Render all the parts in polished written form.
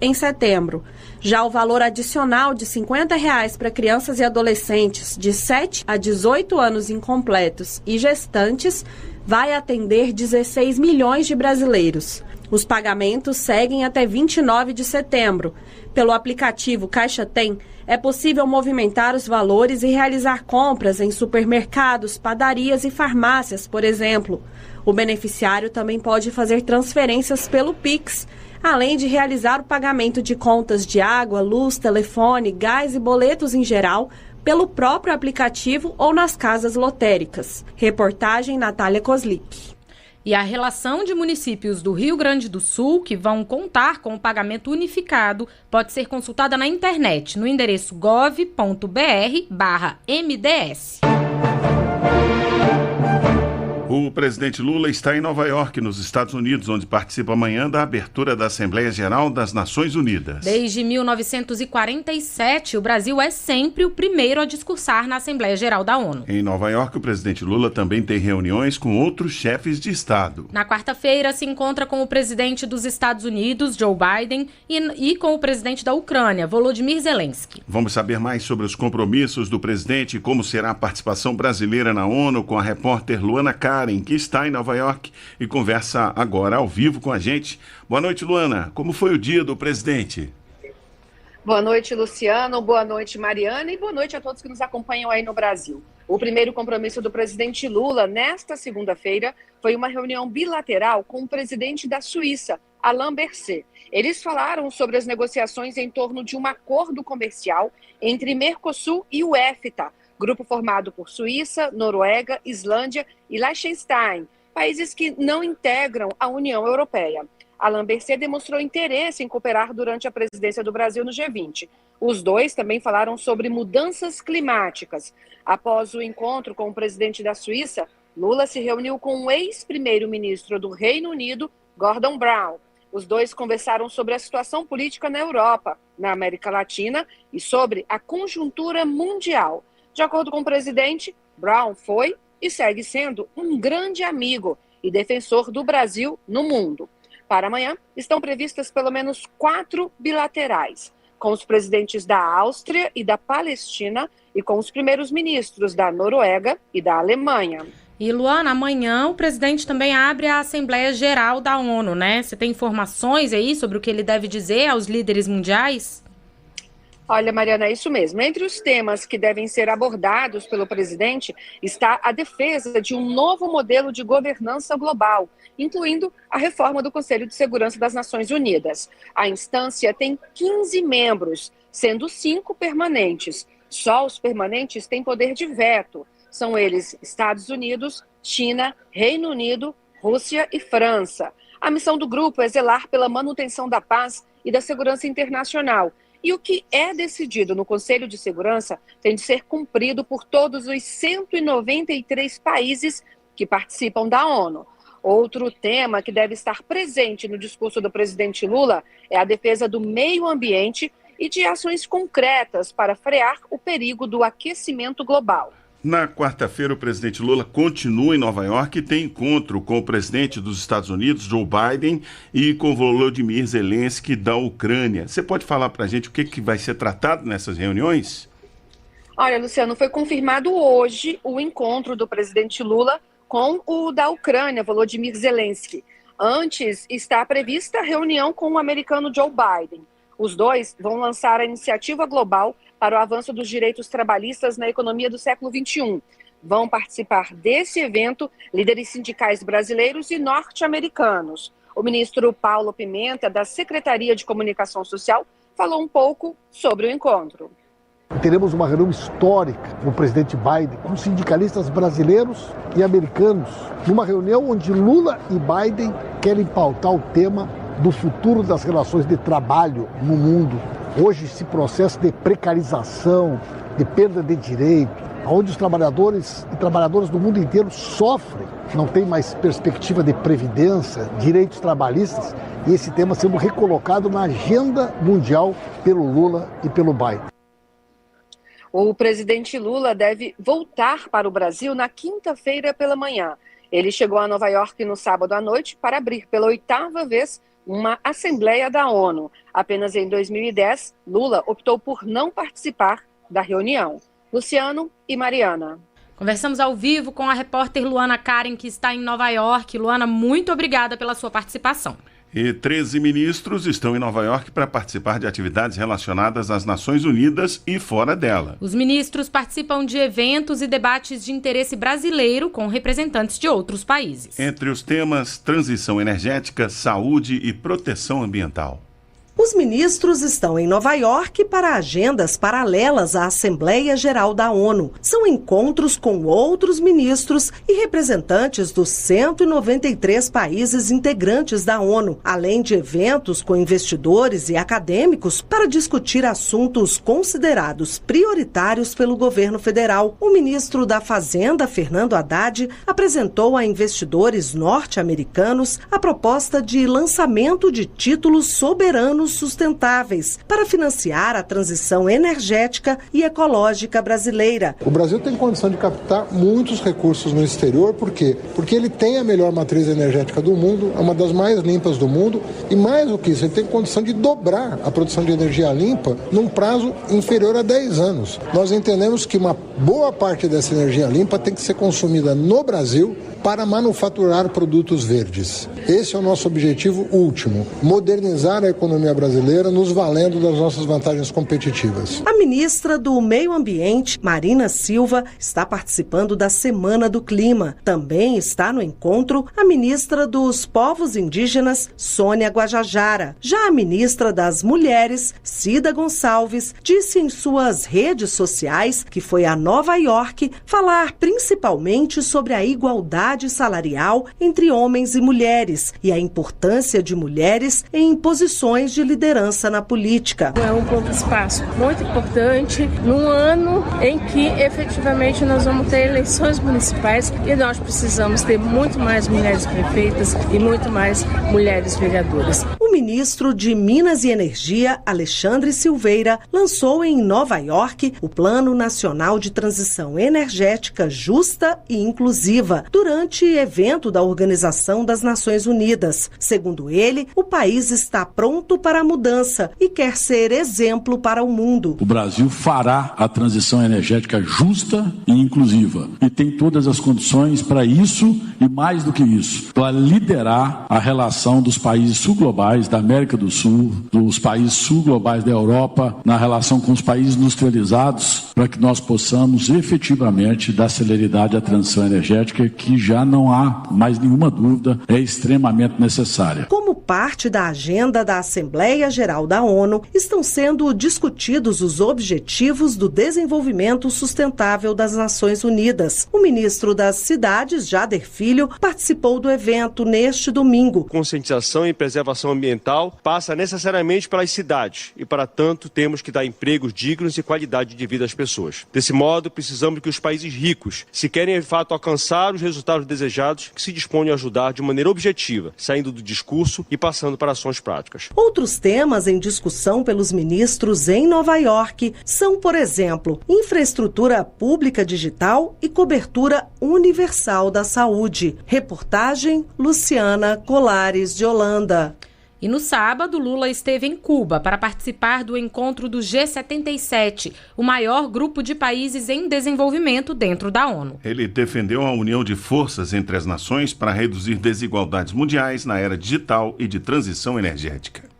em setembro. Já o valor adicional de R$ 50 para crianças e adolescentes de 7 a 18 anos incompletos e gestantes vai atender 16 milhões de brasileiros. Os pagamentos seguem até 29 de setembro. Pelo aplicativo Caixa Tem, é possível movimentar os valores e realizar compras em supermercados, padarias e farmácias, por exemplo. O beneficiário também pode fazer transferências pelo Pix, além de realizar o pagamento de contas de água, luz, telefone, gás e boletos em geral pelo próprio aplicativo ou nas casas lotéricas. Reportagem Natália Kozlik. E a relação de municípios do Rio Grande do Sul que vão contar com o pagamento unificado pode ser consultada na internet, no endereço gov.br/MDS. O presidente Lula está em Nova York, nos Estados Unidos, onde participa amanhã da abertura da Assembleia Geral das Nações Unidas. Desde 1947, o Brasil é sempre o primeiro a discursar na Assembleia Geral da ONU. Em Nova York, o presidente Lula também tem reuniões com outros chefes de Estado. Na quarta-feira, se encontra com o presidente dos Estados Unidos, Joe Biden, e com o presidente da Ucrânia, Volodymyr Zelensky. Vamos saber mais sobre os compromissos do presidente e como será a participação brasileira na ONU com a repórter Luana Karen, que está em Nova York e conversa agora ao vivo com a gente. Boa noite, Luana. Como foi o dia do presidente? Boa noite, Luciano. Boa noite, Mariana. E boa noite a todos que nos acompanham aí no Brasil. O primeiro compromisso do presidente Lula nesta segunda-feira foi uma reunião bilateral com o presidente da Suíça, Alain Berset. Eles falaram sobre as negociações em torno de um acordo comercial entre Mercosul e o EFTA, grupo formado por Suíça, Noruega, Islândia e Liechtenstein, países que não integram a União Europeia. Alain Berset demonstrou interesse em cooperar durante a presidência do Brasil no G20. Os dois também falaram sobre mudanças climáticas. Após o encontro com o presidente da Suíça, Lula se reuniu com o ex-primeiro-ministro do Reino Unido, Gordon Brown. Os dois conversaram sobre a situação política na Europa, na América Latina e sobre a conjuntura mundial. De acordo com o presidente, Brown foi e segue sendo um grande amigo e defensor do Brasil no mundo. Para amanhã, estão previstas pelo menos 4 bilaterais, com os presidentes da Áustria e da Palestina e com os primeiros ministros da Noruega e da Alemanha. E, Luana, amanhã o presidente também abre a Assembleia Geral da ONU, né? Você tem informações aí sobre o que ele deve dizer aos líderes mundiais? Olha, Mariana, é isso mesmo. Entre os temas que devem ser abordados pelo presidente está a defesa de um novo modelo de governança global, incluindo a reforma do Conselho de Segurança das Nações Unidas. A instância tem 15 membros, sendo 5 permanentes. Só os permanentes têm poder de veto. São eles Estados Unidos, China, Reino Unido, Rússia e França. A missão do grupo é zelar pela manutenção da paz e da segurança internacional. E o que é decidido no Conselho de Segurança tem de ser cumprido por todos os 193 países que participam da ONU. Outro tema que deve estar presente no discurso do presidente Lula é a defesa do meio ambiente e de ações concretas para frear o perigo do aquecimento global. Na quarta-feira, o presidente Lula continua em Nova York e tem encontro com o presidente dos Estados Unidos, Joe Biden, e com Volodymyr Zelensky da Ucrânia. Você pode falar para a gente o que vai ser tratado nessas reuniões? Olha, Luciano, foi confirmado hoje o encontro do presidente Lula com o da Ucrânia, Volodymyr Zelensky. Antes, está prevista a reunião com o americano Joe Biden. Os dois vão lançar a iniciativa global para o avanço dos direitos trabalhistas na economia do século XXI. Vão participar desse evento líderes sindicais brasileiros e norte-americanos. O ministro Paulo Pimenta, da Secretaria de Comunicação Social, falou um pouco sobre o encontro. Teremos uma reunião histórica com o presidente Biden, com sindicalistas brasileiros e americanos, numa reunião onde Lula e Biden querem pautar o tema do futuro das relações de trabalho no mundo. Hoje, esse processo de precarização, de perda de direito, onde os trabalhadores e trabalhadoras do mundo inteiro sofrem, não tem mais perspectiva de previdência, direitos trabalhistas, e esse tema sendo recolocado na agenda mundial pelo Lula e pelo Biden. O presidente Lula deve voltar para o Brasil na quinta-feira pela manhã. Ele chegou a Nova York no sábado à noite para abrir pela 8ª vez uma Assembleia da ONU. Apenas em 2010, Lula optou por não participar da reunião. Luciano e Mariana. Conversamos ao vivo com a repórter Luana Karen, que está em Nova York. Luana, muito obrigada pela sua participação. E 13 ministros estão em Nova York para participar de atividades relacionadas às Nações Unidas e fora dela. Os ministros participam de eventos e debates de interesse brasileiro com representantes de outros países. Entre os temas, transição energética, saúde e proteção ambiental. Os ministros estão em Nova York para agendas paralelas à Assembleia Geral da ONU. São encontros com outros ministros e representantes dos 193 países integrantes da ONU, além de eventos com investidores e acadêmicos para discutir assuntos considerados prioritários pelo governo federal. O ministro da Fazenda, Fernando Haddad, apresentou a investidores norte-americanos a proposta de lançamento de títulos soberanos sustentáveis para financiar a transição energética e ecológica brasileira. O Brasil tem condição de captar muitos recursos no exterior, por quê? Porque ele tem a melhor matriz energética do mundo, é uma das mais limpas do mundo e mais do que isso, ele tem condição de dobrar a produção de energia limpa num prazo inferior a 10 anos. Nós entendemos que uma boa parte dessa energia limpa tem que ser consumida no Brasil para manufaturar produtos verdes. Esse é o nosso objetivo último, modernizar a economia brasileira nos valendo das nossas vantagens competitivas. A ministra do Meio Ambiente, Marina Silva, está participando da Semana do Clima. Também está no encontro a ministra dos Povos Indígenas, Sônia Guajajara. Já a ministra das Mulheres, Cida Gonçalves, disse em suas redes sociais que foi a Nova York falar principalmente sobre a igualdade salarial entre homens e mulheres e a importância de mulheres em posições de liderança na política. É um espaço muito importante num ano em que efetivamente nós vamos ter eleições municipais e nós precisamos ter muito mais mulheres prefeitas e muito mais mulheres vereadoras. O ministro de Minas e Energia, Alexandre Silveira, lançou em Nova York o Plano Nacional de Transição Energética Justa e Inclusiva durante evento da Organização das Nações Unidas. Segundo ele, o país está pronto para a mudança e quer ser exemplo para o mundo. O Brasil fará a transição energética justa e inclusiva e tem todas as condições para isso e mais do que isso, para liderar a relação dos países sul-globais da América do Sul, dos países sul-globais da Europa, na relação com os países industrializados, para que nós possamos efetivamente dar celeridade à transição energética que já não há mais nenhuma dúvida, é extremamente necessária. Como parte da agenda da Assembleia Geral da ONU, estão sendo discutidos os objetivos do desenvolvimento sustentável das Nações Unidas. O ministro das Cidades, Jader Filho, participou do evento neste domingo. Conscientização e preservação ambiental passa necessariamente pelas cidades e, para tanto, temos que dar empregos dignos e qualidade de vida às pessoas. Desse modo, precisamos que os países ricos, se querem de fato alcançar os resultados desejados, que se disponham a ajudar de maneira objetiva, saindo do discurso e passando para ações práticas. Outros temas em discussão pelos ministros em Nova York são, por exemplo, infraestrutura pública digital e cobertura universal da saúde. Reportagem Luciana Colares de Holanda. E no sábado, Lula esteve em Cuba para participar do encontro do G77, o maior grupo de países em desenvolvimento dentro da ONU. Ele defendeu a união de forças entre as nações para reduzir desigualdades mundiais na era digital e de transição energética.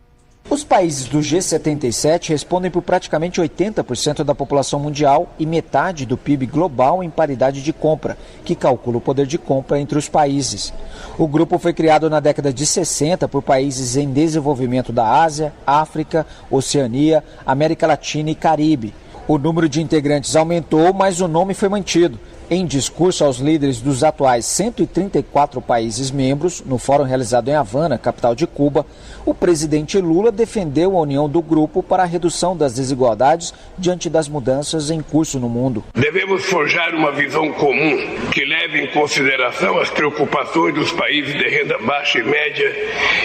Os países do G77 respondem por praticamente 80% da população mundial e metade do PIB global em paridade de compra, que calcula o poder de compra entre os países. O grupo foi criado na década de 60 por países em desenvolvimento da Ásia, África, Oceania, América Latina e Caribe. O número de integrantes aumentou, mas o nome foi mantido. Em discurso aos líderes dos atuais 134 países membros, no fórum realizado em Havana, capital de Cuba, o presidente Lula defendeu a união do grupo para a redução das desigualdades diante das mudanças em curso no mundo. Devemos forjar uma visão comum que leve em consideração as preocupações dos países de renda baixa e média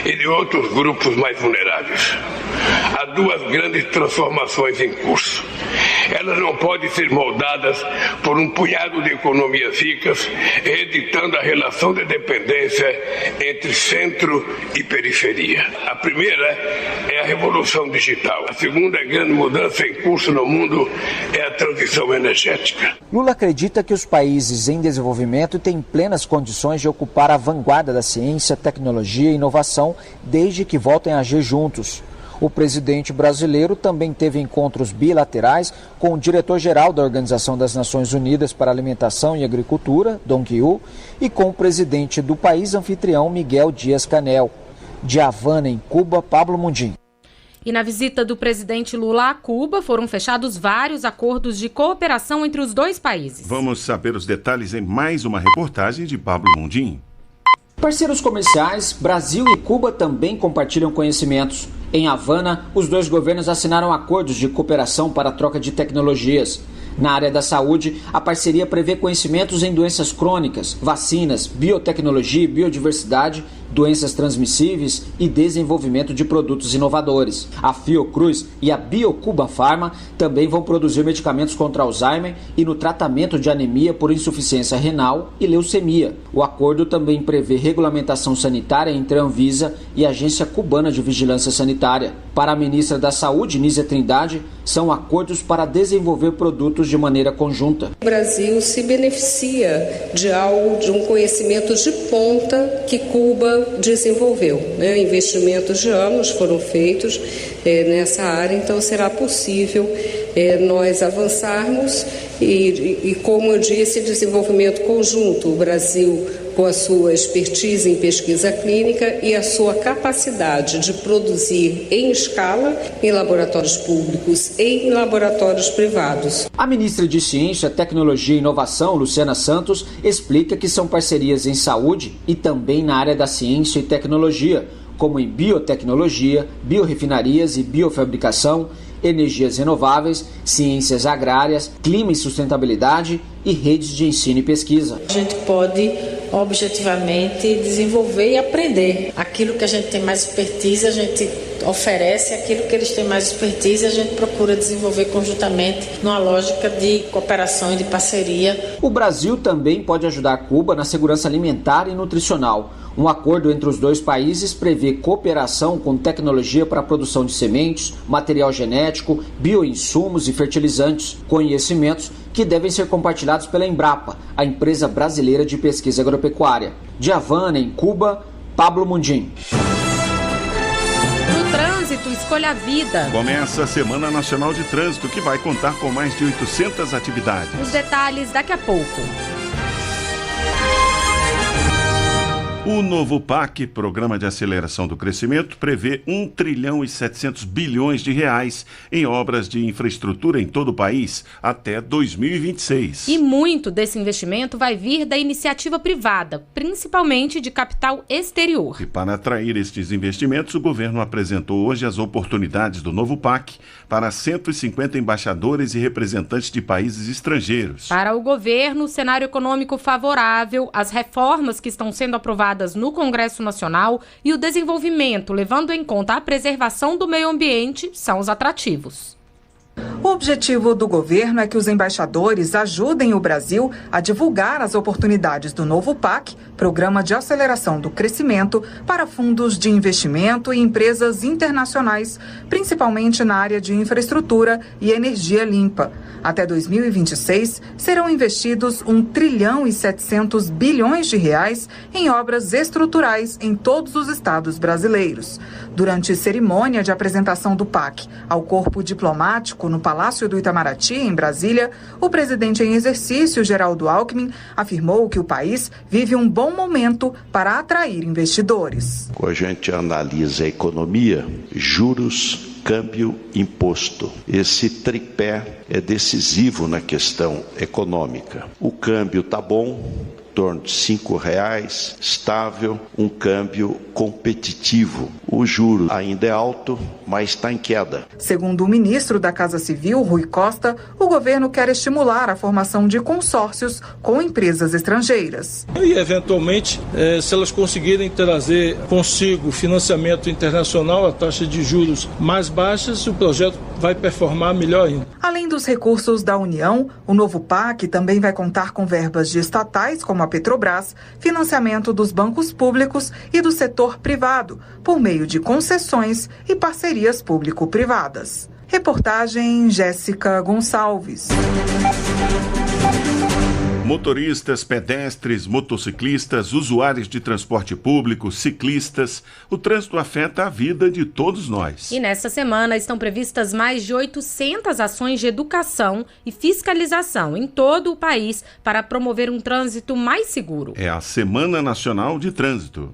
e de outros grupos mais vulneráveis. há duas grandes transformações em curso. Elas não podem ser moldadas por um punhado de economias ricas, reeditando a relação de dependência entre centro e periferia. A primeira é a revolução digital. A segunda grande mudança em curso no mundo é a transição energética. Lula acredita que os países em desenvolvimento têm plenas condições de ocupar a vanguarda da ciência, tecnologia e inovação desde que voltem a agir juntos. O presidente brasileiro também teve encontros bilaterais com o diretor-geral da Organização das Nações Unidas para Alimentação e Agricultura, Dong Yu, e com o presidente do país anfitrião, Miguel Dias-Canel. De Havana, em Cuba, Pablo Mundim. E na visita do presidente Lula a Cuba, foram fechados vários acordos de cooperação entre os dois países. Vamos saber os detalhes em mais uma reportagem de Pablo Mundim. Parceiros comerciais, Brasil e Cuba também compartilham conhecimentos. Em Havana, os dois governos assinaram acordos de cooperação para a troca de tecnologias. Na área da saúde, a parceria prevê conhecimentos em doenças crônicas, vacinas, biotecnologia e biodiversidade, doenças transmissíveis e desenvolvimento de produtos inovadores. A Fiocruz e a Biocuba Pharma também vão produzir medicamentos contra Alzheimer e no tratamento de anemia por insuficiência renal e leucemia. O acordo também prevê regulamentação sanitária entre a Anvisa e a Agência Cubana de Vigilância Sanitária. Para a ministra da Saúde, Nízia Trindade, são acordos para desenvolver produtos de maneira conjunta. O Brasil se beneficia de um conhecimento de ponta que Cuba desenvolveu. Investimentos de anos foram feitos nessa área, então será possível nós avançarmos e, como eu disse, desenvolvimento conjunto. O Brasil, com a sua expertise em pesquisa clínica e a sua capacidade de produzir em escala, em laboratórios públicos e em laboratórios privados. A ministra de Ciência, Tecnologia e Inovação, Luciana Santos, explica que são parcerias em saúde e também na área da ciência e tecnologia, como em biotecnologia, biorefinarias e biofabricação, energias renováveis, ciências agrárias, clima e sustentabilidade e redes de ensino e pesquisa. A gente pode objetivamente desenvolver e aprender. Aquilo que a gente tem mais expertise, a gente oferece, aquilo que eles têm mais expertise, a gente procura desenvolver conjuntamente numa lógica de cooperação e de parceria. O Brasil também pode ajudar Cuba na segurança alimentar e nutricional. Um acordo entre os dois países prevê cooperação com tecnologia para a produção de sementes, material genético, bioinsumos e fertilizantes, conhecimentos que devem ser compartilhados pela Embrapa, a empresa brasileira de pesquisa agropecuária. De Havana, em Cuba, Pablo Mundim. No trânsito, escolha a vida. Começa a Semana Nacional de Trânsito, que vai contar com mais de 800 atividades. Os detalhes daqui a pouco. O novo PAC, Programa de Aceleração do Crescimento, prevê 1 trilhão e 700 bilhões de reais em obras de infraestrutura em todo o país até 2026. E muito desse investimento vai vir da iniciativa privada, principalmente de capital exterior. E para atrair estes investimentos, o governo apresentou hoje as oportunidades do novo PAC para 150 embaixadores e representantes de países estrangeiros. Para o governo, o cenário econômico favorável, as reformas que estão sendo aprovadas no Congresso Nacional e o desenvolvimento, levando em conta a preservação do meio ambiente, são os atrativos. O objetivo do governo é que os embaixadores ajudem o Brasil a divulgar as oportunidades do novo PAC, Programa de Aceleração do Crescimento, para fundos de investimento e empresas internacionais, principalmente na área de infraestrutura e energia limpa. Até 2026, serão investidos 1 trilhão e 700 bilhões de reais em obras estruturais em todos os estados brasileiros. Durante cerimônia de apresentação do PAC ao corpo diplomático no Palácio do Itamaraty, em Brasília, o presidente em exercício, Geraldo Alckmin, afirmou que o país vive um bom momento para atrair investidores. Quando a gente analisa a economia, juros, câmbio, imposto. Esse tripé é decisivo na questão econômica. O câmbio está bom, torno de R$5, estável, um câmbio competitivo. O juro ainda é alto, mas está em queda. Segundo o ministro da Casa Civil, Rui Costa, o governo quer estimular a formação de consórcios com empresas estrangeiras. E, eventualmente, se elas conseguirem trazer consigo financiamento internacional a taxa de juros mais baixas, o projeto vai performar melhor ainda. Além dos recursos da União, o novo PAC também vai contar com verbas de estatais, como a Petrobras, financiamento dos bancos públicos e do setor privado, por meio de concessões e parcerias público-privadas. Reportagem Jéssica Gonçalves. Motoristas, pedestres, motociclistas, usuários de transporte público, ciclistas, o trânsito afeta a vida de todos nós. E nesta semana estão previstas mais de 800 ações de educação e fiscalização em todo o país para promover um trânsito mais seguro. É a Semana Nacional de Trânsito.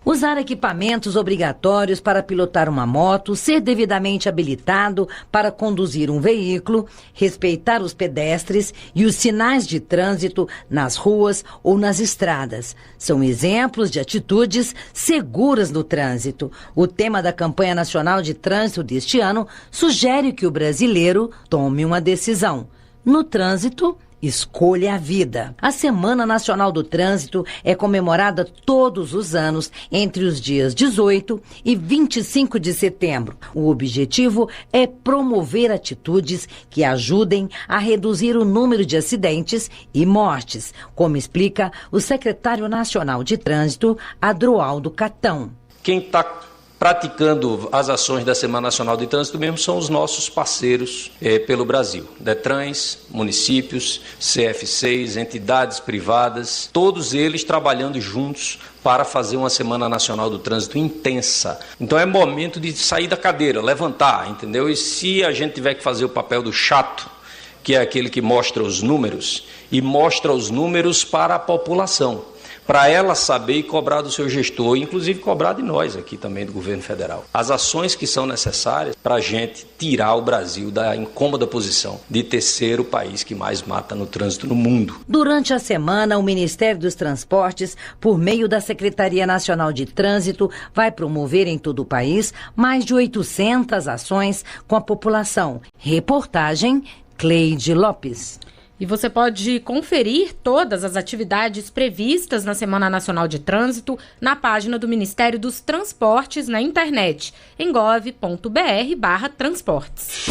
Usar equipamentos obrigatórios para pilotar uma moto, ser devidamente habilitado para conduzir um veículo, respeitar os pedestres e os sinais de trânsito nas ruas ou nas estradas. São exemplos de atitudes seguras no trânsito. O tema da campanha nacional de trânsito deste ano sugere que o brasileiro tome uma decisão. No trânsito, escolha a vida. A Semana Nacional do Trânsito é comemorada todos os anos entre os dias 18 e 25 de setembro. O objetivo é promover atitudes que ajudem a reduzir o número de acidentes e mortes, como explica o secretário nacional de Trânsito, Adroaldo Catão. Quem está praticando as ações da Semana Nacional de Trânsito mesmo são os nossos parceiros pelo Brasil. Detrans, municípios, CF6, entidades privadas, todos eles trabalhando juntos para fazer uma Semana Nacional do Trânsito intensa. Então é momento de sair da cadeira, levantar, entendeu? E se a gente tiver que fazer o papel do chato, que é aquele que mostra os números, e mostra os números para a população, para ela saber e cobrar do seu gestor, inclusive cobrar de nós aqui também do governo federal. As ações que são necessárias para a gente tirar o Brasil da incômoda posição de terceiro país que mais mata no trânsito no mundo. Durante a semana, o Ministério dos Transportes, por meio da Secretaria Nacional de Trânsito, vai promover em todo o país mais de 800 ações com a população. Reportagem Cleide Lopes. E você pode conferir todas as atividades previstas na Semana Nacional de Trânsito na página do Ministério dos Transportes na internet, em gov.br/transportes.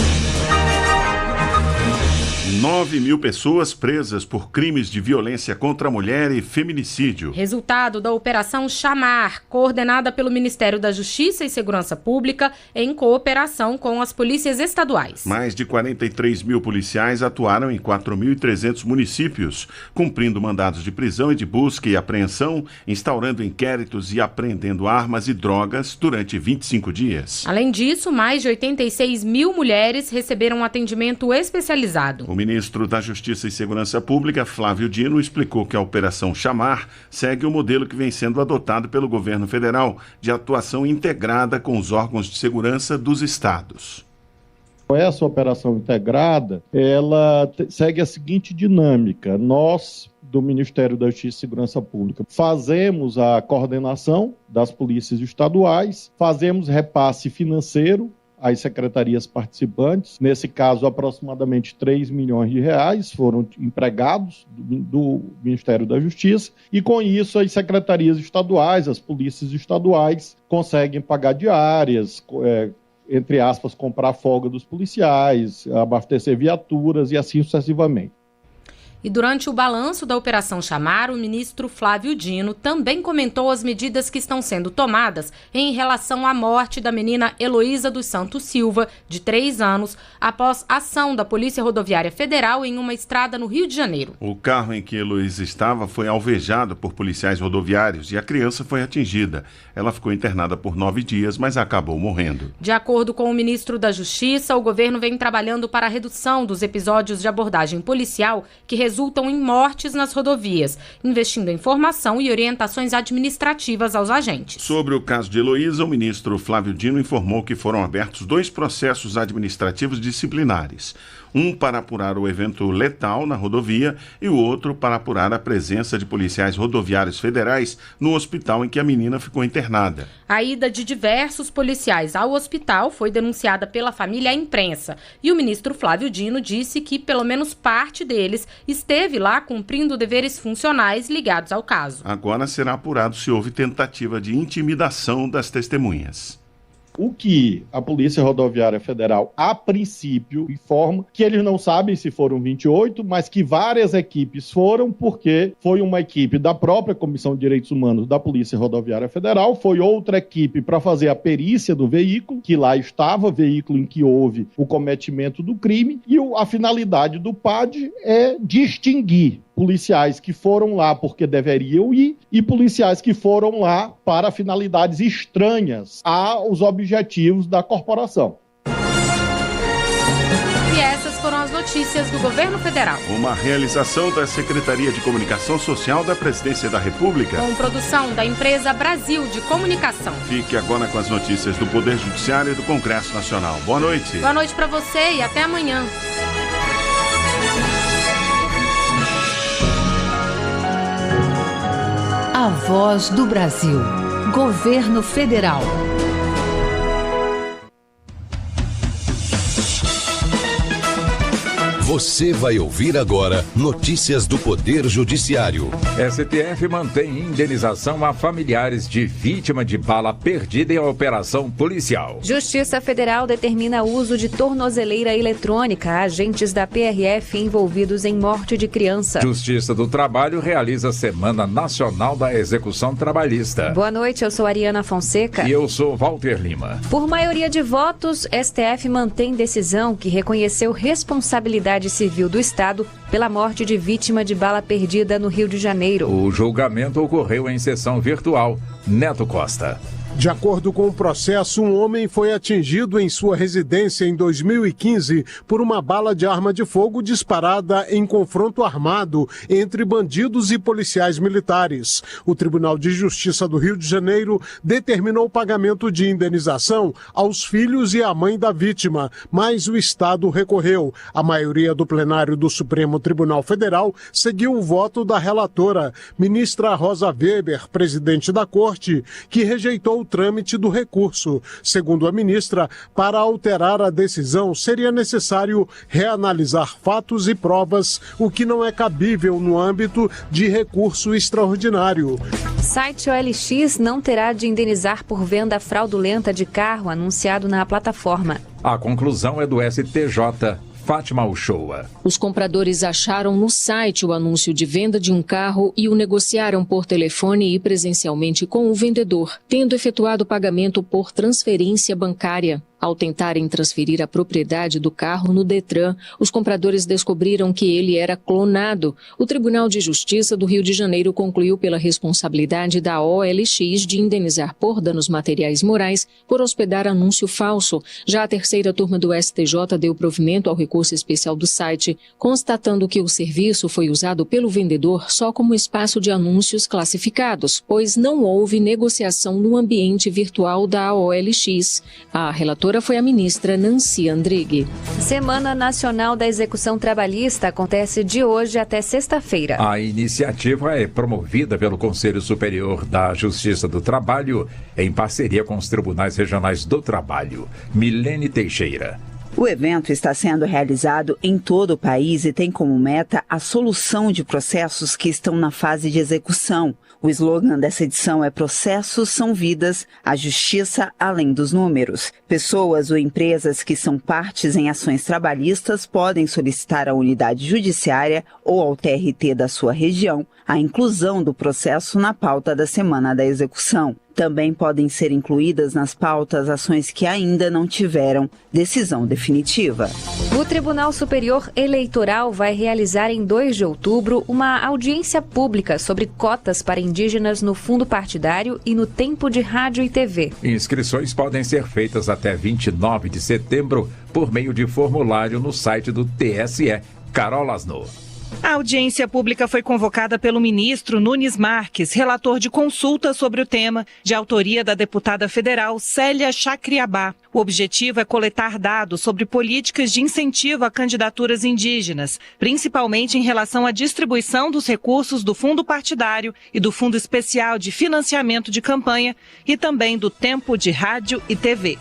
9.000 pessoas presas por crimes de violência contra a mulher e feminicídio. Resultado da Operação Chamar, coordenada pelo Ministério da Justiça e Segurança Pública, em cooperação com as polícias estaduais. Mais de 43 mil policiais atuaram em 4.300 municípios, cumprindo mandados de prisão e de busca e apreensão, instaurando inquéritos e apreendendo armas e drogas durante 25 dias. Além disso, mais de 86 mil mulheres receberam atendimento especializado. O ministro da Justiça e Segurança Pública, Flávio Dino, explicou que a Operação Chamar segue o modelo que vem sendo adotado pelo governo federal, de atuação integrada com os órgãos de segurança dos estados. Essa operação integrada, ela segue a seguinte dinâmica. Nós, do Ministério da Justiça e Segurança Pública, fazemos a coordenação das polícias estaduais, fazemos repasse financeiro às secretarias participantes. Nesse caso, aproximadamente 3 milhões de reais foram empregados do Ministério da Justiça, e com isso as secretarias estaduais, as polícias estaduais conseguem pagar diárias, entre aspas, comprar folga dos policiais, abastecer viaturas e assim sucessivamente. E durante o balanço da Operação Chamar, o ministro Flávio Dino também comentou as medidas que estão sendo tomadas em relação à morte da menina Heloísa dos Santos Silva, de 3 anos, após ação da Polícia Rodoviária Federal em uma estrada no Rio de Janeiro. O carro em que Heloísa estava foi alvejado por policiais rodoviários e a criança foi atingida. Ela ficou internada por 9 dias, mas acabou morrendo. De acordo com o ministro da Justiça, o governo vem trabalhando para a redução dos episódios de abordagem policial que resultam resultam em mortes nas rodovias, investindo em formação e orientações administrativas aos agentes. Sobre o caso de Heloísa, o ministro Flávio Dino informou que foram abertos 2 processos administrativos disciplinares. Um para apurar o evento letal na rodovia e o outro para apurar a presença de policiais rodoviários federais no hospital em que a menina ficou internada. A ida de diversos policiais ao hospital foi denunciada pela família à imprensa e o ministro Flávio Dino disse que pelo menos parte deles esteve lá cumprindo deveres funcionais ligados ao caso. Agora será apurado se houve tentativa de intimidação das testemunhas. O que a Polícia Rodoviária Federal, a princípio, informa que eles não sabem se foram 28, mas que várias equipes foram, porque foi uma equipe da própria Comissão de Direitos Humanos da Polícia Rodoviária Federal, foi outra equipe para fazer a perícia do veículo, que lá estava, veículo em que houve o cometimento do crime, e a finalidade do PAD é distinguir policiais que foram lá porque deveriam ir e policiais que foram lá para finalidades estranhas aos objetivos da corporação. E essas foram as notícias do Governo Federal. Uma realização da Secretaria de Comunicação Social da Presidência da República. Com produção da empresa Brasil de Comunicação. Fique agora com as notícias do Poder Judiciário e do Congresso Nacional. Boa noite. Boa noite para você e até amanhã. A Voz do Brasil. Governo Federal. Você vai ouvir agora notícias do Poder Judiciário. STF mantém indenização a familiares de vítima de bala perdida em operação policial. Justiça Federal determina uso de tornozeleira eletrônica a agentes da PRF envolvidos em morte de criança. Justiça do Trabalho realiza a Semana Nacional da Execução Trabalhista. Boa noite, eu sou Ariana Fonseca. E eu sou Walter Lima. Por maioria de votos, STF mantém decisão que reconheceu responsabilidade Civil do Estado pela morte de vítima de bala perdida no Rio de Janeiro. O julgamento ocorreu em sessão virtual. Neto Costa. De acordo com o processo, um homem foi atingido em sua residência em 2015 por uma bala de arma de fogo disparada em confronto armado entre bandidos e policiais militares. O Tribunal de Justiça do Rio de Janeiro determinou o pagamento de indenização aos filhos e à mãe da vítima, mas o Estado recorreu. A maioria do plenário do Supremo Tribunal Federal seguiu o voto da relatora, ministra Rosa Weber, presidente da Corte, que rejeitou o trâmite do recurso. Segundo a ministra, para alterar a decisão seria necessário reanalisar fatos e provas, o que não é cabível no âmbito de recurso extraordinário. Site OLX não terá de indenizar por venda fraudulenta de carro anunciado na plataforma. A conclusão é do STJ. Fátima Uchoa. Os compradores acharam no site o anúncio de venda de um carro e o negociaram por telefone e presencialmente com o vendedor, tendo efetuado o pagamento por transferência bancária. Ao tentarem transferir a propriedade do carro no Detran, os compradores descobriram que ele era clonado. O Tribunal de Justiça do Rio de Janeiro concluiu pela responsabilidade da OLX de indenizar por danos materiais morais por hospedar anúncio falso. Já a terceira turma do STJ deu provimento ao recurso especial do site, constatando que o serviço foi usado pelo vendedor só como espaço de anúncios classificados, pois não houve negociação no ambiente virtual da OLX. A relatora foi a ministra Nancy Andrighi. Semana Nacional da Execução Trabalhista acontece de hoje até sexta-feira. A iniciativa é promovida pelo Conselho Superior da Justiça do Trabalho em parceria com os Tribunais Regionais do Trabalho. Milene Teixeira. O evento está sendo realizado em todo o país e tem como meta a solução de processos que estão na fase de execução. O slogan dessa edição é "Processos são vidas, a justiça além dos números". Pessoas ou empresas que são partes em ações trabalhistas podem solicitar à unidade judiciária ou ao TRT da sua região a inclusão do processo na pauta da Semana da Execução. Também podem ser incluídas nas pautas ações que ainda não tiveram decisão definitiva. O Tribunal Superior Eleitoral vai realizar em 2 de outubro uma audiência pública sobre cotas para indígenas no fundo partidário e no tempo de rádio e TV. Inscrições podem ser feitas até 29 de setembro por meio de formulário no site do TSE. Carol Lasno. A audiência pública foi convocada pelo ministro Nunes Marques, relator de consulta sobre o tema, de autoria da deputada federal Célia Chacriabá. O objetivo é coletar dados sobre políticas de incentivo a candidaturas indígenas, principalmente em relação à distribuição dos recursos do fundo partidário e do Fundo Especial de Financiamento de Campanha e também do tempo de rádio e TV.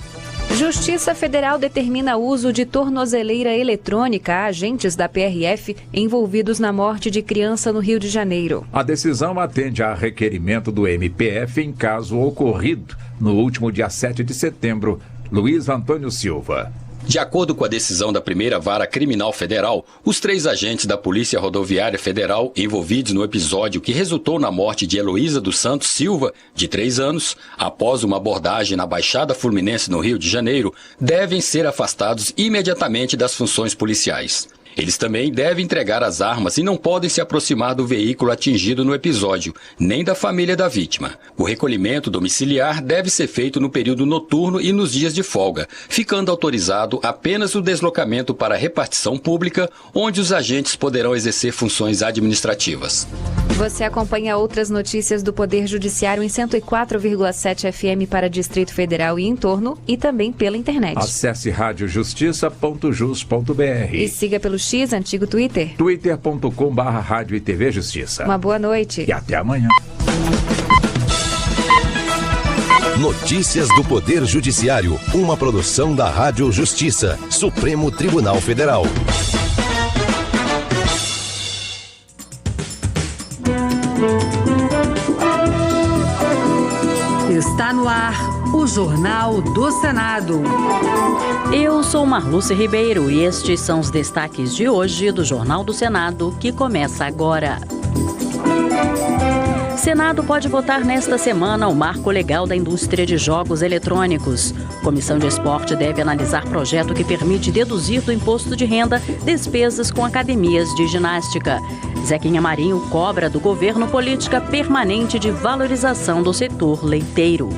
Justiça Federal determina o uso de tornozeleira eletrônica a agentes da PRF envolvidos na morte de criança no Rio de Janeiro. A decisão atende a requerimento do MPF em caso ocorrido no último dia 7 de setembro. Luiz Antônio Silva. De acordo com a decisão da primeira vara criminal federal, os 3 agentes da Polícia Rodoviária Federal envolvidos no episódio que resultou na morte de Heloísa dos Santos Silva, de 3 anos, após uma abordagem na Baixada Fluminense no Rio de Janeiro, devem ser afastados imediatamente das funções policiais. Eles também devem entregar as armas e não podem se aproximar do veículo atingido no episódio, nem da família da vítima. O recolhimento domiciliar deve ser feito no período noturno e nos dias de folga, ficando autorizado apenas o deslocamento para a repartição pública, onde os agentes poderão exercer funções administrativas. Você acompanha outras notícias do Poder Judiciário em 104,7 FM para Distrito Federal e entorno e também pela internet. Acesse radiojustiça.jus.br e siga pelo X, antigo Twitter. twitter.com/Rádio e TV Justiça. Uma boa noite. E até amanhã. Notícias do Poder Judiciário. Uma produção da Rádio Justiça. Supremo Tribunal Federal. Está no ar o Jornal do Senado. Eu sou Marluce Ribeiro e estes são os destaques de hoje do Jornal do Senado, que começa agora. Senado pode votar nesta semana o marco legal da indústria de jogos eletrônicos. Comissão de Esporte deve analisar projeto que permite deduzir do imposto de renda despesas com academias de ginástica. Zequinha Marinho cobra do governo política permanente de valorização do setor leiteiro.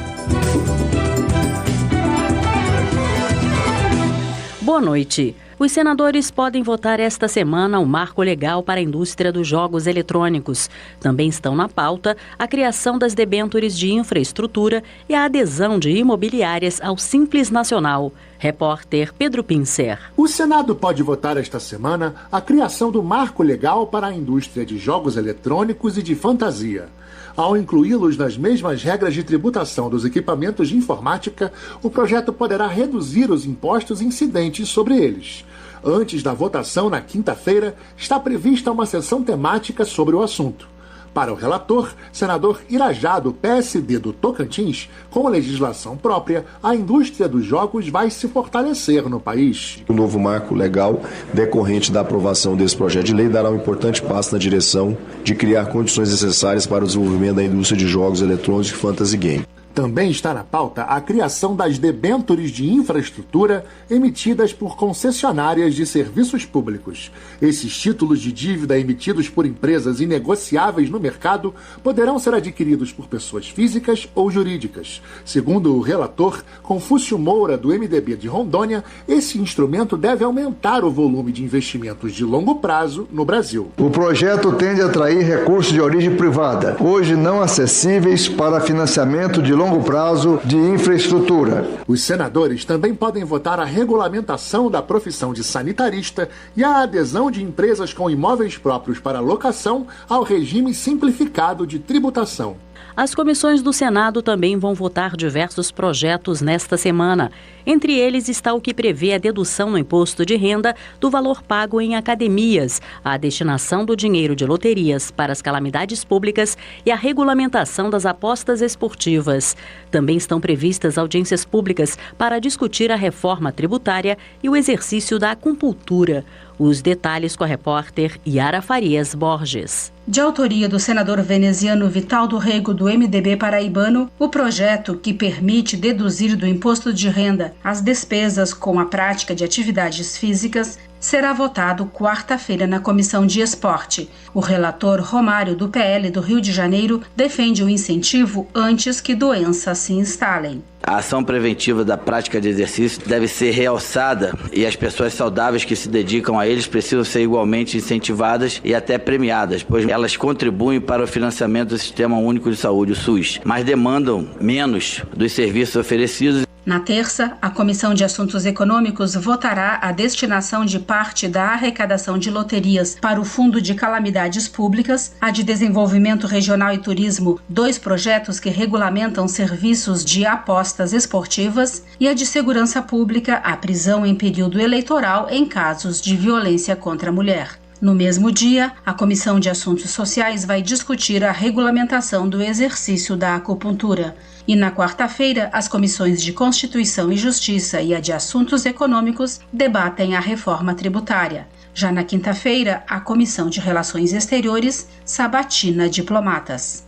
Boa noite. Os senadores podem votar esta semana o marco legal para a indústria dos jogos eletrônicos. Também estão na pauta a criação das debêntures de infraestrutura e a adesão de imobiliárias ao Simples Nacional. Repórter Pedro Pincer. O Senado pode votar esta semana a criação do marco legal para a indústria de jogos eletrônicos e de fantasia. Ao incluí-los nas mesmas regras de tributação dos equipamentos de informática, o projeto poderá reduzir os impostos incidentes sobre eles. Antes da votação, na quinta-feira, está prevista uma sessão temática sobre o assunto. Para o relator, senador Irajá, do PSD do Tocantins, com legislação própria, a indústria dos jogos vai se fortalecer no país. O novo marco legal decorrente da aprovação desse projeto de lei dará um importante passo na direção de criar condições necessárias para o desenvolvimento da indústria de jogos eletrônicos e fantasy game. Também está na pauta a criação das debêntures de infraestrutura emitidas por concessionárias de serviços públicos. Esses títulos de dívida emitidos por empresas inegociáveis no mercado poderão ser adquiridos por pessoas físicas ou jurídicas. Segundo o relator Confúcio Moura, do MDB de Rondônia, esse instrumento deve aumentar o volume de investimentos de longo prazo no Brasil. O projeto tende a atrair recursos de origem privada, hoje não acessíveis para financiamento de longo prazo de infraestrutura. Os senadores também podem votar a regulamentação da profissão de sanitarista e a adesão de empresas com imóveis próprios para locação ao regime simplificado de tributação. As comissões do Senado também vão votar diversos projetos nesta semana. Entre eles está o que prevê a dedução no imposto de renda do valor pago em academias, a destinação do dinheiro de loterias para as calamidades públicas e a regulamentação das apostas esportivas. Também estão previstas audiências públicas para discutir a reforma tributária e o exercício da acupuntura. Os detalhes com a repórter Yara Farias Borges. De autoria do senador veneziano Vital do Rego, do MDB paraibano, o projeto que permite deduzir do imposto de renda as despesas com a prática de atividades físicas será votado quarta-feira na Comissão de Esporte. O relator Romário, do PL do Rio de Janeiro, defende o incentivo antes que doenças se instalem. A ação preventiva da prática de exercício deve ser realçada e as pessoas saudáveis que se dedicam a eles precisam ser igualmente incentivadas e até premiadas, pois elas contribuem para o financiamento do Sistema Único de Saúde, o SUS, mas demandam menos dos serviços oferecidos. Na terça, a Comissão de Assuntos Econômicos votará a destinação de parte da arrecadação de loterias para o Fundo de Calamidades Públicas, a de Desenvolvimento Regional e Turismo, 2 projetos que regulamentam serviços de apostas esportivas, e a de Segurança Pública, a prisão em período eleitoral em casos de violência contra a mulher. No mesmo dia, a Comissão de Assuntos Sociais vai discutir a regulamentação do exercício da acupuntura. E na quarta-feira, as comissões de Constituição e Justiça e a de Assuntos Econômicos debatem a reforma tributária. Já na quinta-feira, a Comissão de Relações Exteriores sabatina diplomatas.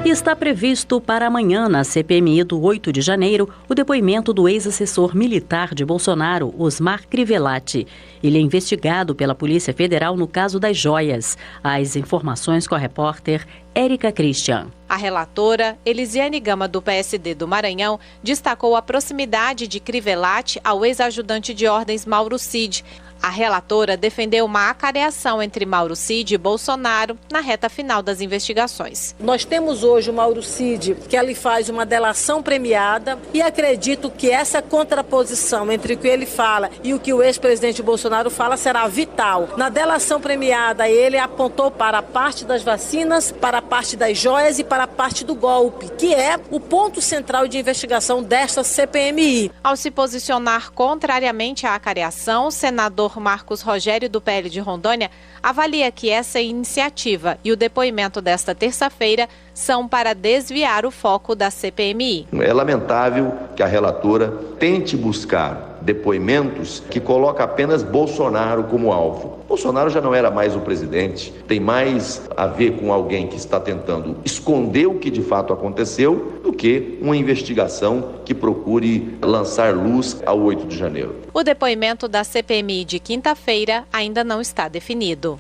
Está previsto para amanhã, na CPMI do 8 de janeiro, o depoimento do ex-assessor militar de Bolsonaro, Osmar Crivellati. Ele é investigado pela Polícia Federal no caso das joias. As informações com a repórter Érica Christian. A relatora, Elisiane Gama, do PSD do Maranhão, destacou a proximidade de Crivellati ao ex-ajudante de ordens Mauro Cid. A relatora defendeu uma acareação entre Mauro Cid e Bolsonaro na reta final das investigações. Nós temos hoje o Mauro Cid, que ali faz uma delação premiada, e acredito que essa contraposição entre o que ele fala e o que o ex-presidente Bolsonaro fala será vital. Na delação premiada, ele apontou para a parte das vacinas, para a parte das joias e para a parte do golpe, que é o ponto central de investigação desta CPMI. Ao se posicionar contrariamente à acareação, o senador Marcos Rogério, do PL de Rondônia, avalia que essa iniciativa e o depoimento desta terça-feira são para desviar o foco da CPMI. É lamentável que a relatora tente buscar depoimentos que colocam apenas Bolsonaro como alvo. Bolsonaro já não era mais o presidente, tem mais a ver com alguém que está tentando esconder o que de fato aconteceu do que uma investigação que procure lançar luz ao 8 de janeiro. O depoimento da CPMI de quinta-feira ainda não está definido.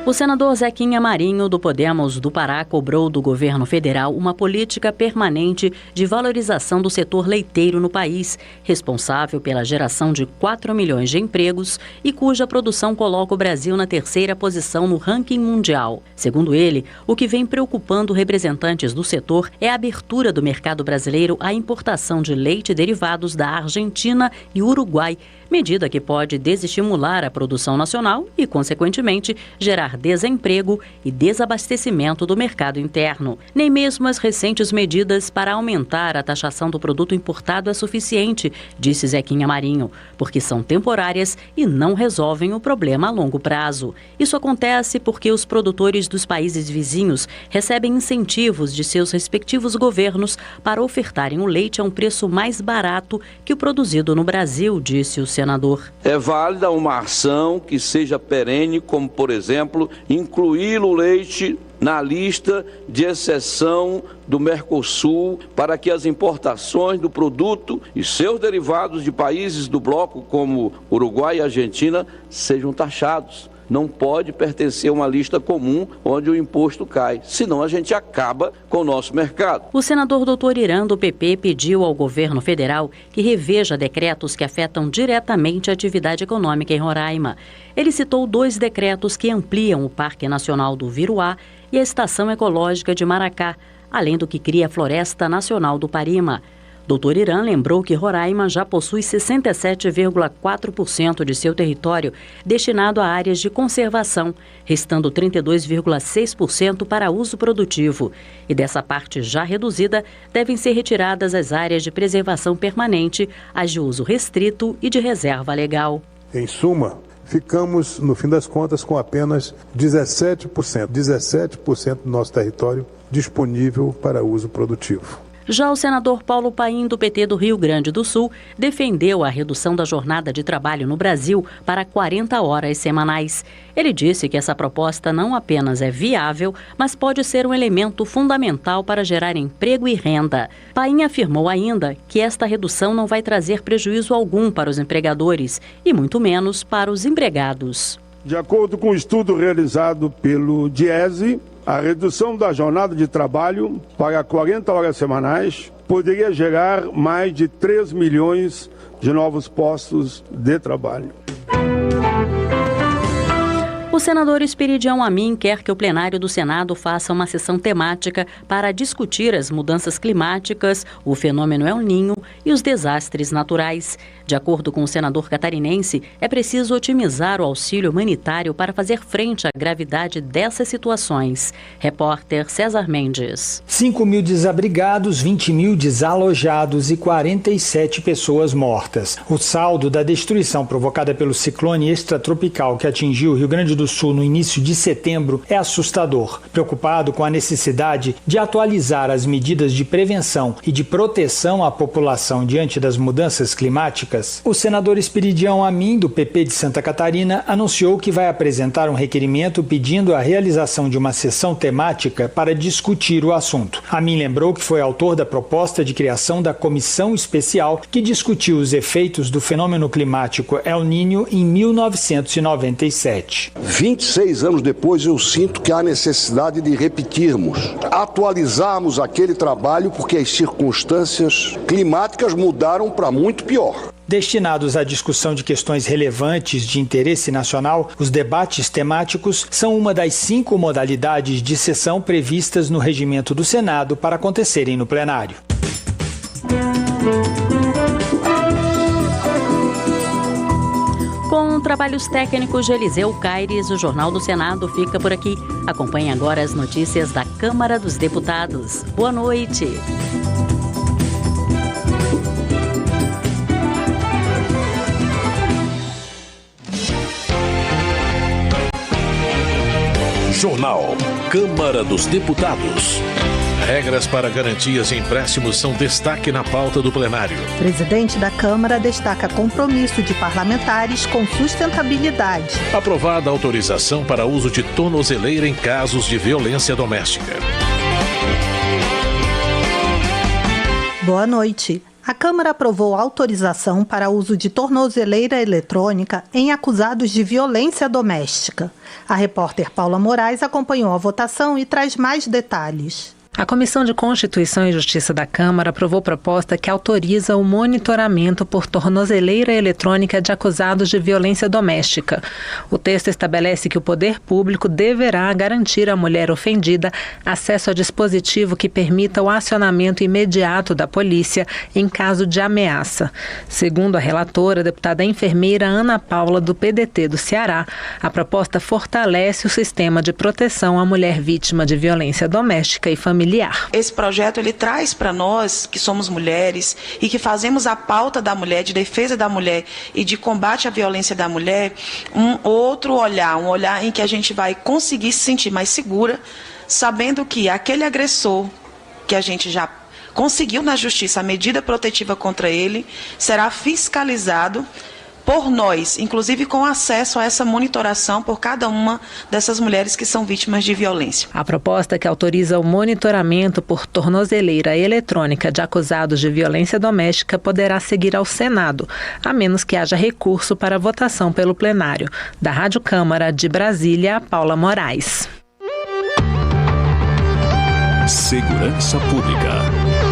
O senador Zequinha Marinho, do Podemos do Pará, cobrou do governo federal uma política permanente de valorização do setor leiteiro no país, responsável pela geração de 4 milhões de empregos e cuja produção coloca o Brasil na 3ª posição no ranking mundial. Segundo ele, o que vem preocupando representantes do setor é a abertura do mercado brasileiro à importação de leite e derivados da Argentina e Uruguai, medida que pode desestimular a produção nacional e, consequentemente, gerar desemprego e desabastecimento do mercado interno. Nem mesmo as recentes medidas para aumentar a taxação do produto importado é suficiente, disse Zequinha Marinho, porque são temporárias e não resolvem o problema a longo prazo. Isso acontece porque os produtores dos países vizinhos recebem incentivos de seus respectivos governos para ofertarem o leite a um preço mais barato que o produzido no Brasil, disse o senador. É válida uma ação que seja perene, como, por exemplo, incluir o leite na lista de exceção do Mercosul para que as importações do produto e seus derivados de países do bloco como Uruguai e Argentina sejam taxados. Não pode pertencer a uma lista comum onde o imposto cai, senão a gente acaba com o nosso mercado. O senador Dr. Irã, do PP, pediu ao governo federal que reveja decretos que afetam diretamente a atividade econômica em Roraima. Ele citou 2 decretos que ampliam o Parque Nacional do Viruá e a Estação Ecológica de Maracá, além do que cria a Floresta Nacional do Parima. Dr. Irã lembrou que Roraima já possui 67,4% de seu território destinado a áreas de conservação, restando 32,6% para uso produtivo. E dessa parte já reduzida, devem ser retiradas as áreas de preservação permanente, as de uso restrito e de reserva legal. Em suma, ficamos, no fim das contas, com apenas 17% do nosso território disponível para uso produtivo. Já o senador Paulo Paim, do PT do Rio Grande do Sul, defendeu a redução da jornada de trabalho no Brasil para 40 horas semanais. Ele disse que essa proposta não apenas é viável, mas pode ser um elemento fundamental para gerar emprego e renda. Paim afirmou ainda que esta redução não vai trazer prejuízo algum para os empregadores e muito menos para os empregados. De acordo com o estudo realizado pelo Diese, a redução da jornada de trabalho para 40 horas semanais poderia gerar mais de 3 milhões de novos postos de trabalho. O senador Esperidião Amin quer que o plenário do Senado faça uma sessão temática para discutir as mudanças climáticas, o fenômeno El Niño e os desastres naturais. De acordo com o senador catarinense, é preciso otimizar o auxílio humanitário para fazer frente à gravidade dessas situações. Repórter César Mendes. 5 mil desabrigados, 20 mil desalojados e 47 pessoas mortas. O saldo da destruição provocada pelo ciclone extratropical que atingiu o Rio Grande do Sul no início de setembro é assustador. Preocupado com a necessidade de atualizar as medidas de prevenção e de proteção à população diante das mudanças climáticas, o senador Esperidião Amin, do PP de Santa Catarina, anunciou que vai apresentar um requerimento pedindo a realização de uma sessão temática para discutir o assunto. Amin lembrou que foi autor da proposta de criação da comissão especial que discutiu os efeitos do fenômeno climático El Niño em 1997. 26 anos depois, eu sinto que há necessidade de repetirmos, atualizarmos aquele trabalho, porque as circunstâncias climáticas mudaram para muito pior. Destinados à discussão de questões relevantes de interesse nacional, os debates temáticos são uma das 5 modalidades de sessão previstas no regimento do Senado para acontecerem no plenário. Com trabalhos técnicos de Eliseu Caires, o Jornal do Senado fica por aqui. Acompanhe agora as notícias da Câmara dos Deputados. Boa noite. Jornal Câmara dos Deputados. Regras para garantias e empréstimos são destaque na pauta do plenário. O presidente da Câmara destaca compromisso de parlamentares com sustentabilidade. Aprovada a autorização para uso de tornozeleira em casos de violência doméstica. Boa noite. A Câmara aprovou autorização para uso de tornozeleira eletrônica em acusados de violência doméstica. A repórter Paula Moraes acompanhou a votação e traz mais detalhes. A Comissão de Constituição e Justiça da Câmara aprovou proposta que autoriza o monitoramento por tornozeleira eletrônica de acusados de violência doméstica. O texto estabelece que o poder público deverá garantir à mulher ofendida acesso a dispositivo que permita o acionamento imediato da polícia em caso de ameaça. Segundo a relatora, a deputada enfermeira Ana Paula, do PDT do Ceará, a proposta fortalece o sistema de proteção à mulher vítima de violência doméstica e familiar. Esse projeto ele traz para nós, que somos mulheres e que fazemos a pauta da mulher, de defesa da mulher e de combate à violência da mulher, um outro olhar, um olhar em que a gente vai conseguir se sentir mais segura, sabendo que aquele agressor que a gente já conseguiu na justiça a medida protetiva contra ele, será fiscalizado por nós, inclusive com acesso a essa monitoração por cada uma dessas mulheres que são vítimas de violência. A proposta que autoriza o monitoramento por tornozeleira eletrônica de acusados de violência doméstica poderá seguir ao Senado, a menos que haja recurso para votação pelo plenário. Da Rádio Câmara de Brasília, Paula Moraes. Segurança Pública.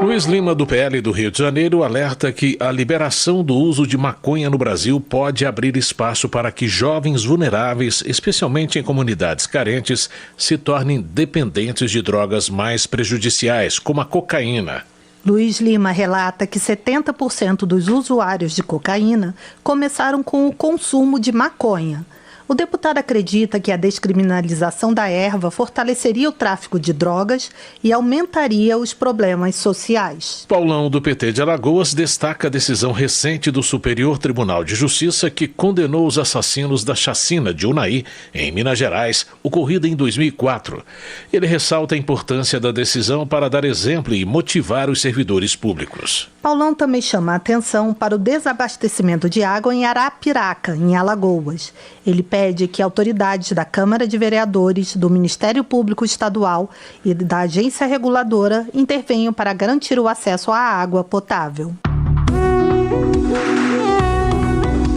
Luiz Lima, do PL do Rio de Janeiro, alerta que a liberação do uso de maconha no Brasil pode abrir espaço para que jovens vulneráveis, especialmente em comunidades carentes, se tornem dependentes de drogas mais prejudiciais, como a cocaína. Luiz Lima relata que 70% dos usuários de cocaína começaram com o consumo de maconha. O deputado acredita que a descriminalização da erva fortaleceria o tráfico de drogas e aumentaria os problemas sociais. Paulão, do PT de Alagoas, destaca a decisão recente do Superior Tribunal de Justiça que condenou os assassinos da chacina de Unai, em Minas Gerais, ocorrida em 2004. Ele ressalta a importância da decisão para dar exemplo e motivar os servidores públicos. Paulão também chama a atenção para o desabastecimento de água em Arapiraca, em Alagoas. Ele pede que autoridades da Câmara de Vereadores, do Ministério Público Estadual e da Agência Reguladora intervenham para garantir o acesso à água potável.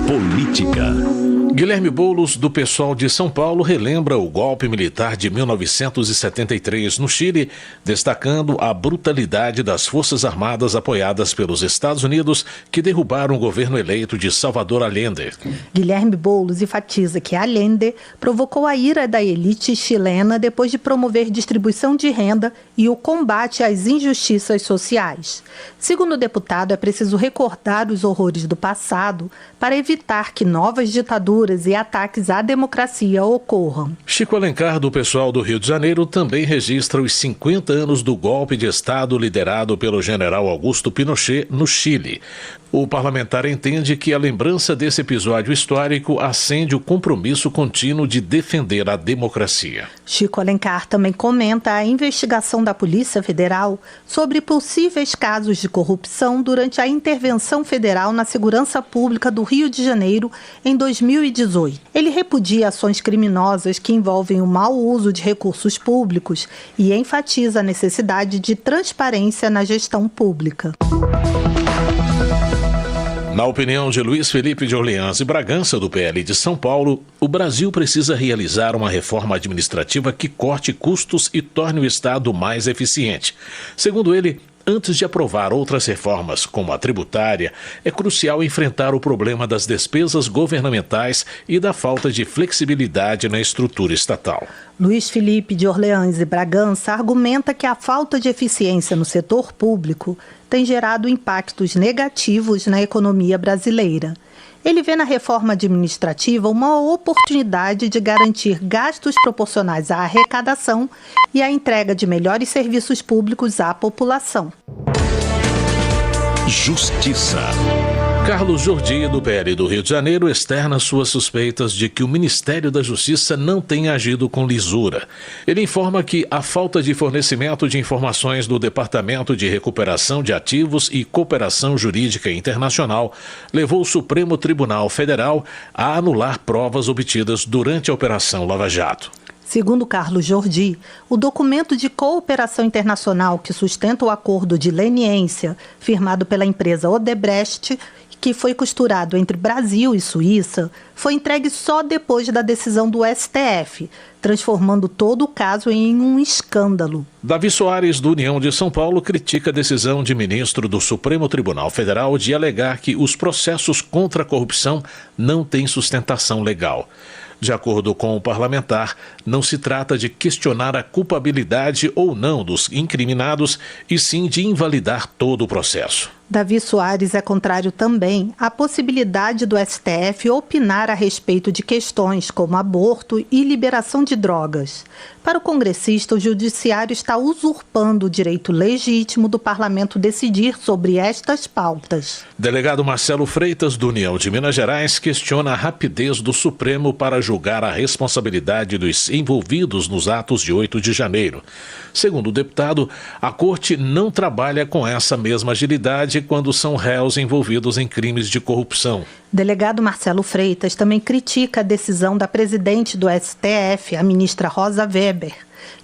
Política. Guilherme Boulos, do PSOL de São Paulo, relembra o golpe militar de 1973 no Chile, destacando a brutalidade das Forças Armadas apoiadas pelos Estados Unidos que derrubaram o governo eleito de Salvador Allende. Guilherme Boulos enfatiza que Allende provocou a ira da elite chilena depois de promover distribuição de renda e o combate às injustiças sociais. Segundo o deputado, é preciso recordar os horrores do passado para evitar que novas ditaduras e ataques à democracia ocorram. Chico Alencar, do PSOL do Rio de Janeiro, também registra os 50 anos do golpe de Estado liderado pelo general Augusto Pinochet no Chile. O parlamentar entende que a lembrança desse episódio histórico acende o compromisso contínuo de defender a democracia. Chico Alencar também comenta a investigação da Polícia Federal sobre possíveis casos de corrupção durante a intervenção federal na segurança pública do Rio de Janeiro em 2018. Ele repudia ações criminosas que envolvem o mau uso de recursos públicos e enfatiza a necessidade de transparência na gestão pública. Na opinião de Luiz Felipe de Orleans e Bragança, do PL de São Paulo, o Brasil precisa realizar uma reforma administrativa que corte custos e torne o Estado mais eficiente. Segundo ele, antes de aprovar outras reformas, como a tributária, é crucial enfrentar o problema das despesas governamentais e da falta de flexibilidade na estrutura estatal. Luiz Felipe de Orleans e Bragança argumenta que a falta de eficiência no setor público tem gerado impactos negativos na economia brasileira. Ele vê na reforma administrativa uma oportunidade de garantir gastos proporcionais à arrecadação e à entrega de melhores serviços públicos à população. Justiça. Carlos Jordi, do PL do Rio de Janeiro, externa suas suspeitas de que o Ministério da Justiça não tenha agido com lisura. Ele informa que a falta de fornecimento de informações do Departamento de Recuperação de Ativos e Cooperação Jurídica Internacional levou o Supremo Tribunal Federal a anular provas obtidas durante a Operação Lava Jato. Segundo Carlos Jordi, o documento de cooperação internacional que sustenta o acordo de leniência firmado pela empresa Odebrecht, que foi costurado entre Brasil e Suíça, foi entregue só depois da decisão do STF, transformando todo o caso em um escândalo. Davi Soares, do União de São Paulo, critica a decisão de ministro do Supremo Tribunal Federal de alegar que os processos contra a corrupção não têm sustentação legal. De acordo com o parlamentar, não se trata de questionar a culpabilidade ou não dos incriminados, e sim de invalidar todo o processo. Davi Soares é contrário também à possibilidade do STF opinar a respeito de questões como aborto e liberação de drogas. Para o congressista, o judiciário está usurpando o direito legítimo do parlamento decidir sobre estas pautas. Delegado Marcelo Freitas, do União de Minas Gerais, questiona a rapidez do Supremo para julgar a responsabilidade dos envolvidos nos atos de 8 de janeiro. Segundo o deputado, a Corte não trabalha com essa mesma agilidade quando são réus envolvidos em crimes de corrupção. Delegado Marcelo Freitas também critica a decisão da presidente do STF, a ministra Rosa Weber,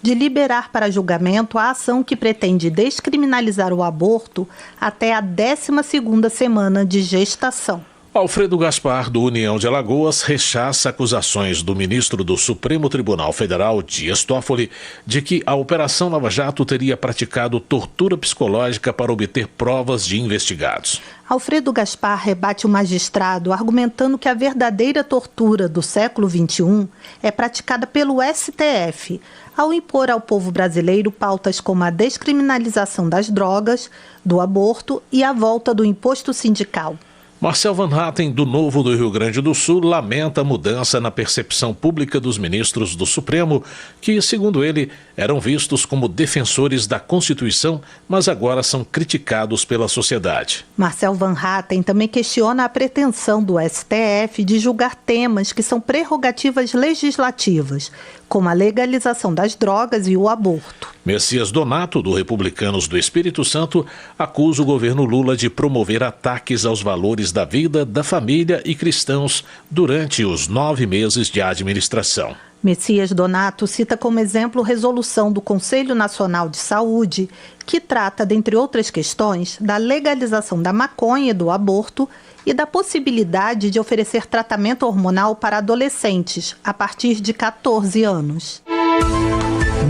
de liberar para julgamento a ação que pretende descriminalizar o aborto até a 12ª semana de gestação. Alfredo Gaspar, do União de Alagoas, rechaça acusações do ministro do Supremo Tribunal Federal, Dias Toffoli, de que a Operação Lava Jato teria praticado tortura psicológica para obter provas de investigados. Alfredo Gaspar rebate o magistrado argumentando que a verdadeira tortura do século XXI é praticada pelo STF, ao impor ao povo brasileiro pautas como a descriminalização das drogas, do aborto e a volta do imposto sindical. Marcel Van Hatten, do Novo do Rio Grande do Sul, lamenta a mudança na percepção pública dos ministros do Supremo, que, segundo ele, eram vistos como defensores da Constituição, mas agora são criticados pela sociedade. Marcel Van Hatten também questiona a pretensão do STF de julgar temas que são prerrogativas legislativas, como a legalização das drogas e o aborto. Messias Donato, do Republicanos do Espírito Santo, acusa o governo Lula de promover ataques aos valores da vida, da família e cristãos durante os 9 meses de administração. Messias Donato cita como exemplo resolução do Conselho Nacional de Saúde, que trata, dentre outras questões, da legalização da maconha e do aborto e da possibilidade de oferecer tratamento hormonal para adolescentes a partir de 14 anos.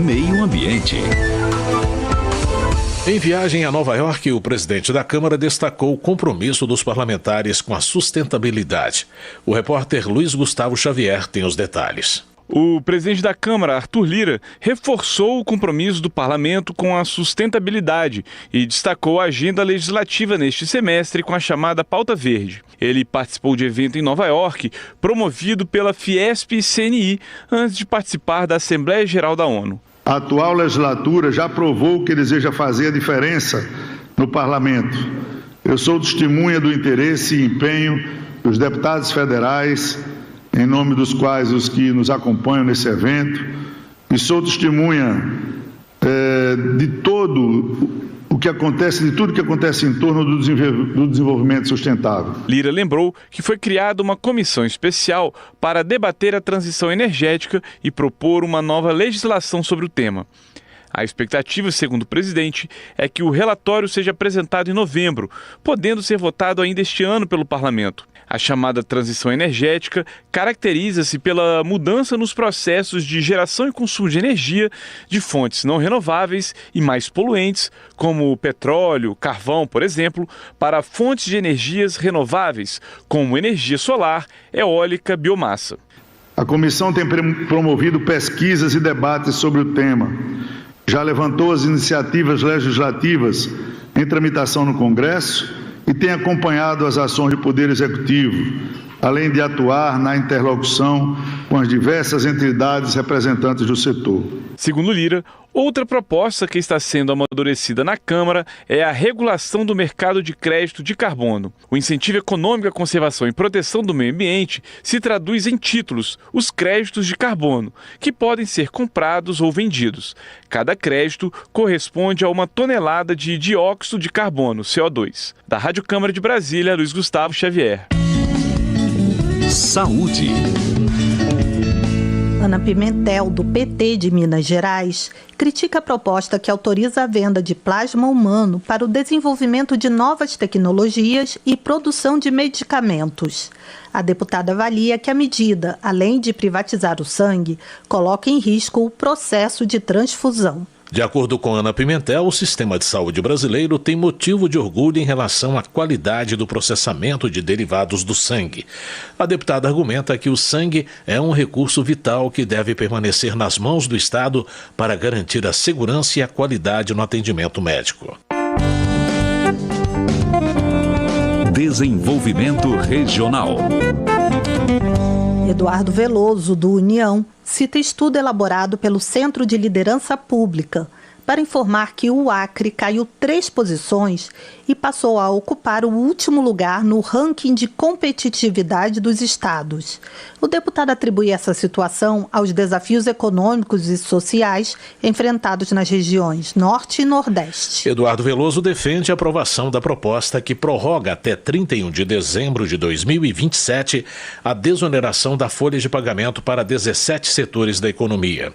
Meio Ambiente. Em viagem a Nova York, o presidente da Câmara destacou o compromisso dos parlamentares com a sustentabilidade. O repórter Luiz Gustavo Xavier tem os detalhes. O presidente da Câmara, Arthur Lira, reforçou o compromisso do parlamento com a sustentabilidade e destacou a agenda legislativa neste semestre com a chamada Pauta Verde. Ele participou de evento em Nova York, promovido pela Fiesp e CNI, antes de participar da Assembleia Geral da ONU. A atual legislatura já provou que deseja fazer a diferença no parlamento. Eu sou testemunha do interesse e empenho dos deputados federais, em nome dos quais os que nos acompanham nesse evento, e sou testemunha de tudo que acontece em torno do desenvolvimento sustentável. Lira lembrou que foi criada uma comissão especial para debater a transição energética e propor uma nova legislação sobre o tema. A expectativa, segundo o presidente, é que o relatório seja apresentado em novembro, podendo ser votado ainda este ano pelo parlamento. A chamada transição energética caracteriza-se pela mudança nos processos de geração e consumo de energia de fontes não renováveis e mais poluentes, como petróleo, carvão, por exemplo, para fontes de energias renováveis, como energia solar, eólica, biomassa. A comissão tem promovido pesquisas e debates sobre o tema. Já levantou as iniciativas legislativas em tramitação no Congresso e tem acompanhado as ações do Poder Executivo, além de atuar na interlocução com as diversas entidades representantes do setor. Segundo Lira, outra proposta que está sendo amadurecida na Câmara é a regulação do mercado de crédito de carbono. O incentivo econômico à conservação e proteção do meio ambiente se traduz em títulos, os créditos de carbono, que podem ser comprados ou vendidos. Cada crédito corresponde a 1 tonelada de dióxido de carbono, CO2. Da Rádio Câmara de Brasília, Luiz Gustavo Xavier. Saúde. Ana Pimentel, do PT de Minas Gerais, critica a proposta que autoriza a venda de plasma humano para o desenvolvimento de novas tecnologias e produção de medicamentos. A deputada avalia que a medida, além de privatizar o sangue, coloca em risco o processo de transfusão. De acordo com Ana Pimentel, o sistema de saúde brasileiro tem motivo de orgulho em relação à qualidade do processamento de derivados do sangue. A deputada argumenta que o sangue é um recurso vital que deve permanecer nas mãos do Estado para garantir a segurança e a qualidade no atendimento médico. Desenvolvimento Regional. Eduardo Veloso, do União, cita estudo elaborado pelo Centro de Liderança Pública para informar que o Acre caiu 3 posições e passou a ocupar o último lugar no ranking de competitividade dos estados. O deputado atribui essa situação aos desafios econômicos e sociais enfrentados nas regiões Norte e Nordeste. Eduardo Veloso defende a aprovação da proposta que prorroga até 31 de dezembro de 2027 a desoneração da folha de pagamento para 17 setores da economia.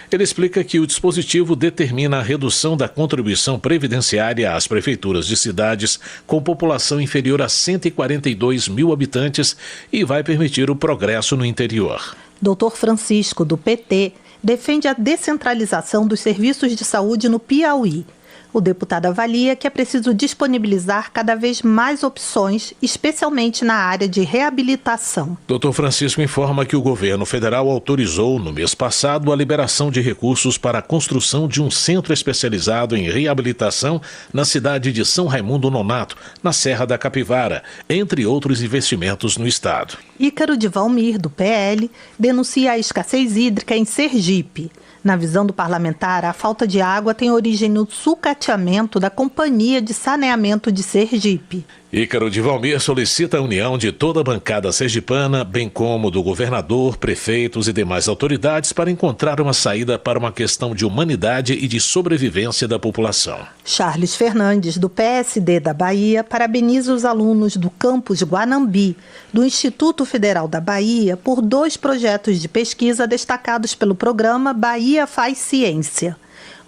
Ele explica que o dispositivo determina a redução da contribuição previdenciária às prefeituras de cidades com população inferior a 142 mil habitantes e vai permitir o progresso no interior. Dr. Francisco, do PT, defende a descentralização dos serviços de saúde no Piauí. O deputado avalia que é preciso disponibilizar cada vez mais opções, especialmente na área de reabilitação. Dr. Francisco informa que o governo federal autorizou, no mês passado, a liberação de recursos para a construção de um centro especializado em reabilitação na cidade de São Raimundo Nonato, na Serra da Capivara, entre outros investimentos no estado. Ícaro de Valmir, do PL, denuncia a escassez hídrica em Sergipe. Na visão do parlamentar, a falta de água tem origem no sucateamento da Companhia de Saneamento de Sergipe. Ícaro de Valmir solicita a união de toda a bancada sergipana, bem como do governador, prefeitos e demais autoridades para encontrar uma saída para uma questão de humanidade e de sobrevivência da população. Charles Fernandes, do PSD da Bahia, parabeniza os alunos do campus Guanambi, do Instituto Federal da Bahia, por 2 projetos de pesquisa destacados pelo programa Bahia Faz Ciência.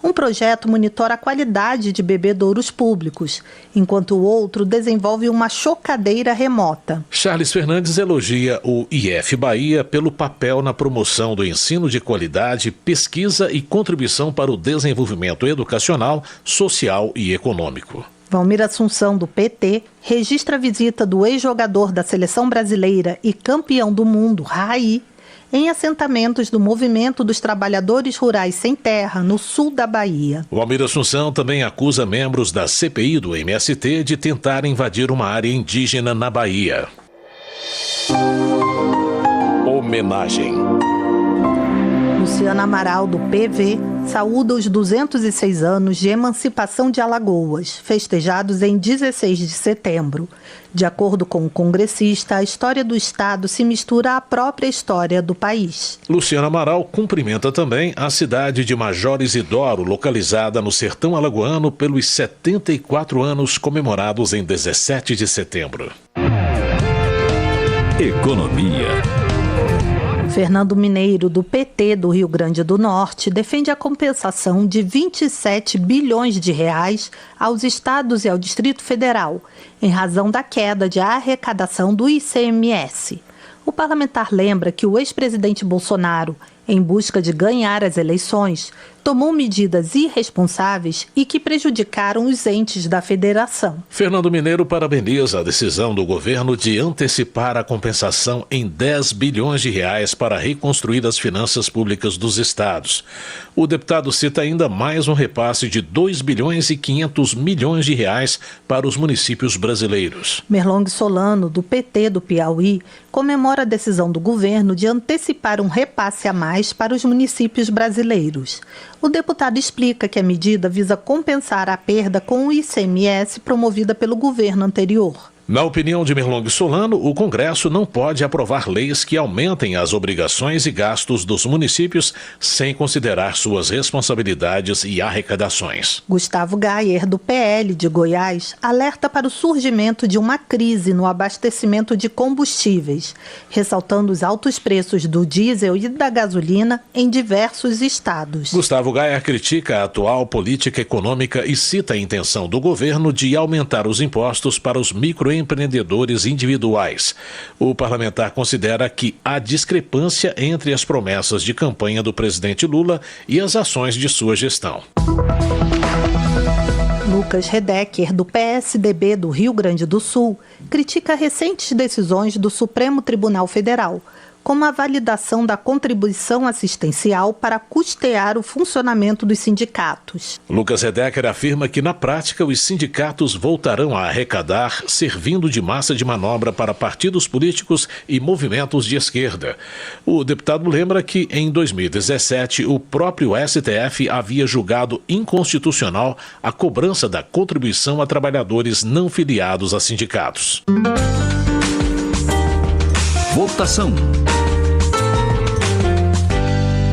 Um projeto monitora a qualidade de bebedouros públicos, enquanto o outro desenvolve uma chocadeira remota. Charles Fernandes elogia o IF Bahia pelo papel na promoção do ensino de qualidade, pesquisa e contribuição para o desenvolvimento educacional, social e econômico. Valmir Assunção, do PT, registra a visita do ex-jogador da seleção brasileira e campeão do mundo, Raí, em assentamentos do Movimento dos Trabalhadores Rurais Sem Terra, no sul da Bahia. O Valmir Assunção também acusa membros da CPI do MST de tentar invadir uma área indígena na Bahia. Homenagem. Luciana Amaral, do PV, saúda os 206 anos de emancipação de Alagoas, festejados em 16 de setembro. De acordo com o congressista, a história do Estado se mistura à própria história do país. Luciana Amaral cumprimenta também a cidade de Major Isidoro, localizada no sertão alagoano, pelos 74 anos comemorados em 17 de setembro. Economia. Fernando Mineiro, do PT do Rio Grande do Norte, defende a compensação de 27 bilhões de reais aos estados e ao Distrito Federal, em razão da queda de arrecadação do ICMS. O parlamentar lembra que o ex-presidente Bolsonaro, em busca de ganhar as eleições, tomou medidas irresponsáveis e que prejudicaram os entes da federação. Fernando Mineiro parabeniza a decisão do governo de antecipar a compensação em 10 bilhões de reais para reconstruir as finanças públicas dos estados. O deputado cita ainda mais um repasse de 2 bilhões e 500 milhões de reais para os municípios brasileiros. Merlong Solano, do PT do Piauí, comemora a decisão do governo de antecipar um repasse a mais para os municípios brasileiros. O deputado explica que a medida visa compensar a perda com o ICMS promovida pelo governo anterior. Na opinião de Merlong Solano, o Congresso não pode aprovar leis que aumentem as obrigações e gastos dos municípios sem considerar suas responsabilidades e arrecadações. Gustavo Gayer, do PL de Goiás, alerta para o surgimento de uma crise no abastecimento de combustíveis, ressaltando os altos preços do diesel e da gasolina em diversos estados. Gustavo Gayer critica a atual política econômica e cita a intenção do governo de aumentar os impostos para os microempreendedores individuais. O parlamentar considera que há discrepância entre as promessas de campanha do presidente Lula e as ações de sua gestão. Lucas Redecker, do PSDB do Rio Grande do Sul, critica recentes decisões do Supremo Tribunal Federal, como a validação da contribuição assistencial para custear o funcionamento dos sindicatos. Lucas Redecker afirma que, na prática, os sindicatos voltarão a arrecadar, servindo de massa de manobra para partidos políticos e movimentos de esquerda. O deputado lembra que, em 2017, o próprio STF havia julgado inconstitucional a cobrança da contribuição a trabalhadores não filiados a sindicatos. Votação.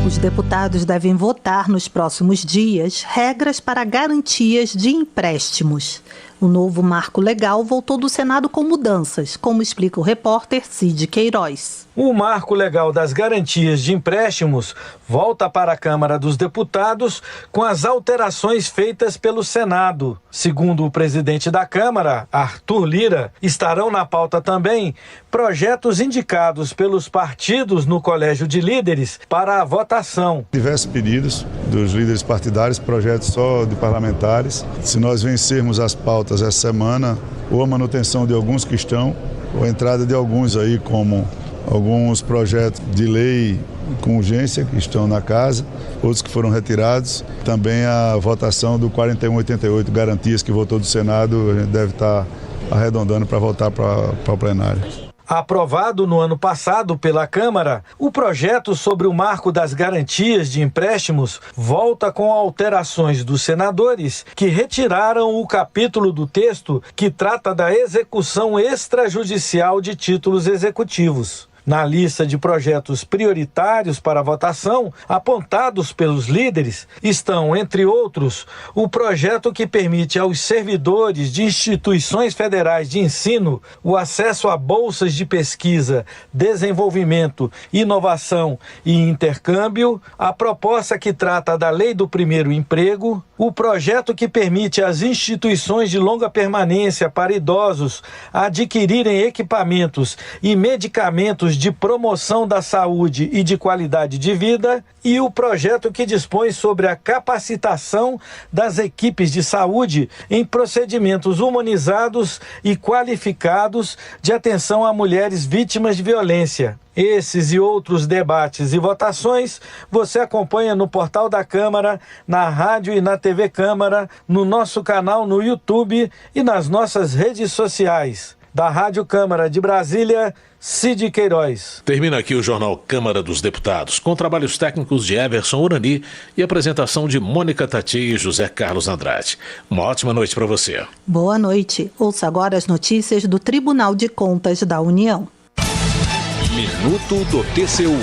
Os deputados devem votar nos próximos dias regras para garantias de empréstimos. O novo marco legal voltou do Senado com mudanças, como explica o repórter Cid Queiroz. O marco legal das garantias de empréstimos volta para a Câmara dos Deputados com as alterações feitas pelo Senado. Segundo o presidente da Câmara, Arthur Lira, estarão na pauta também projetos indicados pelos partidos no Colégio de Líderes para a votação. Diversos pedidos dos líderes partidários, projetos só de parlamentares. Se nós vencermos as pautas essa semana, ou a manutenção de alguns que estão, ou a entrada de alguns aí, como alguns projetos de lei com urgência que estão na casa, outros que foram retirados. Também a votação do 4188 garantias que votou do Senado, a gente deve estar arredondando para voltar para o plenário. Aprovado no ano passado pela Câmara, o projeto sobre o marco das garantias de empréstimos volta com alterações dos senadores que retiraram o capítulo do texto que trata da execução extrajudicial de títulos executivos. Na lista de projetos prioritários para votação, apontados pelos líderes, estão, entre outros, o projeto que permite aos servidores de instituições federais de ensino o acesso a bolsas de pesquisa, desenvolvimento, inovação e intercâmbio, a proposta que trata da Lei do Primeiro Emprego, o projeto que permite às instituições de longa permanência para idosos adquirirem equipamentos e medicamentos de promoção da saúde e de qualidade de vida, e o projeto que dispõe sobre a capacitação das equipes de saúde em procedimentos humanizados e qualificados de atenção a mulheres vítimas de violência. Esses e outros debates e votações você acompanha no portal da Câmara, na rádio e na TV Câmara, no nosso canal no YouTube e nas nossas redes sociais. Da Rádio Câmara de Brasília, Cid Queiroz. Termina aqui o Jornal Câmara dos Deputados, com trabalhos técnicos de Everson Urani e apresentação de Mônica Tati e José Carlos Andrade. Uma ótima noite para você. Boa noite. Ouça agora as notícias do Tribunal de Contas da União. Minuto do TCU.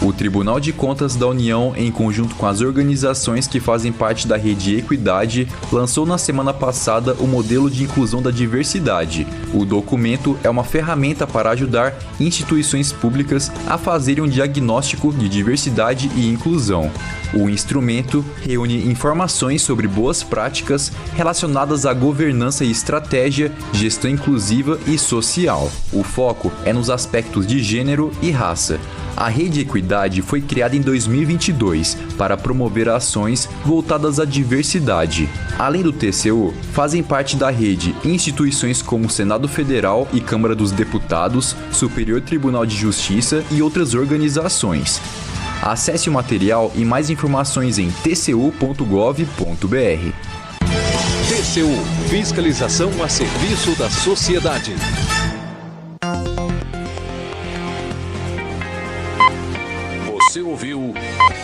O Tribunal de Contas da União, em conjunto com as organizações que fazem parte da Rede Equidade, lançou na semana passada o modelo de inclusão da diversidade. O documento é uma ferramenta para ajudar instituições públicas a fazerem um diagnóstico de diversidade e inclusão. O instrumento reúne informações sobre boas práticas relacionadas à governança e estratégia, gestão inclusiva e social. O foco é nos aspectos de gênero e raça. A Rede Equidade foi criada em 2022 para promover ações voltadas à diversidade. Além do TCU, fazem parte da rede instituições como o Senado Federal e Câmara dos Deputados, Superior Tribunal de Justiça e outras organizações. Acesse o material e mais informações em tcu.gov.br. TCU, fiscalização a serviço da sociedade. Você ouviu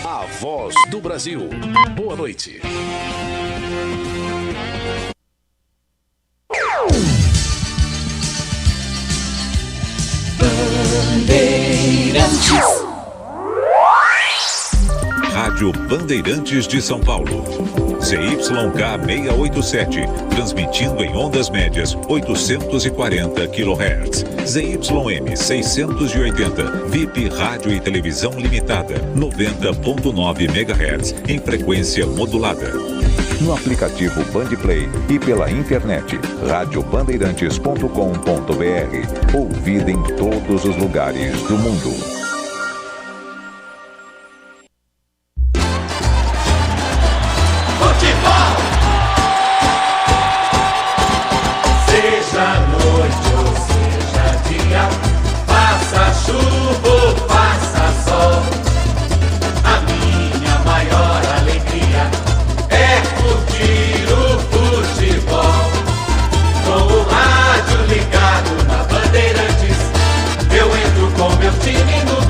A Voz do Brasil. Boa noite. Rádio Bandeirantes de São Paulo. ZYK 687, transmitindo em ondas médias 840 kHz. ZYM 680, VIP Rádio e Televisão Limitada, 90.9 MHz, em frequência modulada. No aplicativo Bandplay e pela internet, radiobandeirantes.com.br. Ouvida em todos os lugares do mundo. Com meu time no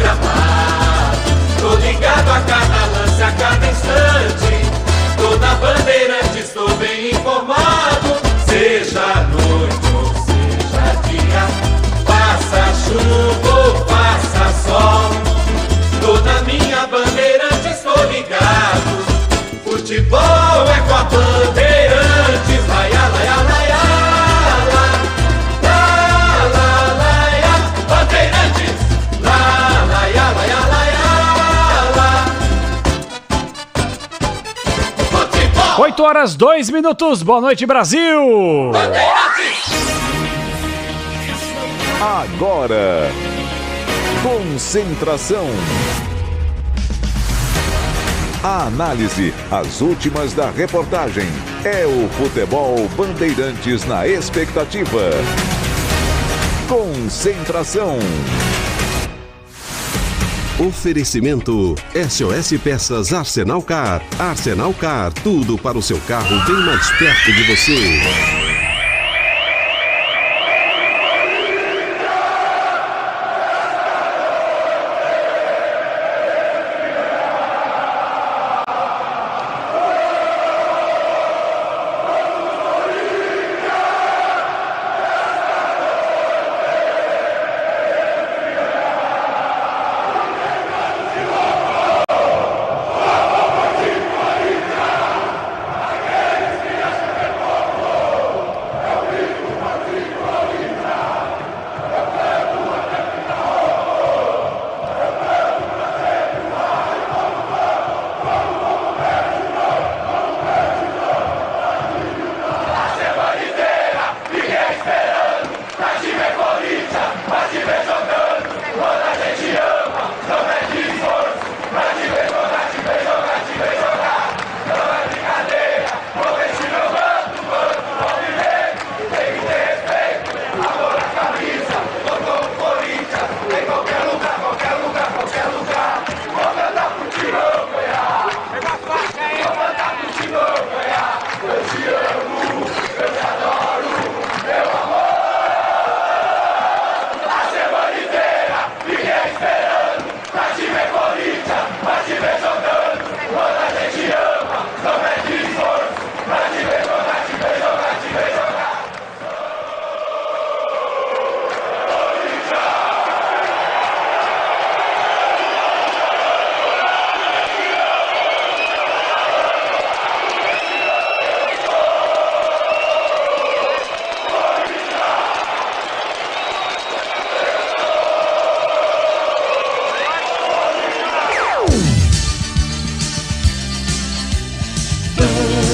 8h02. Boa noite, Brasil! Agora, concentração. A análise, as últimas da reportagem. É o Futebol Bandeirantes na expectativa. Concentração. Oferecimento SOS Peças Arsenal Car. Arsenal Car, tudo para o seu carro bem mais perto de você.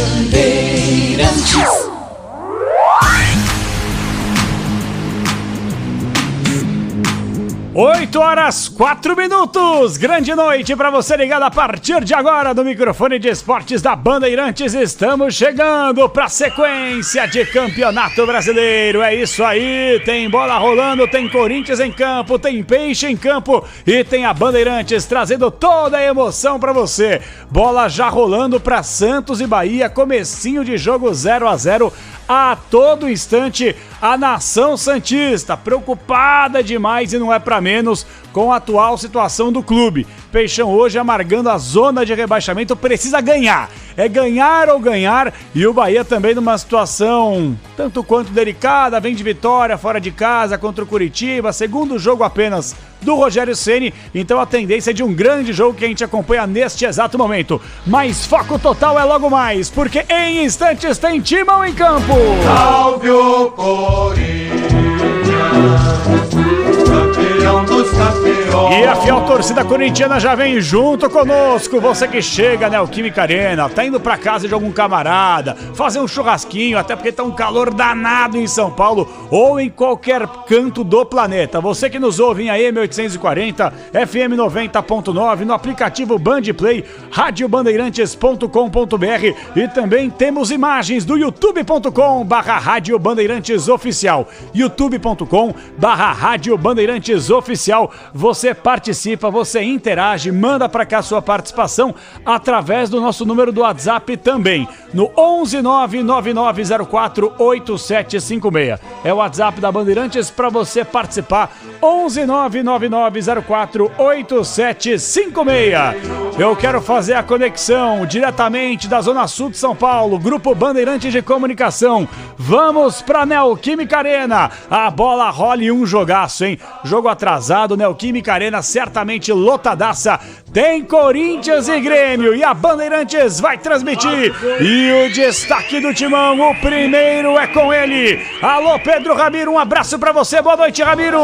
Bandeirantes. 8h04. Grande noite para você ligado a partir de agora no microfone de esportes da Bandeirantes. Estamos chegando para a sequência de Campeonato Brasileiro. É isso aí, tem bola rolando, tem Corinthians em campo, tem Peixe em campo e tem a Bandeirantes trazendo toda a emoção para você. Bola já rolando para Santos e Bahia, comecinho de jogo 0-0. A todo instante, a nação santista preocupada demais e não é pra menos com a atual situação do clube. Peixão hoje amargando a zona de rebaixamento, precisa ganhar. É ganhar ou ganhar, e o Bahia também numa situação tanto quanto delicada, vem de vitória fora de casa contra o Curitiba, segundo jogo apenas do Rogério Ceni, então a tendência é de um grande jogo que a gente acompanha neste exato momento. Mas foco total é logo mais, porque em instantes tem Timão em campo. Salve o Corinthians, campeão dos campeões. E a fiel torcida corintiana já vem junto conosco. Você que chega, né, o Química Arena, tá indo pra casa de algum camarada, fazer um churrasquinho, até porque tá um calor danado em São Paulo ou em qualquer canto do planeta. Você que nos ouve em AM 840, FM 90.9, no aplicativo Bandplay, radiobandeirantes.com.br e também temos imagens do youtube.com/Rádio Bandeirantes Oficial, youtube.com/Rádio Bandeirantes Oficial. Você participa, você interage, manda pra cá sua participação através do nosso número do WhatsApp também, no 11999048756. É o WhatsApp da Bandeirantes para você participar, 11999048756. Eu quero fazer a conexão diretamente da Zona Sul de São Paulo, Grupo Bandeirantes de Comunicação. Vamos pra Neoquímica Arena. A bola rola e um jogaço, hein? Jogo atrasado, Neoquímica Arena certamente lotadaça. Tem Corinthians e Grêmio e a Bandeirantes vai transmitir. E o destaque do Timão, o primeiro é com ele. Alô, Pedro Ramiro, um abraço pra você. Boa noite, Ramiro.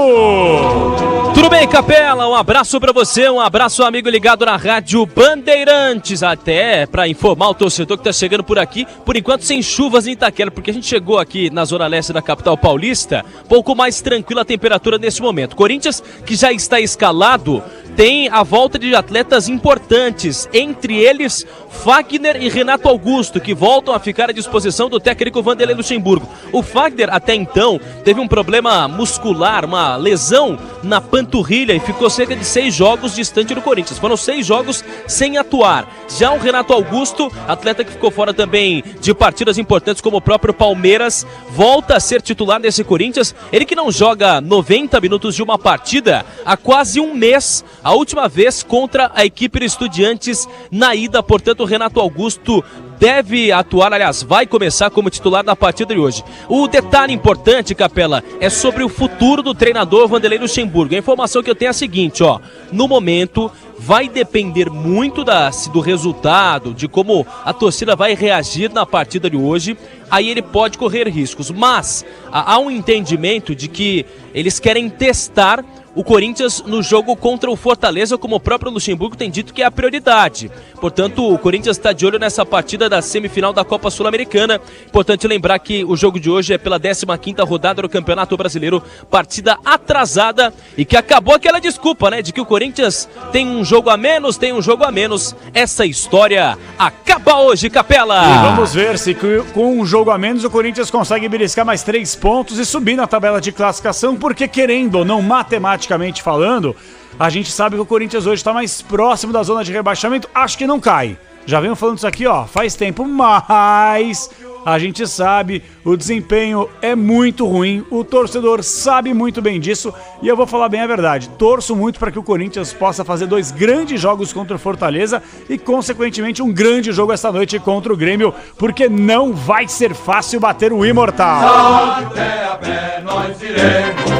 Tudo bem, Capela? Um abraço pra você, um abraço amigo ligado na Rádio Bandeirantes. Até pra informar o torcedor que tá chegando por aqui, por enquanto sem chuvas em Itaquera, porque a gente chegou aqui na zona leste da capital paulista, pouco mais tranquila a temperatura nesse momento. Corinthians, que já está escalado, tem a volta de atletas importantes, entre eles Fagner e Renato Augusto, que voltam a ficar à disposição do técnico Vanderlei Luxemburgo. O Fagner, até então, teve um problema muscular, uma lesão na panturrilha e ficou cerca de 6 jogos distante do Corinthians. Foram 6 jogos sem atuar. Já o Renato Augusto, atleta que ficou fora também de partidas importantes como o próprio Palmeiras, volta a ser titular desse Corinthians. Ele que não joga 90 minutos de uma partida há quase um mês, a última vez contra a equipe de Estudiantes na ida. Portanto, o Renato Augusto deve atuar, aliás, vai começar como titular na partida de hoje. O detalhe importante, Capela, é sobre o futuro do treinador Vanderlei Luxemburgo. A informação que eu tenho é a seguinte, ó, no momento vai depender muito do resultado, de como a torcida vai reagir na partida de hoje. Aí ele pode correr riscos, mas há um entendimento de que eles querem testar o Corinthians no jogo contra o Fortaleza, como o próprio Luxemburgo tem dito que é a prioridade. Portanto, o Corinthians está de olho nessa partida da semifinal da Copa Sul-Americana. Importante lembrar que o jogo de hoje é pela 15ª rodada do Campeonato Brasileiro, partida atrasada e que acabou aquela desculpa, né, de que o Corinthians tem um jogo a menos, Essa história acaba hoje, Capela! E vamos ver se com um jogo a menos o Corinthians consegue beliscar mais 3 pontos e subir na tabela de classificação, porque querendo ou não, matematicamente falando, a gente sabe que o Corinthians hoje está mais próximo da zona de rebaixamento. Acho que não cai. Já venho falando isso aqui, ó, faz tempo, mas a gente sabe, o desempenho é muito ruim, o torcedor sabe muito bem disso e eu vou falar bem a verdade. Torço muito para que o Corinthians possa fazer 2 grandes jogos contra o Fortaleza e, consequentemente, um grande jogo esta noite contra o Grêmio, porque não vai ser fácil bater o Imortal. Até a pé nós iremos,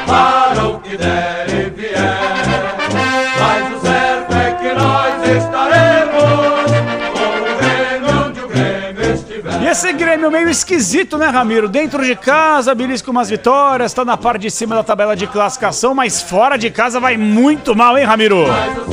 para o que der e vier, mas o certo é que nós estaremos com o Grêmio onde o Grêmio estiver. E esse Grêmio meio esquisito, né, Ramiro? Dentro de casa, belisca umas vitórias, tá na parte de cima da tabela de classificação, mas fora de casa vai muito mal, hein, Ramiro?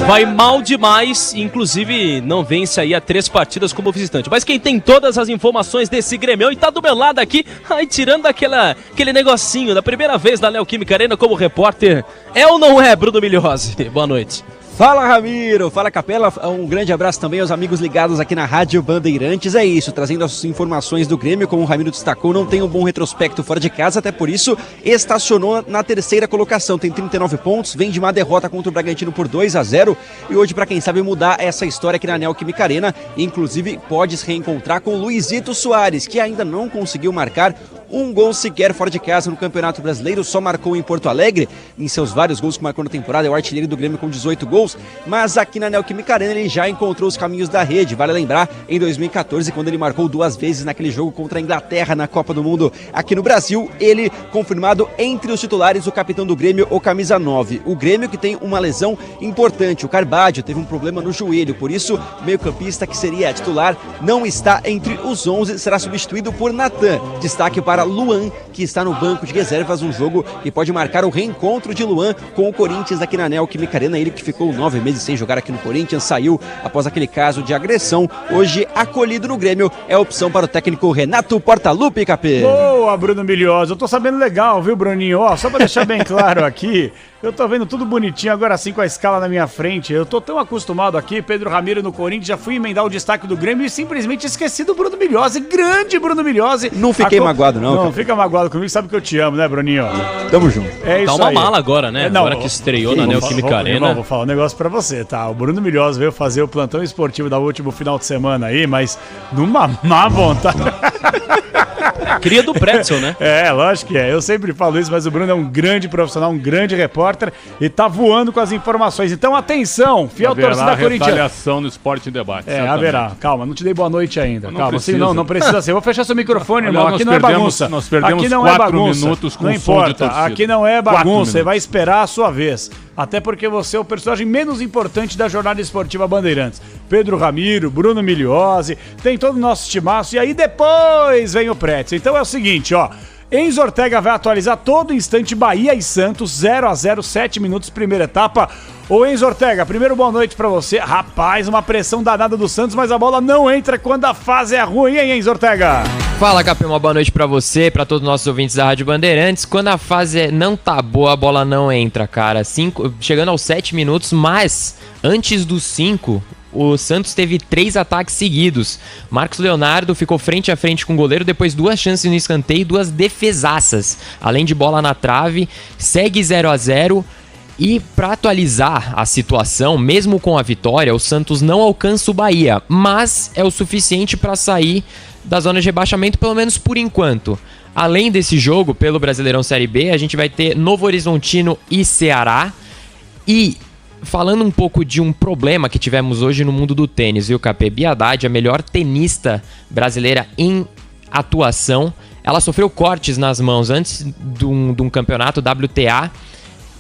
Vai mal demais, inclusive não vence aí há 3 partidas como visitante. Mas quem tem todas as informações desse Grêmio e tá do meu lado aqui, aí tirando aquele negocinho da primeira vez da Neoquímica Arena como repórter, é ou não é, Bruno Migliozzi? Boa noite. Fala, Ramiro, fala, Capela, um grande abraço também aos amigos ligados aqui na Rádio Bandeirantes. É isso, trazendo as informações do Grêmio, como o Ramiro destacou, não tem um bom retrospecto fora de casa, até por isso estacionou na 3ª colocação, tem 39 pontos, vem de uma derrota contra o Bragantino por 2-0 e hoje, para quem sabe, mudar essa história aqui na Neoquímica Arena, inclusive pode se reencontrar com o Luizito Soares, que ainda não conseguiu marcar um gol sequer fora de casa no Campeonato Brasileiro, só marcou em Porto Alegre, em seus vários gols que marcou na temporada, é o artilheiro do Grêmio com 18 gols, mas aqui na Neoquímica Arena ele já encontrou os caminhos da rede. Vale lembrar, em 2014, quando ele marcou 2 vezes naquele jogo contra a Inglaterra na Copa do Mundo aqui no Brasil, ele confirmado entre os titulares, o capitão do Grêmio, o camisa 9. O Grêmio que tem uma lesão importante, o Carbadio teve um problema no joelho, por isso o meio-campista que seria titular não está entre os 11, será substituído por Natan. Destaque para Luan, que está no banco de reservas, um jogo que pode marcar o reencontro de Luan com o Corinthians aqui na Neoquímica Arena, ele que ficou 9 meses sem jogar aqui no Corinthians, saiu após aquele caso de agressão, hoje acolhido no Grêmio, é a opção para o técnico Renato Portaluppi, Capê. Boa, Bruno Migliozzi, eu tô sabendo legal, viu, Bruninho? Ó, só para deixar bem claro aqui, eu tô vendo tudo bonitinho agora sim com a escala na minha frente. Eu tô tão acostumado aqui, Pedro Ramiro no Corinthians, já fui emendar o destaque do Grêmio e simplesmente esqueci do Bruno Migliozzi, grande Bruno Migliozzi. Não fiquei magoado não. Não, fica magoado comigo, sabe que eu te amo, né, Bruninho? Tamo junto. É isso aí. Tá uma aí. mala agora, né? Não, agora que estreou na Neoquímica Arena. Irmão, vou falar um negócio pra você, tá? O Bruno Migliozzi veio fazer o plantão esportivo da último final de semana aí, mas numa má vontade. Cria do Pretzel, né? É, lógico que é. Eu sempre falo isso, mas o Bruno é um grande profissional, um grande repórter e tá voando com as informações. Então, atenção, fiel torcida corintiana. Retaliação no Esporte em Debate. É, haverá. Calma, não te dei boa noite ainda. Não calma, precisa. Assim, não precisa ser. Eu vou fechar seu microfone, irmão. Aqui não é bagunça. Nós perdemos aqui não 4 é bagunça. minutos com não importa. Aqui não é bagunça. Você vai minutos. esperar a sua vez. Até porque você é o personagem menos importante da jornada esportiva Bandeirantes. Pedro Ramiro, Bruno Migliozzi, tem todo o nosso timaço. E aí depois vem o Pretzel. Então é o seguinte, ó. Enzo Ortega vai atualizar todo instante Bahia e Santos, 0-0, 7 minutos, primeira etapa. Ô Enzo Ortega, primeiro boa noite pra você. Rapaz, uma pressão danada do Santos, mas a bola não entra quando a fase é ruim, hein, Enzo Ortega? Fala, Capê, uma boa noite pra você, pra todos os nossos ouvintes da Rádio Bandeirantes. Quando a fase não tá boa, a bola não entra, cara. Chegando aos 7 minutos, mas antes dos 5... o Santos teve 3 ataques seguidos. Marcos Leonardo ficou frente a frente com o goleiro, depois 2 chances no escanteio e 2 defesaças. Além de bola na trave, segue 0-0. E para atualizar a situação, mesmo com a vitória, o Santos não alcança o Bahia, mas é o suficiente para sair da zona de rebaixamento, pelo menos por enquanto. Além desse jogo, pelo Brasileirão Série B, a gente vai ter Novo Horizontino e Ceará. E falando um pouco de um problema que tivemos hoje no mundo do tênis, viu, Capê? Bia Haddad, a melhor tenista brasileira em atuação, ela sofreu cortes nas mãos antes de um campeonato WTA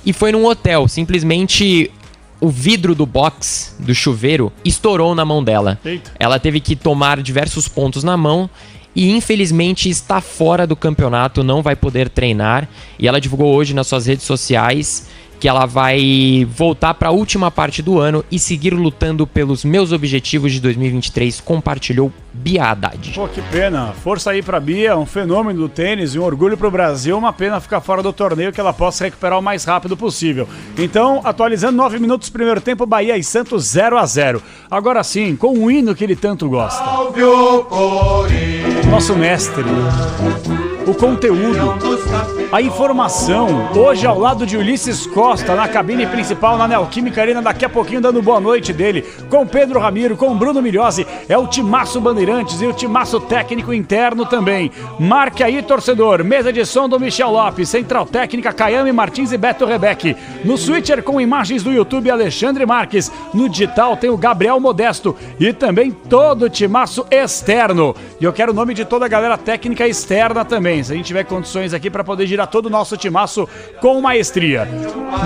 e foi num hotel. Simplesmente o vidro do box, do chuveiro, estourou na mão dela. Eita. Ela teve que tomar diversos pontos na mão e infelizmente está fora do campeonato, não vai poder treinar. E ela divulgou hoje nas suas redes sociais que ela vai voltar para a última parte do ano e seguir lutando pelos meus objetivos de 2023, compartilhou Bia Haddad. Pô, que pena. Força aí pra Bia, um fenômeno do tênis e um orgulho pro Brasil. Uma pena ficar fora do torneio, que ela possa recuperar o mais rápido possível. Então, atualizando 9 minutos, primeiro tempo, Bahia e Santos 0-0. Agora sim, com o hino que ele tanto gosta. Nosso mestre. O conteúdo, a informação, hoje ao lado de Ulisses Costa, na cabine principal, na Neoquímica Arena, daqui a pouquinho dando boa noite dele, com Pedro Ramiro, com Bruno Milhozzi, é o timaço Bandeirantes e o timaço técnico interno também. Marque aí, torcedor, mesa de som do Michel Lopes, central técnica Caiame Martins e Beto Rebeck, no switcher com imagens do YouTube Alexandre Marques, no digital tem o Gabriel Modesto e também todo o timaço externo. E eu quero o nome de toda a galera técnica externa também, se a gente tiver condições aqui para poder girar todo o nosso timaço com maestria.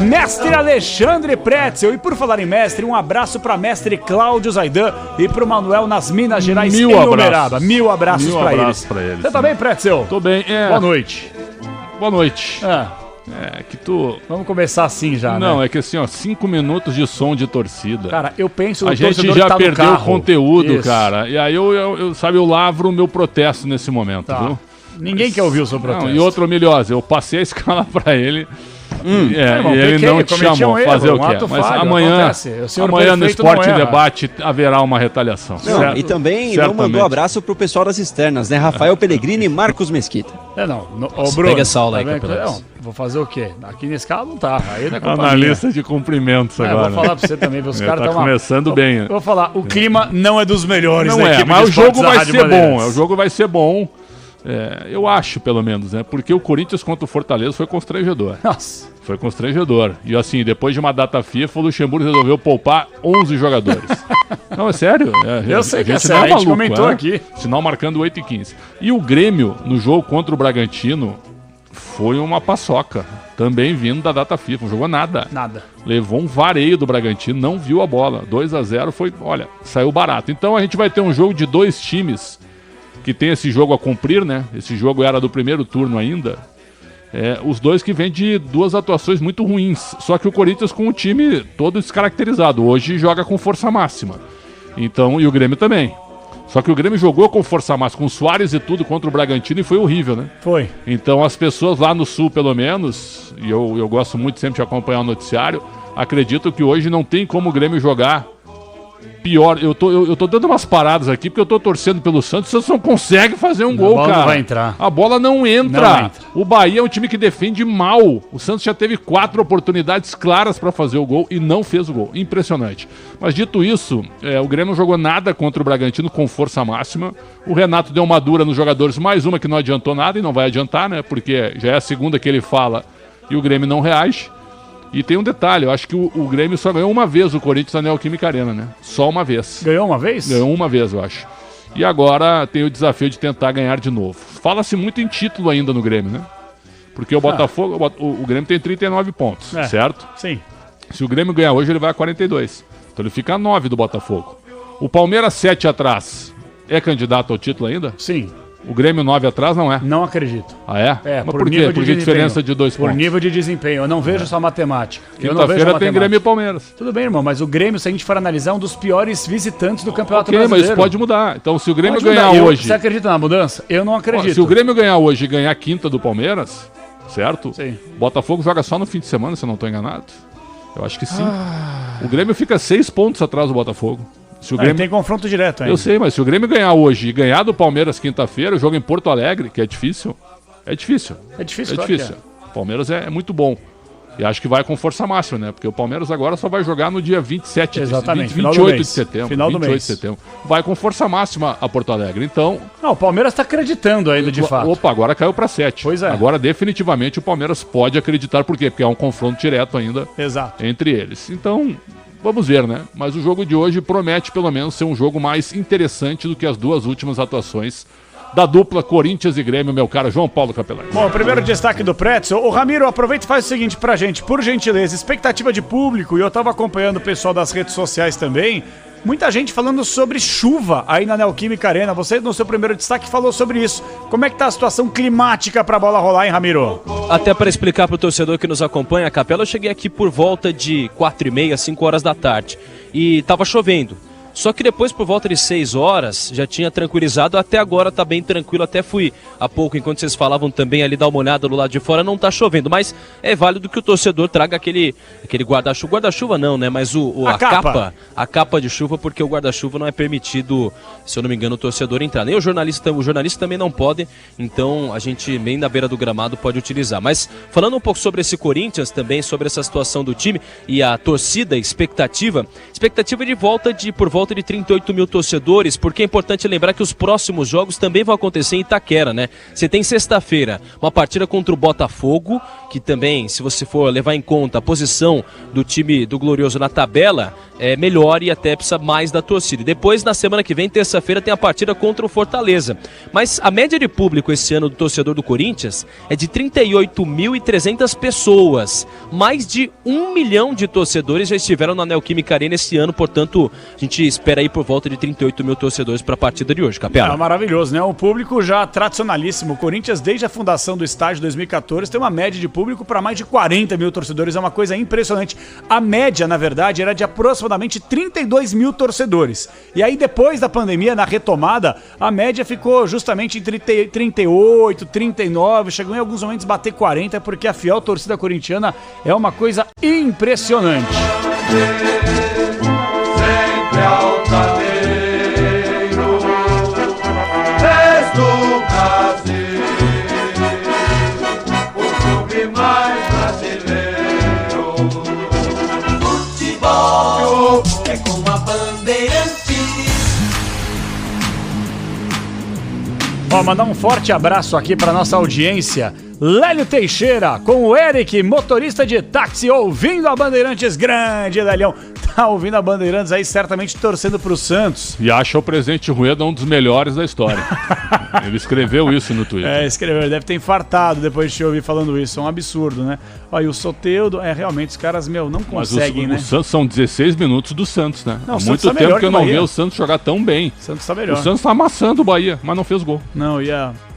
Mestre Alexandre Pretzel, e por falar em mestre, um abraço para mestre Cláudio Zaidan e para o Manuel nas Minas Gerais em Uberaba. Mil abraços para eles. Você tá bem, Pretzel? Tô bem. Boa noite. Boa noite. Que tu... Vamos começar assim já, Não, né? é que assim, ó, 5 minutos de som de torcida. Cara, eu penso no a gente torcedor já que tá perdeu no o carro. conteúdo, Isso. cara. E aí eu lavro o meu protesto nesse momento, viu? Ninguém quer ouvir o seu protesto. Não, e outro, Milhozzi, eu passei a escala pra ele. Irmão, e ele não te chamou. Fazer o quê? Mas amanhã no Esporte Debate haverá uma retaliação. Não, e também não mandou abraço pro pessoal das externas, né? Rafael Pellegrini e Marcos Mesquita. Ô, Bruno, pega essa aula aí, Capelas. Vou fazer o quê? Aqui nesse caso não tá. Aí não é culpa Analista minha. de cumprimentos agora. Vou falar pra você também, os caras tá começando bem. Eu vou falar, o clima não é dos melhores. Não é, mas o jogo vai ser bom. O jogo vai ser bom. Eu acho, pelo menos, né? Porque o Corinthians contra o Fortaleza foi constrangedor. Nossa. Foi constrangedor. E assim, depois de uma data FIFA, o Luxemburgo resolveu poupar 11 jogadores. Não, é sério. Eu sei que é sério, a gente comentou aqui. Sinal marcando 8h15. E o Grêmio, no jogo contra o Bragantino, foi uma paçoca. Também vindo da data FIFA. Não jogou nada. Nada. Levou um vareio do Bragantino, não viu a bola. 2-0 foi, olha, saiu barato. Então a gente vai ter um jogo de 2 times que tem esse jogo a cumprir, né? Esse jogo era do primeiro turno ainda. Os dois que vêm de 2 atuações muito ruins. Só que o Corinthians com o time todo descaracterizado. Hoje joga com força máxima. Então, e o Grêmio também. Só que o Grêmio jogou com força máxima, com o Soares e tudo contra o Bragantino e foi horrível, né? Foi. Então as pessoas lá no Sul, pelo menos, e eu gosto muito sempre de acompanhar o noticiário, acredito que hoje não tem como o Grêmio jogar pior. Eu tô dando umas paradas aqui porque eu tô torcendo pelo Santos. O Santos não consegue fazer um gol, cara. A bola não vai entrar. A bola não entra. O Bahia é um time que defende mal. O Santos já teve 4 oportunidades claras para fazer o gol e não fez o gol. Impressionante. Mas dito isso, o Grêmio não jogou nada contra o Bragantino com força máxima. O Renato deu uma dura nos jogadores, mais uma que não adiantou nada e não vai adiantar, né? Porque já é a segunda que ele fala e o Grêmio não reage. E tem um detalhe, eu acho que o Grêmio só ganhou uma vez o Corinthians na Neoquímica Arena, né? Só uma vez. Ganhou uma vez? Ganhou uma vez, eu acho. E agora tem o desafio de tentar ganhar de novo. Fala-se muito em título ainda no Grêmio, né? Porque o Botafogo, o Grêmio tem 39 pontos, certo? Sim. Se o Grêmio ganhar hoje, ele vai a 42. Então ele fica a 9 do Botafogo. O Palmeiras, 7 atrás, é candidato ao título ainda? Sim. O Grêmio 9 atrás não é? Não acredito. Ah, é? É, mas por quê? Por que diferença de 2 pontos? Por nível de desempenho. Eu não vejo só matemática. Quinta-feira tem Grêmio e Palmeiras. Tudo bem, irmão, mas o Grêmio, se a gente for analisar, é um dos piores visitantes do Campeonato Mas Brasileiro. isso pode mudar. Então, se o Grêmio Pode ganhar mudar. hoje... Você acredita na mudança? Eu não acredito. Se o Grêmio ganhar hoje e ganhar a quinta do Palmeiras, certo? Sim. Botafogo joga só no fim de semana, se eu não estou enganado. Eu acho que sim. O Grêmio fica 6 pontos atrás do Botafogo. Se o Grêmio... tem confronto direto ainda. Eu sei, mas se o Grêmio ganhar hoje e ganhar do Palmeiras quinta-feira, o jogo em Porto Alegre, que é difícil. É difícil. É difícil, É claro difícil. O Palmeiras é muito bom. E acho que vai com força máxima, né? Porque o Palmeiras agora só vai jogar no dia 27 Exatamente, 28 de setembro. Final do 28 mês. de setembro. Vai com força máxima a Porto Alegre. Então... Não, o Palmeiras está acreditando ainda, de fato. Opa, agora caiu para 7. Pois é. Agora, definitivamente, o Palmeiras pode acreditar. Por quê? Porque é um confronto direto ainda entre eles. Então... Vamos ver, né? Mas o jogo de hoje promete, pelo menos, ser um jogo mais interessante do que as duas últimas atuações da dupla Corinthians e Grêmio, meu caro João Paulo Capelani. Bom, primeiro destaque do Pretzel. O Ramiro, aproveita e faz o seguinte pra gente, por gentileza, expectativa de público, e eu tava acompanhando o pessoal das redes sociais também, muita gente falando sobre chuva aí na Neoquímica Arena. Você, no seu primeiro destaque, falou sobre isso. Como é que tá a situação climática pra bola rolar, hein, Ramiro? Até para explicar pro torcedor que nos acompanha, a Capela, eu cheguei aqui por volta de 4h30, 5 horas da tarde. E tava chovendo. Só que depois, por volta de 6 horas, já tinha tranquilizado. Até agora tá bem tranquilo. Até fui há pouco, enquanto vocês falavam também ali, dar uma olhada do lado de fora, não tá chovendo. Mas é válido que o torcedor traga aquele guarda-chuva. Guarda-chuva não, né? Mas a capa de chuva, porque o guarda-chuva não é permitido, se eu não me engano, o torcedor entrar. Nem o jornalista também não pode. Então a gente, bem na beira do gramado, pode utilizar. Mas falando um pouco sobre esse Corinthians também, sobre essa situação do time e a torcida, expectativa de por volta de 38 mil torcedores, porque é importante lembrar que os próximos jogos também vão acontecer em Itaquera, né? Você tem sexta-feira uma partida contra o Botafogo, que também, se você for levar em conta a posição do time do Glorioso na tabela, é melhor e até precisa mais da torcida. E depois, na semana que vem, terça-feira, tem a partida contra o Fortaleza. Mas a média de público esse ano do torcedor do Corinthians é de 38.300 pessoas. Mais de 1 milhão de torcedores já estiveram na Neoquímica Arena esse ano, portanto, a gente espera aí por volta de 38 mil torcedores para a partida de hoje, Capela. É maravilhoso, né? O público já tradicionalíssimo. O Corinthians, desde a fundação do estádio 2014, tem uma média de público para mais de 40 mil torcedores. É uma coisa impressionante. A média, na verdade, era de aproximadamente 32 mil torcedores. E aí, depois da pandemia, na retomada, a média ficou justamente entre 38, 39, chegou em alguns momentos a bater 40, porque a fiel torcida corintiana é uma coisa impressionante. Sempre altaneiro, és do Brasil, o clube mais brasileiro. Futebol é com a Bandeirantes. Ó, mandar um forte abraço aqui para nossa audiência. Lélio Teixeira, com o Eric, motorista de táxi, ouvindo a Bandeirantes. Grande, Lélião. Tá ouvindo a Bandeirantes aí, certamente torcendo pro Santos. E acha o presidente Rueda um dos melhores da história. Ele escreveu isso no Twitter. É, escreveu. Ele deve ter infartado depois de te ouvir falando isso. É um absurdo, né? Ó, e o Soteldo, realmente, os caras, não conseguem, né? O Santos são 16 minutos do Santos, né? Não, há muito tempo que eu não vi o Santos jogar tão bem. O Santos tá melhor. O Santos tá amassando o Bahia, mas não fez gol. Não,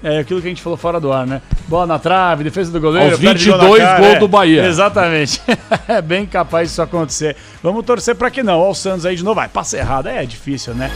é aquilo que a gente falou fora do ar, né? Bola na trave, defesa do goleiro. Aos 22 gols do Bahia. Exatamente. É bem capaz disso acontecer. Vamos torcer pra que não. Ó, o Santos aí de novo. Vai, passa errado. É difícil, né?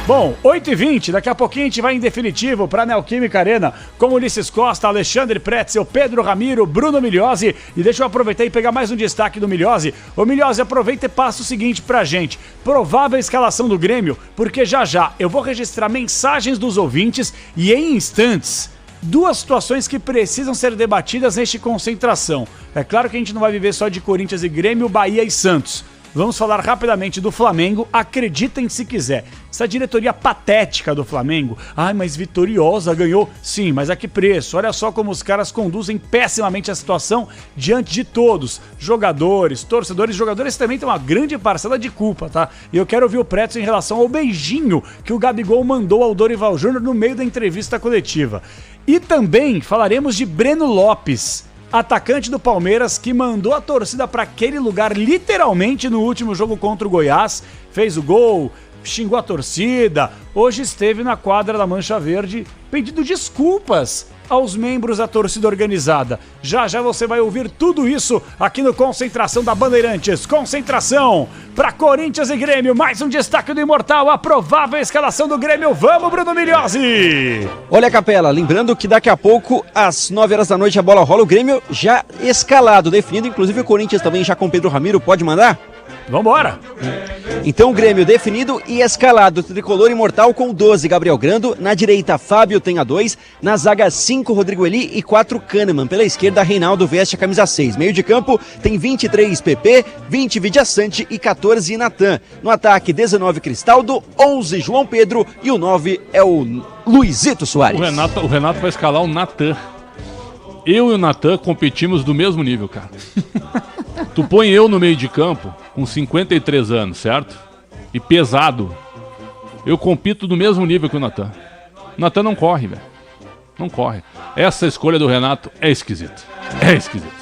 Bom, 8h20, daqui a pouquinho a gente vai em definitivo para a Neoquímica Arena com Ulisses Costa, Alexandre Pretzel, Pedro Ramiro, Bruno Migliozzi. E deixa eu aproveitar e pegar mais um destaque do Migliozzi. Ô Migliozzi, aproveita e passa o seguinte pra gente. Provável escalação do Grêmio, porque já eu vou registrar mensagens dos ouvintes e em instantes, duas situações que precisam ser debatidas neste concentração. É claro que a gente não vai viver só de Corinthians e Grêmio, Bahia e Santos. Vamos falar rapidamente do Flamengo, acreditem se quiser. Essa diretoria patética do Flamengo, mas vitoriosa, ganhou. Sim, mas a que preço? Olha só como os caras conduzem pessimamente a situação diante de todos. Jogadores, torcedores, jogadores também têm uma grande parcela de culpa, tá? E eu quero ouvir o Pretzel em relação ao beijinho que o Gabigol mandou ao Dorival Júnior no meio da entrevista coletiva. E também falaremos de Breno Lopes, atacante do Palmeiras, que mandou a torcida para aquele lugar literalmente no último jogo contra o Goiás, fez o gol, xingou a torcida, hoje esteve na quadra da Mancha Verde pedindo desculpas aos membros da torcida organizada. Já já você vai ouvir tudo isso aqui no Concentração da Bandeirantes. Concentração para Corinthians e Grêmio. Mais um destaque do Imortal, a provável escalação do Grêmio. Vamos, Bruno Migliozzi! Olha, Capela, lembrando que daqui a pouco, às 9 horas da noite, a bola rola. O Grêmio já escalado, definido. Inclusive o Corinthians também já com Pedro Ramiro. Pode mandar? Vambora! Então o Grêmio definido e escalado. Tricolor Imortal com 12, Gabriel Grando. Na direita, Fábio tem a 2. Na zaga, 5, Rodrigo Eli e 4, Kahneman. Pela esquerda, Reinaldo veste a camisa 6. Meio de campo, tem 23, PP, 20, Vidiaçante e 14, Natan. No ataque, 19, Cristaldo, 11, João Pedro e o 9 é o Luizito Soares. O Renato vai escalar o Natan. Eu e o Natan competimos do mesmo nível, cara. Tu põe eu no meio de campo, com 53 anos, certo? E pesado. Eu compito do mesmo nível que o Natan. O Natan não corre, velho. Não corre. Essa escolha do Renato é esquisita. É esquisita.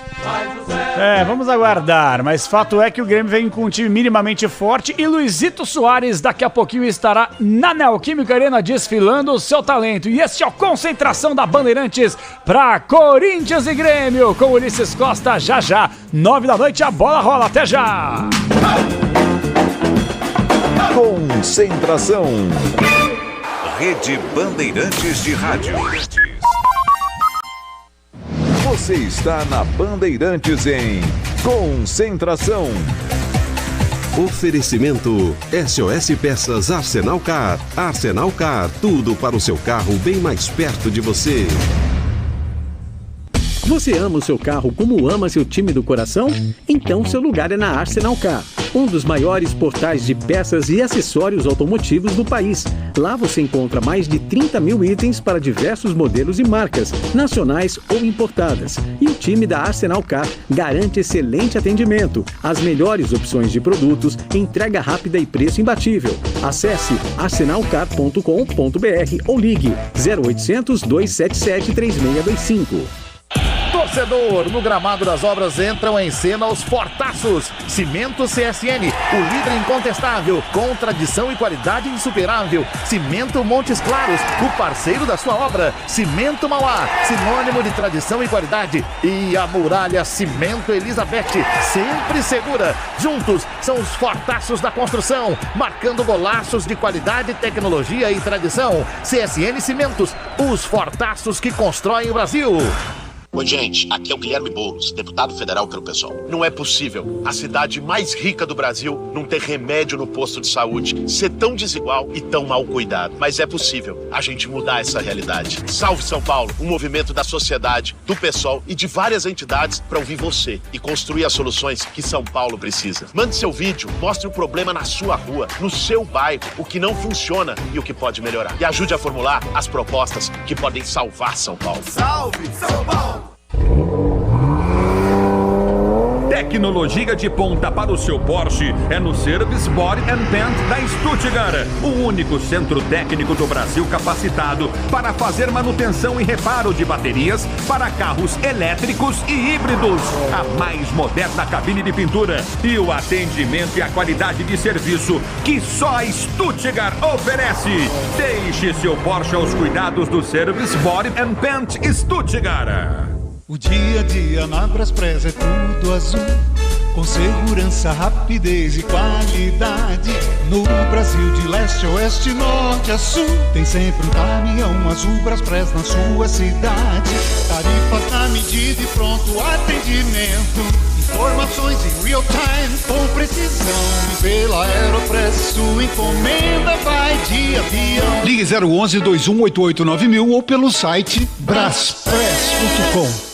Vamos aguardar, mas fato é que o Grêmio vem com um time minimamente forte e Luizito Soares daqui a pouquinho estará na Neoquímica Arena desfilando o seu talento. E este é a Concentração da Bandeirantes para Corinthians e Grêmio com Ulisses Costa já. 9 da noite, a bola rola, até já! Concentração. Rede Bandeirantes de Rádio. Você está na Bandeirantes em Concentração. Oferecimento SOS Peças Arsenal Car. Arsenal Car, tudo para o seu carro bem mais perto de você. Você ama o seu carro como ama seu time do coração? Então seu lugar é na Arsenal Car, um dos maiores portais de peças e acessórios automotivos do país. Lá você encontra mais de 30 mil itens para diversos modelos e marcas, nacionais ou importadas. E o time da Arsenal Car garante excelente atendimento, as melhores opções de produtos, entrega rápida e preço imbatível. Acesse arsenalcar.com.br ou ligue 0800 277 3625. Torcedor, no gramado das obras entram em cena os fortaços. Cimento CSN, o líder incontestável, com tradição e qualidade insuperável. Cimento Montes Claros, o parceiro da sua obra. Cimento Mauá, sinônimo de tradição e qualidade. E a Muralha Cimento Elizabeth, sempre segura. Juntos são os fortaços da construção, marcando golaços de qualidade, tecnologia e tradição. CSN Cimentos, os fortaços que constroem o Brasil. Oi, gente, aqui é o Guilherme Boulos, deputado federal pelo PSOL. Não é possível a cidade mais rica do Brasil não ter remédio no posto de saúde, ser tão desigual e tão mal cuidado. Mas é possível a gente mudar essa realidade. Salve São Paulo, um movimento da sociedade, do PSOL e de várias entidades para ouvir você e construir as soluções que São Paulo precisa. Mande seu vídeo, mostre o problema na sua rua, no seu bairro, o que não funciona e o que pode melhorar. E ajude a formular as propostas que podem salvar São Paulo. Salve São Paulo! Tecnologia de ponta para o seu Porsche é no Service Body and Paint da Stuttgart, o único centro técnico do Brasil capacitado para fazer manutenção e reparo de baterias para carros elétricos e híbridos. A mais moderna cabine de pintura e o atendimento e a qualidade de serviço que só a Stuttgart oferece. Deixe seu Porsche aos cuidados do Service Body and Paint Stuttgart. O dia a dia na Braspress é tudo azul, com segurança, rapidez e qualidade. No Brasil de leste a oeste, norte a sul, tem sempre um caminhão azul Braspress na sua cidade. Tarifas na medida e pronto atendimento, informações em real time com precisão. E pela Aeropress sua encomenda vai de avião. Ligue 011 2188 9000 ou pelo site braspress.com.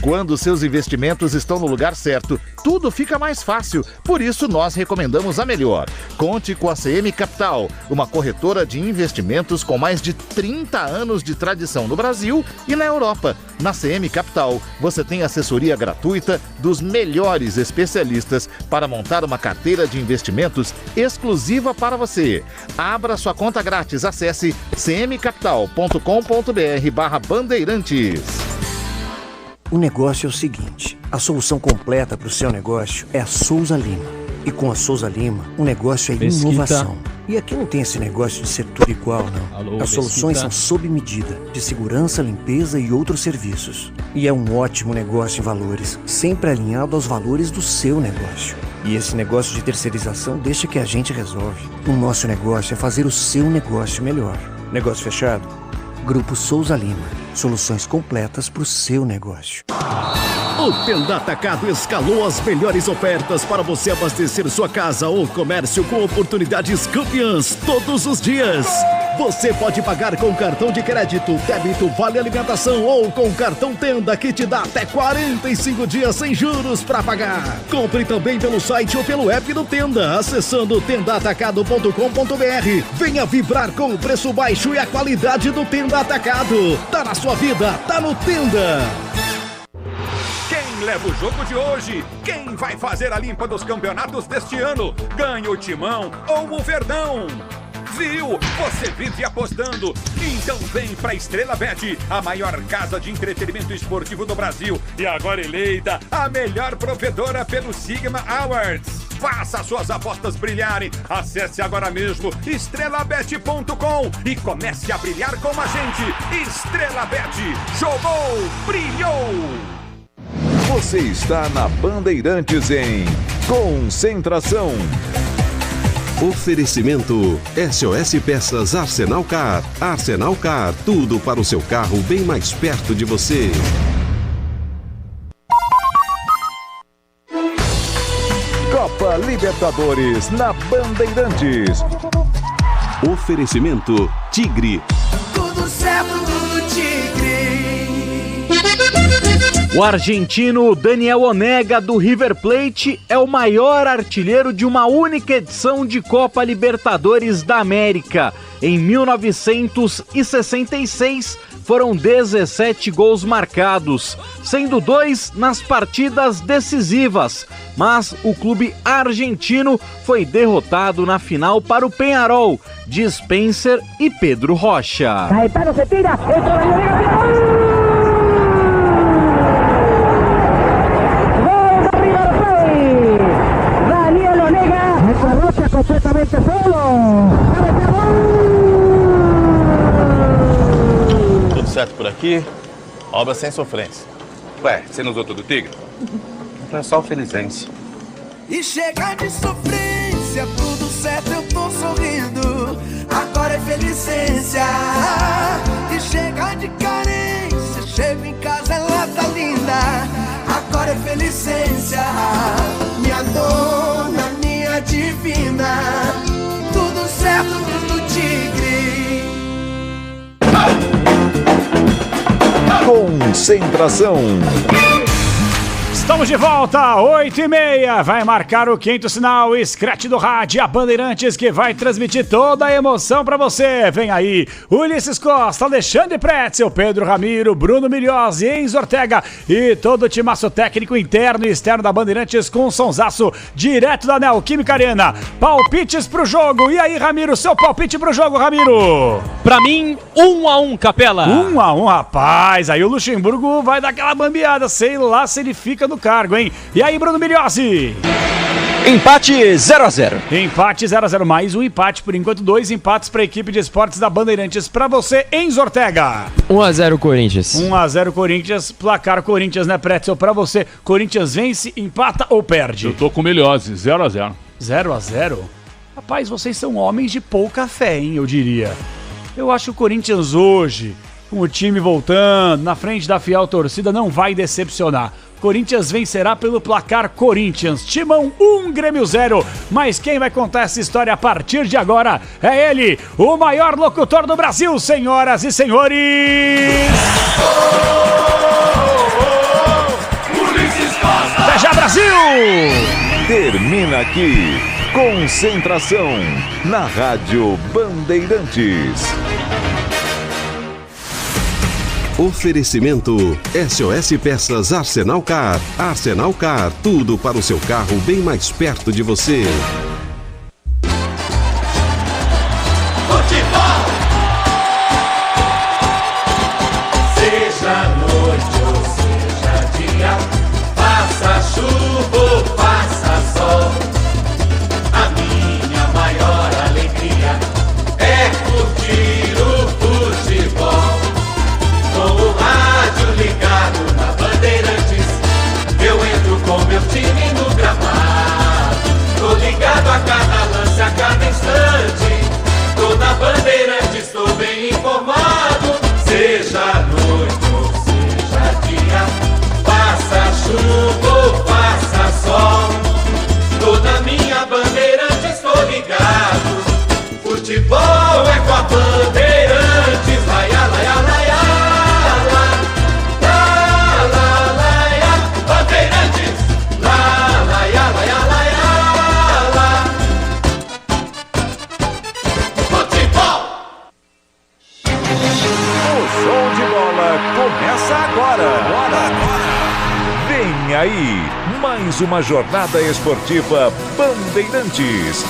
Quando seus investimentos estão no lugar certo, tudo fica mais fácil. Por isso, nós recomendamos a melhor. Conte com a CM Capital, uma corretora de investimentos com mais de 30 anos de tradição no Brasil e na Europa. Na CM Capital, você tem assessoria gratuita dos melhores especialistas para montar uma carteira de investimentos exclusiva para você. Abra sua conta grátis. Acesse cmcapital.com.br/bandeirantes. O negócio é o seguinte, a solução completa para o seu negócio é a Souza Lima. E com a Souza Lima, o negócio é inovação. E aqui não tem esse negócio de ser tudo igual, não. Alô, As soluções Mesquita. são sob medida, de segurança, limpeza e outros serviços. E é um ótimo negócio em valores, sempre alinhado aos valores do seu negócio. E esse negócio de terceirização deixa que a gente resolve. O nosso negócio é fazer o seu negócio melhor. Negócio fechado? Grupo Souza Lima. Soluções completas para o seu negócio. O Tenda Atacado escalou as melhores ofertas para você abastecer sua casa ou comércio com oportunidades campeãs todos os dias. Você pode pagar com cartão de crédito, débito, vale alimentação ou com cartão Tenda que te dá até 45 dias sem juros para pagar. Compre também pelo site ou pelo app do Tenda, acessando tendaatacado.com.br. Venha vibrar com o preço baixo e a qualidade do Tenda Atacado. Tá na sua vida, tá no Tenda. Quem leva o jogo de hoje? Quem vai fazer a limpa dos campeonatos deste ano? Ganha o Timão ou o Verdão? Viu? Você vive apostando. Então vem pra Estrela Bet, a maior casa de entretenimento esportivo do Brasil e agora eleita a melhor provedora pelo Sigma Awards. Faça suas apostas brilharem. Acesse agora mesmo estrelabet.com e comece a brilhar com a gente. Estrela Bet. Jogou, brilhou. Você está na Bandeirantes em Concentração. Oferecimento SOS Peças Arsenal Car. Arsenal Car, tudo para o seu carro bem mais perto de você. Copa Libertadores na Bandeirantes. Oferecimento Tigre. Tudo certo, tudo Tigre. O argentino Daniel Onega, do River Plate, é o maior artilheiro de uma única edição de Copa Libertadores da América. Em 1966, foram 17 gols marcados, sendo 2 nas partidas decisivas. Mas o clube argentino foi derrotado na final para o Peñarol, de Spencer e Pedro Rocha. Caetano se tira, Daniel Onega, Rocha completamente solo. Tudo certo por aqui? Obra sem sofrência. Ué, você não usou todo o Tigre? Então é só o Felizense. E chega de sofrência, tudo certo, eu tô sorrindo. Agora é felicência. E chega de carência, chego em casa, ela tá linda. Agora é felicência. Minha dona, minha divina. Tudo certo, tudo Tigre. Concentração. Estamos de volta, 8h30, vai marcar o quinto sinal, Scratch do Rádio, a Bandeirantes que vai transmitir toda a emoção pra você. Vem aí, Ulisses Costa, Alexandre Pretzel, Pedro Ramiro, Bruno Milhozzi, Enzo Ortega e todo o timaço técnico interno e externo da Bandeirantes com sonsaço direto da Neoquímica Arena. Palpites pro jogo, e aí Ramiro, seu palpite pro jogo, Ramiro? Pra mim, 1-1, Capela. 1-1, rapaz, aí o Luxemburgo vai dar aquela bambeada, sei lá se ele fica no cargo, hein? E aí, Bruno Milhozzi? Empate 0-0. Empate 0-0, mais um empate por enquanto, 2 empates para a equipe de esportes da Bandeirantes. Para você, Enzo Ortega. 1-0 Corinthians. 1-0 Corinthians, placar Corinthians, né, Pretzel? Para você, Corinthians vence, empata ou perde? Eu tô com Milhozzi, 0-0. 0-0? Rapaz, vocês são homens de pouca fé, hein, eu diria. Eu acho que o Corinthians hoje, com o time voltando, na frente da fiel torcida, não vai decepcionar. Corinthians vencerá pelo placar Corinthians. Timão 1, Grêmio 0. Mas quem vai contar essa história a partir de agora é ele, o maior locutor do Brasil, senhoras e senhores. Ulisses Costa! Até já, Brasil! Termina aqui. Concentração na Rádio Bandeirantes. Oferecimento SOS Peças Arsenal Car. Arsenal Car, tudo para o seu carro bem mais perto de você. Futebol! Seja noite ou seja dia, faça chuva ou faça sol, a minha maior alegria Agora. Vem aí, mais uma jornada esportiva Bandeirantes.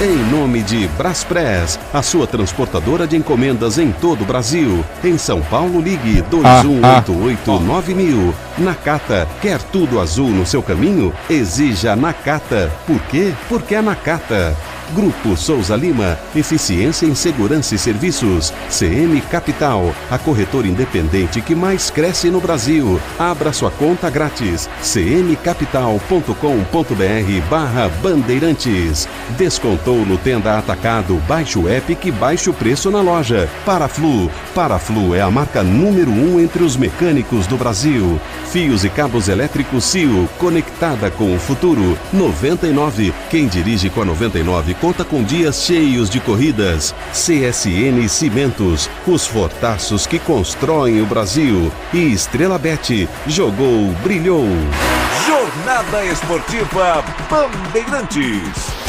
Em nome de Braspress, a sua transportadora de encomendas em todo o Brasil. Em São Paulo, ligue 2188-9000. Nakata, quer tudo azul no seu caminho? Exija Nakata. Por quê? Porque é Nakata. Grupo Souza Lima, eficiência em segurança e serviços. CM Capital, a corretora independente que mais cresce no Brasil. Abra sua conta grátis. cmcapital.com.br/bandeirantes. Descontou no Tenda Atacado, baixe o app que baixa o preço na loja. Paraflu é a marca número 1 entre os mecânicos do Brasil. Fios e cabos elétricos CIO, conectada com o futuro. 99, quem dirige com a 99 conta com dias cheios de corridas. CSN Cimentos, os fortaços que constroem o Brasil. E Estrela Bet, jogou, brilhou. Jornada Esportiva Bandeirantes.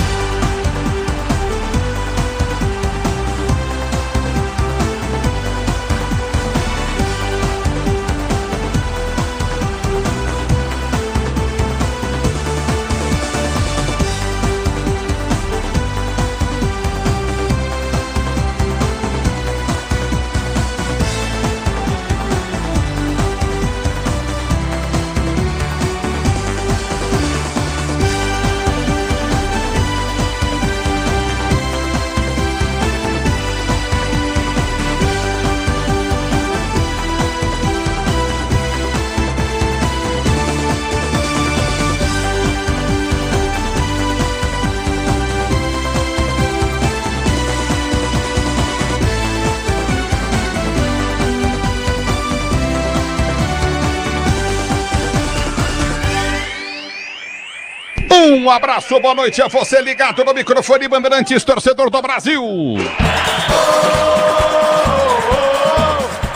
Um abraço, boa noite a você ligado no microfone Bandeirantes, torcedor do Brasil.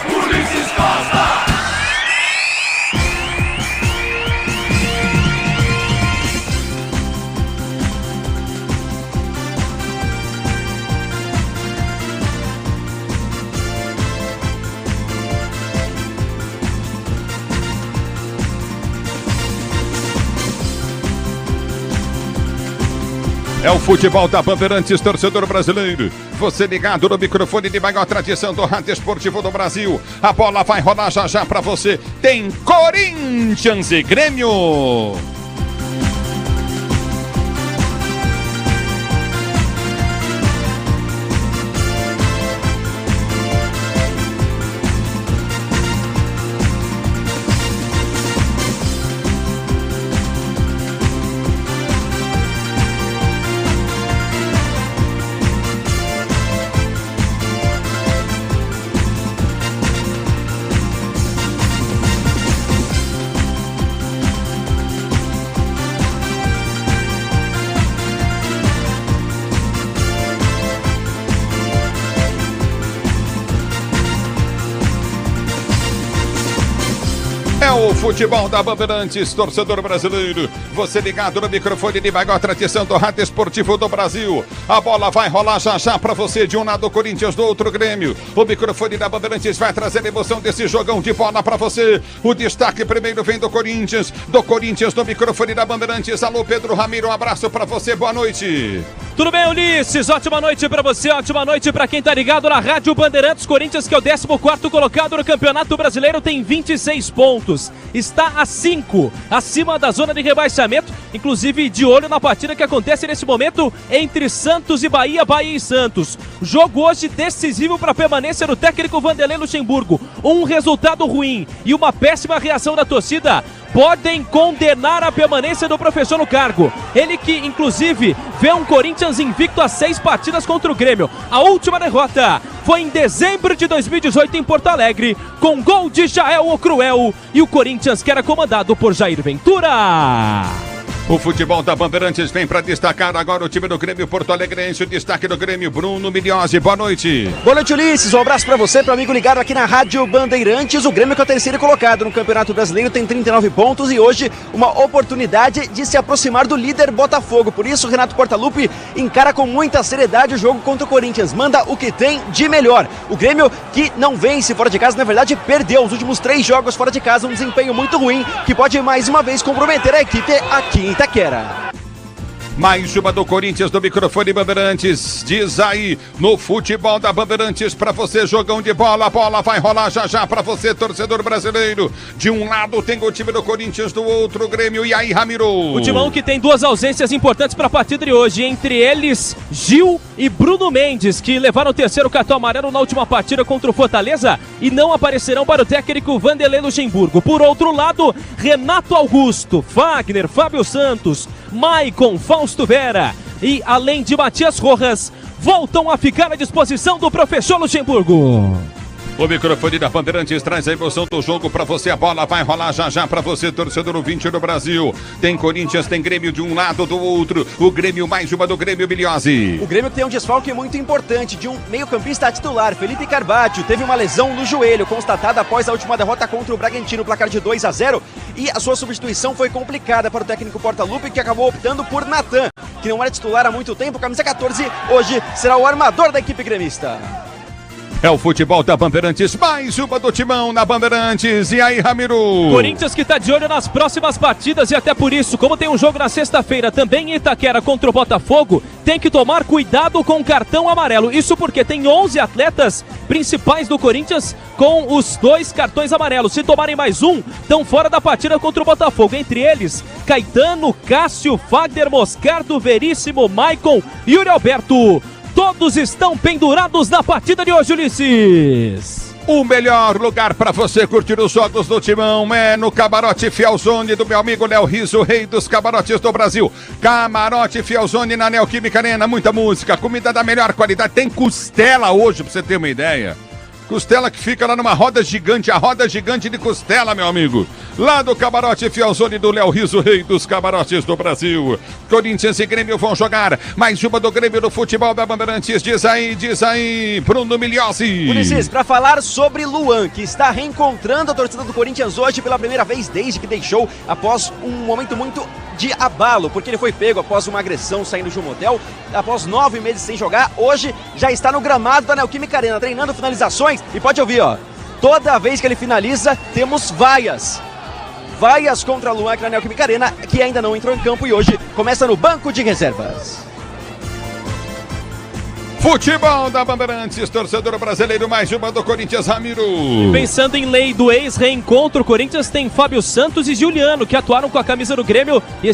Ulisses Costa. É o futebol da Bandeirantes, torcedor brasileiro. Você ligado no microfone de maior tradição do rádio esportivo do Brasil. A bola vai rolar já já pra você. Tem Corinthians e Grêmio. É o futebol da Bandeirantes, torcedor brasileiro. Você ligado no microfone de maior tradição do rádio esportivo do Brasil. A bola vai rolar já já pra você, de um lado Corinthians, do outro Grêmio. O microfone da Bandeirantes vai trazer a emoção desse jogão de bola pra você. O destaque primeiro vem do Corinthians no microfone da Bandeirantes. Alô, Pedro Ramiro, um abraço pra você, boa noite. Tudo bem, Ulisses? Ótima noite pra você, ótima noite pra quem tá ligado na Rádio Bandeirantes. Corinthians, que é o 14º colocado no Campeonato Brasileiro, tem 26 pontos. Está a 5 acima da zona de rebaixamento, inclusive de olho na partida que acontece nesse momento entre Santos e Bahia, Bahia e Santos. Jogo hoje decisivo para a permanência do técnico Vanderlei Luxemburgo. Um resultado ruim e uma péssima reação da torcida podem condenar a permanência do professor no cargo. Ele que, inclusive, vê um Corinthians invicto a 6 partidas contra o Grêmio. A última derrota foi em dezembro de 2018 em Porto Alegre, com gol de Jael o Cruel, e o Corinthians que era comandado por Jair Ventura. O futebol da Bandeirantes vem para destacar agora o time do Grêmio Porto Alegrense. O destaque do Grêmio, Bruno Milhozzi. Boa noite. Boa noite, Ulisses. Um abraço para você, para amigo ligado aqui na Rádio Bandeirantes. O Grêmio que é o terceiro colocado no Campeonato Brasileiro, tem 39 pontos e hoje uma oportunidade de se aproximar do líder Botafogo. Por isso, Renato Portaluppi encara com muita seriedade o jogo contra o Corinthians. Manda o que tem de melhor. O Grêmio que não vence fora de casa, na verdade, perdeu os últimos 3 jogos fora de casa. Um desempenho muito ruim que pode mais uma vez comprometer a equipe aqui em Itaquera. Mais uma do Corinthians do microfone Bandeirantes. Diz aí no futebol da Bandeirantes pra você, jogão de bola. A bola vai rolar já já pra você, torcedor brasileiro. De um lado tem o time do Corinthians, do outro Grêmio. E aí, Ramiro? O timão que tem 2 ausências importantes pra partida de hoje. Entre eles, Gil e Bruno Mendes, que levaram o terceiro cartão amarelo na última partida contra o Fortaleza e não aparecerão para o técnico Vanderlei Luxemburgo. Por outro lado, Renato Augusto, Fagner, Fábio Santos, Maicon, Fausto Vera e, além de Matias Rojas, voltam a ficar à disposição do professor Luxemburgo. O microfone da Bandeirantes traz a emoção do jogo pra você. A bola vai rolar já já pra você, torcedor ouvinte do Brasil. Tem Corinthians, tem Grêmio de um lado, do outro. O Grêmio, mais uma do Grêmio, Milhozzi. O Grêmio tem um desfalque muito importante de um meio-campista titular. Felipe Carvalho teve uma lesão no joelho constatada após a última derrota contra o Bragantino, placar de 2-0. E a sua substituição foi complicada para o técnico Portaluppi, que acabou optando por Natan, que não era titular há muito tempo. Camisa 14, hoje será o armador da equipe gremista. É o futebol da Bandeirantes, mais uma do timão na Bandeirantes. E aí, Ramiro? Corinthians que tá de olho nas próximas partidas e até por isso, como tem um jogo na sexta-feira também em Itaquera contra o Botafogo, tem que tomar cuidado com o cartão amarelo. Isso porque tem 11 atletas principais do Corinthians com os 2 cartões amarelos. Se tomarem mais um, estão fora da partida contra o Botafogo. Entre eles, Caetano, Cássio, Fagner, Moscardo, Veríssimo, Maicon e Yuri Alberto. Todos estão pendurados na partida de hoje, Ulisses. O melhor lugar para você curtir os jogos do timão é no Camarote Fielzone do meu amigo Léo Riso, rei dos camarotes do Brasil. Camarote Fielzone na Neoquímica Arena, muita música, comida da melhor qualidade. Tem costela hoje, pra você ter uma ideia. Costela que fica lá numa roda gigante, a roda gigante de costela, meu amigo. Lá do Camarote Fielzone do Léo Riso, rei dos camarotes do Brasil. Corinthians e Grêmio vão jogar. Mais uma do Grêmio do futebol da Bandeirantes. Diz aí, Bruno Milhozzi. Ulisses, para falar sobre Luan, que está reencontrando a torcida do Corinthians hoje pela primeira vez desde que deixou após um momento muito de abalo, porque ele foi pego após uma agressão saindo de um motel, após 9 meses sem jogar. Hoje já está no gramado da Neoquímica Arena, treinando finalizações, e pode ouvir, ó, toda vez que ele finaliza, temos vaias contra Luan aqui na Neoquímica Arena, que ainda não entrou em campo e hoje começa no banco de reservas. Futebol da Bandeirantes, torcedor brasileiro, mais uma do Corinthians, Ramiro. Pensando em lei do ex-reencontro, o Corinthians tem Fábio Santos e Juliano, que atuaram com a camisa do Grêmio e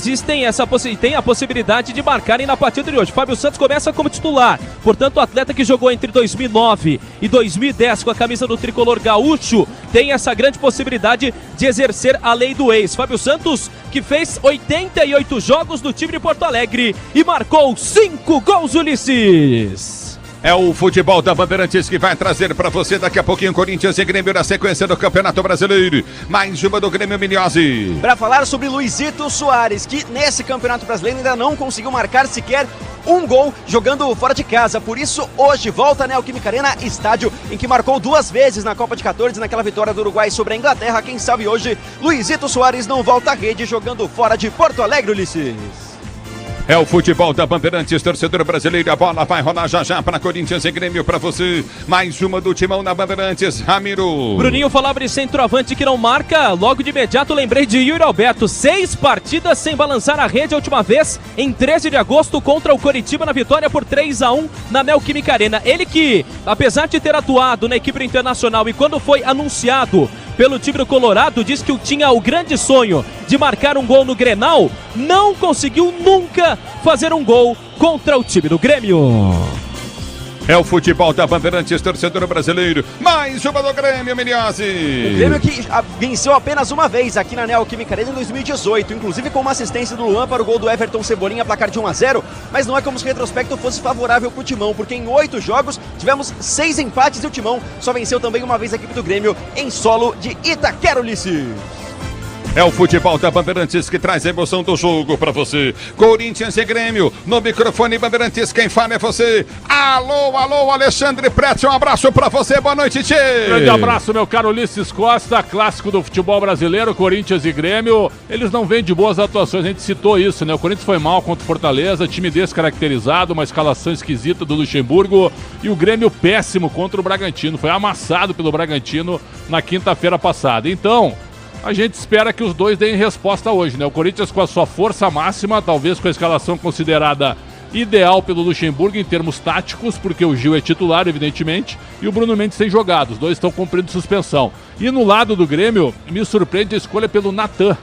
tem a possibilidade de marcarem na partida de hoje. Fábio Santos começa como titular, portanto o atleta que jogou entre 2009 e 2010 com a camisa do tricolor gaúcho tem essa grande possibilidade de exercer a lei do ex. Fábio Santos, que fez 88 jogos no time de Porto Alegre e marcou 5 gols, Ulisses. É o futebol da Bandeirantes que vai trazer para você daqui a pouquinho Corinthians e Grêmio na sequência do Campeonato Brasileiro. Mais uma do Grêmio, Milhozzi. Para falar sobre Luizito Soares, que nesse Campeonato Brasileiro ainda não conseguiu marcar sequer um gol jogando fora de casa. Por isso, hoje volta a Neoquímica Arena, estádio em que marcou 2 vezes na Copa de 14, naquela vitória do Uruguai sobre a Inglaterra. Quem sabe hoje Luizito Soares não volta à rede jogando fora de Porto Alegre, Ulisses. É o futebol da Bandeirantes, torcedor brasileiro. A bola vai rolar já já para Corinthians e Grêmio para você. Mais uma do timão na Bandeirantes, Ramiro. Bruninho falava de centroavante que não marca. Logo de imediato lembrei de Yuri Alberto. 6 partidas sem balançar a rede a última vez em 13 de agosto contra o Coritiba na vitória por 3-1 na Neoquímica Arena. Ele que, apesar de ter atuado na equipe internacional e quando foi anunciado pelo time do Colorado, disse que tinha o grande sonho de marcar um gol no Grenal, não conseguiu nunca fazer um gol contra o time do Grêmio. É o futebol da Bandeirantes, torcedor brasileiro. Mais uma do Grêmio, Milhozzi. O Grêmio que venceu apenas uma vez aqui na Neoquímica Arena em 2018, inclusive com uma assistência do Luan para o gol do Everton Cebolinha, placar de 1-0, mas não é como se o retrospecto fosse favorável para o Timão, porque em 8 jogos tivemos 6 empates e o Timão só venceu também uma vez a equipe do Grêmio em solo de Itaquera, Ulisses. É o futebol da Bandeirantes que traz a emoção do jogo pra você. Corinthians e Grêmio, no microfone Bandeirantes, quem fala é você. Alô, Alexandre Prete, um abraço pra você, boa noite, tchê. Grande abraço, meu caro Ulisses Costa, clássico do futebol brasileiro, Corinthians e Grêmio. Eles não vêm de boas atuações, a gente citou isso, né? O Corinthians foi mal contra o Fortaleza, time descaracterizado, uma escalação esquisita do Luxemburgo, e o Grêmio péssimo contra o Bragantino, foi amassado pelo Bragantino na quinta-feira passada. Então, a gente espera que os dois deem resposta hoje, né? O Corinthians com a sua força máxima, talvez com a escalação considerada ideal pelo Luxemburgo em termos táticos, porque o Gil é titular, evidentemente, e o Bruno Mendes tem jogado. Os dois estão cumprindo suspensão. E no lado do Grêmio, me surpreende a escolha pelo Natan.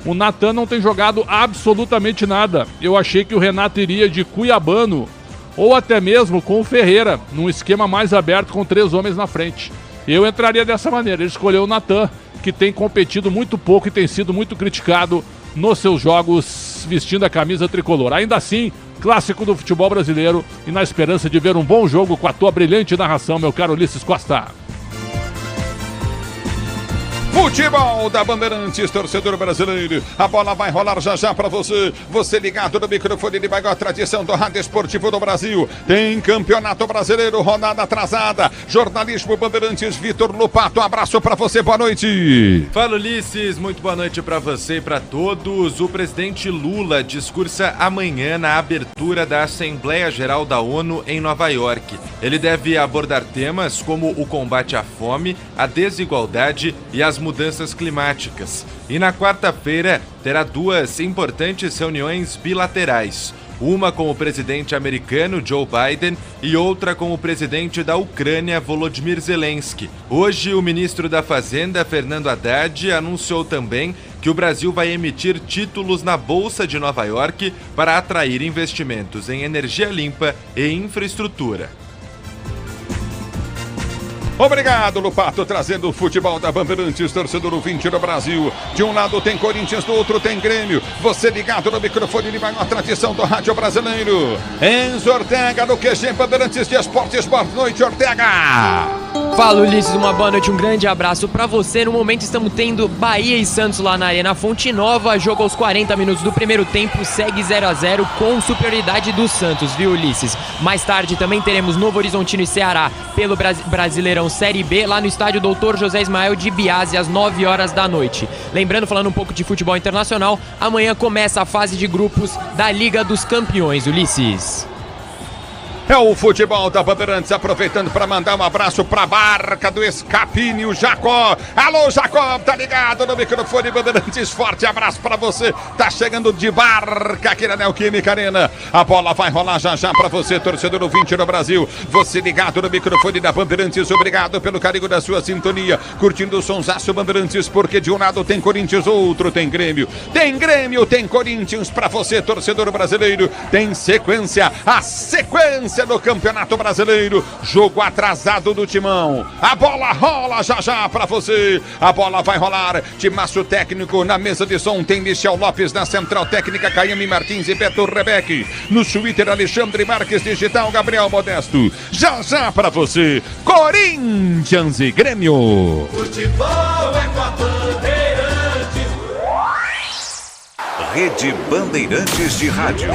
O Natan não tem jogado absolutamente nada. Eu achei que o Renato iria de Cuiabano, ou até mesmo com o Ferreira, num esquema mais aberto com 3 homens na frente. Eu entraria dessa maneira, ele escolheu o Natan, que tem competido muito pouco e tem sido muito criticado nos seus jogos vestindo a camisa tricolor. Ainda assim, clássico do futebol brasileiro e na esperança de ver um bom jogo com a tua brilhante narração, meu caro Ulisses Costa. Futebol da Bandeirantes, torcedor brasileiro. A bola vai rolar já pra você. Você ligado no microfone de maior tradição do rádio esportivo do Brasil. Tem Campeonato Brasileiro, rodada atrasada. Jornalismo Bandeirantes, Vitor Lupato. Um abraço pra você, boa noite. Fala, Ulisses, muito boa noite pra você e pra todos. O presidente Lula discursa amanhã na abertura da Assembleia Geral da ONU em Nova York. Ele deve abordar temas como o combate à fome, a desigualdade e as mudanças climáticas. E na quarta-feira terá 2 importantes reuniões bilaterais. Uma com o presidente americano Joe Biden e outra com o presidente da Ucrânia Volodymyr Zelensky. Hoje, o ministro da Fazenda, Fernando Haddad, anunciou também que o Brasil vai emitir títulos na Bolsa de Nova York para atrair investimentos em energia limpa e infraestrutura. Obrigado, Lupato, trazendo o futebol da Bandeirantes, torcedor ouvinte do Brasil. De um lado tem Corinthians, do outro tem Grêmio. Você ligado no microfone de maior tradição do rádio brasileiro. Enzo Ortega, no QG Bandeirantes de Esportes. Boa noite, Ortega. Fala, Ulisses, uma boa noite, um grande abraço pra você. No momento estamos tendo Bahia e Santos lá na Arena Fonte Nova. Jogo aos 40 minutos do primeiro tempo, segue 0-0 com superioridade do Santos, viu, Ulisses? Mais tarde também teremos Novo Horizontino e Ceará pelo Brasileirão Série B, lá no estádio Dr. José Ismael de Biase, às 9 horas da noite. Lembrando, falando um pouco de futebol internacional, amanhã começa a fase de grupos da Liga dos Campeões, Ulisses. É o futebol da Bandeirantes, aproveitando para mandar um abraço para a barca do Escapini, o Jacó. Alô, Jacó, tá ligado no microfone Bandeirantes, forte abraço para você. Tá chegando de barca aqui na Neoquímica Arena. A bola vai rolar já para você, torcedor ouvinte do Brasil. Você ligado no microfone da Bandeirantes, obrigado pelo carinho da sua sintonia. Curtindo o sonsaço Bandeirantes, porque de um lado tem Corinthians, outro tem Grêmio. Tem Grêmio, tem Corinthians para você, torcedor brasileiro. Tem sequência, a sequência no Campeonato Brasileiro, jogo atrasado do Timão. A bola rola já para você. A bola vai rolar. Timaço técnico na mesa de som tem Michel Lopes, na central técnica Caiame Martins e Beto Rebeque. No Twitter Alexandre Marques, digital Gabriel Modesto. Já para você, Corinthians e Grêmio. Futebol é com a Bandeirantes. Rede Bandeirantes de Rádio.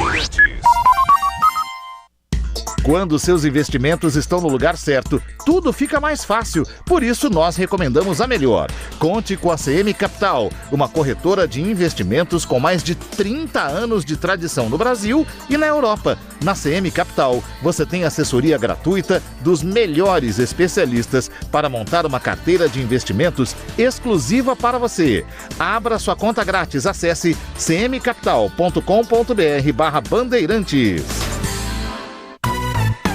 Quando seus investimentos estão no lugar certo, tudo fica mais fácil. Por isso, nós recomendamos a melhor. Conte com a CM Capital, uma corretora de investimentos com mais de 30 anos de tradição no Brasil e na Europa. Na CM Capital, você tem assessoria gratuita dos melhores especialistas para montar uma carteira de investimentos exclusiva para você. Abra sua conta grátis. Acesse cmcapital.com.br/bandeirantes.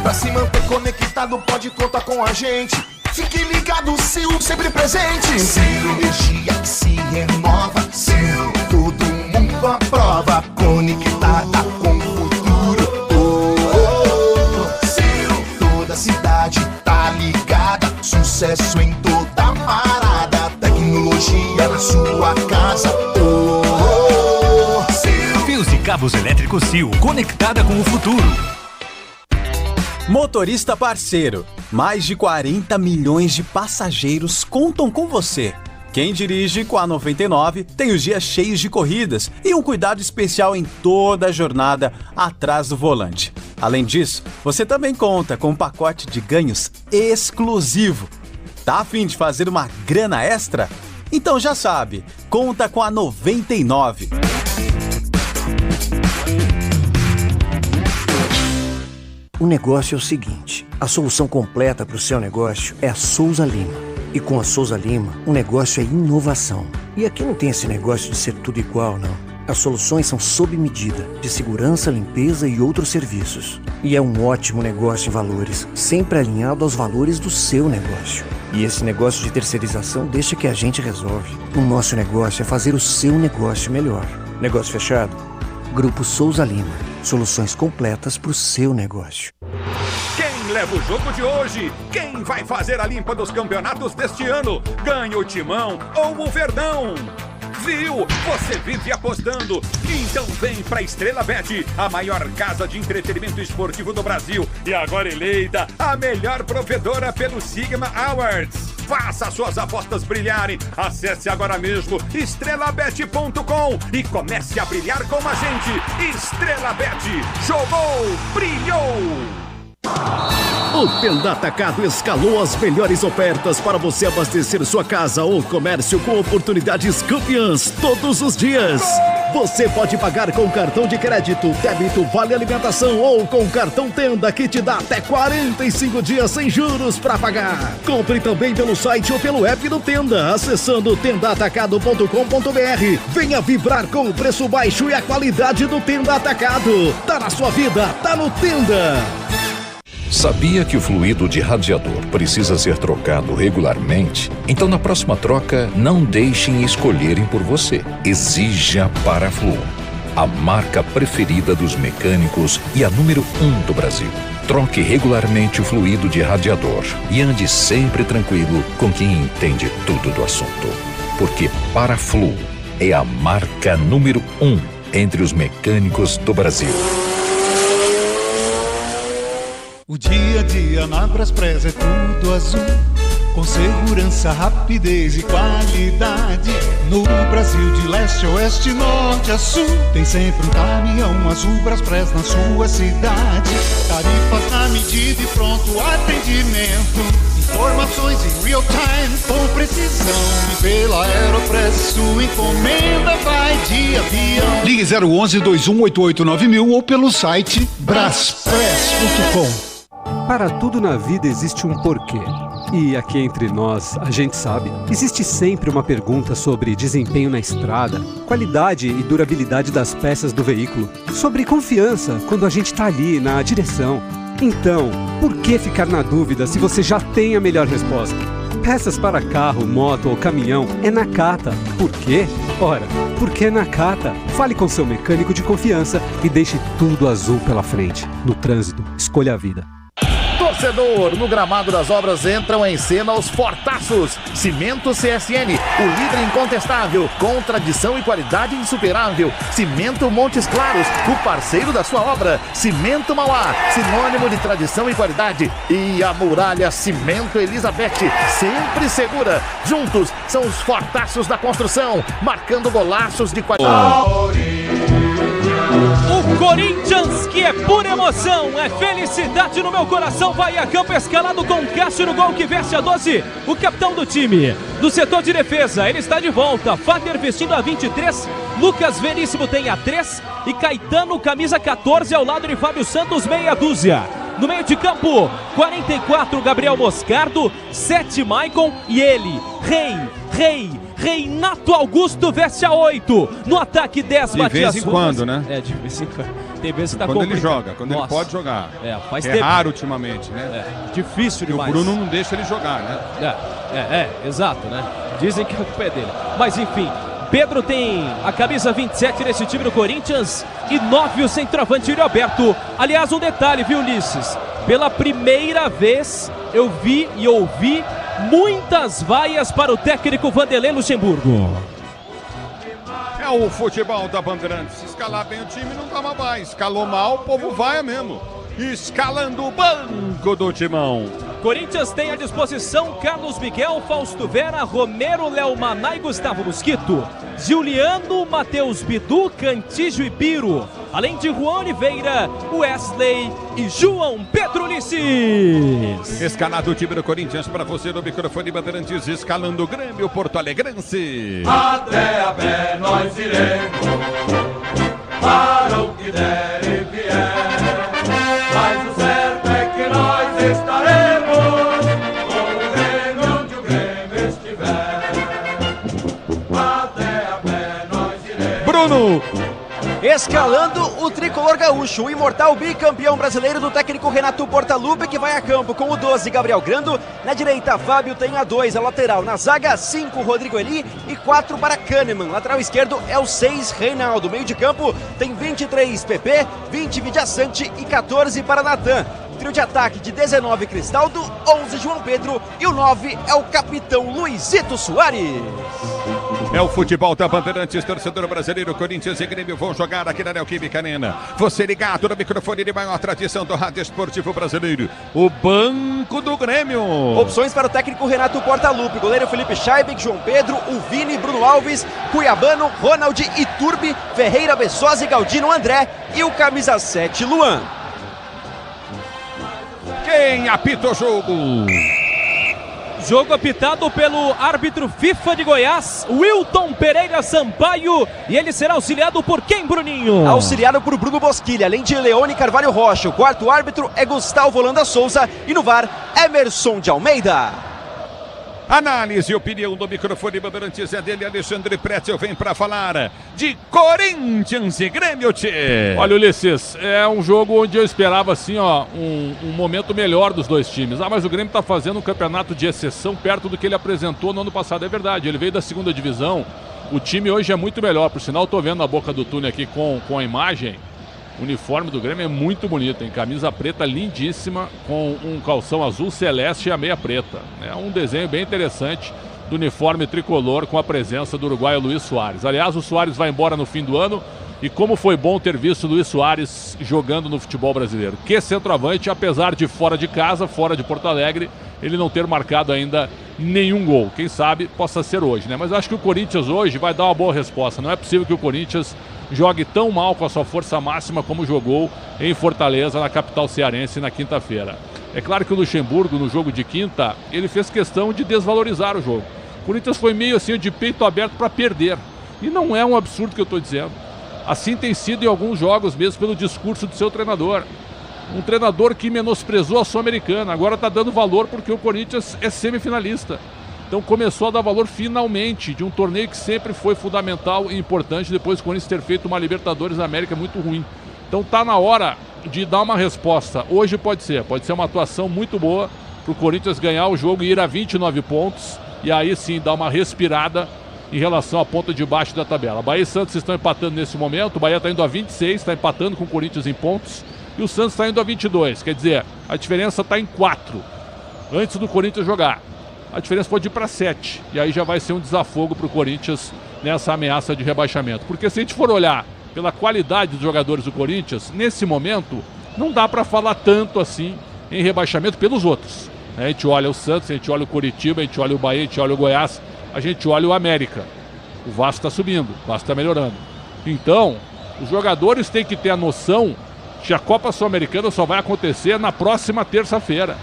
Pra se manter conectado, pode contar com a gente. Fique ligado, Sil, sempre presente. Sil, energia que se renova. Sil, todo mundo aprova. Conectada com o futuro. Sil, toda cidade tá ligada. Sucesso em toda parada. Tecnologia na sua casa. Sil. Fios e cabos elétricos Sil, conectada com o futuro. Motorista parceiro, mais de 40 milhões de passageiros contam com você. Quem dirige com a 99 tem os dias cheios de corridas e um cuidado especial em toda a jornada atrás do volante. Além disso, você também conta com um pacote de ganhos exclusivo. Tá a fim de fazer uma grana extra? Então já sabe, conta com a 99. O negócio é o seguinte, a solução completa para o seu negócio é a Souza Lima. E com a Souza Lima, o negócio é inovação. E aqui não tem esse negócio de ser tudo igual, não. As soluções são sob medida, de segurança, limpeza e outros serviços. E é um ótimo negócio em valores, sempre alinhado aos valores do seu negócio. E esse negócio de terceirização deixa que a gente resolve. O nosso negócio é fazer o seu negócio melhor. Negócio fechado? Grupo Souza Lima. Soluções completas para o seu negócio. Quem leva o jogo de hoje? Quem vai fazer a limpa dos campeonatos deste ano? Ganha o Timão ou o Verdão? Viu? Você vive apostando. Então vem pra Estrela Bet, a maior casa de entretenimento esportivo do Brasil. E agora eleita a melhor provedora pelo Sigma Awards. Faça suas apostas brilharem. Acesse agora mesmo estrelabet.com e comece a brilhar com a gente. Estrela Bet. Jogou, brilhou. O Tenda Atacado escalou as melhores ofertas para você abastecer sua casa ou comércio com oportunidades campeãs todos os dias. Você pode pagar com cartão de crédito, débito, vale alimentação ou com cartão Tenda que te dá até 45 dias sem juros para pagar. Compre também pelo site ou pelo app do Tenda, acessando tendaatacado.com.br. Venha vibrar com o preço baixo e a qualidade do Tenda Atacado. Tá na sua vida, tá no Tenda. Sabia que o fluido de radiador precisa ser trocado regularmente? Então, na próxima troca, não deixem escolherem por você. Exija Paraflu, a marca preferida dos mecânicos e a número 1 do Brasil. Troque regularmente o fluido de radiador e ande sempre tranquilo com quem entende tudo do assunto. Porque Paraflu é a marca número 1 entre os mecânicos do Brasil. O dia a dia na Braspress é tudo azul, com segurança, rapidez e qualidade. No Brasil de leste a oeste, norte a sul, tem sempre um caminhão azul Braspress na sua cidade. Tarifas na medida e pronto atendimento, informações em real time com precisão. E pela Aeropress sua encomenda vai de avião. Ligue 011-2188-9000 ou pelo site braspress.com. Para tudo na vida existe um porquê. E aqui entre nós, a gente sabe, existe sempre uma pergunta sobre desempenho na estrada, qualidade e durabilidade das peças do veículo, sobre confiança quando a gente está ali na direção. Então, por que ficar na dúvida se você já tem a melhor resposta? Peças para carro, moto ou caminhão é Nakata. Por quê? Ora, porque é Nakata. Fale com seu mecânico de confiança e deixe tudo azul pela frente. No trânsito, escolha a vida. Torcedor, no gramado das obras entram em cena os fortaços. Cimento CSN, o líder incontestável, com tradição e qualidade insuperável. Cimento Montes Claros, o parceiro da sua obra. Cimento Mauá, sinônimo de tradição e qualidade. E a Muralha Cimento Elizabeth, sempre segura. Juntos são os fortaços da construção, marcando golaços de qualidade. O Corinthians, que é pura emoção, é felicidade no meu coração, vai a campo escalado com Cássio no gol que veste a 12, o capitão do time. Do setor de defesa, ele está de volta, Fagner vestindo a 23, Lucas Veríssimo tem a 3 e Caetano, camisa 14, ao lado de Fábio Santos, meia dúzia. No meio de campo, 44, Gabriel Moscardo, 7, Maicon e ele, Reinato Augusto veste a 8. No ataque 10, Matias. De vez em quando, né? É, de vez em quando. Tem vezes que tá quando complicado. ele joga, quando ele pode jogar. Faz tempo. Raro ultimamente, né? Difícil demais. E o Bruno não deixa ele jogar, né? Exato, né? Dizem que é o pé dele. Mas enfim, Pedro tem a camisa 27 nesse time do Corinthians e 9 o centroavante Yuri Alberto. Aliás, um detalhe, viu, Ulisses? Pela primeira vez eu vi e ouvi muitas vaias para o técnico Vanderlei Luxemburgo. É o futebol da Bandeirantes. Se escalar bem o time, não toma vai. Escalou mal, o povo vai mesmo. Escalando o banco do Timão. Corinthians tem à disposição Carlos Miguel, Fausto Vera, Romero, Léo Maná e Gustavo Mosquito. Giuliano, Matheus Bidu, Cantígio e Piro. Além de Juan Oliveira, Wesley e João Pedro Ulisses. Escalado o time do Corinthians para você no microfone Bandeirantes, escalando o Grêmio Porto Alegrense. Até a pé nós iremos, para o que der e vier. Mas o certo é que nós estaremos com o Grêmio onde o Grêmio estiver. Até a pé nós iremos. Bruno! Escalando o tricolor gaúcho, o imortal bicampeão brasileiro do técnico Renato Portaluppi, que vai a campo com o 12, Gabriel Grando. Na direita, Fábio tem a 2, a lateral. Na zaga, 5, Rodrigo Eli e 4 para Kahneman. Lateral esquerdo é o 6, Reinaldo. Meio de campo tem 23, PP, 20, Vidiaçante e 14 para Natan. Trio de ataque de 19, Cristaldo, 11, João Pedro e o 9 é o capitão Luizito Soares. É o futebol da Bandeirantes, torcedor brasileiro, Corinthians e Grêmio vão jogar aqui na Neoquímica Arena. Você ligado no microfone de maior tradição do rádio esportivo brasileiro, o Banco do Grêmio. Opções para o técnico Renato Portaluppi, goleiro Felipe Scheibig, João Pedro, o Vini, Bruno Alves, Cuiabano, Ronald, Iturbe, Ferreira, Bessosa, Galdino, André e o camisa 7, Luan. Quem apita o jogo? Jogo apitado pelo árbitro FIFA de Goiás, Wilton Pereira Sampaio, e ele será auxiliado por quem, Bruninho? Auxiliado por Bruno Bosquilha, além de Leone Carvalho Rocha. O quarto árbitro é Gustavo Holanda Souza e no VAR, Emerson de Almeida. Análise e opinião do microfone Bandeirantes é dele, Alexandre Pretzel vem para falar de Corinthians e Grêmio, tchê. Olha, Ulisses, é um jogo onde eu esperava assim, ó, um momento melhor dos dois times. Mas o Grêmio tá fazendo um campeonato de exceção perto do que ele apresentou no ano passado, é verdade. Ele veio da segunda divisão, o time hoje é muito melhor. Por sinal, tô vendo na boca do túnel aqui com a imagem. O uniforme do Grêmio é muito bonito, hein? Camisa preta lindíssima, com um calção azul celeste e a meia preta. É um desenho bem interessante do uniforme tricolor com a presença do uruguaio Luis Soares. Aliás, o Soares vai embora no fim do ano e como foi bom ter visto o Luis Soares jogando no futebol brasileiro. Que centroavante, apesar de fora de casa, fora de Porto Alegre, ele não ter marcado ainda nenhum gol. Quem sabe possa ser hoje, né? Mas eu acho que o Corinthians hoje vai dar uma boa resposta. Não é possível que o Corinthians jogue tão mal com a sua força máxima como jogou em Fortaleza, na capital cearense, na quinta-feira. É claro que o Luxemburgo, no jogo de quinta, ele fez questão de desvalorizar o jogo. O Corinthians foi meio assim de peito aberto para perder. E não é um absurdo que eu estou dizendo. Assim tem sido em alguns jogos mesmo pelo discurso do seu treinador. Um treinador que menosprezou a Sul-Americana, agora está dando valor porque o Corinthians é semifinalista. Então começou a dar valor finalmente de um torneio que sempre foi fundamental e importante depois do Corinthians ter feito uma Libertadores da América muito ruim. Então tá na hora de dar uma resposta. Hoje pode ser uma atuação muito boa para o Corinthians ganhar o jogo e ir a 29 pontos e aí sim dar uma respirada em relação à ponta de baixo da tabela. Bahia e Santos estão empatando nesse momento, o Bahia está indo a 26, está empatando com o Corinthians em pontos e o Santos está indo a 22, quer dizer, a diferença está em 4 antes do Corinthians jogar. A diferença pode ir para 7. E aí já vai ser um desafogo para o Corinthians nessa ameaça de rebaixamento. Porque se a gente for olhar pela qualidade dos jogadores do Corinthians, nesse momento, não dá para falar tanto assim em rebaixamento pelos outros. A gente olha o Santos, a gente olha o Coritiba, a gente olha o Bahia, a gente olha o Goiás, a gente olha o América. O Vasco está subindo, o Vasco está melhorando. Então, os jogadores têm que ter a noção que a Copa Sul-Americana só vai acontecer na próxima terça-feira.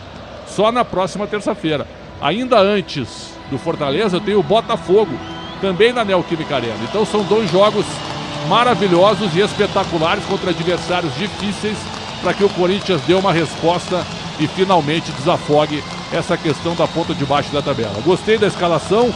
Só na próxima terça-feira. Ainda antes do Fortaleza tem o Botafogo, também na Neoquímica Arena. Então são dois jogos maravilhosos e espetaculares contra adversários difíceis para que o Corinthians dê uma resposta e finalmente desafogue essa questão da ponta de baixo da tabela. Gostei da escalação.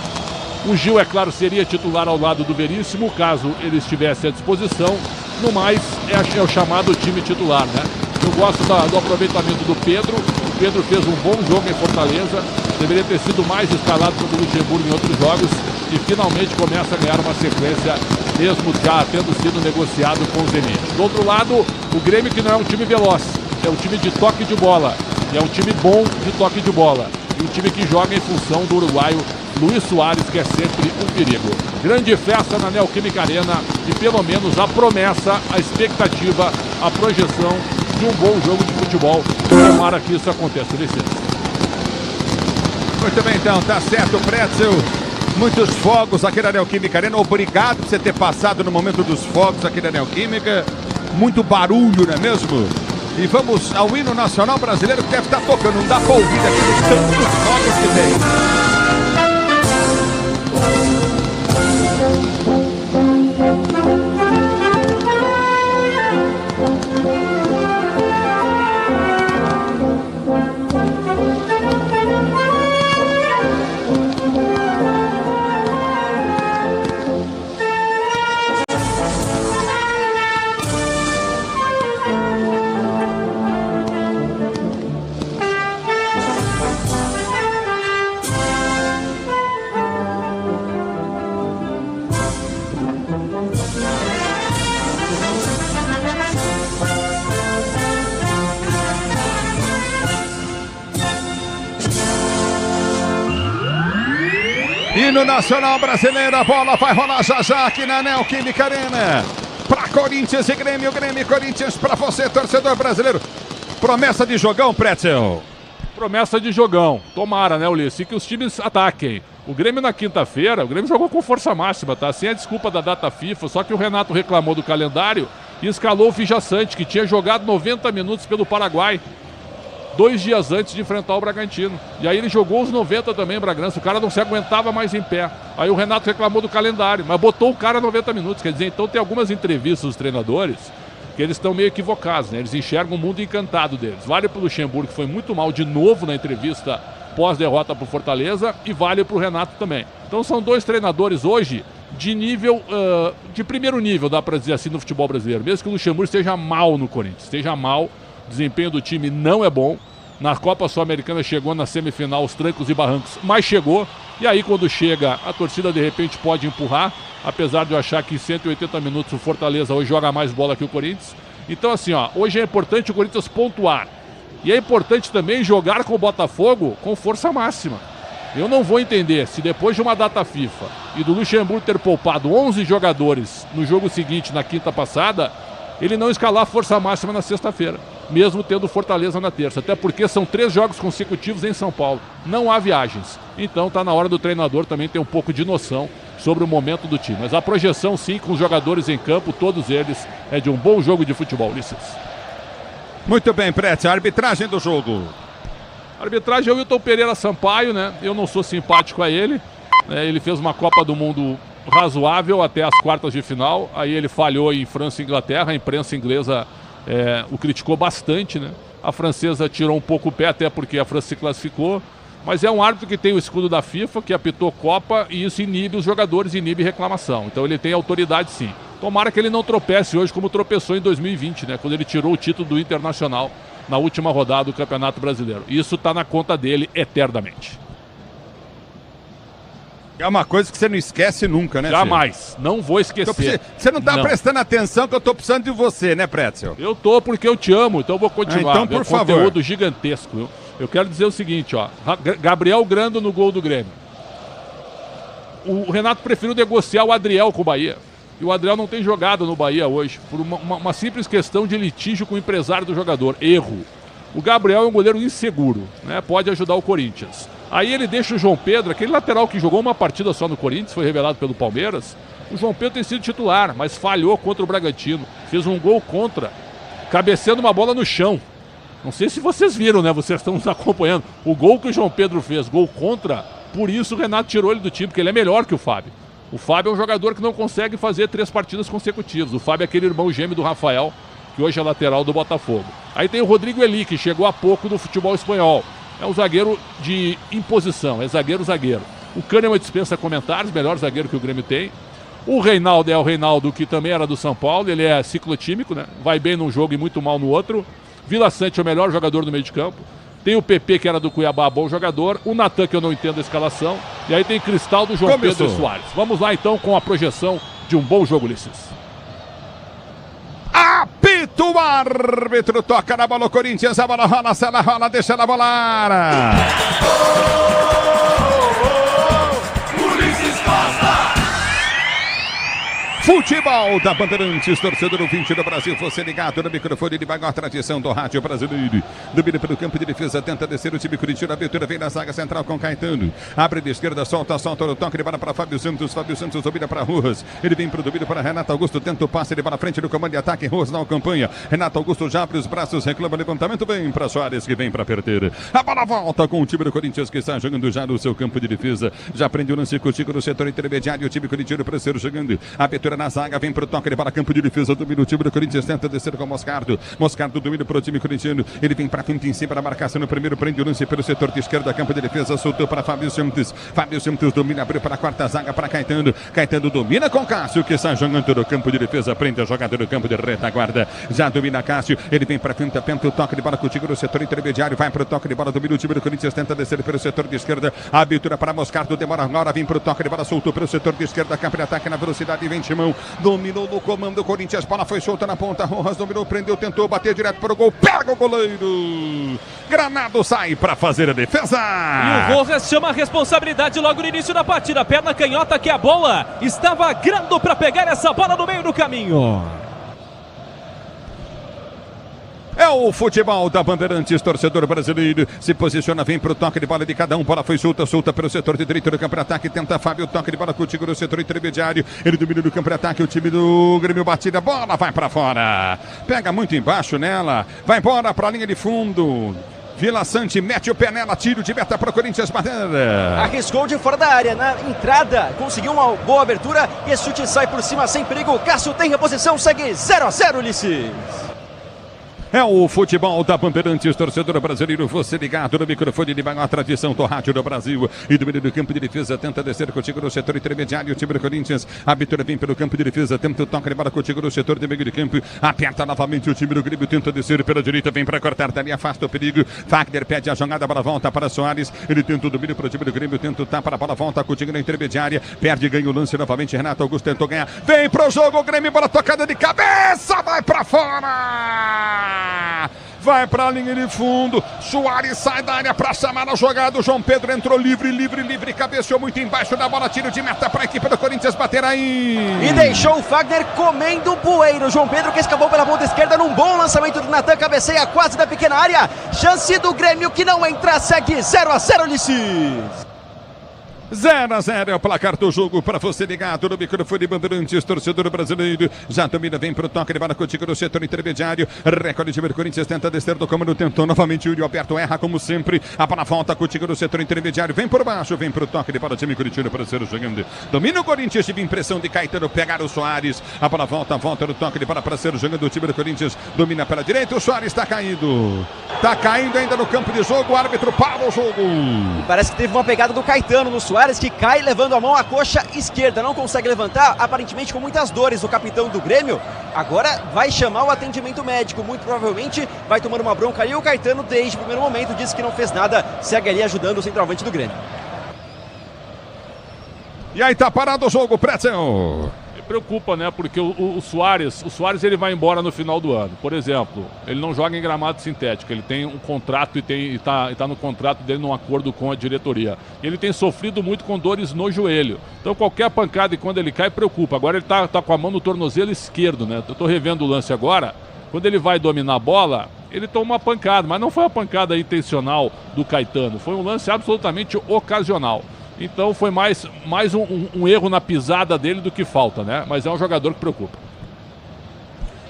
O Gil, é claro, seria titular ao lado do Veríssimo, caso ele estivesse à disposição. No mais, é o chamado time titular, né? Eu gosto do aproveitamento do Pedro. O Pedro fez um bom jogo em Fortaleza. Deveria ter sido mais escalado pelo Luxemburgo em outros jogos. E finalmente começa a ganhar uma sequência, mesmo já tendo sido negociado com o Zenit. Do outro lado, o Grêmio, que não é um time veloz. É um time de toque de bola. E é um time bom de toque de bola. E um time que joga em função do uruguaio Luis Soares, que é sempre um perigo. Grande festa na Neoquímica Arena e pelo menos a promessa, a expectativa, a projeção de um bom jogo de futebol. Tomara que isso aconteça, Ulisses. Muito bem, então, tá certo, Pretzel. Muitos fogos aqui na Neoquímica Arena. Obrigado por você ter passado no momento dos fogos aqui na Neoquímica. Muito barulho, não é mesmo? E vamos ao hino nacional brasileiro que deve estar tocando. Não dá pra ouvir aqui os tantos fogos que tem. Hino Nacional Brasileiro, a bola vai rolar já aqui na Neoquímica Arena. Para Corinthians e Grêmio, Grêmio e Corinthians, para você, torcedor brasileiro. Promessa de jogão, Pretzel. Promessa de jogão. Tomara, né, Ulisses? E que os times ataquem. O Grêmio na quinta-feira, o Grêmio jogou com força máxima, tá? Sem a desculpa da data FIFA, só que o Renato reclamou do calendário e escalou o Vijaçante, que tinha jogado 90 minutos pelo Paraguai. 2 dias antes de enfrentar o Bragantino. E aí ele jogou os 90 também, Bragança. O cara não se aguentava mais em pé. Aí o Renato reclamou do calendário, mas botou o cara 90 minutos. Quer dizer, então tem algumas entrevistas dos treinadores que eles estão meio equivocados, né? Eles enxergam o mundo encantado deles. Vale pro Luxemburgo, que foi muito mal de novo na entrevista pós-derrota pro Fortaleza, e vale pro Renato também. Então são 2 treinadores hoje de nível, de primeiro nível, dá pra dizer assim, no futebol brasileiro. Mesmo que o Luxemburgo esteja mal no Corinthians, esteja mal. O desempenho do time não é bom. Na Copa Sul-Americana chegou na semifinal aos trancos e barrancos, mas chegou. E aí quando chega, a torcida de repente pode empurrar. Apesar de eu achar que em 180 minutos o Fortaleza hoje joga mais bola que o Corinthians. Então assim, ó, hoje é importante o Corinthians pontuar. E é importante também jogar com o Botafogo com força máxima. Eu não vou entender se depois de uma data FIFA e do Luxemburgo ter poupado 11 jogadores no jogo seguinte, na quinta passada, ele não escalar a força máxima na sexta-feira, mesmo tendo Fortaleza na terça. Até porque são 3 jogos consecutivos em São Paulo. Não há viagens. Então tá na hora do treinador também ter um pouco de noção sobre o momento do time. Mas a projeção, sim, com os jogadores em campo, todos eles, é de um bom jogo de futebol, Ulisses. Muito bem, Prete, a arbitragem do jogo. A arbitragem é o Wilton Pereira Sampaio, né? Eu não sou simpático a ele. Ele fez uma Copa do Mundo razoável até as quartas de final. Aí ele falhou em França e Inglaterra. A imprensa inglesa o criticou bastante, né? A francesa tirou um pouco o pé, até porque a França se classificou. Mas é um árbitro que tem o escudo da FIFA, que apitou Copa, e isso inibe os jogadores, inibe reclamação. Então ele tem autoridade, sim. Tomara que ele não tropece hoje como tropeçou em 2020, né? Quando ele tirou o título do Internacional na última rodada do Campeonato Brasileiro. Isso está na conta dele eternamente. É uma coisa que você não esquece nunca, né? Jamais. Não vou esquecer. Você não está prestando atenção que eu estou precisando de você, né, Pretzel? Eu tô porque eu te amo, então eu vou continuar. Então, por favor. Conteúdo gigantesco. Eu quero dizer o seguinte, ó. Gabriel Grando no gol do Grêmio. O Renato preferiu negociar o Adriel com o Bahia. E o Adriel não tem jogado no Bahia hoje, por uma simples questão de litígio com o empresário do jogador. Erro. O Gabriel é um goleiro inseguro, né? Pode ajudar o Corinthians. Aí ele deixa o João Pedro, aquele lateral que jogou uma partida só no Corinthians, foi revelado pelo Palmeiras. O João Pedro tem sido titular, mas falhou contra o Bragantino. Fez um gol contra, cabeceando uma bola no chão. Não sei se vocês viram, né? Vocês estão nos acompanhando. O gol que o João Pedro fez, gol contra, por isso o Renato tirou ele do time, porque ele é melhor que o Fábio. O Fábio é um jogador que não consegue fazer 3 partidas consecutivas. O Fábio é aquele irmão gêmeo do Rafael, que hoje é lateral do Botafogo. Aí tem o Rodrigo Eli, que chegou há pouco do futebol espanhol. É um zagueiro de imposição, é zagueiro. O Kahneman dispensa comentários, melhor zagueiro que o Grêmio tem. O Reinaldo é o Reinaldo, que também era do São Paulo, ele é ciclotímico, né? Vai bem num jogo e muito mal no outro. Vila Sante é o melhor jogador do meio de campo. Tem o PP, que era do Cuiabá, bom jogador. O Natan, que eu não entendo a escalação. E aí tem Cristaldo, João Pedro e Soares. Vamos lá então com a projeção de um bom jogo, Ulisses. Apito o árbitro, toca na bola o Corinthians, a bola rola, se ela rola, deixa ela bolar. Ulisses Costa! Futebol da Bandeirantes, torcedor ouvinte do Brasil, você ligado no microfone de maior tradição do rádio brasileiro. Domina pelo campo de defesa, tenta descer o time corintiano, a abertura vem na zaga central com Caetano. Abre de esquerda, solta no toque de bola para Fábio Santos domina para Rojas. Ele vem pro domínio para Renato Augusto, tenta o passe, ele vai na frente do comando de ataque, Rojas não acompanha. Renato Augusto já abre os braços, reclama levantamento, vem para Soares que vem para perder. A bola volta com o time do Corinthians que está jogando já no seu campo de defesa. Já prende o lance contigo no setor intermediário, o time corintiano para ser jogando. Abertura na zaga, vem pro toque, ele para campo de defesa, domina o time do Corinthians, tenta descer com o Moscardo. Moscardo domina pro time corintiano, ele vem para frente em cima da marcação no primeiro, prende o lance pelo setor de esquerda, campo de defesa, soltou para Fábio Santos. Fábio Santos domina, abriu para a quarta zaga para Caetano. Caetano domina com Cássio, que está jogando no campo de defesa, prende a jogada no campo de retaguarda. Já domina Cássio, ele vem para frente, tenta o toque de bola contigo no setor intermediário, vai pro toque de bola, domina o time do Corinthians, tenta descer pelo setor de esquerda. A abertura para Moscardo, demora agora, vem pro toque de bola, soltou pelo setor de esquerda, campo de ataque na velocidade, vem Timão. Dominou no comando do Corinthians, bola foi solta na ponta, Rojas dominou, prendeu, tentou bater direto para o gol, pega o goleiro. Granado sai para fazer a defesa. E o Rojas chama a responsabilidade logo no início da partida, perna canhota que é boa, estava grando para pegar essa bola no meio do caminho. É o futebol da Bandeirantes, torcedor brasileiro. Se posiciona, vem pro toque de bola de cada um. Bola foi solta pelo setor de direito do campo de ataque. Tenta Fábio, toque de bola contigo no setor intermediário. Ele domina no campo de ataque. O time do Grêmio batida. Bola vai pra fora. Pega muito embaixo nela. Vai embora pra linha de fundo. Vila Sante mete o pé nela, tiro de meta para o Corinthians bater. Arriscou de fora da área, na entrada, conseguiu uma boa abertura e esse chute sai por cima sem perigo. Cássio tem reposição, segue 0-0, Ulisses. É o futebol da Bandeirantes, torcedor brasileiro, você ligado no microfone de maior tradição do rádio do Brasil. E do meio do campo de defesa, tenta descer contigo no setor intermediário, o time do Corinthians. A abertura vem pelo campo de defesa, tenta o toque de bola contigo no setor de meio de campo. Aperta novamente o time do Grêmio, tenta descer pela direita, vem para cortar dali, afasta o perigo. Fagner pede a jogada, a bola volta para Soares. Ele tenta o domínio para o time do Grêmio, tenta o tapa, a bola volta contigo na intermediária. Perde, ganha o lance novamente, Renato Augusto tentou ganhar. Vem pro jogo, o Grêmio, bola tocada de cabeça, vai para fora! Vai para a linha de fundo, Soares sai da área para chamar a jogada, o João Pedro entrou livre, cabeceou muito embaixo da bola, tiro de meta para a equipe do Corinthians bater aí. E deixou o Fagner comendo o bueiro, João Pedro que escapou pela ponta esquerda num bom lançamento do Natan, cabeceia quase da pequena área, chance do Grêmio que não entra, segue 0-0, Ulisses. 0-0 é o placar do jogo para você ligado no microfone Bandeirantes, torcedor brasileiro. Já domina, vem pro toque de bola contigo no setor intermediário. Recorde de Corinthians, tenta descer do comando, tentou novamente o Yuri Alberto, erra como sempre. A bola volta contigo no setor intermediário, vem por baixo, vem pro toque de bola, time corintiano para ser jogando. Domina o Corinthians, tive impressão de Caetano pegar o Soares. A bola volta no toque de bola para ser jogando o time do Corinthians. Domina pela direita, o Soares está caindo. Está caindo ainda no campo de jogo, o árbitro para o jogo. E parece que teve uma pegada do Caetano no Soares, que cai levando a mão à coxa esquerda, não consegue levantar, aparentemente com muitas dores. O capitão do Grêmio agora vai chamar o atendimento médico, muito provavelmente vai tomar uma bronca ali. O Caetano desde o primeiro momento disse que não fez nada, segue ali ajudando o centroavante do Grêmio. E aí tá parado o jogo, Pretzel. Preocupa, né? Porque o Soares ele vai embora no final do ano. Por exemplo, ele não joga em gramado sintético, ele tem um contrato e tá no contrato dele num acordo com a diretoria. Ele tem sofrido muito com dores no joelho. Então qualquer pancada e quando ele cai preocupa. Agora ele tá com a mão no tornozelo esquerdo, né? Eu tô revendo o lance agora. Quando ele vai dominar a bola, ele toma uma pancada, mas não foi uma pancada intencional do Caetano, foi um lance absolutamente ocasional. Então foi mais um erro na pisada dele do que falta, né? Mas é um jogador que preocupa.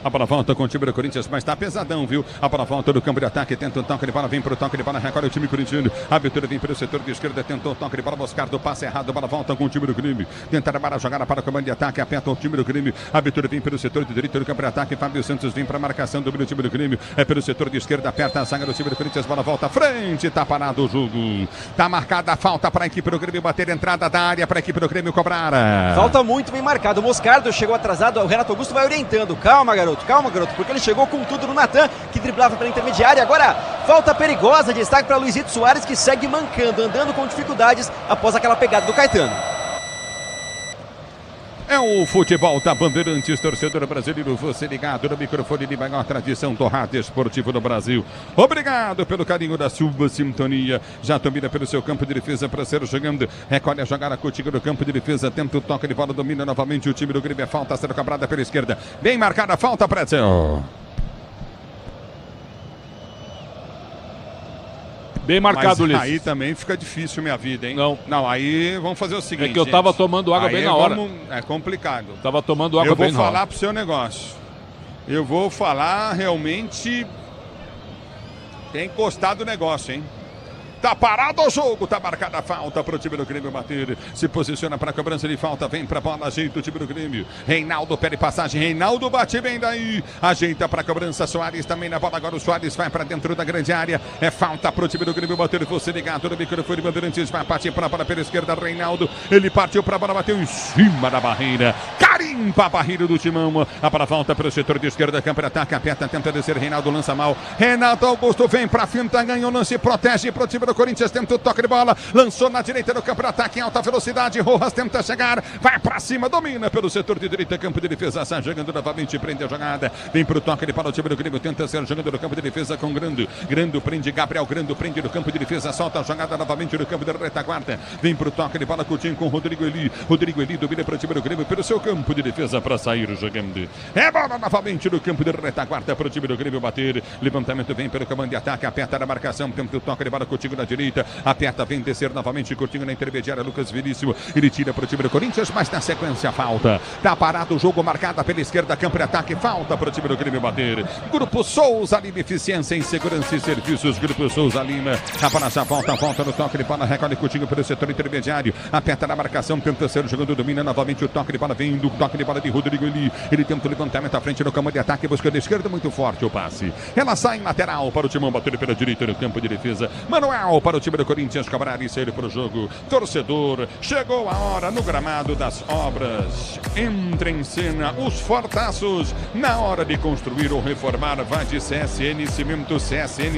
A bola volta com o time do Corinthians, mas tá pesadão, viu? A bola volta do campo de ataque, tenta o toque de bola, vem pro toque de bola, recolhe o time corintiano. A abertura vem pelo setor de esquerda, tentou o toque de bola, Moscardo, passe errado, a bola volta com o time do Grêmio. Tentar a jogada para o comando de ataque, aperta o time do Grêmio. A abertura vem pelo setor de direito do campo de ataque, Fábio Santos vem para a marcação do time do Grêmio. É pelo setor de esquerda, aperta a zaga do time do Corinthians, bola volta à frente, tá parado o jogo. Tá marcada a falta para a equipe do Grêmio bater entrada da área para a equipe do Grêmio cobrar. Falta muito bem marcado, o Moscardo chegou atrasado, o Renato Augusto vai orientando. Calma, garoto, porque ele chegou com tudo no Natan, que driblava pela intermediária. Agora, falta perigosa, destaque para Luizito Soares, que segue mancando, andando com dificuldades após aquela pegada do Caetano. É o futebol da Bandeirantes, torcedor brasileiro, você ligado no microfone de maior tradição do rádio esportivo do Brasil. Obrigado pelo carinho da sua sintonia. Já domina pelo seu campo de defesa para ser jogando. Recolhe a jogada contigo no campo de defesa. Tenta o toque de bola, domina novamente o time do Grêmio. É falta sendo cobrada pela esquerda. Bem marcada a falta, Pretzel. Bem marcado, Ulisses. Aí também fica difícil minha vida, hein? Não, aí vamos fazer o seguinte. É que eu tava tomando água bem na hora. É complicado. Tava tomando água bem na hora. Eu vou falar pro seu negócio. Eu vou falar realmente. Tem encostado o negócio, hein? Tá parado o jogo, tá marcada a falta pro time do Grêmio bater. Se posiciona pra cobrança de falta, vem pra bola, ajeita o time do Grêmio. Reinaldo pede passagem, Reinaldo bate bem daí. Ajeita pra cobrança, Soares também na bola. Agora o Soares vai pra dentro da grande área. É falta pro time do Grêmio bater. Você ligado no microfone Bandeirantes, vai partir pra bola pela esquerda, Reinaldo. Ele partiu pra bola, bateu em cima da barreira. Carimba a barreira do Timão. A bola volta pro setor de esquerda, campo de ataque, aperta, tenta descer, Reinaldo lança mal. Renato Augusto vem pra finta, ganhou o lance, protege pro time do Corinthians, tenta o toque de bola, lançou na direita do campo de ataque em alta velocidade, Rojas tenta chegar, vai pra cima, domina pelo setor de direita, campo de defesa, sai jogando novamente, prende a jogada, vem pro toque de bola, o time do Grêmio tenta ser jogando no campo de defesa com Grando prende Gabriel, Grando prende no campo de defesa, solta a jogada novamente no campo de retaguarda, vem pro toque de bola, Coutinho com Rodrigo Eli domina pro time do Grêmio pelo seu campo de defesa para sair jogando, é bola novamente no campo de retaguarda pro time do Grêmio bater, levantamento vem pelo comando de ataque, aperta na marcação, tenta o toque de bola, Coutinho na direita, aperta, vem descer novamente, Coutinho na intermediária, Lucas Veríssimo, ele tira para o time do Corinthians, mas na sequência falta, tá parado o jogo, marcada pela esquerda, campo de ataque, falta para o time do Grêmio bater, Grupo Souza Lima, eficiência em segurança e serviços, Grupo Souza Lima, a bola já volta no toque de bola, recolhe Coutinho pelo setor intermediário, aperta na marcação, tenta ser jogando, domina novamente o toque de bola, vem do toque de bola de Rodrigo Eli, ele tenta o levantamento à frente no campo de ataque, buscando a esquerda, muito forte o passe, ela sai em lateral para o Timão bater pela direita no campo de defesa, Manuel para o time do Corinthians cobrar e sair para o jogo. Torcedor, chegou a hora no gramado das obras. Entra em cena os fortaços. Na hora de construir ou reformar, vai de CSN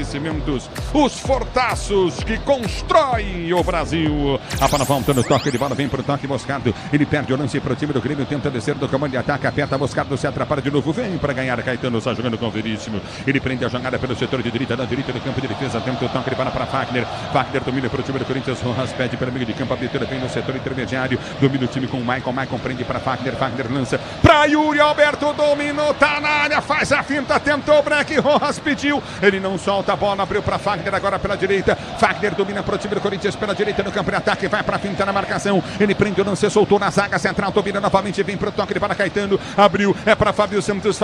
Cimentos, os fortaços que constroem o Brasil. A bola volta no toque de bola, vem para o toque Moscardo. Ele perde o lance para o time do Grêmio, tenta descer do comando de ataque, aperta Moscardo, se atrapalha de novo, vem para ganhar. Caetano está jogando com o Veríssimo. Ele prende a jogada pelo setor de direita, na direita do campo de defesa, tenta o toque de bola para Fagner. Fagner domina para o time do Corinthians, Rojas pede pelo meio de campo, a abertura vem no setor intermediário, domina o time com o Maicon prende para Fagner lança para Yuri Alberto, dominou, tá na área, faz a finta, tentou o break, Rojas pediu, ele não solta a bola, abriu para Fagner, agora pela direita, Fagner domina para o time do Corinthians pela direita no campo de ataque, vai para a finta na marcação, ele prende o lance, soltou na zaga central, domina novamente, vem para o toque de bola, Caetano, abriu, é para Fábio Santos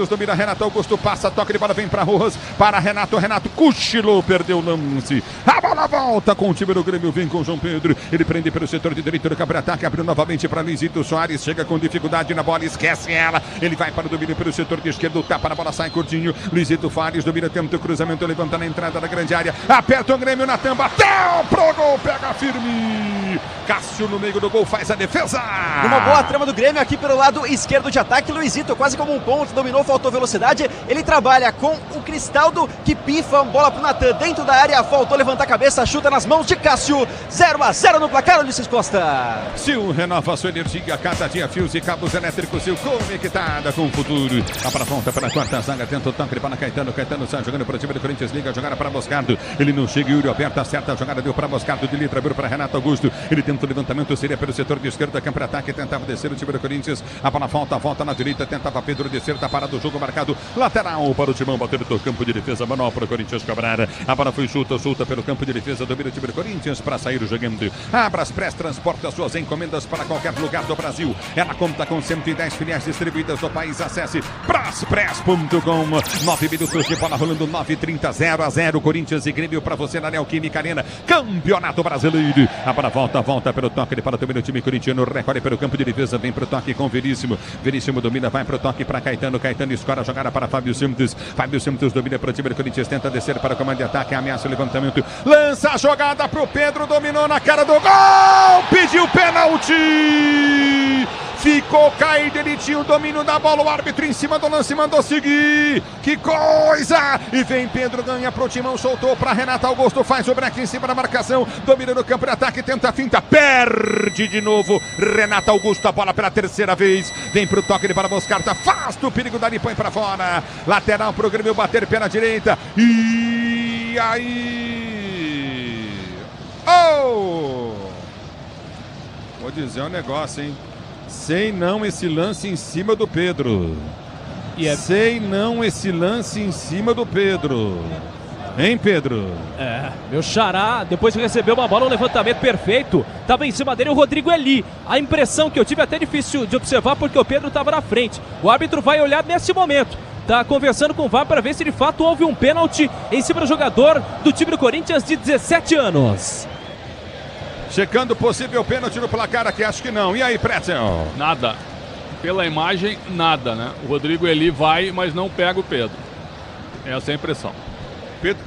domina, Renato Augusto passa, toque de bola, vem para Rojas, para Renato cochilou, perdeu o lance, a bola volta com o time do Grêmio, vem com o João Pedro, ele prende pelo setor de direito do campo de ataque, abriu novamente para Luizito Soares, chega com dificuldade na bola, esquece ela, ele vai para o domínio pelo setor de esquerdo, tapa na bola, sai curtinho, Luizito Soares domina, tenta o cruzamento, levanta na entrada da grande área, aperta o Grêmio na tamba, até pro gol, pega firme, Cássio no meio do gol, faz a defesa. Uma boa trama do Grêmio aqui pelo lado esquerdo de ataque, Luizito quase como um ponto, dominou, faltou velocidade, ele trabalha com o Cristaldo, que pifa, bola pro Natan, dentro da área, faltou levantar a cabeça, chuta nas mãos de Cássio, 0-0 no placar, Ulisses Costa. Sil renova sua energia, cada dia fios e cabos elétricos, Sil conectada com o futuro. A para ponta para a quarta zaga, tenta o toque para Caetano sai jogando para o time do Corinthians, liga a jogada para Moscardo, ele não chega, Yuri Alberto acerta a jogada, deu para Moscardo, de letra, abriu para Renato Augusto, ele tenta o levantamento, seria pelo setor de esquerda, campo de ataque, tentava descer o time do Corinthians, a bola volta na direita, tentava Pedro descer, tá parado o jogo marcado, lateral para o Timão, bater do campo de defesa, manual para o Corinthians cobrar, a bola foi solta pelo campo de defesa, domina o time do Corinthians para sair jogando. Abraspress transporta suas encomendas para qualquer lugar do Brasil. Ela conta com 110 filiais distribuídas no país. Acesse braspress.com. 9 minutos de bola rolando, 9:30, 0-0. Corinthians e Grêmio para você na Neoquímica Arena. Campeonato Brasileiro. A bola volta pelo toque de bola, domina o time corintiano, recolhe pelo campo de defesa, vem para o toque com Veríssimo. Veríssimo domina, vai para o toque para Caetano escora a jogada para Fábio Santos domina para o time do Corinthians, tenta descer para o comando de ataque, ameaça o levantamento, lança a jogada para o Pedro, dominou na cara do gol, pediu pênalti, ficou caído, ele tinha o domínio da bola, o árbitro em cima do lance mandou seguir, que coisa! E vem Pedro, ganha pro Timão, soltou para Renato Augusto, faz o break em cima da marcação, domina no campo de ataque, tenta a finta, perde de novo, Renato Augusto, a bola pela terceira vez, vem pro toque de para Moscardo, afasta o perigo dali, põe para fora, lateral pro Grêmio bater pela direita, e aí... Oh! Vou dizer um negócio, hein? Sei não esse lance em cima do Pedro. Sei não esse lance em cima do Pedro. Hein, Pedro? Meu xará, depois de receber uma bola, um levantamento perfeito, tava em cima dele o Rodrigo Eli. A impressão que eu tive é até difícil de observar porque o Pedro tava na frente. O árbitro vai olhar nesse momento. Tá conversando com o VAR para ver se de fato houve um pênalti em cima do jogador do time do Corinthians de 17 anos. Checando o possível pênalti no placar aqui, acho que não. E aí, Pretzel? Nada. Pela imagem, nada, né? O Rodrigo Eli vai, mas não pega o Pedro. Essa é a impressão. Pedro.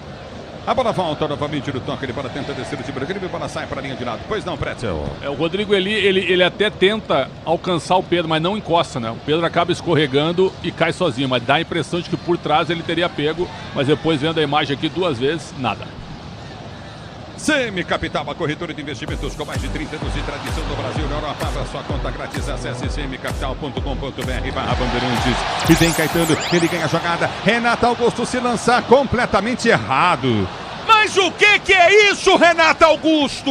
A bola volta novamente no toque, ele para tenta descer o time do Grêmio, a bola sai para a linha de lado. Pois não, Pretzel. O Rodrigo Eli, ele até tenta alcançar o Pedro, mas não encosta, né? O Pedro acaba escorregando e cai sozinho, mas dá a impressão de que por trás ele teria pego, mas depois vendo a imagem aqui 2 vezes, nada. CM Capital, a corretora de investimentos com mais de 30 anos de tradição no Brasil, na Europa. Abra sua conta grátis, acesse cmcapital.com.br/bandeirantes. E vem Caetano, ele ganha a jogada. Renato Augusto se lançar completamente errado. Mas o que é isso, Renato Augusto?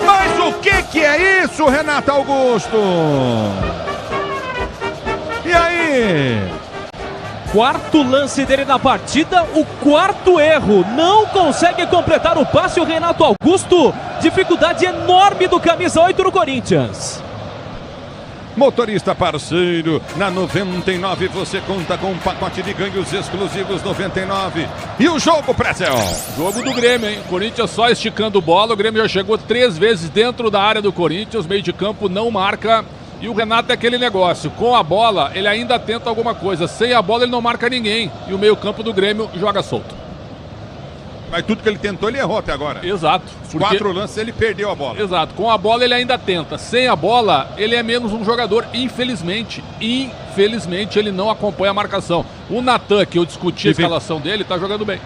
Mas o que é isso, Renato Augusto? E aí? Quarto lance dele na partida, o quarto erro. Não consegue completar o passe o Renato Augusto. Dificuldade enorme do camisa 8 no Corinthians. Motorista parceiro, na 99 você conta com um pacote de ganhos exclusivos 99. E o jogo, Pretzel? Jogo do Grêmio, hein? Corinthians só esticando bola, o Grêmio já chegou 3 vezes dentro da área do Corinthians, meio de campo não marca. E o Renato é aquele negócio, com a bola ele ainda tenta alguma coisa, sem a bola ele não marca ninguém. E o meio campo do Grêmio joga solto. Mas tudo que ele tentou ele errou até agora. Exato. Os 4 lances ele perdeu a bola. Exato, com a bola ele ainda tenta, sem a bola ele é menos um jogador, infelizmente. Infelizmente ele não acompanha a marcação. O Natan, que eu discuti a escalação dele, tá jogando bem.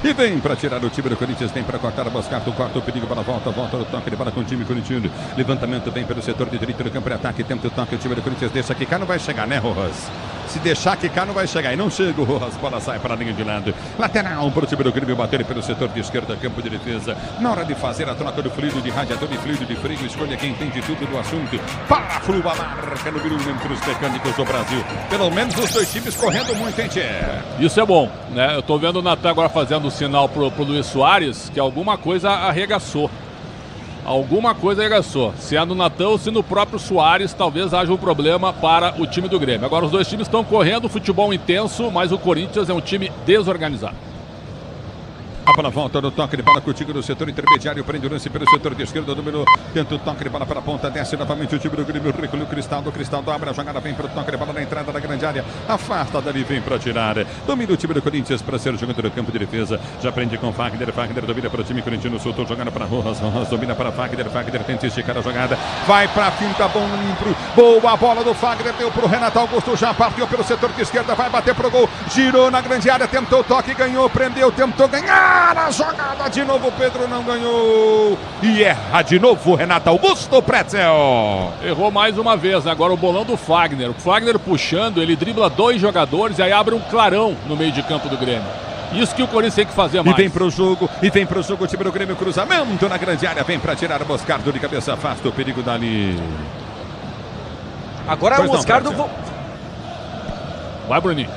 E vem para tirar o time do Corinthians, tem para cortar a Moscardo, o quarto perigo para a volta no toque, ele para com o time corintiano. Levantamento vem pelo setor de direito do campo de ataque, tenta o toque, o time do Corinthians deixa quicar, não vai chegar, né, Rojas? Se deixar quicar, não vai chegar. E não chega o Rojas, bola sai para a linha de lado. Lateral para o time do Grêmio bater pelo setor de esquerda, campo de defesa. Na hora de fazer a troca do fluido de radiador e fluido de freio, escolha quem entende tudo do assunto. Paraflu, a marca número 1 entre os mecânicos do Brasil. Pelo menos os 2 times correndo muito, hein, Tchê? Isso é bom, né? Eu tô vendo o Natan agora fazendo o sinal pro Luiz Soares, que alguma coisa arregaçou. Alguma coisa arregaçou. Se é no Natan ou se no próprio Soares, talvez haja um problema para o time do Grêmio. Agora os 2 times estão correndo, futebol intenso, mas o Corinthians é um time desorganizado. A bola volta no toque de bola contigo no setor intermediário, prende o lance pelo setor de esquerda, dominou, tenta o toque de bola para a ponta, desce novamente o time do Grêmio, recolhe o Cristaldo abre a jogada, vem para o toque de bola na entrada da grande área, afasta dali, vem para tirar, domina o time do Corinthians para ser jogador do campo de defesa, já prende com Fagner domina para o time corintiano, soltou, jogando para Rojas, domina para Fagner tenta esticar a jogada, vai para a finta, boa bola do Fagner, deu para o Renato Augusto, já partiu pelo setor de esquerda, vai bater pro gol, girou na grande área, tentou o toque, ganhou, prendeu, tentou ganhar. A jogada de novo, Pedro não ganhou e erra de novo Renato Augusto, Pretzel. Errou mais uma vez, agora o bolão do Fagner. O Fagner puxando, ele dribla 2 jogadores e aí abre um clarão no meio de campo do Grêmio. Isso que o Corinthians tem que fazer mais. E vem pro jogo o time do Grêmio, cruzamento na grande área, vem para tirar o Moscardo de cabeça, afasta o perigo dali. Agora o Moscardo... Vai, Bruninho.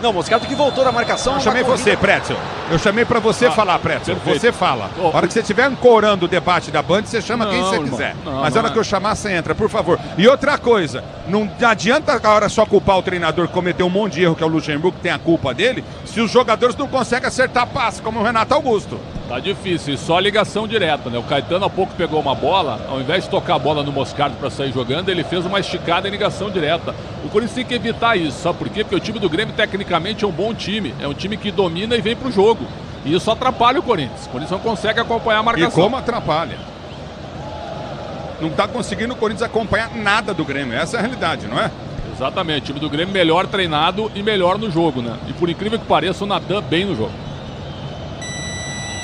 Não, Moscardo que voltou da marcação. Eu chamei você, Pretzel. Eu chamei para você falar, Pretzel. Perfeito. Você fala. A hora que você estiver ancorando o debate da Band, você chama quem você quiser. Mas a hora que eu chamar, você entra, por favor. E outra coisa, não adianta a hora só culpar o treinador que cometeu um monte de erro, que é o Luxemburgo, que tem a culpa dele, se os jogadores não conseguem acertar passe, como o Renato Augusto. Tá difícil, e só ligação direta, né? O Caetano há pouco pegou uma bola, ao invés de tocar a bola no Moscardo para sair jogando, ele fez uma esticada em ligação direta. O Corinthians tem que evitar isso, sabe por quê? Porque o time do Grêmio tecnicamente é um bom time, é um time que domina e vem pro jogo. E isso atrapalha o Corinthians. O Corinthians não consegue acompanhar a marcação. E como atrapalha? Não está conseguindo o Corinthians acompanhar nada do Grêmio. Essa é a realidade, não é? Exatamente. O time do Grêmio melhor treinado e melhor no jogo, né? E por incrível que pareça, o Natan bem no jogo.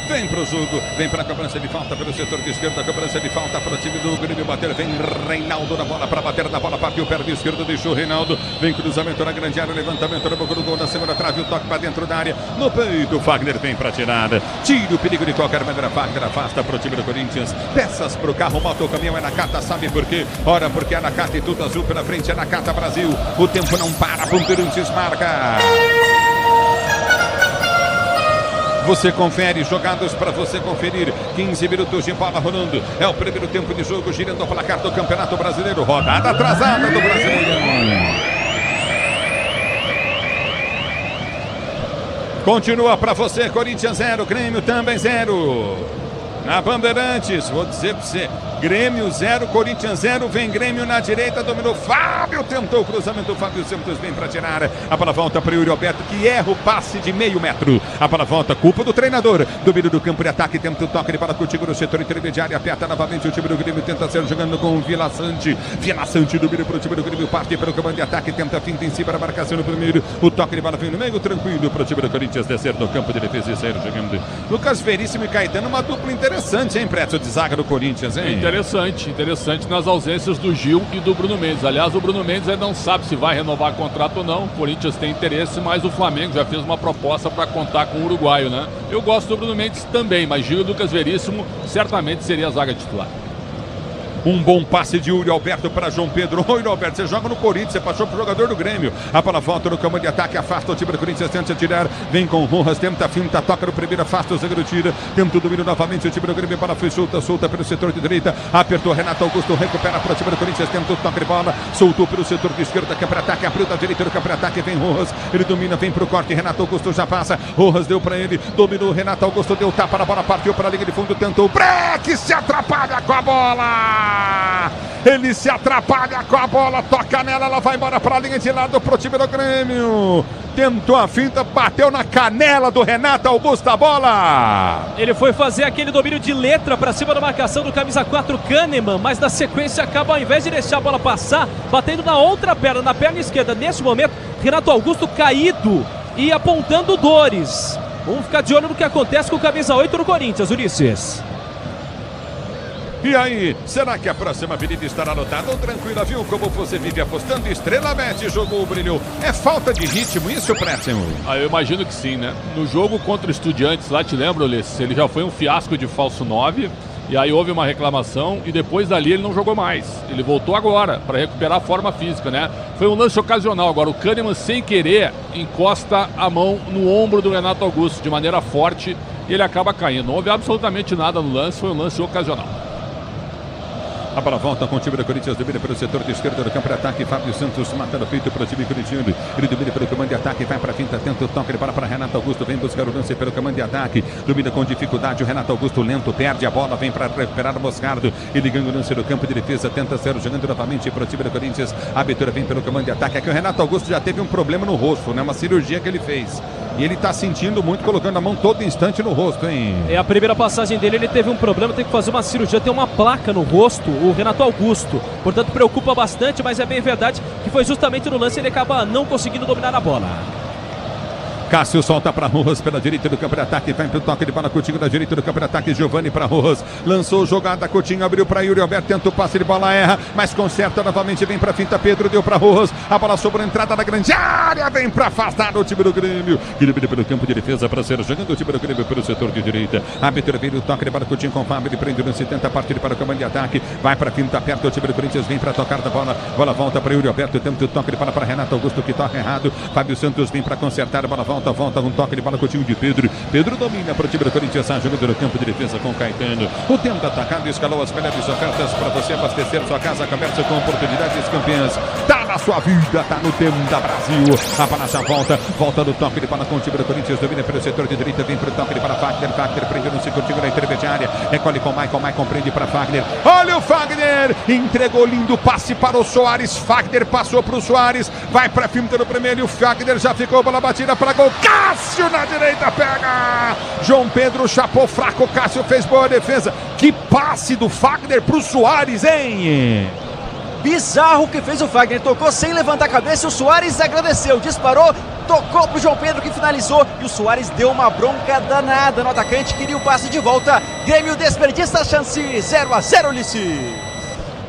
Vem pro jogo, vem pra cobrança de falta pelo setor de esquerda, cobrança de falta para o time do Grêmio bater, vem Reinaldo na bola para bater na bola, partiu o pé de esquerdo, deixou o Reinaldo, vem cruzamento na grande área, levantamento na boca do gol, na segunda trave, o toque para dentro da área, no peito, o Fagner vem pra tirada, tira o perigo de qualquer maneira, Fagner afasta pro time do Corinthians, peças pro carro, moto, caminhão, é Nakata, sabe por quê? Ora, porque é Nakata e tudo azul pela frente, é Nakata Brasil, o tempo não para, Bandeirantes marca. Você confere, jogados para você conferir. 15 minutos de bola rolando. É o primeiro tempo de jogo, girando o placar do Campeonato Brasileiro. Rodada atrasada do Brasileirão. Continua para você, Corinthians 0, Grêmio também 0. Na Bandeirantes, vou dizer para você, Grêmio 0, Corinthians 0, vem Grêmio na direita, dominou Fábio, tentou o cruzamento, Fábio Santos vem para tirar, a bola volta para o Yuri Alberto, que erra o passe de meio metro, a bola volta, culpa do treinador, domínio do campo de ataque, tenta o toque de bola contigo no setor intermediário, aperta novamente o time do Grêmio, tenta ser jogando com o Vila Sante domínio para o time do Grêmio, parte pelo comando de ataque, tenta a finta em si para a marcação no primeiro, o toque de bola vem no meio, tranquilo para o time do Corinthians descer no campo de defesa e sair jogando. Lucas Veríssimo e Caetano, uma dupla interessante, hein, Preto, de zaga do Corinthians, hein? Interessante nas ausências do Gil e do Bruno Mendes. Aliás, o Bruno Mendes ainda não sabe se vai renovar contrato ou não. O Corinthians tem interesse, mas o Flamengo já fez uma proposta para contar com o uruguaio, né? Eu gosto do Bruno Mendes também, mas Gil e Lucas Veríssimo certamente seria a zaga titular. Um bom passe de Yuri Alberto para João Pedro. Oi, Alberto, você joga no Corinthians, você passou pro jogador do Grêmio. A bola volta no campo de ataque, afasta o time do Corinthians, tenta tirar, vem com Rojas, tenta finta, toca no primeiro, afasta o zagueiro, tira, tenta o domínio novamente, o time do Grêmio, a bola foi solta pelo setor de direita, apertou Renato Augusto, recupera para o time do Corinthians, tenta o toque de bola, soltou pelo setor de esquerda, campo de ataque, abriu da direita do campo de ataque, vem Rojas, ele domina, vem pro corte, Renato Augusto já passa, Rojas deu para ele, dominou, Renato Augusto deu tapa na bola, partiu para a linha de fundo, tentou o break, se atrapalha com a bola! Ele se atrapalha com a bola, toca nela, ela vai embora para a linha de lado pro time do Grêmio. Tentou a finta, bateu na canela do Renato Augusto a bola. Ele foi fazer aquele domínio de letra para cima da marcação do camisa 4 Kahneman, mas na sequência acaba, ao invés de deixar a bola passar, batendo na outra perna, na perna esquerda. Nesse momento, Renato Augusto caído e apontando dores. Vamos ficar de olho no que acontece com o camisa 8 do Corinthians, Ulisses. E aí, será que a próxima avenida estará lotada ou tranquila, viu? Como você vive apostando, Estrela Bet jogou o brilho. É falta de ritmo isso, Prétimo? Eu imagino que sim, né? No jogo contra o Estudiantes lá, te lembra, Ulisses? Ele já foi um fiasco de falso 9. E aí houve uma reclamação e depois dali ele não jogou mais. Ele voltou agora para recuperar a forma física, né? Foi um lance ocasional. Agora o Kahneman, sem querer, encosta a mão no ombro do Renato Augusto de maneira forte e ele acaba caindo. Não houve absolutamente nada no lance, foi um lance ocasional. A bola volta com o time do Corinthians, domina pelo setor de esquerda do campo de ataque, Fábio Santos mata no peito para o time corintiano, ele domina pelo comando de ataque, vai para a finta, tenta o toque de bola para Renato Augusto, vem buscar o lance pelo comando de ataque, domina com dificuldade, o Renato Augusto lento, perde a bola, vem para recuperar o Moscardo, ele ganha o lance do campo de defesa, tenta ser jogando novamente para o time do Corinthians, a abertura vem pelo comando de ataque, aqui o Renato Augusto já teve um problema no rosto, né, uma cirurgia que ele fez, e ele está sentindo muito, colocando a mão todo instante no rosto, hein? É a primeira passagem dele, ele teve um problema, tem que fazer uma cirurgia, tem uma placa no rosto, o Renato Augusto, portanto preocupa bastante, mas é bem verdade que foi justamente no lance ele acaba não conseguindo dominar a bola. Cássio solta para Rojas pela direita do campo de ataque, vai pro toque de bola, Coutinho da direita do campo de ataque, Giovani para Rojas, lançou jogada, Coutinho abriu para Yuri Alberto, tenta o passe de bola, erra, mas conserta novamente, vem para finta, Pedro deu para Rojas, a bola sobrou, entrada da grande área, vem para afastar o time do Grêmio, ele vira pelo campo de defesa para ser jogando o time do Grêmio pelo setor de direita, a abertura vem o toque de bola, Coutinho com Fábio, ele prende o lance, tenta partir para o comando de ataque, vai para finta, aperta o time do Corinthians, vem para tocar da bola, bola volta para Yuri Alberto, tenta o toque de bola para Renato Augusto, que toca errado, Fábio Santos vem para consertar, a bola volta, um toque de bola, Coutinho de Pedro domina para o time do Corinthians, jogando no campo de defesa com Caetano, o tempo atacado escalou as melhores ofertas para você abastecer sua casa, comércio com oportunidades campeãs, tá na sua vida, tá no tempo da Brasil, a bola já volta no toque de bola com o time do Corinthians, domina pelo setor de direita, vem para o toque de bola, Fagner prende no Coutinho na intermediária, recolhe com Maicon prende para Fagner, olha o Fagner, entregou lindo passe para o Soares, Fagner passou para o Soares, vai para a finta do primeiro, e o Fagner já ficou, bola batida para gol, Cássio na direita pega. João Pedro chapou fraco, Cássio fez boa defesa. Que passe do Fagner pro Soares, hein? Bizarro que fez o Fagner, tocou sem levantar a cabeça, o Soares agradeceu, disparou, tocou pro João Pedro que finalizou e o Soares deu uma bronca danada no atacante, queria o passe de volta. Grêmio desperdiça a chance, 0-0, Ulisses.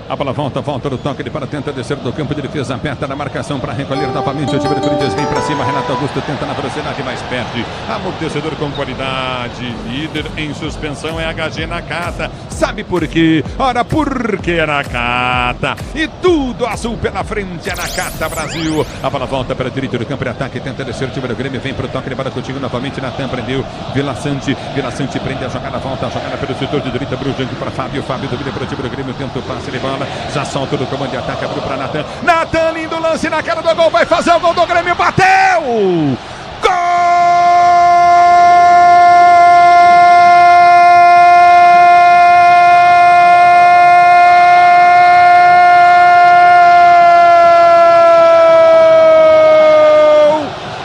A bola volta do toque, ele para, tenta descer do campo de defesa, aperta na marcação para recolher novamente o time do Corinthians, vem para cima, Renato Augusto tenta na velocidade, mais perde, amortecedor com qualidade, líder em suspensão é HG Nakata, sabe por quê? Ora, porque Nakata, e tudo azul pela frente, é Nakata Brasil, a bola volta para a direita do campo de ataque, tenta descer o time do Grêmio, vem para o toque, ele para contigo novamente, Natan prendeu, Vila Sante prende a jogada, volta a jogada pelo setor de direita, Brujanque para Fábio domina para o time do Grêmio, tenta o passe, ele bola, já solta do comando de ataque, abriu para Natan. Natan, lindo lance na cara do gol, vai fazer o gol do Grêmio, bateu! Gol!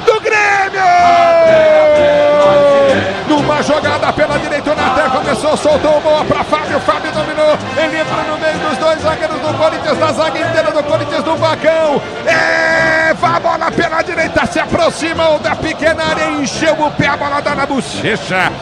Do Grêmio! Numa jogada pela direita, o Natan começou, soltou boa para Fábio dominou, ele entra no meio dos dois zagueiros do Corinthians, da zaga inteira do Corinthians, do Vacão, vai a bola pela direita, se aproxima da pequena área, encheu o pé, a bola dá na bochecha,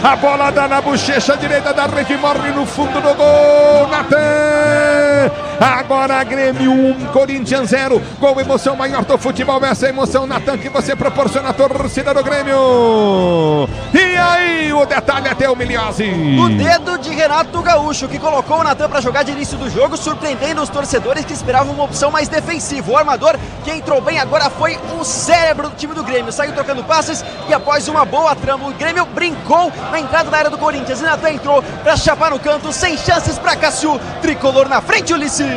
a bola dá na bochecha direita da rede, morre no fundo do gol, Natan, agora Grêmio 1, Corinthians 0, gol, emoção maior do futebol, essa emoção, Natan, que você proporciona à torcida do Grêmio, e aí o detalhe é teu, Miliose. O dedo de Renato Gaúcho, que colocou o Natan para jogar de início do jogo, surpreendendo os torcedores que esperavam uma opção mais defensiva. O armador que entrou bem agora foi o cérebro do time do Grêmio, saiu trocando passes e após uma boa trama, o Grêmio brincou na entrada da área do Corinthians e Natan entrou para chapar no canto, sem chances para Cássio, tricolor na frente, Ulisses.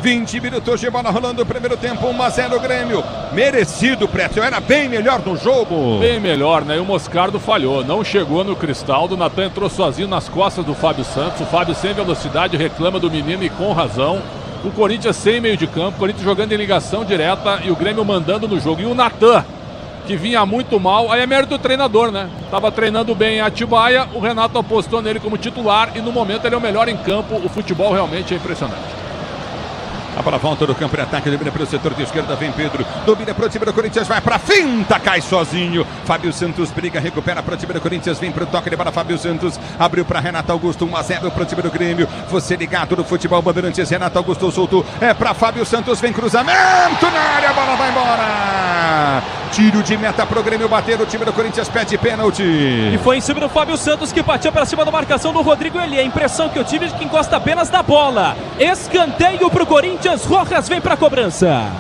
20 minutos de bola rolando o primeiro tempo, 1-0 Grêmio. Merecido, Preto, era bem melhor no jogo. Bem melhor, né? E o Moscardo falhou, não chegou no Cristaldo. O Natan entrou sozinho nas costas do Fábio Santos. O Fábio sem velocidade, reclama do menino e com razão. O Corinthians sem meio de campo, o Corinthians jogando em ligação direta e o Grêmio mandando no jogo. E o Natan, que vinha muito mal, aí é mérito do treinador, né? Tava treinando bem em Atibaia, o Renato apostou nele como titular e no momento ele é o melhor em campo. O futebol realmente é impressionante. A bola volta do campo de ataque, domina pelo setor de esquerda, vem Pedro, domina pro time do Corinthians, vai pra finta, cai sozinho. Fábio Santos briga, recupera pro time do Corinthians, vem pro toque de bola, Fábio Santos, abriu pra Renato Augusto, 1-0 pro time do Grêmio. Você ligado no futebol Bandeirantes, Renato Augusto soltou, é pra Fábio Santos, vem cruzamento na área, a bola vai embora. Tiro de meta pro Grêmio bater, o time do Corinthians pede pênalti. E foi em cima do Fábio Santos que partiu para cima da marcação do Rodrigo Eli. A impressão que eu tive é que encosta apenas na bola. Escanteio pro Corinthians, Rojas vem pra cobrança.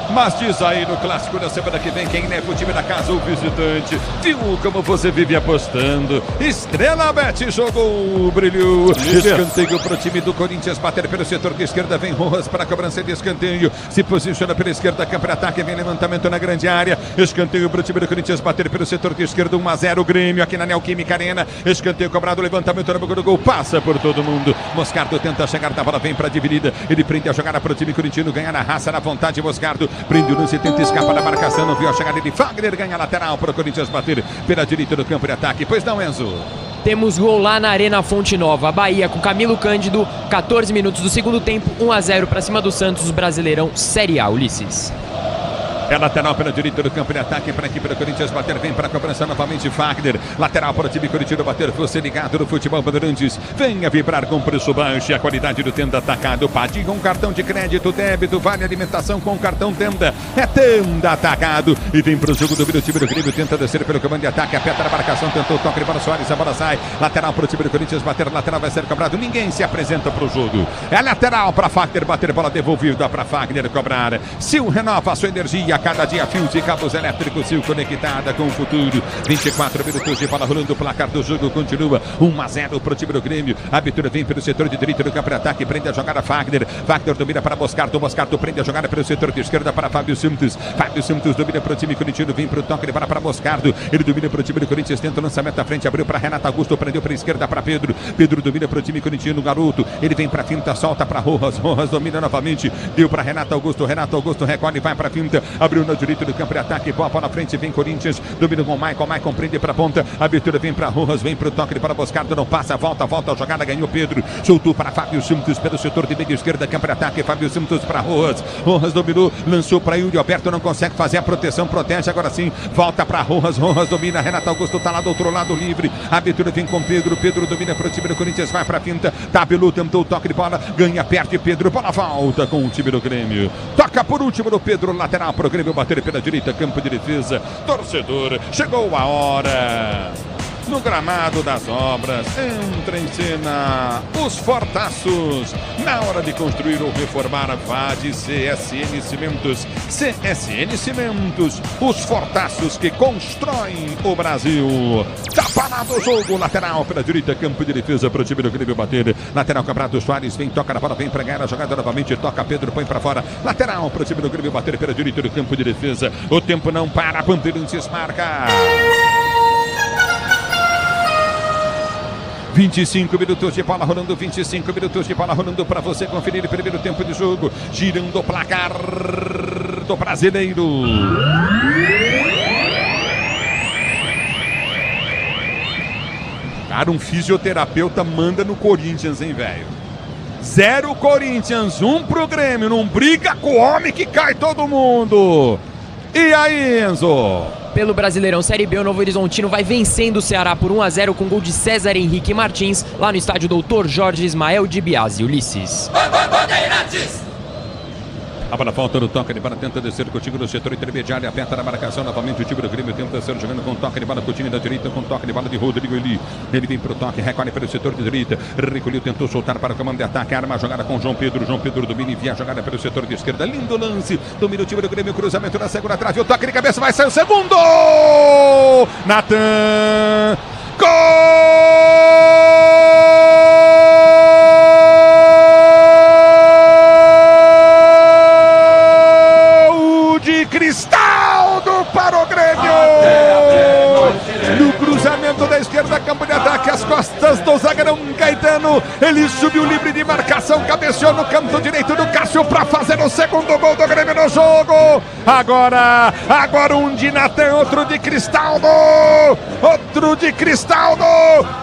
Mas diz aí no clássico da semana que vem quem leva o time da casa ou visitante. Viu como você vive apostando? Estrela Bet jogou, brilhou. Escanteio para o time do Corinthians bater pelo setor de esquerda. Vem Rojas para a cobrança de escanteio. Se posiciona pela esquerda, campo de ataque. Vem levantamento na grande área. Escanteio para o time do Corinthians bater pelo setor de esquerda. 1-0 Grêmio aqui na Neoquímica Arena. Escanteio cobrado, levantamento na boca do gol. Passa por todo mundo. Moscardo tenta chegar da bola, vem para a dividida. Ele prende a jogada para o time corintiano. Ganha na raça, na vontade. Moscardo prende o lance, tenta escapar da marcação, não viu a chegada de Fagner, ganha lateral para o Corinthians bater pela direita do campo de ataque. Pois não, Enzo? Temos gol lá na Arena Fonte Nova, Bahia com Camilo Cândido, 14 minutos do segundo tempo, 1-0 para cima do Santos, Brasileirão Série A, Ulisses. É lateral pela direita do campo de ataque para a equipe do Corinthians bater, vem para a cobrança novamente Fagner, lateral para o time corintiano bater, você ligado no futebol Bandeirantes, venha vibrar com preço baixo e a qualidade do Tenda Atacado, pague com cartão de crédito, débito, vale alimentação com cartão Tenda, é Tenda Atacado, e vem para o jogo do time do Grêmio, tenta descer pelo comando de ataque, aperta a marcação, tentou o toque de bola, Soares, a bola sai, lateral para o time do Corinthians bater, lateral vai ser cobrado, ninguém se apresenta para o jogo, é lateral para Fagner bater, bola devolvida para Fagner cobrar, Sil renova a sua energia, cada dia fios e cabos elétricos, Sil conectada com o futuro. 24 minutos de bola rolando, o placar do jogo continua 1-0 para o time do Grêmio. A abertura vem pelo setor de direita do campo de ataque, prende a jogada Fagner. Fagner domina para Moscardo, Moscardo prende a jogada pelo setor de esquerda para Fábio Santos. Fábio Santos domina para o time corintiano, vem para o toque de bola para Moscardo. Ele domina para o time do Corinthians, tenta o lançamento à frente, abriu para Renato Augusto, prendeu para a esquerda para Pedro. Pedro domina para o time corintiano, garoto. Ele vem para a finta, solta para Rojas. Rojas domina novamente, deu para Renato Augusto. Renato Augusto recolhe, vai para a finta, abriu na direita do campo de ataque, bola na frente, vem Corinthians, domina com o Maicon prende pra ponta, abertura vem pra Rojas, vem pro toque para Moscardo, não passa, volta a jogada, ganhou Pedro, soltou para Fábio Santos pelo setor de meio esquerda, campo de ataque, Fábio Santos para Rojas dominou, lançou para Yuri Alberto, não consegue fazer a proteção, protege, agora sim, volta para Rojas domina, Renato Augusto tá lá do outro lado livre, a abertura vem com Pedro domina pro time do Corinthians, vai pra finta, Tabelu tentou o toque de bola, ganha, perde Pedro, bola volta com o time do Grêmio, toca por último no Pedro, lateral pro Grêmio, bater pela direita, campo de defesa, torcedor, chegou a hora. No gramado das obras, entra em cena os Fortaços. Na hora de construir ou reformar, vá de CSN Cimentos. CSN Cimentos, os Fortaços que constroem o Brasil. Tá parado o jogo, lateral pela direita, campo de defesa para o time do Grêmio bater. Lateral, Campeonato Soares, vem, toca na bola, vem pra ganhar a jogada novamente, toca Pedro, põe pra fora. Lateral para o time do Grêmio bater pela direita do campo de defesa. O tempo não para, Bandeirantes marca. 25 minutos de bola rolando, 25 minutos de bola rolando para você conferir o primeiro tempo de jogo, girando o placar do Brasileiro. Cara, um fisioterapeuta manda no Corinthians, hein, velho? 0 Corinthians, 1 pro Grêmio, não briga com o homem que cai todo mundo. E aí, Enzo? Pelo Brasileirão Série B, o Novo Horizontino vai vencendo o Ceará por 1-0 com gol de César Henrique Martins, lá no estádio Doutor Jorge Ismael de Biasi. Ulisses. A bola falta no toque de bola, tenta descer Coutinho no setor intermediário, aperta na marcação, novamente o time do Grêmio tenta descer jogando com toque de bola, Coutinho da direita, com toque de bola de Rodrigo Eli. Ele vem pro toque, recolhe pelo setor de direita, recolheu, tentou soltar para o comando de ataque, arma a jogada com João Pedro domina, envia a jogada pelo setor de esquerda, lindo lance, domina o time do Grêmio, cruzamento na segunda trave, o toque de cabeça, vai sair o segundo! Natan! Gol! Cristaldo para o Grêmio! No cruzamento da esquerda, campo de ataque, as costas do zagueirão Caetano. Ele subiu livre de marcação, cabeceou no canto direito do Cássio para fazer o segundo gol do Grêmio no jogo. Agora um de Natan, outro de Cristaldo.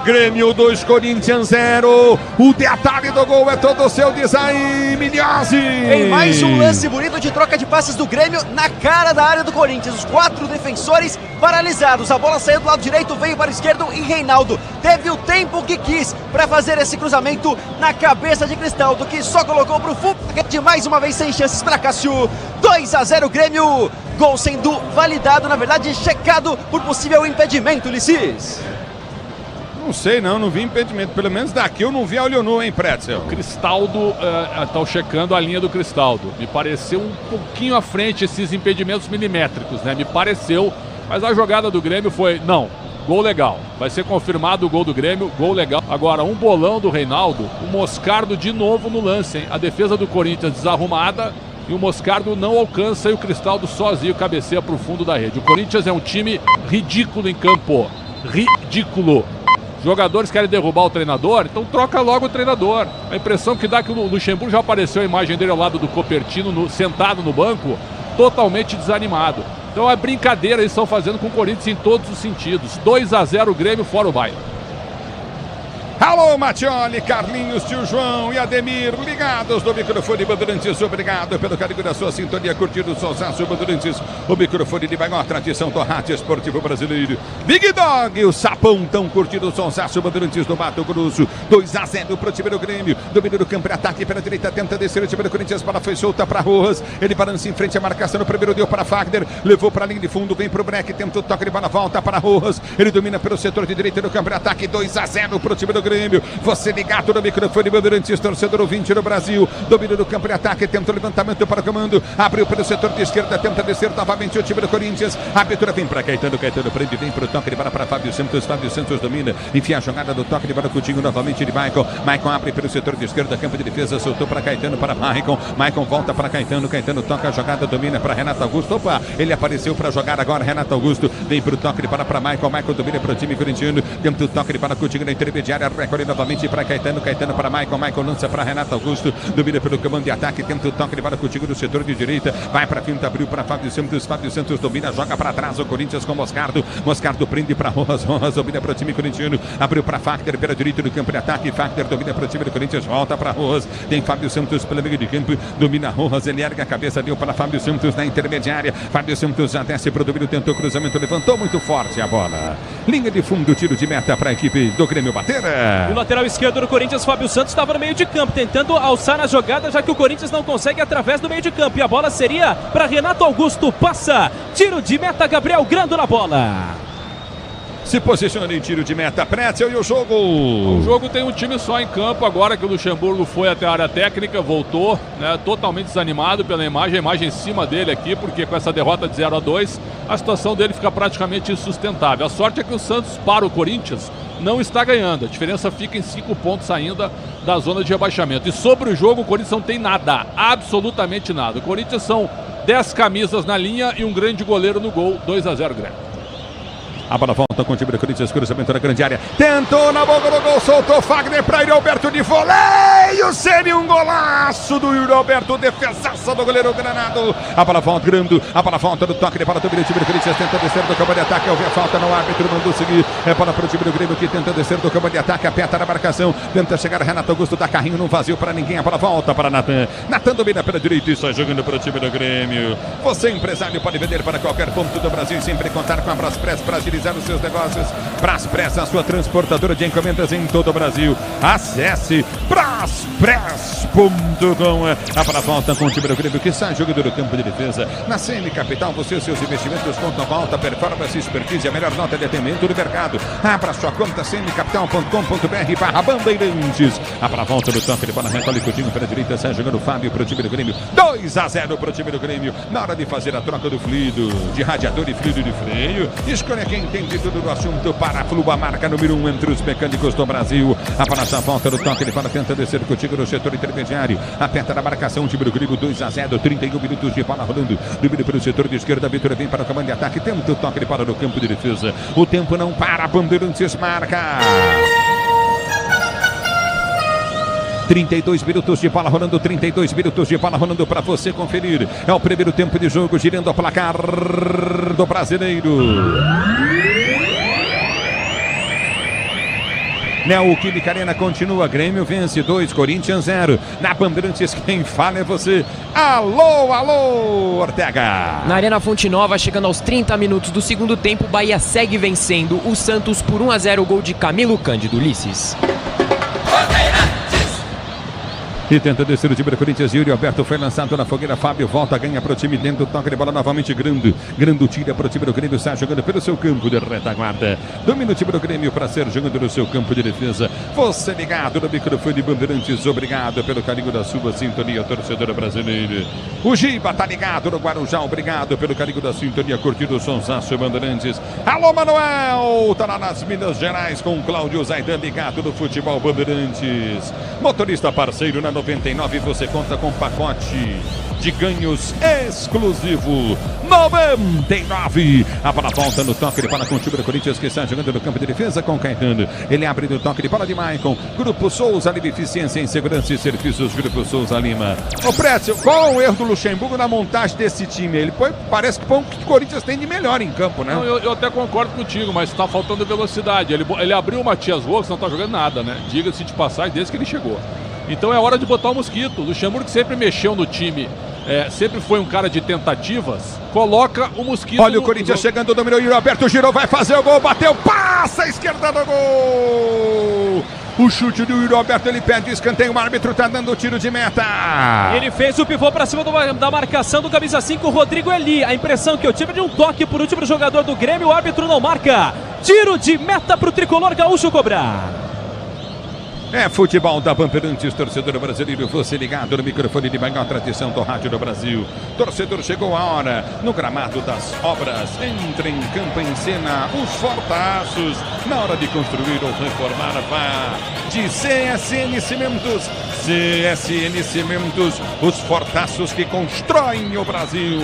Grêmio 2, Corinthians 0. O detalhe do gol é todo seu, diz aí, Milhazzi. Em mais um lance bonito de troca de passes do Grêmio na cara da área do Corinthians. Os 4 defensores paralisados. A bola saiu do lado direito, veio para o esquerdo e Reinaldo teve o tempo que quis para fazer esse cruzamento na cabeça de Cristaldo, que só colocou para o fundo de mais uma vez sem chances para Cássio. 2-0 Grêmio. Gol sendo validado, na verdade checado por possível impedimento, Ulisses. Não sei não vi impedimento, pelo menos daqui eu não vi a olho nu, hein, Pretzel? Cristaldo, estão checando a linha do Cristaldo. Me pareceu um pouquinho à frente esses impedimentos milimétricos, né? Me pareceu, mas a jogada do Grêmio foi, não, gol legal. Vai ser confirmado o gol do Grêmio, gol legal. Agora, um bolão do Reinaldo, o Moscardo de novo no lance, hein? A defesa do Corinthians desarrumada e o Moscardo não alcança e o Cristaldo sozinho cabeceia para o fundo da rede. O Corinthians é um time ridículo em campo, ridículo. Jogadores querem derrubar o treinador, então troca logo o treinador. A impressão que dá é que o Luxemburgo já apareceu a imagem dele ao lado do Copertino, sentado no banco, totalmente desanimado. Então é brincadeira, eles estão fazendo com o Corinthians em todos os sentidos. 2-0 Grêmio, fora o baile. Alô, Matioli, Carlinhos, tio João e Ademir, ligados no microfone Bandeirantes. Obrigado pelo carinho da sua sintonia, curtindo o Sonsaço Bandeirantes. O microfone de maior tradição do rádio esportivo brasileiro. Big Dog, o Sapão, tão curtindo o Sonsaço Bandeirantes do Mato Grosso. 2-0 pro time do Grêmio. Domínio do campo, ataque pela direita, tenta descer o time do Corinthians. Bola foi solta para Rojas. Ele balança em frente à marcação. No primeiro deu para Fagner. Levou para a linha de fundo, vem pro Breck. Tenta o toque de bola, volta para Rojas. Ele domina pelo setor de direita do campo, ataque 2-0 pro time do Grêmio. Você ligado no microfone Bandeirantes, torcedor ouvinte no Brasil. Domínio do campo de ataque, tenta o levantamento para o comando. Abriu pelo setor de esquerda, tenta descer novamente o time do Corinthians. A abertura vem para Caetano prende, vem para o toque de bola para Fábio Santos domina. Enfia a jogada do toque de bola, Coutinho novamente de Maicon abre pelo setor de esquerda, campo de defesa, soltou para Caetano, para Maicon volta para Caetano toca a jogada, domina para Renato Augusto. Opa, ele apareceu para jogar agora, Renato Augusto vem para o toque de bola para Maicon domina para o time corintiano. Tenta o toque de bola, Coutinho na intermediária, recolhe novamente para Caetano, Caetano para Maicon, Maicon lança para Renato Augusto, domina pelo comando de ataque, tenta o toque, ele vai contigo no setor de direita, vai para finta, abriu para Fábio Santos domina, joga para trás o Corinthians com Moscardo, Moscardo prende para Rojas, Rojas domina para o time corintiano, abriu para Fagner pela direita do campo de ataque, Fagner domina para o time do Corinthians, volta para Rojas, tem Fábio Santos pelo meio de campo, domina Rojas, ele ergue a cabeça, deu para Fábio Santos na intermediária, Fábio Santos já desce para o domínio, tentou cruzamento, levantou muito forte a bola, linha de fundo, tiro de meta para a equipe do Grêmio bater. O lateral esquerdo do Corinthians, Fábio Santos, estava no meio de campo, tentando alçar a jogada, já que o Corinthians não consegue através do meio de campo, e a bola seria para Renato Augusto, passa, tiro de meta, Gabriel Grando na bola. Se posiciona em tiro de meta, Pretzel e o jogo. O jogo tem um time só em campo agora que o Luxemburgo foi até a área técnica, voltou, né, totalmente desanimado pela imagem, a imagem em cima dele aqui, porque com essa derrota de 0-2, a situação dele fica praticamente insustentável. A sorte é que o Santos, para o Corinthians, não está ganhando. A diferença fica em 5 pontos ainda da zona de rebaixamento. E sobre o jogo, o Corinthians não tem nada, absolutamente nada. O Corinthians são 10 camisas na linha e um grande goleiro no gol, 2-0 Grêmio. A bola volta com o time do Corinthians, cruzamento na grande área. Tentou na boca do gol, soltou Fagner para Yuri Alberto de voleio. Seria um golaço do Yuri Alberto, defesaça do goleiro Granado. A bola volta grande, a bola volta do toque de bola do time do Corinthians, tenta descer do campo de ataque. Houve a falta no árbitro, mandou seguir. É bola para o time do Grêmio que tenta descer do campo de ataque, aperta na marcação, tenta chegar Renato Augusto, dá carrinho no vazio para ninguém. A bola volta para Natan. Natan domina pela direita e sai jogando para o time do Grêmio. Você, empresário, pode vender para qualquer ponto do Brasil e sempre contar com a Braspress para agilizar os seus negócios. Braspress, a sua transportadora de encomendas em todo o Brasil. Acesse braspress.com. A bola volta com o time do Grêmio que sai jogando no campo de defesa. Na CM Capital, você e seus investimentos contam com alta performance e expertise, a melhor nota de atendimento do mercado. Abra sua conta cmcapital.com.br/Bandeirantes. A bola volta do toque de bola, recolhe Coutinho para a direita, sai jogando Fábio para o time do Grêmio. 2-0 para o time do Grêmio. Na hora de fazer a troca do fluido, de radiador e fluido de freio, escolha quem entende tudo do assunto. Paraflu, a marca número 1 entre os mecânicos do Brasil. A bola já volta do toque, ele fala, tenta descer contigo no setor intermediário. Aperta na marcação, time do Grêmio, 2-0, 31 minutos de bola rolando. Domínio pelo setor de esquerda, Vitor vem para o comando de ataque, tenta o toque, ele para no campo de defesa. O tempo não para, Bandeirantes marca. 32 minutos de bola rolando, 32 minutos de bola rolando para você conferir. É o primeiro tempo de jogo, girando o placar do Brasileiro. Neoquímica Arena continua, Grêmio vence 2, Corinthians 0. Na Bandeirantes quem fala é você. Alô, alô, Ortega. Na Arena Fonte Nova, chegando aos 30 minutos do segundo tempo, o Bahia segue vencendo o Santos por 1-0, gol de Camilo Cândido Ulisses. E tenta descer o time do Corinthians. Yuri Alberto foi lançado na fogueira. Fábio volta, ganha para o time dentro. Toca de bola novamente. Grande tira para o time do Grêmio. Está jogando pelo seu campo de retaguarda. Domina o time do Grêmio para ser jogando no seu campo de defesa. Você ligado no microfone de Bandeirantes. Obrigado pelo carinho da sua sintonia, torcedora brasileira. O Giba tá ligado no Guarujá. Obrigado pelo carinho da sintonia. Curtindo o Sonsaço Bandeirantes. Alô, Manuel. Tá lá nas Minas Gerais com o Cláudio Zaidan ligado no futebol Bandeirantes. Motorista parceiro na 99, você conta com pacote de ganhos exclusivo. 99. A bola volta no toque de bola com o time do Corinthians que está jogando no campo de defesa com Caetano. Ele abre no toque de bola de Maicon. Grupo Souza Lima, eficiência em segurança e serviços. Grupo Souza Lima. Ô Pretzel, qual é o erro do Luxemburgo na montagem desse time? Ele parece que põe o que o Corinthians tem de melhor em campo, né? Não, eu até concordo contigo, mas está faltando velocidade. Ele abriu o Matias Rojas, não está jogando nada, né? Diga-se de passagem desde que ele chegou. Então é hora de botar o Mosquito. O Luxemburgo sempre mexeu no time, sempre foi um cara de tentativas. Coloca o Mosquito. Olha o Corinthians chegando, dominou, Yuri Alberto girou, vai fazer o gol, bateu, passa a esquerda do gol. O chute do Yuri Alberto, ele pede escanteio, o árbitro tá dando o tiro de meta. Ele fez o pivô para cima da marcação do camisa 5, Rodrigo Eli. A impressão que eu tive de um toque por último jogador do Grêmio, o árbitro não marca. Tiro de meta pro tricolor gaúcho cobrar. É futebol da Bandeirantes, torcedor brasileiro, você ligado no microfone de maior tradição do rádio do Brasil. Torcedor, chegou a hora, no gramado das obras, entra em campo, em cena, os fortaços. Na hora de construir ou reformar, vá de CSN Cimentos. CSN Cimentos, os fortaços que constroem o Brasil.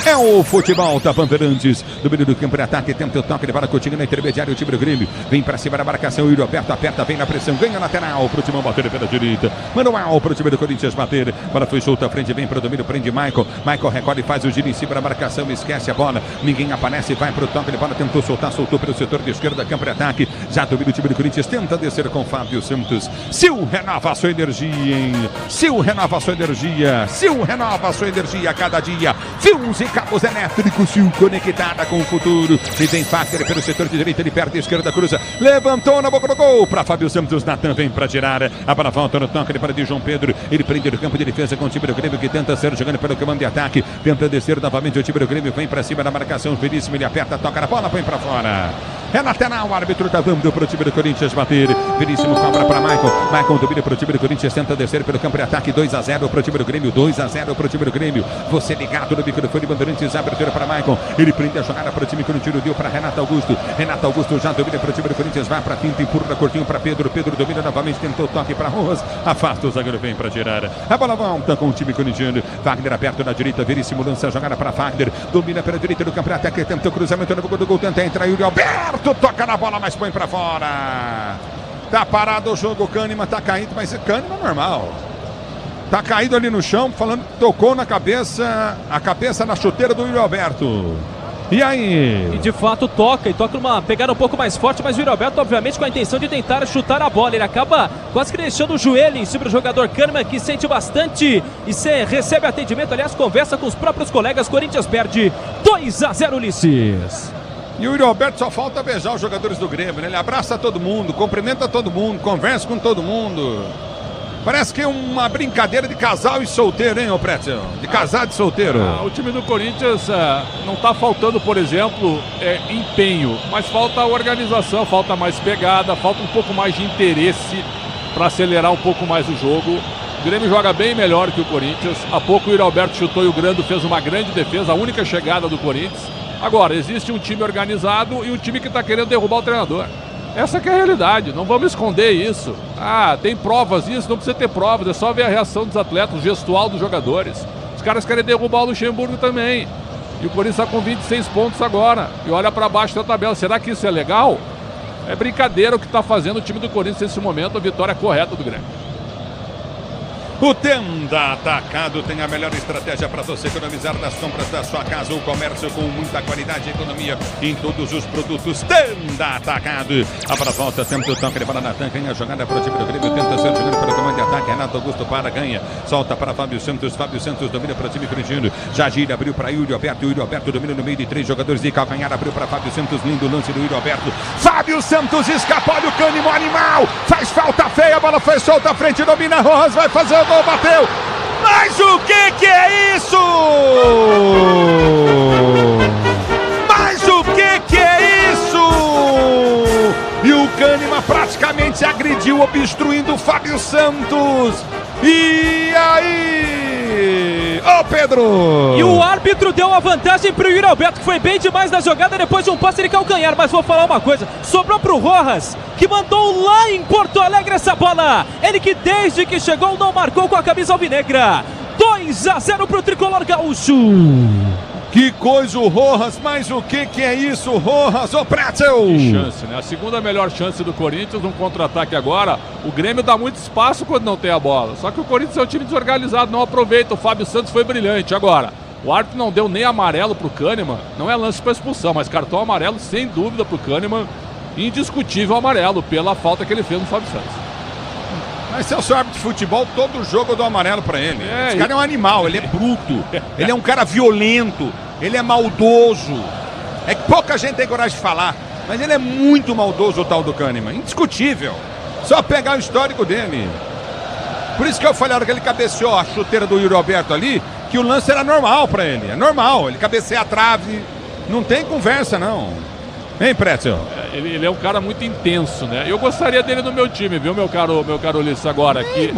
É o futebol da Bandeirantes, do meio do campo de ataque, tenta o toque, leva a Coutinho na intermediária, o time do Grêmio, vem pra cima da marcação, o Yuri aperta, vem na pressão, ganha lateral, pro Timão bater pela direita, manual pro time do Corinthians bater, bola foi solta à frente, vem pro domínio, prende Michael recolhe, faz o giro em cima da marcação, esquece a bola, ninguém aparece, vai pro toque, ele bola tentou soltar, soltou pelo setor de esquerda, campo de ataque, já domina o time do Corinthians, tenta descer com Fábio Santos. Sil renova a sua energia, hein? Sil renova a sua energia, Sil renova a sua energia a cada dia, fios e cabos elétricos, Sil conectada com o futuro, e vem Fagner pelo setor de direita, ele perde a esquerda, cruza, levantou na boca do gol, para Fábio Santos, Natan vem para tirar, a bola volta no toque, ele para de João Pedro, ele prende no campo de defesa com o time do Grêmio, que tenta ser jogando pelo comando de ataque, tenta descer novamente o time do Grêmio, vem para cima da marcação, Veríssimo, ele aperta, toca na bola, põe para fora. É lateral, o árbitro tá dando para o time do Corinthians bater. Veríssimo cobra para Michael domina para o time do Corinthians, tenta descer pelo campo de ataque, 2-0 para o time do Grêmio, 2-0 para o time do Grêmio. Você ligado no microfone, Bandeirantes, abertura para Michael, ele prende a jogada para o time Corinthians, deu para Renato Augusto já domina para o time do Corinthians, vai para a finta, empurra curtinho para Pedro domina novamente, tentou o toque para Rojas, afasta o zagueiro, vem para tirar. A bola volta com o time corintiano, Wagner aberto na direita, Veríssimo lança a jogada para Wagner, domina pela direita do campo de ataque, tenta o cruzamento no gol do gol, tenta entrar Yuri Alberto, toca na bola, mas põe pra fora. Tá parado o jogo, o Kahneman tá caído, mas o Kahneman é normal. Tá caído ali no chão, falando que tocou na cabeça, a cabeça na chuteira do Yuri Alberto. E aí? E de fato toca numa pegada um pouco mais forte, mas o Yuri Alberto, obviamente, com a intenção de tentar chutar a bola. Ele acaba quase que deixando o joelho em cima do jogador Kahneman, que sente bastante e recebe atendimento, aliás, conversa com os próprios colegas. Corinthians perde 2-0, Ulisses. E o Yuri Alberto só falta beijar os jogadores do Grêmio, né? Ele abraça todo mundo, cumprimenta todo mundo, conversa com todo mundo. Parece que é uma brincadeira de casal e solteiro, hein, ô Pretzel? De casado e solteiro. O time do Corinthians não está faltando, por exemplo, empenho, mas falta organização, falta mais pegada, falta um pouco mais de interesse para acelerar um pouco mais o jogo. O Grêmio joga bem melhor que o Corinthians. Há pouco o Yuri Alberto chutou e o Grando fez uma grande defesa, a única chegada do Corinthians. Agora, existe um time organizado e um time que está querendo derrubar o treinador. Essa que é a realidade, não vamos esconder isso. Tem provas disso, não precisa ter provas, é só ver a reação dos atletas, o gestual dos jogadores. Os caras querem derrubar o Luxemburgo também. E o Corinthians está com 26 pontos agora. E olha para baixo da tabela, será que isso é legal? É brincadeira o que está fazendo o time do Corinthians nesse momento, a vitória correta do Grêmio. O Tenda Atacado tem a melhor estratégia para você economizar nas compras da sua casa ou comércio com muita qualidade e economia em todos os produtos. Tenda Atacado. A bola volta, tenta o toque, ele bola na tanca, ganha a jogada para o time do Grêmio, tenta ser jogando para o comando de ataque, Renato Augusto para, ganha, solta para Fábio Santos domina para o time corintiano, Jair abriu para Yuri Alberto domina no meio de 3 jogadores de calcanhar, abriu para Fábio Santos, lindo lance do Yuri Alberto, Fábio Santos escapou do Kahneman, animal, faz falta feia, a bola foi solta à frente, domina Rojas, vai fazer o gol, bateu, mas o que é isso? Mas o que é isso? E o Kahneman praticamente agrediu, obstruindo o Fábio Santos. E aí? Ô Pedro! E o árbitro deu a vantagem pro Yuri Alberto, que foi bem demais na jogada depois de um passe de calcanhar. Mas vou falar uma coisa, sobrou pro Rojas, que mandou lá em Porto Alegre essa bola. Ele que desde que chegou não marcou com a camisa alvinegra. 2-0 pro tricolor gaúcho. Que coisa o Rojas, mas o que é isso, Rojas, ô Pretzel? Que chance, né? A segunda melhor chance do Corinthians, um contra-ataque agora. O Grêmio dá muito espaço quando não tem a bola. Só que o Corinthians é um time desorganizado, não aproveita. O Fábio Santos foi brilhante. Agora, o árbitro não deu nem amarelo pro Kahneman. Não é lance para expulsão, mas cartão amarelo sem dúvida pro Kahneman. Indiscutível amarelo pela falta que ele fez no Fábio Santos. Mas se eu sou árbitro de futebol, todo jogo eu dou amarelo pra ele. Esse cara é um animal, ele é bruto, ele é um cara violento, ele é maldoso. É que pouca gente tem coragem de falar, mas ele é muito maldoso, o tal do Kahneman, indiscutível. Só pegar o histórico dele. Por isso que eu falei, a hora que ele cabeceou a chuteira do Yuri Alberto ali, que o lance era normal pra ele. É normal, ele cabeceia a trave, não tem conversa não. Hein, Pretzel? Ele é um cara muito intenso, né? Eu gostaria dele no meu time, viu, meu caro Ulisses, agora que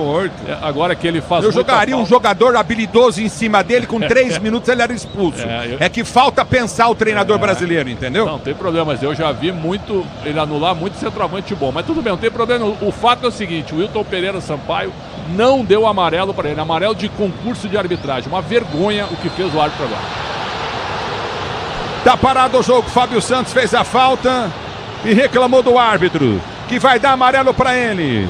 agora que ele faz. Eu jogaria um jogador habilidoso em cima dele, com 3 minutos ele era expulso. É que falta pensar o treinador brasileiro, entendeu? Não tem problema, mas eu já vi muito ele anular muito centroavante bom, mas tudo bem, não tem problema. O fato é o seguinte, o Wilton Pereira Sampaio não deu amarelo para ele, amarelo de concurso de arbitragem, uma vergonha o que fez o árbitro agora. Tá parado o jogo, Fábio Santos fez a falta e reclamou do árbitro, que vai dar amarelo para ele.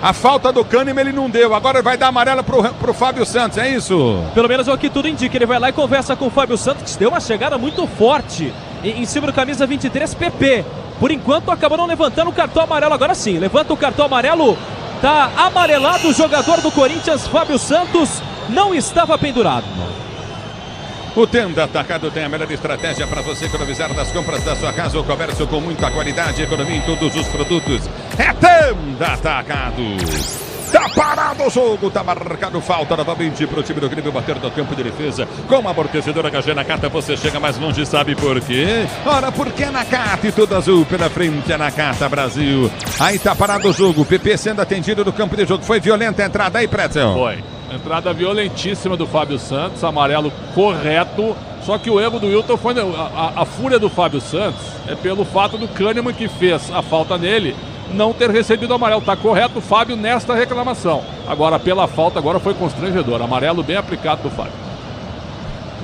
A falta do Kahneman ele não deu, agora vai dar amarelo pro Fábio Santos, é isso? Pelo menos é o que tudo indica, ele vai lá e conversa com o Fábio Santos, que deu uma chegada muito forte em cima do camisa 23, PP. Por enquanto acabou não levantando o cartão amarelo, agora sim, levanta o cartão amarelo, tá amarelado o jogador do Corinthians, Fábio Santos, não estava pendurado. O Tenda Atacado tem a melhor estratégia para você economizar nas compras da sua casa ou comércio com muita qualidade e economia em todos os produtos. É Tenda Atacado. Tá parado o jogo, tá marcado falta novamente pro time do Grêmio bater no campo de defesa. Com a amortecedora HG Nakata você chega mais longe, sabe por quê? Ora, porque é Nakata e tudo azul pela frente, é Nakata Brasil. Aí tá parado o jogo, PP sendo atendido no campo de jogo. Foi violenta a entrada aí, Pretzel? Foi. Entrada violentíssima do Fábio Santos, amarelo correto. Só que o erro do Wilton foi a fúria do Fábio Santos é pelo fato do Kahneman, que fez a falta nele, não ter recebido o amarelo. Tá correto o Fábio nesta reclamação. Agora pela falta agora foi constrangedor. Amarelo bem aplicado do Fábio.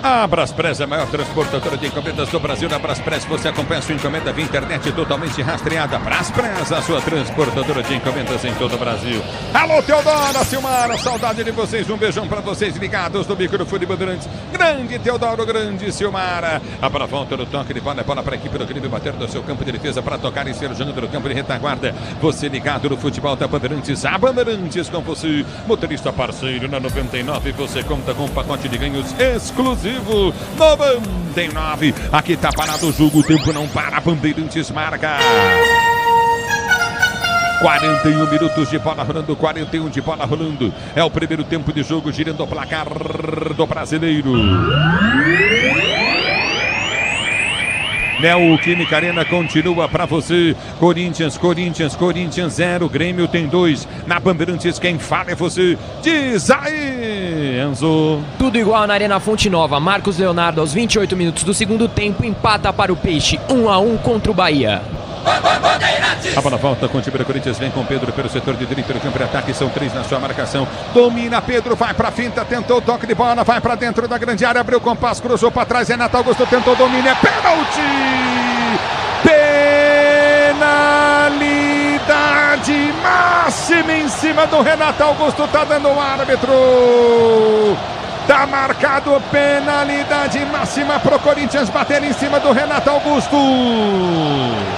A Braspress é a maior transportadora de encomendas do Brasil. Na Braspress você acompanha a sua encomenda via internet totalmente rastreada. Braspress, a sua transportadora de encomendas em todo o Brasil. Alô, Teodoro, Silmara, saudade de vocês. Um beijão pra vocês ligados no microfone Bandeirantes. Grande Teodoro, grande Silmara. A para volta do toque de bola para a equipe do Grêmio bater no seu campo de defesa para tocar e ser jogando no campo de retaguarda. Você ligado no futebol da Bandeirantes. A Bandeirantes com você. Motorista parceiro na 99. Você conta com um pacote de ganhos exclusivo. 99. Aqui tá parado o jogo, o tempo não para. Bandeirantes marca. 41 minutos de bola rolando, 41 de bola rolando. É o primeiro tempo de jogo, girando o placar do Brasileiro. Neoquímica Arena continua para você. Corinthians 0. Grêmio tem 2. Na Bandeirantes quem fala é você. Diz aí, Enzo. Tudo igual na Arena Fonte Nova. Marcos Leonardo aos 28 minutos do segundo tempo empata para o Peixe 1-1 contra o Bahia. A bola volta com o time do Corinthians, vem com Pedro pelo setor de direita do campo de ataque, são 3 na sua marcação, domina Pedro, vai pra finta, tentou o toque de bola, vai pra dentro da grande área, abriu o compasso, cruzou pra trás, Renato Augusto tentou o domínio, é pênalti! Penalidade máxima em cima do Renato Augusto, tá dando o árbitro! Tá marcado penalidade máxima pro Corinthians bater em cima do Renato Augusto.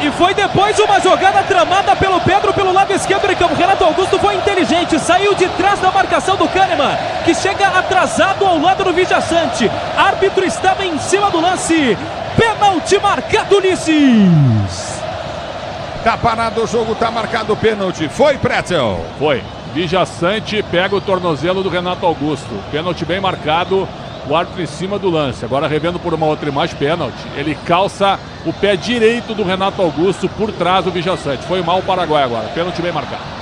E foi depois uma jogada tramada pelo Pedro pelo lado esquerdo de campo. Renato Augusto foi inteligente, saiu de trás da marcação do Kahneman, que chega atrasado ao lado do Vijaçante. Árbitro estava em cima do lance. Pênalti marcado, Ulisses. Tá parado o jogo, tá marcado o pênalti. Foi, Pretzel? Foi. Vijaçante pega o tornozelo do Renato Augusto. Pênalti bem marcado, o árbitro em cima do lance. Agora revendo por uma outra imagem, pênalti. Ele calça o pé direito do Renato Augusto por trás do Vijaçante. Foi mal o Paraguai agora, pênalti bem marcado.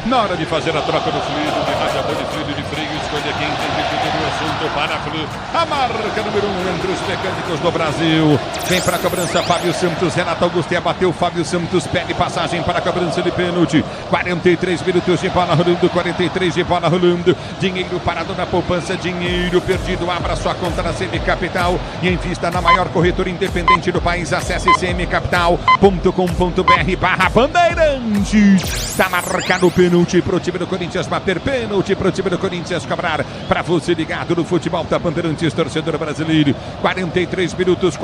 Na hora de fazer a troca do fluido, de radiador de fluido de freio, escolha quem entende tudo do assunto para Flu. A marca número 1 entre os mecânicos do Brasil. Vem para a cobrança Fábio Santos, Renato Augusto abateu, Fábio Santos pede passagem para a cobrança de pênalti. 43 minutos de bola rolando, 43 de bola rolando. Dinheiro parado na poupança, dinheiro perdido. Abra sua conta na CM Capital e invista na maior corretora independente do país. Acesse cmcapital.com.br/Bandeirantes. Tá marcado o pênalti pro time do Corinthians bater, pênalti pro time do Corinthians cobrar. Para você ligado no futebol da Bandeirantes, torcedor brasileiro. 43 minutos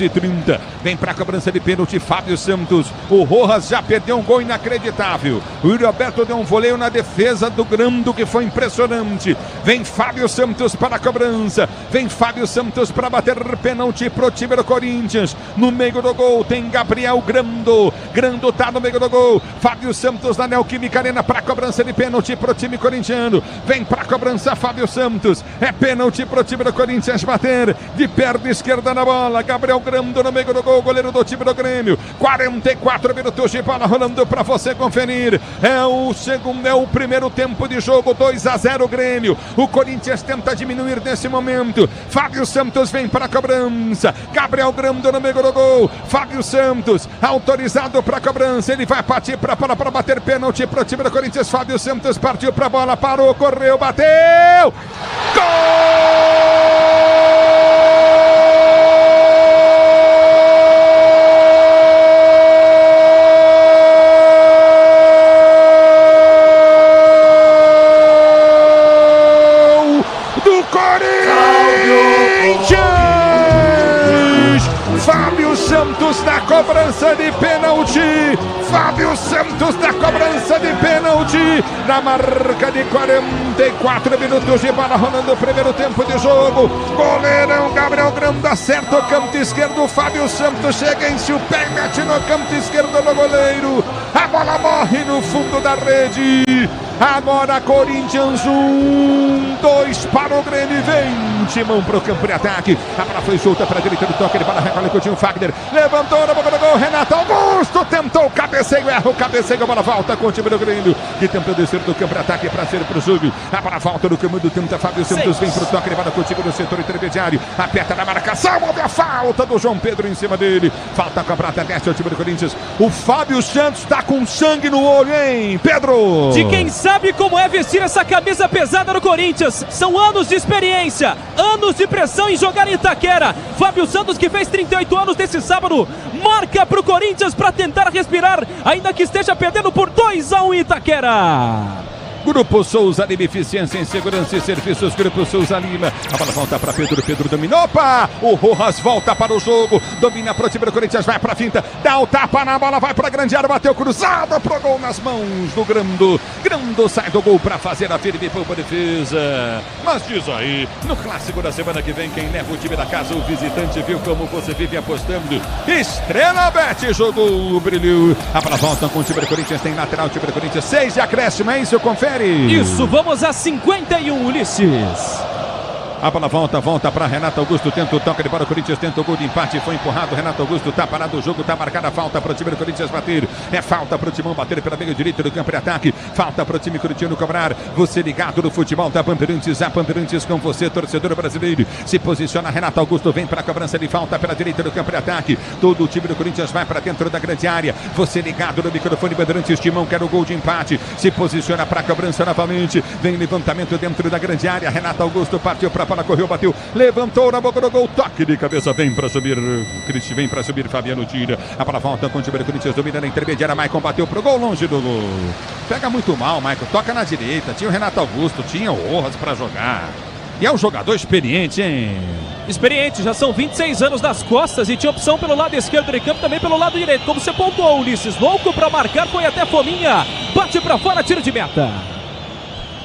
e 30. Vem pra cobrança de pênalti Fábio Santos. O Rojas já perdeu um gol inacreditável. O Roberto deu um voleio na defesa do Grando que foi impressionante. Vem Fábio Santos para a cobrança. Vem Fábio Santos para bater pênalti pro time do Corinthians. No meio do gol tem Gabriel Grando. Grando tá no meio do gol. Fábio Santos na Neoquímica Arena para a cobrança de pênalti pro time corintiano. Vem para a cobrança Fábio Santos. É pênalti pro time do Corinthians bater. De perna esquerda na bola. Gabriel Grando no meio do gol. Goleiro do time do Grêmio. 44 minutos de bola rolando pra você conferir. É o primeiro tempo de jogo. 2-0 Grêmio. O Corinthians tenta diminuir nesse momento. Fábio Santos vem para a cobrança. Gabriel Grando no meio do gol. Fábio Santos autorizado para a cobrança. Ele vai partir para bater pênalti para o time do Corinthians. Fábio Santos partiu para a bola, parou, correu, bateu. Gol! Do Corinthians! Fábio Santos na cobrança de pênalti. Fábio Santos na cobrança de pênalti. Na marca de 44 minutos de bola rolando o primeiro tempo de jogo. Goleirão Gabriel Grando acerta o canto esquerdo. Fábio Santos chega em seu pé e mete no canto esquerdo do goleiro. A bola morre no fundo da rede. Agora Corinthians 2 para o Grêmio. Vem Timão para o campo de ataque. A bola foi solta para a direita do toque. Ele bola recolhe com o Coutinho. Fagner levantou na boca do gol. Renato Augusto tentou o cabeceio. Erra o cabeceio. A bola volta com o time do Grêmio, que tentou descer do campo de ataque para ser para o jogo. A bola volta no caminho do tempo. Fábio Santos vem para o toque. Ele bola com o time do setor intermediário. Aperta na marcação. Houve a falta do João Pedro em cima dele. Falta com a prata desce ao time do Corinthians. O Fábio Santos está com sangue no olho, hein, Pedro? De quem sabe como é vestir essa camisa pesada no Corinthians. São anos de experiência, anos de pressão em jogar em Itaquera. Fábio Santos, que fez 38 anos nesse sábado, marca para o Corinthians para tentar respirar, ainda que esteja perdendo por 2-1 em Itaquera. Grupo Souza Lima, eficiência em segurança e serviços. Grupo Souza Lima. A bola volta para Pedro. Pedro dominou. Opa! O Rojas volta para o jogo. Domina para o time do Corinthians. Vai para a finta. Dá o tapa na bola. Vai para a grande área. Bateu cruzado. Pro gol nas mãos do Grando. Grando sai do gol para fazer a firme poupa defesa. Mas diz aí, no clássico da semana que vem, quem leva o time da casa, o visitante, viu como você vive apostando. Estrela Bet jogou o brilho. A bola volta com o time do Corinthians. Tem lateral o time do Corinthians. 6 de acréscimo. É isso, confere. Isso, vamos a 51, Ulisses. A bola volta para Renato Augusto, tenta o toque de bola, o Corinthians tenta o gol de empate, foi empurrado, Renato Augusto está parado o jogo, está marcada a falta para o time do Corinthians bater, é falta para o Timão bater pela meio direito do campo de ataque, falta para o time corintiano cobrar, você ligado no futebol da Bandeirantes, a Bandeirantes com você, torcedor brasileiro, se posiciona, Renato Augusto vem para a cobrança de falta pela direita do campo de ataque, todo o time do Corinthians vai para dentro da grande área, você ligado no microfone Bandeirantes, Timão quer o gol de empate, se posiciona para a cobrança novamente, vem levantamento dentro da grande área, Renato Augusto partiu para a bola, correu, bateu, levantou na boca do gol, toque de cabeça, vem para subir, vem para subir, Fabiano tira, a bola volta com o time do Corinthians, domina na intermediária, Maicon bateu pro gol, longe do gol, pega muito mal, Maicon, toca na direita, tinha o Renato Augusto, tinha o Rojas para jogar, e é um jogador experiente, hein? Experiente, já são 26 anos nas costas e tinha opção pelo lado esquerdo de campo, também pelo lado direito, como você pontuou, Ulisses, louco para marcar, foi até Fominha, bate para fora, tiro de meta.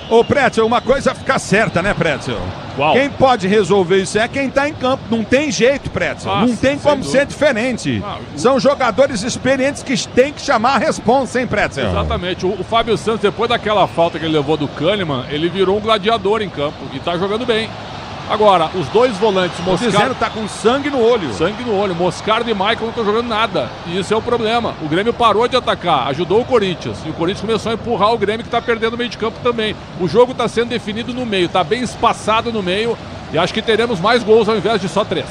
Ô, Pretzel, uma coisa fica certa, né, Pretzel? Qual? Quem pode resolver isso é quem tá em campo. Não tem jeito, Pretzel. Nossa, não tem como ser diferente. São jogadores experientes que têm que chamar a responsa, hein, Pretzel? Exatamente. O Fábio Santos, depois daquela falta que ele levou do Kahneman, ele virou um gladiador em campo e tá jogando bem. Agora, os dois volantes, Moscardo... tá com sangue no olho. Sangue no olho. Moscardo e Maicon não estão jogando nada. E isso é o problema. O Grêmio parou de atacar, ajudou o Corinthians. E o Corinthians começou a empurrar o Grêmio, que está perdendo o meio de campo também. O jogo está sendo definido no meio, está bem espaçado no meio. E acho que teremos mais gols ao invés de só 3.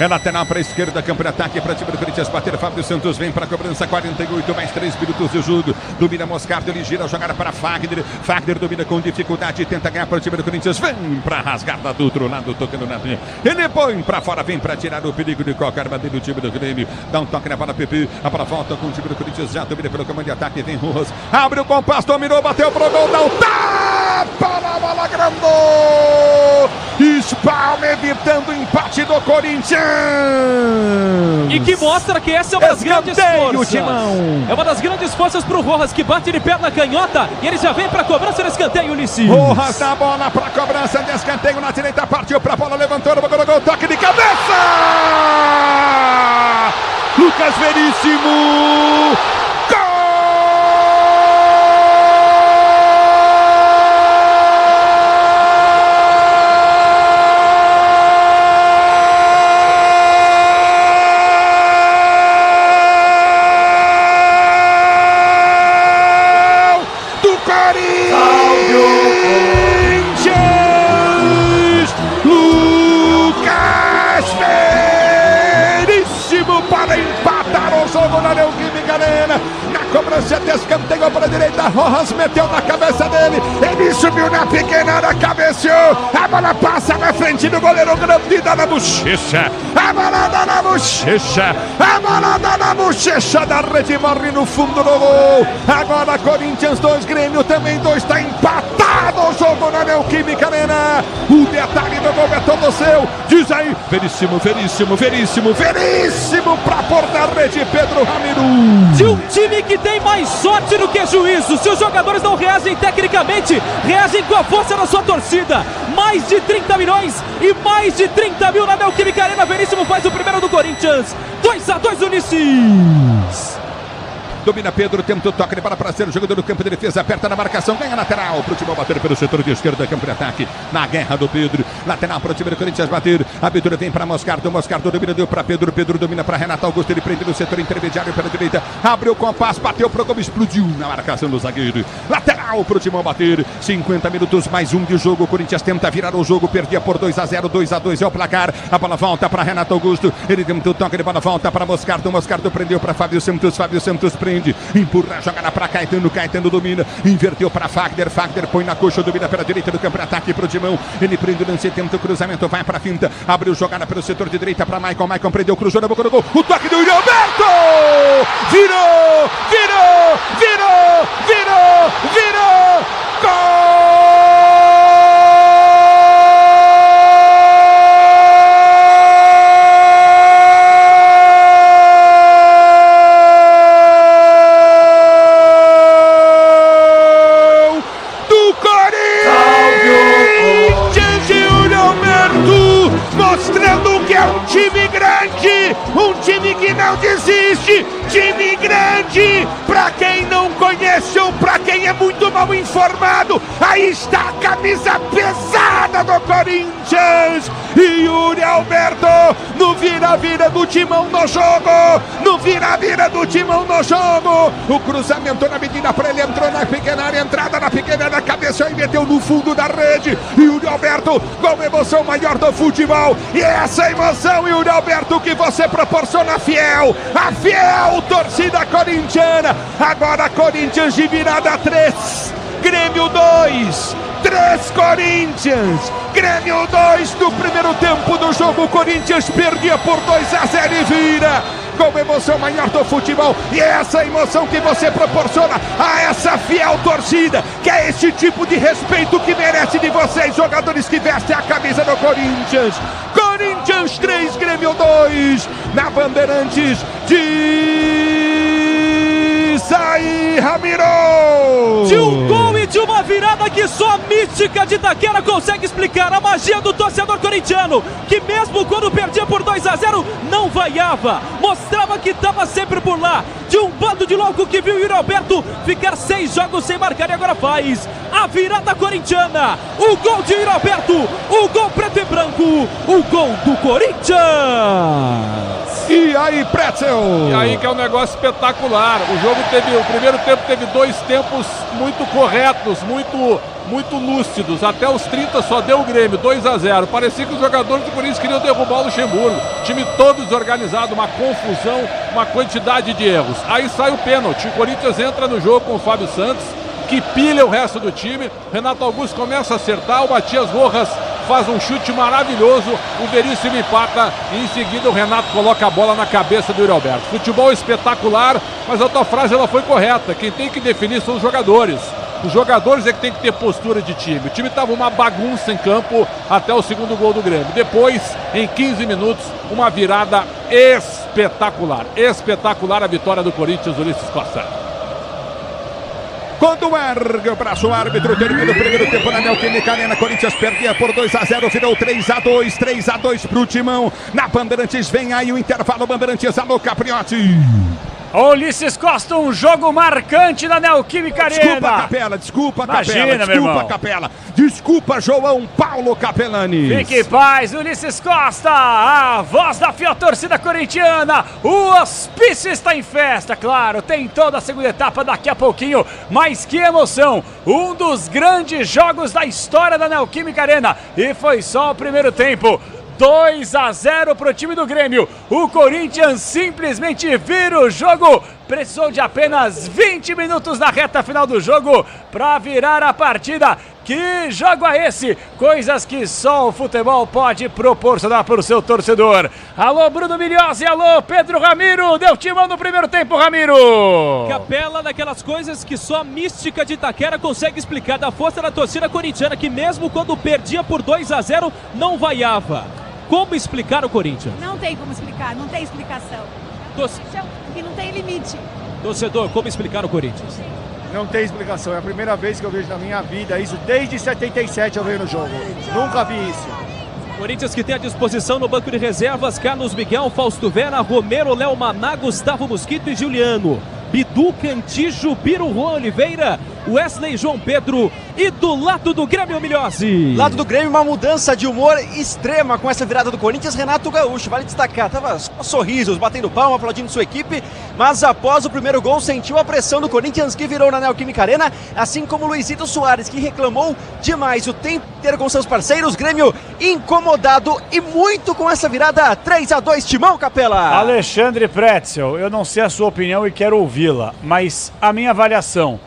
É lateral para a esquerda, campo de ataque para o time do Corinthians bater. Fábio Santos vem para a cobrança, 48 mais 3 minutos de jogo. Domina Moscardo, ele gira a jogada para Fagner. Fagner domina com dificuldade, tenta ganhar para o time do Corinthians. Vem para rasgar do outro lado, tocando na linha. Ele põe para fora, vem para tirar o perigo de qualquer bandeira do time do Grêmio. Dá um toque na bola, Pepe. A bola volta com o time do Corinthians, já domina pelo comando de ataque. Vem Rojas, abre o compasso, dominou, bateu pro gol, dá o tapa na bola, grandou. Spalm evitando o empate do Corinthians. E que mostra que essa é uma das grandes forças. Timão. É uma das grandes forças pro Rojas, que bate de perna canhota e ele já vem pra cobrança do escanteio, Ulisses. Rojas na bola pra cobrança de escanteio na direita, partiu pra bola, levantou, no gol, toque de cabeça! Lucas Veríssimo! Gol! jogo na Neoquímica Arena. Na cobrança de escanteio para a direita, Rojas meteu na cabeça dele. Ele subiu na pequena área, cabeceou. A bola passa na frente do goleiro grande, dá na bochecha. A bola dá na bochecha. A bola dá na bochecha da rede, morre no fundo do gol. Agora Corinthians 2, Grêmio também 2, está empatado o jogo na Neoquímica Arena. O detalhe do gol é todo seu. Diz aí, veríssimo, veríssimo, veríssimo, veríssimo pra pôr na rede, Pedro Ramiro. De um time que tem mais sorte do que juízo. Se os jogadores não reagem tecnicamente, reagem com a força da sua torcida. Mais de 30 milhões e mais de 30 mil na Neoquímica Arena. Veríssimo faz o primeiro do Corinthians. 2-2, Ulisses. Domina Pedro, tenta o toque de bola para ser o jogador do campo de defesa, aperta na marcação, ganha lateral para o time bater pelo setor de esquerda, campo de ataque, na guerra do Pedro, lateral para o time do Corinthians bater, a abertura vem para Moscardo domina, deu para Pedro, domina para Renato Augusto, ele prende no setor intermediário pela direita, abriu o compasso, bateu pro gol, explodiu na marcação do zagueiro, lateral para o time bater, 50 minutos, mais um de jogo, o Corinthians tenta virar o jogo, perdia por 2-0, 2-2 é o placar, a bola volta para Renato Augusto, ele tenta o toque de bola, volta para Moscardo prendeu para Fábio Santos prende, empurra a jogada para Caetano domina, inverteu para Fagner põe na coxa, domina pela direita do campo de ataque para o Timão, ele prende o lance, tenta o cruzamento, vai para a finta, abriu jogada pelo setor de direita para Maicon prendeu, cruzou na boca do gol, o toque do Yuri Alberto, virou, gol! Um time que não desiste, time grande, pra quem não conhece ou pra quem é muito mal informado, aí está a camisa pesada do Corinthians, e Yuri Alberto, no vira-vira do Timão no jogo, o cruzamento na medida pra ele, entrou na pequena área, entrada na pequena área, cabeceou e meteu no fundo da rede, Yuri Alberto, com a emoção maior do futebol, e essa emoção, Yuri Alberto, que você proporciona a fiel torcida corintiana, agora Corinthians de virada 3, Grêmio 2, 3 Corinthians, Grêmio 2 no primeiro tempo do jogo, Corinthians perdia por 2-0 e vira, com emoção maior do futebol, e é essa emoção que você proporciona a essa fiel torcida, que é esse tipo de respeito que merece de vocês, jogadores que vestem a camisa do Corinthians. Corinthians 3, Grêmio 2, na Bandeirantes, diz aí, Ramiro! De um gol e de uma virada que só a mística de Itaquera consegue explicar, a magia do torcedor corintiano, que mesmo quando perdia por 2-0, não vaiava, mostrava que estava sempre por lá, de um bando de louco que viu o Yuri Alberto ficar 6 jogos sem marcar e agora faz a virada corintiana, o gol de Yuri Alberto, o gol preto e branco, o gol do Corinthians! E aí, Pretzel? E aí que é um negócio espetacular, o primeiro tempo teve 2 tempos muito corretos, muito lúcidos, até os 30 só deu o Grêmio, 2-0, parecia que os jogadores do Corinthians queriam derrubar o Luxemburgo, time todo desorganizado, uma confusão, uma quantidade de erros, aí sai o pênalti, o Corinthians entra no jogo com o Fábio Santos, que pilha o resto do time, Renato Augusto começa a acertar, o Matias Rojas faz um chute maravilhoso, o Veríssimo empata e em seguida o Renato coloca a bola na cabeça do Yuri Alberto. Futebol espetacular, mas a tua frase ela foi correta, quem tem que definir são os jogadores. Os jogadores é que tem que ter postura de time. O time estava uma bagunça em campo até o segundo gol do Grêmio. Depois, em 15 minutos, uma virada espetacular. Espetacular a vitória do Corinthians, Ulisses Costa. Quando ergue o braço, o árbitro termina o primeiro tempo na Neoquímica Arena. Corinthians perdia por 2-0, virou 3-2, 3-2 pro Timão. Na Bandeirantes vem aí o intervalo, Bandeirantes, alô Capriotti. Ulisses Costa, um jogo marcante na Neoquímica Arena. Desculpa, Imagina, Capela. Desculpa, João Paulo Capelani. Fique em paz, Ulisses Costa, a voz da fiel torcida corintiana. O hospício está em festa, claro, tem toda a segunda etapa daqui a pouquinho. Mas que emoção, um dos grandes jogos da história da Neoquímica Arena. E foi só o primeiro tempo. 2-0 pro time do Grêmio. O Corinthians simplesmente vira o jogo. Precisou de apenas 20 minutos na reta final do jogo para virar a partida. Que jogo é esse? Coisas que só o futebol pode proporcionar para o seu torcedor. Alô, Bruno Milhozzi, alô, Pedro Ramiro. Deu timão no primeiro tempo, Ramiro. Capela, daquelas coisas que só a mística de Itaquera consegue explicar, da força da torcida corintiana, que mesmo quando perdia por 2-0, não vaiava. Como explicar o Corinthians? Não tem como explicar, não tem explicação. E não tem limite. Torcedor, como explicar o Corinthians? Não tem explicação, é a primeira vez que eu vejo na minha vida isso, desde 77 eu vejo no jogo. Nunca vi isso. Corinthians que tem à disposição no banco de reservas Carlos Miguel, Fausto Vera, Romero, Léo Maná, Gustavo Mosquito e Juliano. Bidu, Cantijo, Biro, Juan Oliveira, Wesley, João Pedro e do lado do Grêmio, Milhozzi. Lado do Grêmio, uma mudança de humor extrema com essa virada do Corinthians. Renato Gaúcho, vale destacar, tava só sorrisos, batendo palma, aplaudindo sua equipe, mas após o primeiro gol sentiu a pressão do Corinthians, que virou na Neoquímica Arena, assim como Luizito Soares, que reclamou demais o tempo inteiro com seus parceiros. Grêmio incomodado e muito com essa virada. 3-2, Timão, Capela. Alexandre Pretzel, eu não sei a sua opinião e quero ouvi-la, mas a minha avaliação,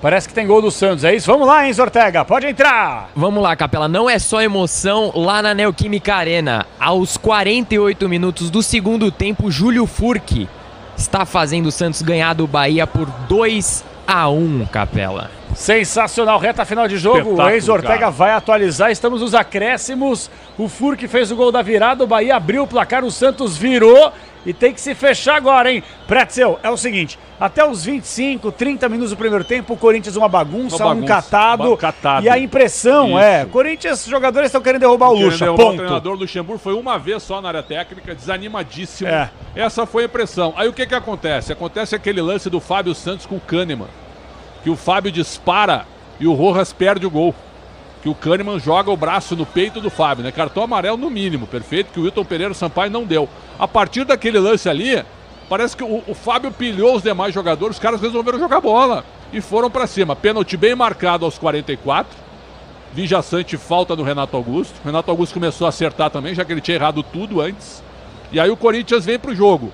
parece que tem gol do Santos, é isso? Vamos lá, Enzo Ortega, pode entrar! Vamos lá, Capela, não é só emoção lá na Neoquímica Arena. Aos 48 minutos do segundo tempo, Júlio Furque está fazendo o Santos ganhar do Bahia por 2-1, Capela. Sensacional, reta final de jogo, o Enzo Ortega vai atualizar, estamos nos acréscimos, o Furque fez o gol da virada, o Bahia abriu o placar, o Santos virou e tem que se fechar agora, hein? Pretzel, é o seguinte, até os 25, 30 minutos do primeiro tempo, o Corinthians uma bagunça, um catado, e a impressão Corinthians, os jogadores estão querendo derrubar o Lucha, ponto. O treinador Luxemburgo foi uma vez só na área técnica, desanimadíssimo. Essa foi a impressão. Aí o que que acontece? Acontece aquele lance do Fábio Santos com o Kahneman, que o Fábio dispara e o Rojas perde o gol. Que o Kahneman joga o braço no peito do Fábio, né? Cartão amarelo no mínimo, perfeito, que o Wilton Pereira Sampaio não deu. A partir daquele lance ali, parece que o Fábio pilhou os demais jogadores, os caras resolveram jogar bola e foram pra cima. Pênalti bem marcado aos 44. Vijaçante, falta do Renato Augusto. O Renato Augusto começou a acertar também, já que ele tinha errado tudo antes. E aí o Corinthians vem pro jogo.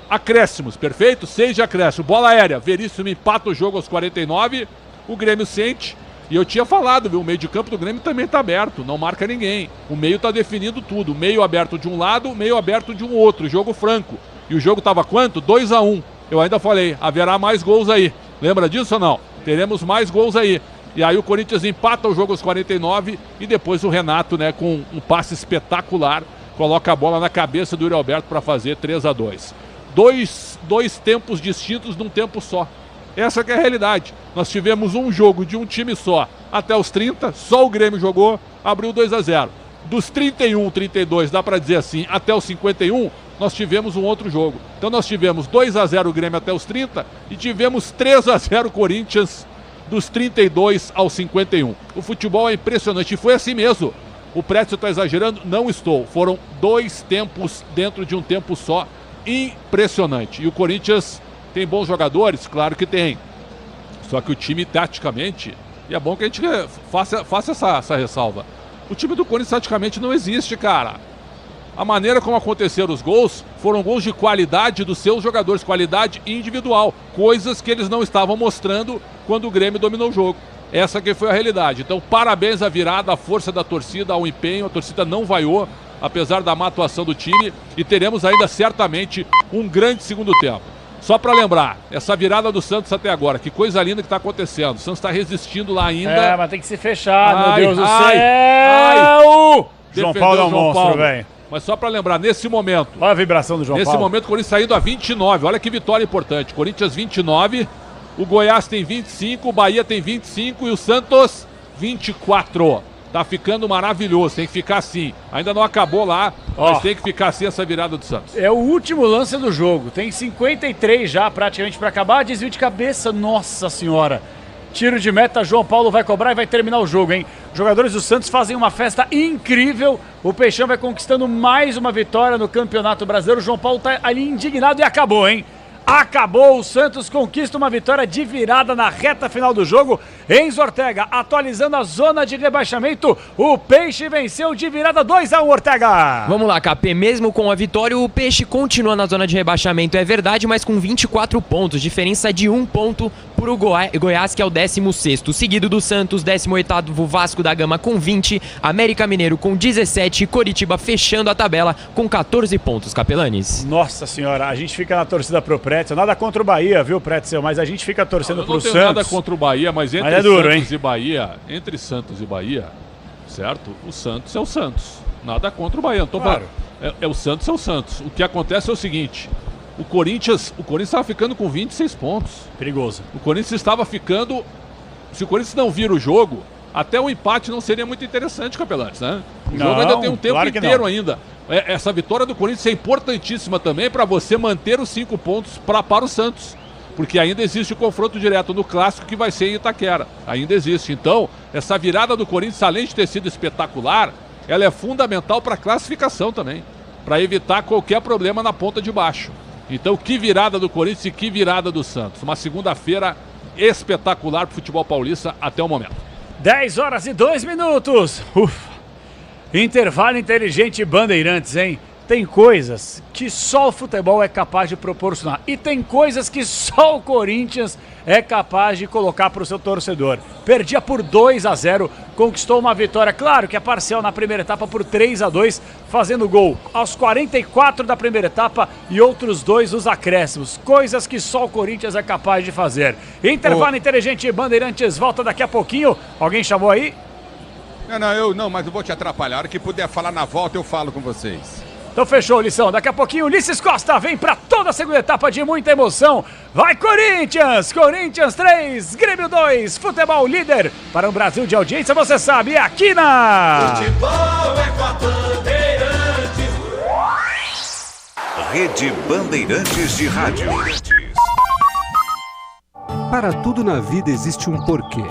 Acréscimos, perfeito? 6 de acréscimo. Bola aérea, Veríssimo empata o jogo aos 49. O Grêmio sente. E eu tinha falado, viu? O meio de campo do Grêmio também tá aberto, não marca ninguém. O meio tá definindo tudo. O meio aberto de um lado, o meio aberto de um outro. Jogo franco. E o jogo tava quanto? 2-1. Eu ainda falei, haverá mais gols aí. Lembra disso ou não? Teremos mais gols aí. E aí o Corinthians empata o jogo aos 49 e depois o Renato, né, com um passe espetacular, coloca a bola na cabeça do Yuri Alberto para fazer 3-2. Dois tempos distintos num tempo só. Essa que é a realidade. Nós tivemos um jogo de um time só até os 30, só o Grêmio jogou, abriu 2-0. Dos 31, 32, dá para dizer assim, até os 51, nós tivemos um outro jogo. Então nós tivemos 2-0 o Grêmio até os 30 e tivemos 3-0 Corinthians dos 32 aos 51. O futebol é impressionante e foi assim mesmo. O Pretzel está exagerando? Não estou. Foram 2 tempos dentro de um tempo só. Impressionante. E o Corinthians tem bons jogadores? Claro que tem. Só que o time taticamente, e é bom que a gente faça essa ressalva, o time do Corinthians taticamente não existe, cara. A maneira como aconteceram os gols foram gols de qualidade dos seus jogadores, qualidade individual, coisas que eles não estavam mostrando quando o Grêmio dominou o jogo. Essa que foi a realidade. Então parabéns à virada, à força da torcida, ao empenho, a torcida não vaiou, apesar da má atuação do time, e teremos ainda certamente um grande segundo tempo. Só para lembrar, essa virada do Santos até agora, que coisa linda que está acontecendo. O Santos está resistindo lá ainda. Mas tem que se fechar, meu Deus do céu! João Paulo é um monstro, velho. Mas só para lembrar, nesse momento... Olha a vibração do João Paulo. Nesse momento, o Corinthians saindo a 29. Olha que vitória importante. Corinthians 29, o Goiás tem 25, o Bahia tem 25 e o Santos 24. Tá ficando maravilhoso, tem que ficar assim. Ainda não acabou lá, mas tem que ficar assim essa virada do Santos. É o último lance do jogo, tem 53 já praticamente para acabar. Desvio de cabeça, nossa senhora. Tiro de meta, João Paulo vai cobrar e vai terminar o jogo, hein? Os jogadores do Santos fazem uma festa incrível. O Peixão vai conquistando mais uma vitória no Campeonato Brasileiro. O João Paulo tá ali indignado e acabou, hein? acabou. O Santos conquista uma vitória de virada na reta final do jogo. Enzo Ortega atualizando a zona de rebaixamento. O Peixe venceu de virada 2-1, Ortega. Vamos lá, KP. Mesmo com a vitória, o Peixe continua na zona de rebaixamento, é verdade, mas com 24 pontos. Diferença de 1 ponto para o Goiás, que é o 16º. Seguido do Santos, 18º, Vasco da Gama com 20. América Mineiro com 17. E Coritiba fechando a tabela com 14 pontos, Capelanes. Nossa senhora, a gente fica na torcida pro Pretzel. Nada contra o Bahia, viu, Pretzel? Mas a gente fica torcendo pro Santos. Não tenho nada contra o Bahia, mas entre duro, Santos e Bahia, certo? O Santos é o Santos. Nada contra o Bahia. Não tô falando. O Santos é o Santos. O que acontece é o seguinte: o Corinthians estava ficando com 26 pontos. Perigoso. O Corinthians estava ficando. Se o Corinthians não vira o jogo, até o empate não seria muito interessante, Capelantes, né? O jogo ainda tem um tempo inteiro ainda. Essa vitória do Corinthians é importantíssima também para você manter os 5 pontos para o Santos. Porque ainda existe o confronto direto no Clássico, que vai ser em Itaquera. Ainda existe. Então, essa virada do Corinthians, além de ter sido espetacular, ela é fundamental para a classificação também, para evitar qualquer problema na ponta de baixo. Então, que virada do Corinthians e que virada do Santos. Uma segunda-feira espetacular para o futebol paulista até o momento. 10h02. Ufa. Intervalo inteligente Bandeirantes, hein? Tem coisas que só o futebol é capaz de proporcionar. E tem coisas que só o Corinthians é capaz de colocar para o seu torcedor. Perdia por 2-0, conquistou uma vitória, claro que é parcial na primeira etapa, por 3-2, fazendo gol aos 44 da primeira etapa e outros 2 nos acréscimos. Coisas que só o Corinthians é capaz de fazer. Intervalo inteligente Bandeirantes volta daqui a pouquinho. Alguém chamou aí? Não, mas eu vou te atrapalhar. A hora que puder falar na volta, eu falo com vocês. Então fechou, Lição. Daqui a pouquinho, Ulisses Costa vem para toda a segunda etapa de muita emoção. Vai, Corinthians! Corinthians 3, Grêmio 2, futebol líder para um Brasil de audiência, você sabe, é aqui na... Futebol é com a Bandeirantes. Rede Bandeirantes de Rádio. Para tudo na vida existe um porquê.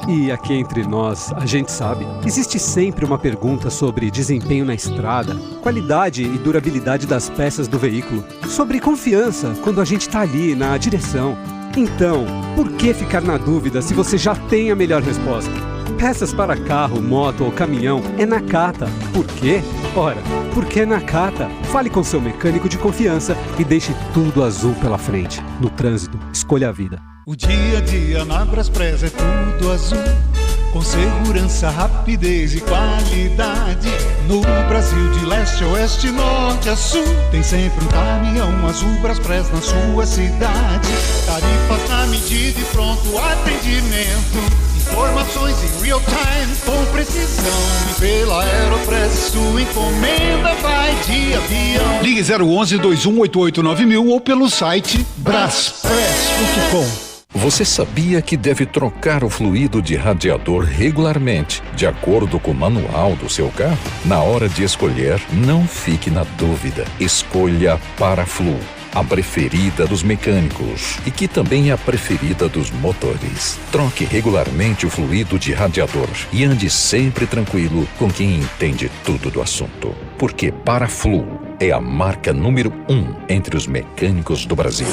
E aqui entre nós, a gente sabe, existe sempre uma pergunta sobre desempenho na estrada, qualidade e durabilidade das peças do veículo, sobre confiança quando a gente está ali na direção. Então, por que ficar na dúvida se você já tem a melhor resposta? Peças para carro, moto ou caminhão é Nakata. Por quê? Ora, porque é Nakata. Fale com seu mecânico de confiança e deixe tudo azul pela frente. No trânsito, escolha a vida. O dia a dia na Braspress é tudo azul, com segurança, rapidez e qualidade. No Brasil de leste a oeste, norte a sul, tem sempre um caminhão azul Braspress na sua cidade. Tarifas na medida e pronto atendimento, informações em real time com precisão. E pela Aeropress sua encomenda vai de avião. Ligue 011-2188-9000 ou pelo site braspress.com. Você sabia que deve trocar o fluido de radiador regularmente, de acordo com o manual do seu carro? Na hora de escolher, não fique na dúvida. Escolha a Paraflu, a preferida dos mecânicos e que também é a preferida dos motores. Troque regularmente o fluido de radiador e ande sempre tranquilo com quem entende tudo do assunto. Porque Paraflu é a marca número 1 entre os mecânicos do Brasil.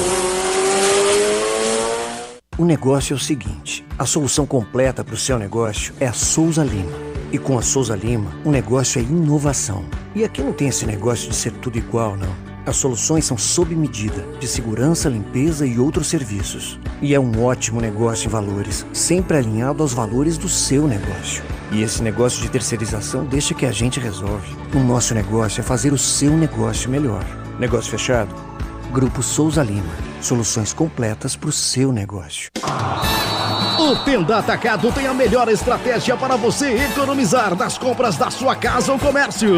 O negócio é o seguinte, a solução completa para o seu negócio é a Souza Lima. E com a Souza Lima, o negócio é inovação. E aqui não tem esse negócio de ser tudo igual, não. As soluções são sob medida, de segurança, limpeza e outros serviços. E é um ótimo negócio em valores, sempre alinhado aos valores do seu negócio. E esse negócio de terceirização deixa que a gente resolve. O nosso negócio é fazer o seu negócio melhor. Negócio fechado? Grupo Souza Lima. Soluções completas para o seu negócio. O Tenda Atacado tem a melhor estratégia para você economizar nas compras da sua casa ou comércio.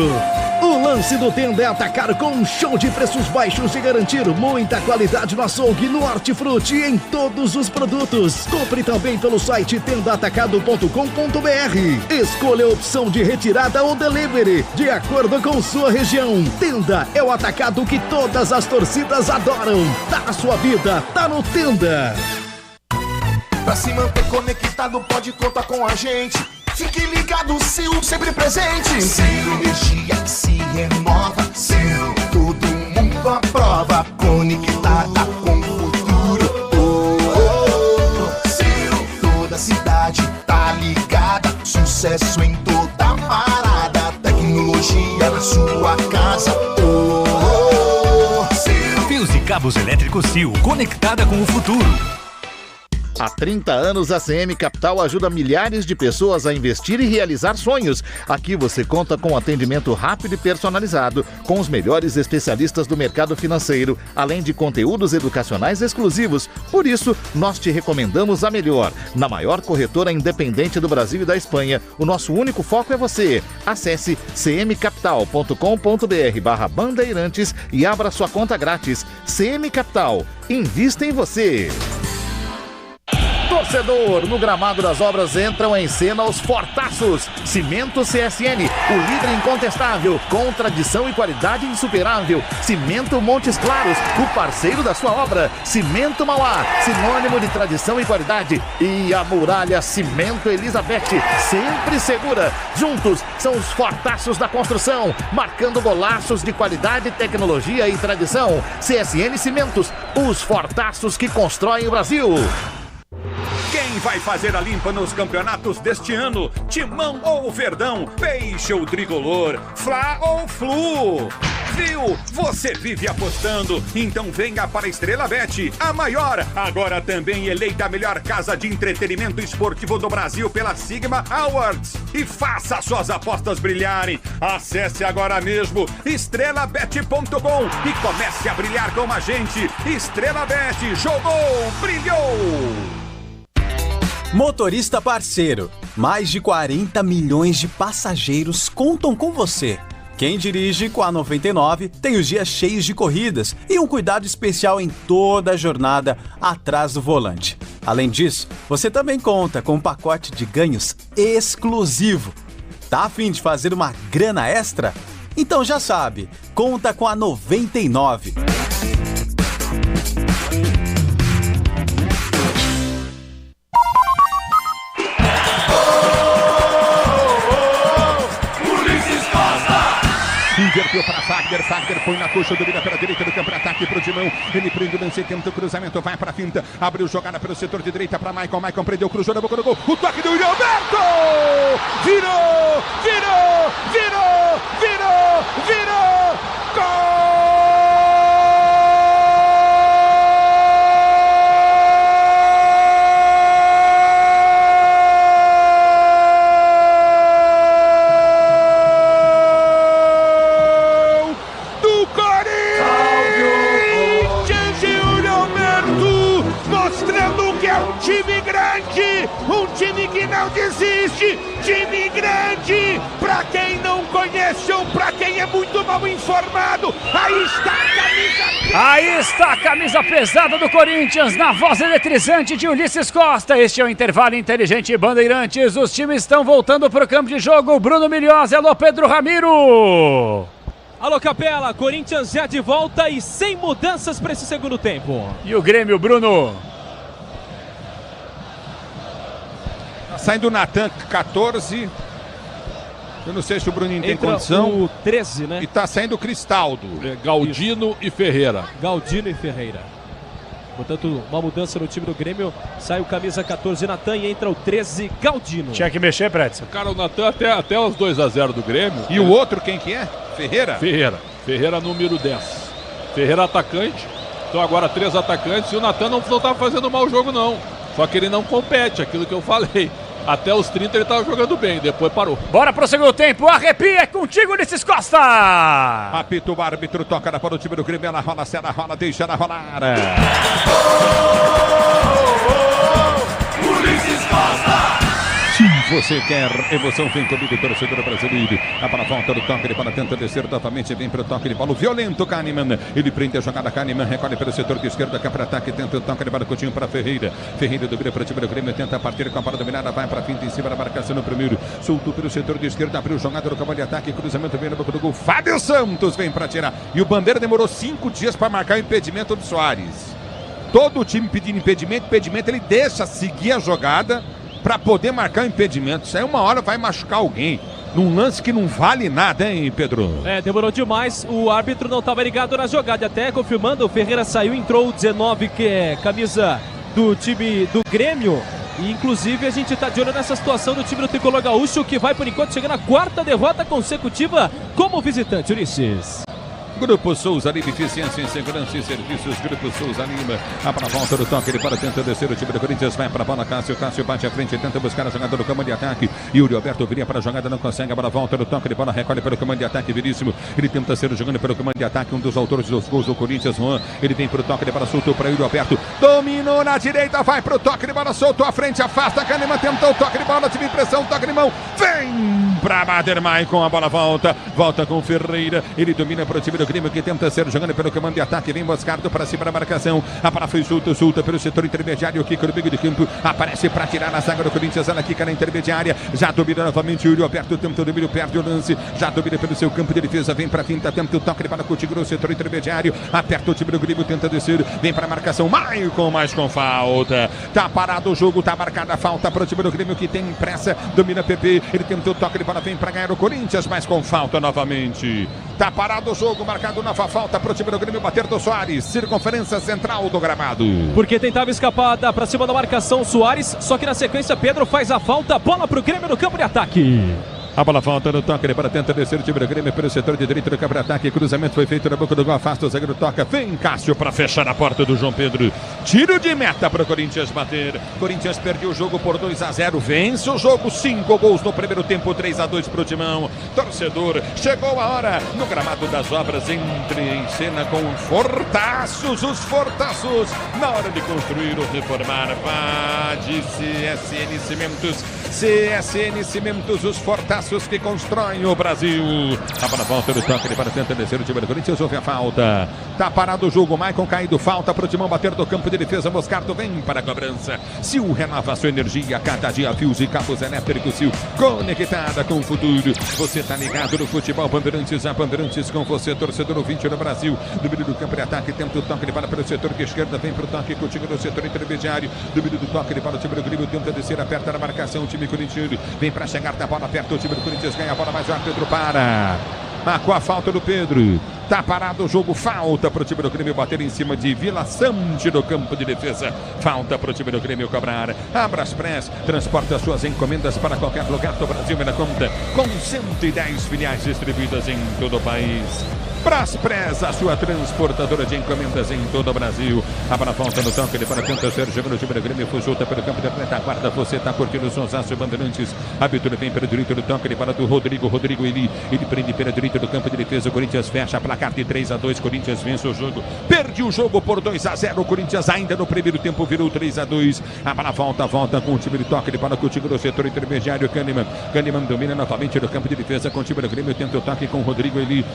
O lance do Tenda é atacar com um show de preços baixos e garantir muita qualidade no açougue, no hortifruti e em todos os produtos. Compre também pelo site tendaatacado.com.br. Escolha a opção de retirada ou delivery, de acordo com sua região. Tenda é o atacado que todas as torcidas adoram. Tá na sua vida, tá no Tenda. Pra se manter conectado, pode contar com a gente. Fique ligado, Sil, sempre presente. Sil, energia que se renova. Sil, todo mundo aprova. Conectada com o Cabos elétricos Sil, conectada com o futuro. Há 30 anos, a CM Capital ajuda milhares de pessoas a investir e realizar sonhos. Aqui você conta com atendimento rápido e personalizado, com os melhores especialistas do mercado financeiro, além de conteúdos educacionais exclusivos. Por isso, nós te recomendamos a melhor. Na maior corretora independente do Brasil e da Espanha, o nosso único foco é você. Acesse cmcapital.com.br/bandeirantes e abra sua conta grátis. CM Capital, invista em você. Torcedor, no gramado das obras entram em cena os fortaços. Cimento CSN, o líder incontestável, com tradição e qualidade insuperável. Cimento Montes Claros, o parceiro da sua obra. Cimento Mauá, sinônimo de tradição e qualidade. E a muralha Cimento Elizabeth, sempre segura. Juntos, são os fortaços da construção, marcando golaços de qualidade, tecnologia e tradição. CSN Cimentos, os fortaços que constroem o Brasil. Quem vai fazer a limpa nos campeonatos deste ano? Timão ou Verdão? Peixe ou Tricolor? Fla ou Flu? Viu? Você vive apostando, então venha para a Estrela Bet, a maior, agora também eleita a melhor casa de entretenimento esportivo do Brasil pela Sigma Awards. E faça suas apostas brilharem. Acesse agora mesmo estrelabet.com e comece a brilhar com a gente. Estrela Bet, jogou, brilhou! Motorista parceiro, mais de 40 milhões de passageiros contam com você. Quem dirige com a 99 tem os dias cheios de corridas e um cuidado especial em toda a jornada atrás do volante. Além disso, você também conta com um pacote de ganhos exclusivo. Tá a fim de fazer uma grana extra? Então já sabe, conta com a 99. Inverteu para Fagner, Fagner põe na coxa, domina pela direita do campo, ataque pro Dimão, ele prende o lance, tenta o cruzamento, vai pra finta, abriu jogada pelo setor de direita para Maicon, Maicon prendeu, cruzou na boca do gol, o toque do William Alberto! Virou! Virou! Virou! Virou! Virou! Gol! Um time que não desiste, time grande, pra quem não conhece ou pra quem é muito mal informado, aí está a camisa... Aí está a camisa pesada do Corinthians, na voz eletrizante de Ulisses Costa. Este é o intervalo inteligente Bandeirantes, os times estão voltando pro campo de jogo, Bruno Milhós, alô Pedro Ramiro. Alô Capela, Corinthians já de volta e sem mudanças para esse segundo tempo. E o Grêmio, Bruno? Saindo o Natan, 14. Eu não sei se o Bruninho tem Entra condição. O 13, né? E tá saindo o Cristaldo. Galdino e Ferreira. Galdino e Ferreira. Portanto, uma mudança no time do Grêmio. Sai o camisa 14, Natan, e entra o 13, Galdino. Tinha que mexer, Pretzel. Cara, o Natan até os 2-0 do Grêmio. E o outro, quem que é? Ferreira? Ferreira número 10. Ferreira atacante. Então agora 3 atacantes. E o Natan não tá fazendo mau jogo, não. Só que ele não compete, aquilo que eu falei. Até os 30 ele estava jogando bem, depois parou. Bora pro segundo tempo, arrepia, é contigo, Ulisses Costa! Apita o árbitro, toca para o time do Grêmio, ela rola, será rola, deixa ela rolar. Ulisses Costa! Se você quer emoção, vem comigo, torcedor brasileiro. A para a volta do toque de bola, tenta descer novamente, vem para o toque de bola. O violento Kahneman, ele prende a jogada, Kahneman recolhe pelo setor de esquerda, cá para ataque, tenta o toque de bola, Coutinho para Ferreira. Ferreira do Grêmio para o time do Grêmio, tenta partir com a bola dominada, vai para a finta em cima da marcação no primeiro. Soltou pelo setor de esquerda, abriu jogada no campo de ataque, cruzamento vem no boca do gol. Fábio Santos vem para tirar. E o Bandeira demorou 5 dias para marcar o impedimento do Soares. Todo o time pedindo impedimento, ele deixa seguir a jogada para poder marcar o impedimento. Isso aí uma hora vai machucar alguém. Num lance que não vale nada, hein, Pedro? Demorou demais. O árbitro não estava ligado na jogada. Até confirmando, o Ferreira saiu, entrou o 19, que é camisa do time do Grêmio. E inclusive a gente está de olho nessa situação do time do Tricolor Gaúcho, que vai por enquanto chegando à 4ª derrota consecutiva como visitante, Ulisses. Grupo Souza Lima, eficiência em segurança e serviços. Grupo Souza Lima. A para a volta do toque, ele para, tenta descer o time do Corinthians, vai para a bola, Cássio bate à frente, tenta buscar a jogada do comando de ataque. Yuri Alberto viria para a jogada, não consegue. A bola volta do toque, ele bola recolhe pelo comando de ataque, Veríssimo. Ele tenta ser jogando pelo comando de ataque, um dos autores dos gols do Corinthians, Juan. Ele vem para o toque, ele bola, soltou para Yuri Alberto. Dominou na direita, vai para o toque, ele bola, soltou à frente, afasta. Kahneman tentou o toque de bola, tive impressão, toque de mão. Vem para Bader Maicon, a bola volta com Ferreira. Ele domina para o time do Grêmio que tenta ser jogando pelo comando de ataque, vem Moscardo para cima da marcação. A bola foi solta pelo setor intermediário. O Kiko no meio de campo aparece para tirar na zaga do Corinthians. Ela quica na intermediária, já domina novamente o Yuri Alberto, tenta o domínio, perde o lance, já domina pelo seu campo de defesa, vem para a finta, tenta o toque para Coutinho no setor intermediário, aperta o time do Grêmio, tenta descer, vem para a marcação, Maicon, mais com falta, tá parado o jogo, tá marcada a falta para o time do Grêmio que tem pressa, domina PP, ele tenta o toque de bola, vem para ganhar o Corinthians, mas com falta novamente. Tá parado o jogo, marcado nova falta para o time do Grêmio bater do Soares, circunferência central do gramado. Porque tentava escapada para cima da marcação Soares, só que na sequência Pedro faz a falta, bola para o Grêmio no campo de ataque. A bola volta no toque, ele para tenta descer o time do Grêmio pelo setor de direito do campo de ataque. Cruzamento foi feito na boca do gol, afasta o zagueiro, toca. Vem Cássio para fechar a porta do João Pedro. Tiro de meta para o Corinthians bater. Corinthians perdeu o jogo por 2-0. Vence o jogo, 5 gols no primeiro tempo, 3-2 para o Timão. Torcedor, chegou a hora. No gramado das obras, entre em cena com Fortaços. Os Fortaços, na hora de construir ou reformar. Vá de CSN Cimentos. CSN Cimentos, os Fortaços que constroem o Brasil. A bola volta do toque, ele para tentar descer o time do Corinthians, houve a falta. Tá parado o jogo, Maicon caído, falta pro Timão bater do campo de defesa, Moscardo vem para a cobrança. Sil renova sua energia, cada dia fios e cabos elétricos Sil, conectada com o futuro. Você tá ligado no futebol Bandeirantes, a Bandeirantes com você, torcedor ouvinte no Brasil. Domínio do campo de ataque, tenta o toque, ele para pelo setor que esquerda, vem pro toque, Coutinho no setor intermediário. Domínio do toque, ele para o time do Grêmio, tenta descer, aperta na marcação, o time corintiano vem para chegar da bola, aperta o time do Corinthians, ganha a bola, mas já Pedro para. Marcou a falta do Pedro. Tá parado o jogo, falta para o time do Grêmio bater em cima de Vila Sante no campo de defesa. Falta para o time do Grêmio cobrar. Abraspress transporta suas encomendas para qualquer lugar do Brasil e na conta, com 110 filiais distribuídas em todo o país. Braspress, a sua transportadora de encomendas em todo o Brasil. A bola volta no toque, ele para tentar ser jogando o time do Grêmio, foi solta pelo campo de retaguarda. Você está curtindo o Sonsaço Bandeirantes. A abertura vem pelo direito do toque, ele para do Rodrigo ele prende pela direita do campo de defesa. O Corinthians fecha a placar de 3-2. Corinthians vence o jogo, perde o jogo por 2-0. O Corinthians ainda no primeiro tempo virou 3-2. A bola volta com o time de toque, ele para com o time do setor intermediário. Kahneman domina novamente no campo de defesa com o time do Grêmio, tenta o toque com o Rodrigo Eli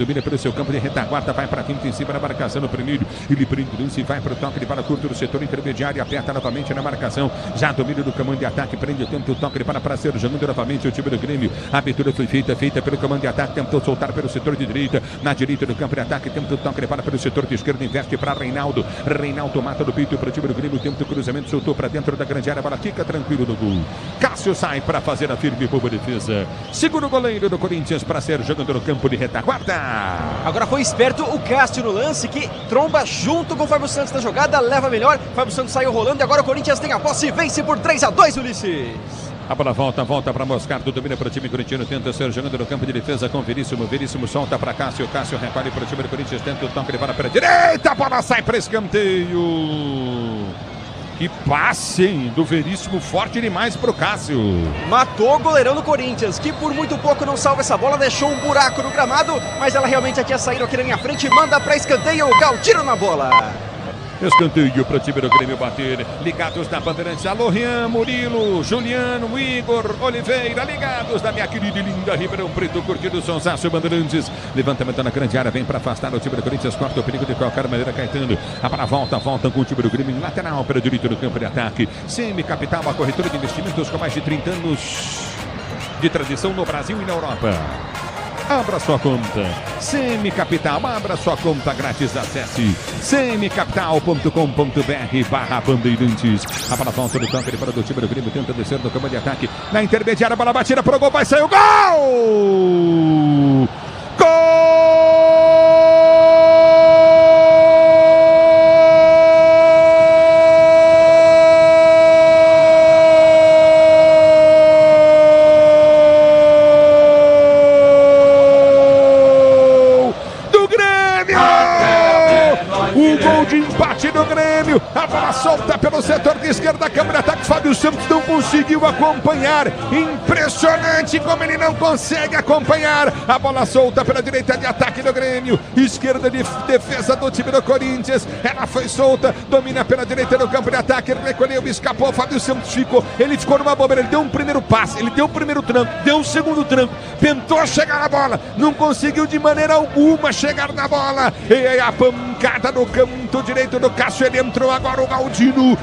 domina pelo seu campo de retaguarda, vai para quinta em cima da marcação no primeiro, ele prende o lance, vai para o toque, ele para curto do setor intermediário, aperta novamente na marcação, já domina do comando de ataque, prende o tempo, o toque, ele para ser jogando novamente o time do Grêmio. A abertura foi feita pelo comando de ataque, tentou soltar pelo setor de direita, na direita do campo de ataque, tenta o toque, ele para pelo setor de esquerda, investe para Reinaldo mata do peito para o time do Grêmio, tenta o cruzamento, soltou para dentro da grande área, bola fica tranquilo no gol. Cássio sai para fazer a firme boa defesa, segura o goleiro do Corinthians para ser jogando no campo de retaguarda. Agora foi esperto o Cássio no lance, que tromba junto com o Fábio Santos na jogada, leva melhor, Fábio Santos saiu rolando e agora o Corinthians tem a posse e vence por 3-2, Ulisses. A bola volta para Moscardo, domina para o time corintiano, tenta ser jogando no campo de defesa com Veríssimo solta para Cássio recolhe para o time do Corinthians, tenta o toque, ele para a direita, a bola sai para escanteio. Que passe, hein, do Veríssimo, forte demais pro Cássio. Matou o goleirão do Corinthians, que por muito pouco não salva essa bola, deixou um buraco no gramado, mas ela realmente já tinha saído aqui na minha frente, manda pra escanteio, Gal, tiro na bola. Escanteio para o time do Grêmio bater. Ligados na Bandeirantes. Alô, Rian, Murilo, Juliano, Igor, Oliveira. Ligados da minha querida e linda Ribeirão Preto, curtindo o Sonsaço Bandeirantes. Levantamento na grande área, vem para afastar o time do Corinthians. Corta o perigo de qualquer maneira, Caetano. A bola volta com o time do Grêmio. Lateral para o direito do campo de ataque. Semi Capital, a corretora de investimentos com mais de 30 anos de tradição no Brasil e na Europa. Abra sua conta. Semi Capital, abra sua conta grátis. Acesse semicapital.com.br/Bandeirantes. A bola volta do toque, ele para do time do Grêmio, tenta descer no campo de ataque. Na intermediária, a bola batida pro gol, vai sair o gol! bola solta pelo setor de esquerda, câmera ataque, Fábio Santos não conseguiu acompanhar, impressionante como ele não consegue acompanhar, a bola solta pela direita de ataque do Grêmio, esquerda de defesa do time do Corinthians, ela foi solta, domina pela direita do campo de ataque, ele recolheu, escapou, Fábio Santos ficou numa bobeira, ele deu um primeiro passe, ele deu o primeiro tranco, deu o segundo tranco, tentou chegar na bola, não conseguiu de maneira alguma chegar na bola, e aí a pancada no canto direito do Cássio, ele entrou agora o Galdino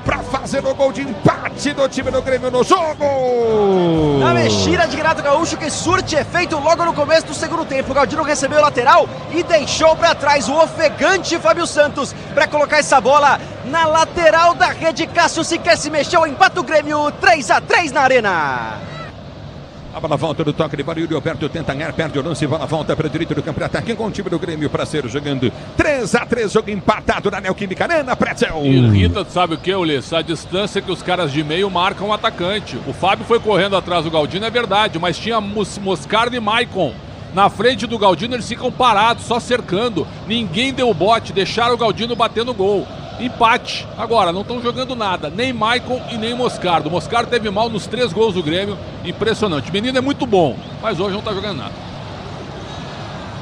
para fazer o gol de empate do time do Grêmio no jogo. Na mexida de Renato Gaúcho, que surte efeito logo no começo do segundo tempo, o Galdino recebeu o lateral e deixou para trás o ofegante Fábio Santos para colocar essa bola na lateral da rede. Cássio sequer se mexeu, empata o Grêmio 3-3 na Arena. A bola volta do toque de bola, Yuri Alberto tenta ganhar, perde o lance, bola volta para o direito do campo de ataque com o time do Grêmio para ser jogando 3-3, jogo empatado na Neoquímica Arena, Pretzel. Irrita, sabe o que, Ulisses? A distância que os caras de meio marcam o atacante. O Fábio foi correndo atrás do Galdino, é verdade, mas tinha Moscardo e Maicon. Na frente do Galdino eles ficam parados, só cercando. Ninguém deu bote, deixaram o Galdino bater no gol. Empate. Agora, não estão jogando nada. Nem Maicon e nem Moscardo. O Moscardo teve mal nos 3 gols do Grêmio. Impressionante. O menino é muito bom, mas hoje não está jogando nada.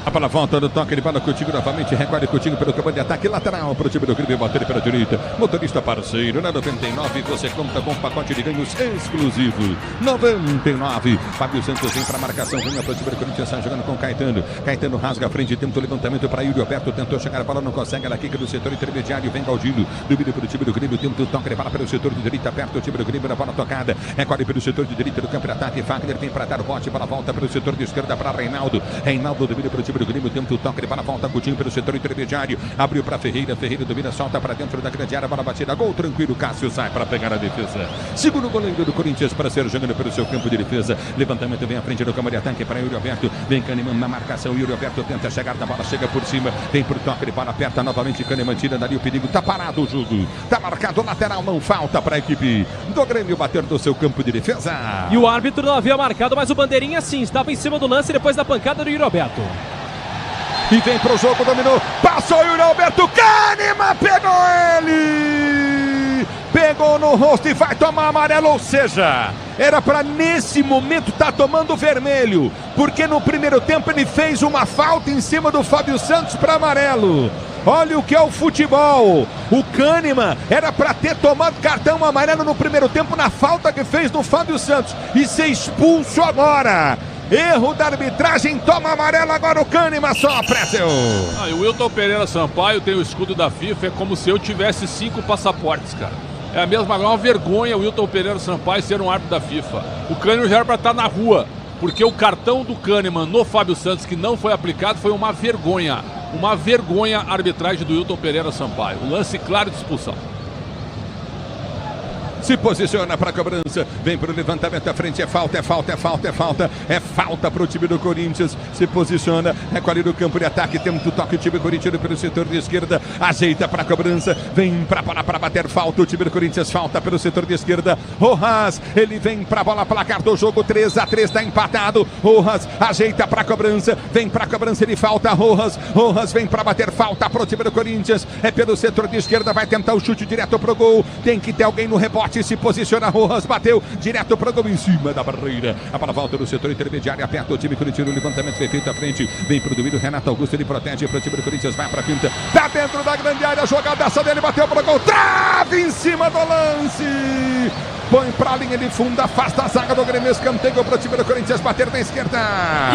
A bola volta do toque de bola, Coutinho novamente, recolhe Coutinho pelo campo de ataque lateral para o time do Grêmio, bater pela direita. Motorista parceiro, na 99 você conta com um pacote de ganhos exclusivo. 99. Fábio Santos vem para a marcação, vinha para o time do Corinthians, sai jogando com Caetano. Caetano rasga a frente, tenta o levantamento para Yuri Alberto, tentou chegar a bola, não consegue, ela quica do setor intermediário, vem Galdino, domina para o time do Grêmio, tenta o toque de bola pelo setor de direita, perto o time do Grêmio, na bola tocada, recolhe pelo setor de direita do campo de ataque, Fagner vem para dar o bote, bola volta pelo setor de esquerda para Reinaldo. Reinaldo domina para o time do Grêmio, tenta o toque de bola, volta Coutinho pelo setor intermediário, abriu para Ferreira, Ferreira domina, solta para dentro da grande área, bola batida, gol tranquilo, Cássio sai para pegar a defesa. Segundo goleiro do Corinthians para ser jogando pelo seu campo de defesa, levantamento vem à frente do campo de ataque para Yuri Alberto, vem Kahneman na marcação, Yuri Alberto tenta chegar da bola, chega por cima, vem por toque de bola, aperta novamente Kahneman, tira dali o perigo, tá parado o jogo, tá marcado lateral, não falta para a equipe do Grêmio bater do seu campo de defesa. E o árbitro não havia marcado, mas o bandeirinha sim, estava em cima do lance depois da pancada do Yuri Alberto. E vem pro jogo, dominou, passou o Yuri Alberto, Kahneman pegou ele! Pegou no rosto e vai tomar amarelo, ou seja, era para nesse momento estar tomando vermelho, porque no primeiro tempo ele fez uma falta em cima do Fábio Santos para amarelo. Olha o que é o futebol. O Kahneman era para ter tomado cartão amarelo no primeiro tempo na falta que fez no Fábio Santos e ser expulso agora. Erro da arbitragem, toma amarelo agora o Kahneman só, Pretzel. E o Wilton Pereira Sampaio tem o escudo da FIFA, é como se eu tivesse 5 passaportes, cara. É a mesma, é uma vergonha o Wilton Pereira Sampaio ser um árbitro da FIFA. O Kahneman já era para estar na rua, porque o cartão do Kahneman no Fábio Santos, que não foi aplicado, foi uma vergonha. Uma vergonha a arbitragem do Wilton Pereira Sampaio. Um lance claro de expulsão. Se posiciona para a cobrança, vem para o levantamento à frente, é falta, é falta, é falta, é falta, é falta para o time do Corinthians, se posiciona, recolhe do campo de ataque, tenta o toque, o time corintiano pelo setor de esquerda, ajeita para a cobrança, vem para a bola para bater, falta, o time do Corinthians, falta pelo setor de esquerda, Rojas, ele vem para a bola, placar do jogo, 3-3, está empatado, Rojas ajeita para a cobrança, vem para a cobrança, ele falta, Rojas vem para bater, falta para o time do Corinthians, é pelo setor de esquerda, vai tentar o chute direto pro gol, tem que ter alguém no rebote, se posiciona, Rojas bateu direto para o gol em cima da barreira, a bola volta no setor intermediário, aperta o time corintiano, o levantamento foi feito à frente, vem para o domínio, Renato Augusto, ele protege para o time do Corinthians, vai para a quinta, tá dentro da grande área, a jogadaça dele, bateu para o gol, trave em cima do lance, põe para a linha de fundo, afasta a zaga do Grêmio, escanteio para o time do Corinthians, bater na esquerda.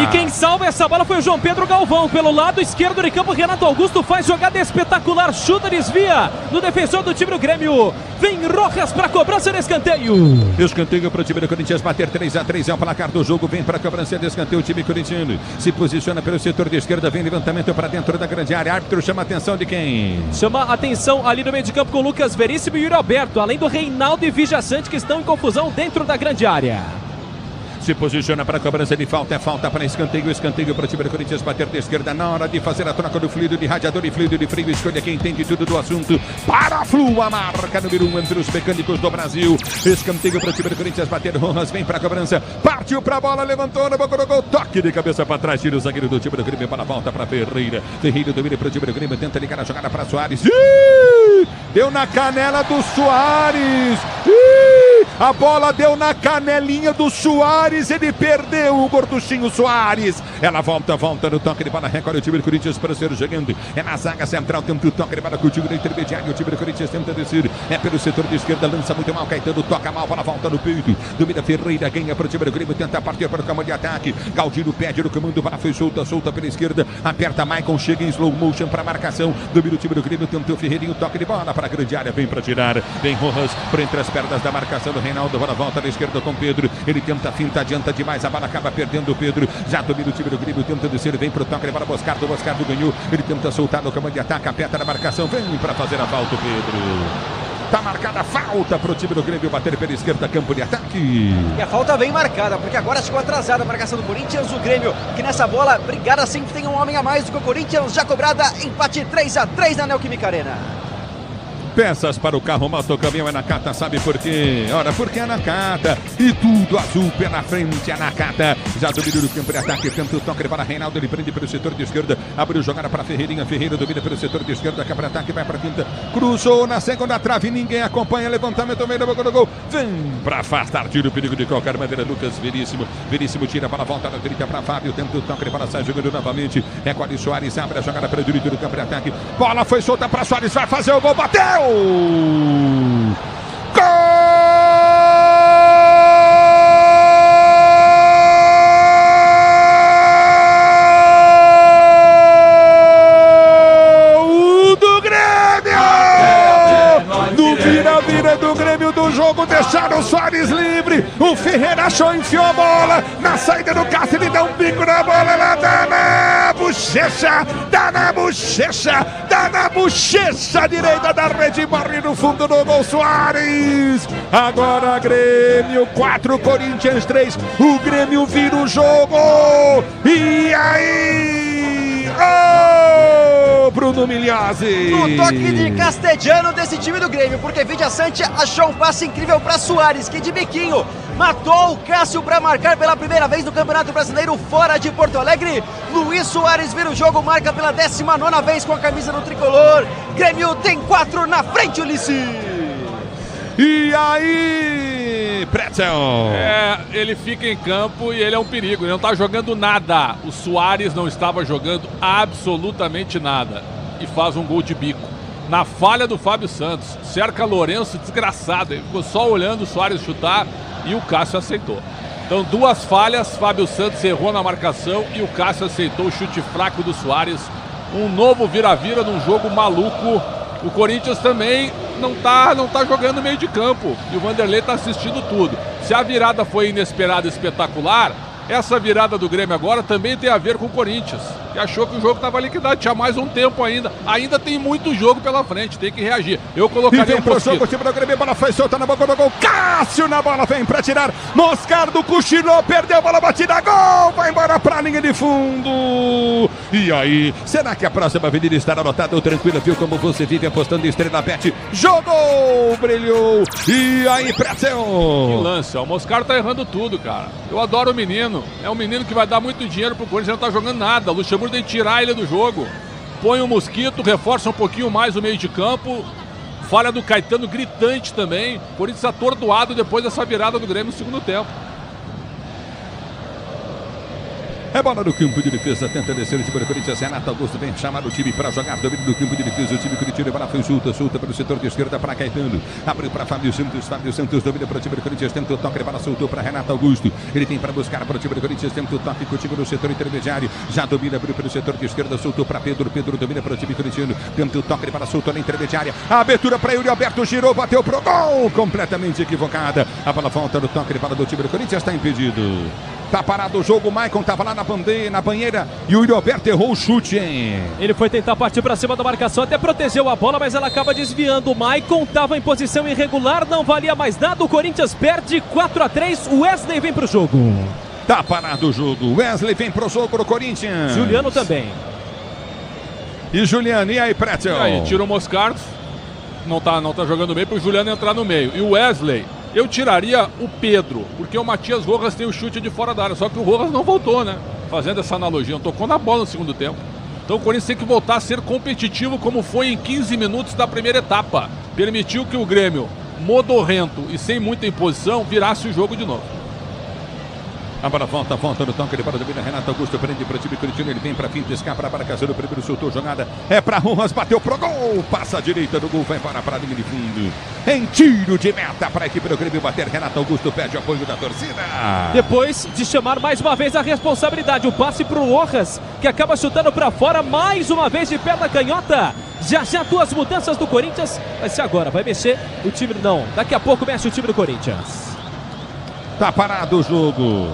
E quem salva essa bola foi o João Pedro Galvão, pelo lado esquerdo de campo, Renato Augusto faz jogada espetacular, chuta, desvia no defensor do time do Grêmio, vem Rojas para a cobrança de escanteio. Escanteio para o time do Corinthians, bater 3-3, é o placar do jogo, vem para a cobrança de escanteio, o time corintiano se posiciona pelo setor de esquerda, vem levantamento para dentro da grande área, árbitro chama a atenção de quem? Chama a atenção ali no meio de campo com Lucas Veríssimo e Yuri Alberto, além do Reinaldo e Vijaçante que estão em confusão dentro da grande área. Se posiciona para a cobrança de falta. É falta para escanteio. Escanteio para o time do Corinthians bater de esquerda. Na hora de fazer a troca do fluido de radiador e fluido de freio. Escolha quem entende tudo do assunto. Paraflu, a marca número 1 entre os mecânicos do Brasil. Escanteio para o time do Corinthians bater. Rojas vem para a cobrança. Partiu para a bola. Levantou na boca do gol. Toque de cabeça para trás. Tira o zagueiro do time do Grêmio para a volta para Ferreira. Ferreira domina para o time do Grêmio. Tenta ligar a jogada para Soares. Deu na canela do Soares. A bola deu na canelinha do Soares. Ele perdeu o gorduchinho Soares. Ela volta no toque de bola. Recolhe o time do Corinthians para ser jogando. É na zaga central. Tenta o toque de bola com o time do intermediário. O time do Corinthians tenta descer. É pelo setor de esquerda. Lança muito mal. Caetano toca mal. Bola volta no peito. Domina Ferreira. Ganha para o time do Grêmio. Tenta partir para o campo de ataque. Galdino pede no comando. Bola foi solta pela esquerda. Aperta Maicon. Chega em slow motion para a marcação. Domina o time do Grêmio. Tentou Ferreirinho. Toque de bola para a grande área. Vem para tirar. Vem Rojas por entre as pernas da marcação do Reinaldo. Bola volta na esquerda com Pedro. Ele tenta a finta. Adianta demais. A bola acaba perdendo o Pedro. Já domina o time do Grêmio. Tenta descer. Vem para o toque de bola. Boscardo ganhou. Ele tenta soltar no comando de ataque. Aperta na marcação. Vem para fazer a falta o Pedro. Tá marcada a falta para o time do Grêmio bater pela esquerda, campo de ataque. E a falta bem marcada, porque agora chegou atrasada a marcação do Corinthians. O Grêmio, que nessa bola, brigada sempre tem um homem a mais do que o Corinthians. Já cobrada, empate 3-3 na Neoquímica Arena. Peças para o carro, moto, caminhão é Nakata, sabe por quê? Ora, porque é Nakata. E tudo azul pela frente, é Nakata. Já dominou o campo de ataque, tenta o toque para Reinaldo, ele prende pelo setor de esquerda. Abriu jogada para Ferreirinha, Ferreira domina pelo setor de esquerda, quebra ataque, vai para a quinta. Cruzou na segunda trave, ninguém acompanha, levantamento meio do gol. Vem para afastar, tira o perigo de qualquer maneira, Lucas Veríssimo. Veríssimo tira para a volta da direita para Fábio, tenta o toque para sair jogando novamente. Recolhe Soares, abre a jogada para o direito do campo de ataque. Bola foi solta para Soares, vai fazer o gol, bateu! Gol do Grêmio! No vira-vira do Grêmio do jogo, deixaram o Soares livre. O Ferreira achou, enfiou a bola na saída do Cássio, ele dá um bico na bola, ela dá na bochecha, dá na bochecha direita da rede, morre no fundo do gol Soares. Agora Grêmio 4, Corinthians 3, o Grêmio vira o jogo. E aí? Oh, Bruno Milhazzi. No toque de Castellanos desse time do Grêmio, porque Vidia Sante achou um passe incrível para Soares, que de biquinho matou o Cássio para marcar pela primeira vez no Campeonato Brasileiro fora de Porto Alegre. Luiz Soares vira o jogo, marca pela 19ª vez com a camisa do tricolor. Grêmio tem 4 na frente, Ulisses. E aí, Pretzel? Ele fica em campo e ele é um perigo. Ele não tá jogando nada. O Soares não estava jogando absolutamente nada. E faz um gol de bico. Na falha do Fábio Santos. Cerca Lourenço, desgraçado. Ele ficou só olhando o Soares chutar e o Cássio aceitou. Então, 2 falhas. Fábio Santos errou na marcação e o Cássio aceitou o chute fraco do Soares. Um novo vira-vira num jogo maluco. O Corinthians também não tá jogando meio de campo. E o Vanderlei tá assistindo tudo. Se a virada foi inesperada e espetacular, essa virada do Grêmio agora também tem a ver com o Corinthians, que achou que o jogo estava liquidado, tinha mais um tempo ainda. Ainda tem muito jogo pela frente, tem que reagir. Eu colocaria pro jogo, o time do Grêmio, bola foi solta na boca do gol. Cássio na bola, vem pra tirar. Moscardo cochilou, perdeu a bola, batida, gol! Vai embora pra linha de fundo. E aí, será que a próxima avenida estará lotada ou tranquila? Viu como você vive apostando em Estrela Bet? Jogou, brilhou. E aí, Pretzel? Que lance, ó. O Moscardo tá errando tudo, cara. Eu adoro o menino. É um menino que vai dar muito dinheiro pro Corinthians, não tá jogando nada. O Luxemburgo tem que tirar ele do jogo. Põe o Mosquito, reforça um pouquinho mais o meio de campo. Falha do Caetano, gritante também. O Corinthians atordoado depois dessa virada do Grêmio no segundo tempo. É bola no campo de defesa, tenta descer o time do Corinthians. Renato Augusto vem chamar o time para jogar. Domínio do campo de defesa, o time Curitiba. A bola foi solta pelo setor de esquerda para Caetano. Abriu para Fábio Santos. Fábio Santos domina para o time do Corinthians. Tenta o toque, a bola soltou para Renato Augusto. Ele tem para buscar para o time do Corinthians. Tenta o toque contigo no setor intermediário. Já domina, abriu pelo setor de esquerda. Soltou para Pedro. Pedro domina para o time corintiano. Tenta o toque, a bola soltou na intermediária. A abertura para Yuri Alberto. Girou, bateu pro gol. Completamente equivocada. A bola volta no toque, a bola do time do Corinthians está impedido. Tá parado o jogo, o Maicon tava lá na banheira e o Yuri Alberto errou o chute, hein? Ele foi tentar partir para cima da marcação, até protegeu a bola, mas ela acaba desviando. O Maicon tava em posição irregular, não valia mais nada. O Corinthians perde 4-3. O Wesley vem pro jogo. Tá parado o jogo. Wesley vem pro jogo do Corinthians. Juliano também. E Juliano, e aí, Pretzel? E aí, tira o Moscardo. Não tá jogando bem pro Juliano entrar no meio. E o Wesley, eu tiraria o Pedro, porque o Matias Rojas tem o chute de fora da área, só que o Rojas não voltou, né? Fazendo essa analogia, não tocou na bola no segundo tempo. Então o Corinthians tem que voltar a ser competitivo como foi em 15 minutos da primeira etapa. Permitiu que o Grêmio, modorrento e sem muita imposição, virasse o jogo de novo. Agora volta no toque, ele para domina, Renato Augusto prende para o time curitiba, ele vem para fim, escapa para Marcação, o primeiro soltou jogada, é para Rojas, bateu pro gol, passa a direita do gol, vai para a linha de fundo, em tiro de meta para a equipe do Grêmio bater, Renato Augusto pede apoio da torcida. Depois de chamar mais uma vez a responsabilidade, o passe para o Rojas, que acaba chutando para fora, mais uma vez de perna canhota. Já duas mudanças do Corinthians, vai ser agora, vai mexer o time, não, daqui a pouco mexe o time do Corinthians. Tá parado o jogo.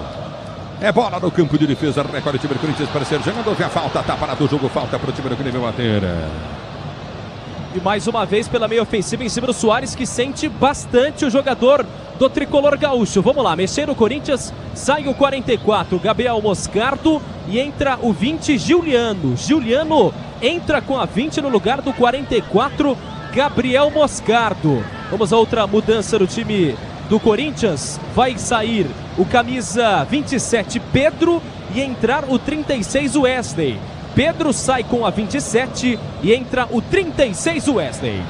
É bola no campo de defesa, recolhe o time do Corinthians para ser jogando, houve a falta, tá parado o jogo, falta para o time do Grêmio bater. E mais uma vez pela meia ofensiva em cima do Soares, que sente bastante o jogador do tricolor gaúcho. Vamos lá, mexer no Corinthians, sai o 44, Gabriel Moscardo, e entra o 20, Juliano. Juliano entra com a 20 no lugar do 44, Gabriel Moscardo. Vamos a outra mudança do time do Corinthians, vai sair o camisa 27 Pedro e entrar o 36 Wesley. Pedro sai com a 27 e entra o 36 Wesley.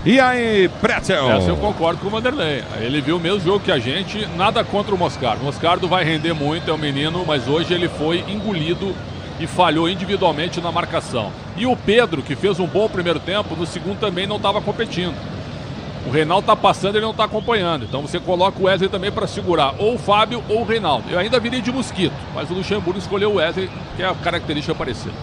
E aí, Pretzel? Essa eu concordo com o Vanderlei. Ele viu o mesmo jogo que a gente, nada contra o Moscardo. O Moscardo vai render muito, é um menino, mas hoje ele foi engolido e falhou individualmente na marcação. E o Pedro, que fez um bom primeiro tempo, no segundo também não estava competindo. O Reinaldo tá passando, ele não tá acompanhando. Então você coloca o Wesley também para segurar ou o Fábio ou o Reinaldo. Eu ainda viria de Mosquito, mas o Luxemburgo escolheu o Wesley, que é a característica parecida.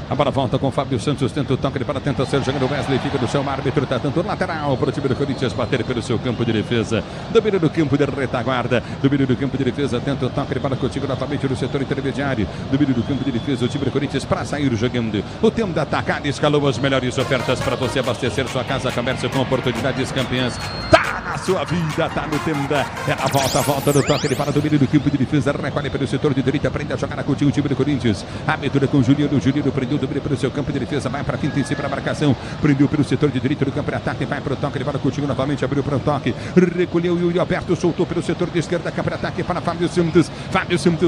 Agora volta com o Fábio Santos, tenta o toque, ele para tentar ser jogando o Wesley, fica do seu árbitro, tá tanto lateral para o time do Corinthians bater pelo seu campo de defesa, domínio do campo de retaguarda, domínio do campo de defesa, tenta o toque, ele para contigo novamente no setor intermediário, domínio do campo de defesa, o time do Corinthians para sair jogando, o tempo da atacada escalou as melhores ofertas para você abastecer sua casa, comércio com oportunidades campeãs, tá na sua vida, tá no Tenda, ela volta no toque, ele para o domínio do campo de defesa, recolhe pelo setor de direita, aprende a jogar contigo o time do Corinthians, a abertura com o Juliano prendeu domínio pelo seu campo de defesa, vai para a finta em cima da marcação, prendeu pelo setor de direito do campo de ataque, vai para o toque, ele vai contigo novamente, abriu para o toque, recolheu o Yuri Alberto, soltou pelo setor de esquerda, campo de ataque para Fábio Santos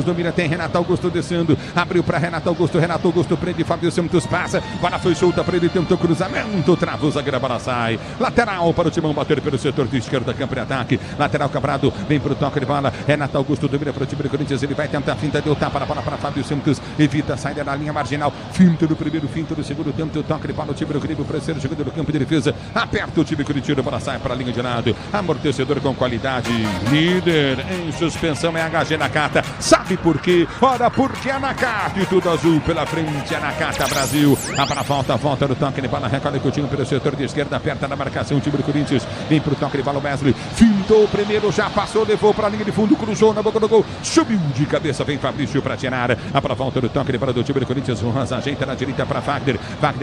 domina, tem Renato Augusto descendo, abriu para Renato Augusto prende, Fábio Santos passa, bola foi solta para ele, tentou cruzamento, trava o zagueiro, a bola sai, lateral para o Timão bater pelo setor de esquerda, campo de ataque, lateral cobrado, vem para o toque de bola, Renato Augusto domina para o time do Corinthians, ele vai tentar a finta, deu tapa na bola para Fábio Santos, evita a saída na linha marginal, finta do primeiro, finta do segundo tempo, o toque de bola, o time do Grêmio para ser jogando no campo de defesa, aperta o time Curitiba, a bola sai para a linha de lado, amortecedor com qualidade, líder em suspensão é HG Nakata, sabe por quê? Ora, porque é Nakata e tudo azul pela frente, é Nakata Brasil, a bola volta no toque de bola, recolhe o time pelo setor de esquerda, aperta na marcação, o time do Corinthians, vem para o toque de bola, o Wesley, fintou o primeiro, já passou, levou para a linha de fundo, cruzou na boca do gol, subiu de cabeça, vem Fabrício para tirar, a bola volta no toque de bola do time do Corinthians, Rojas ajeita na direita para Wagner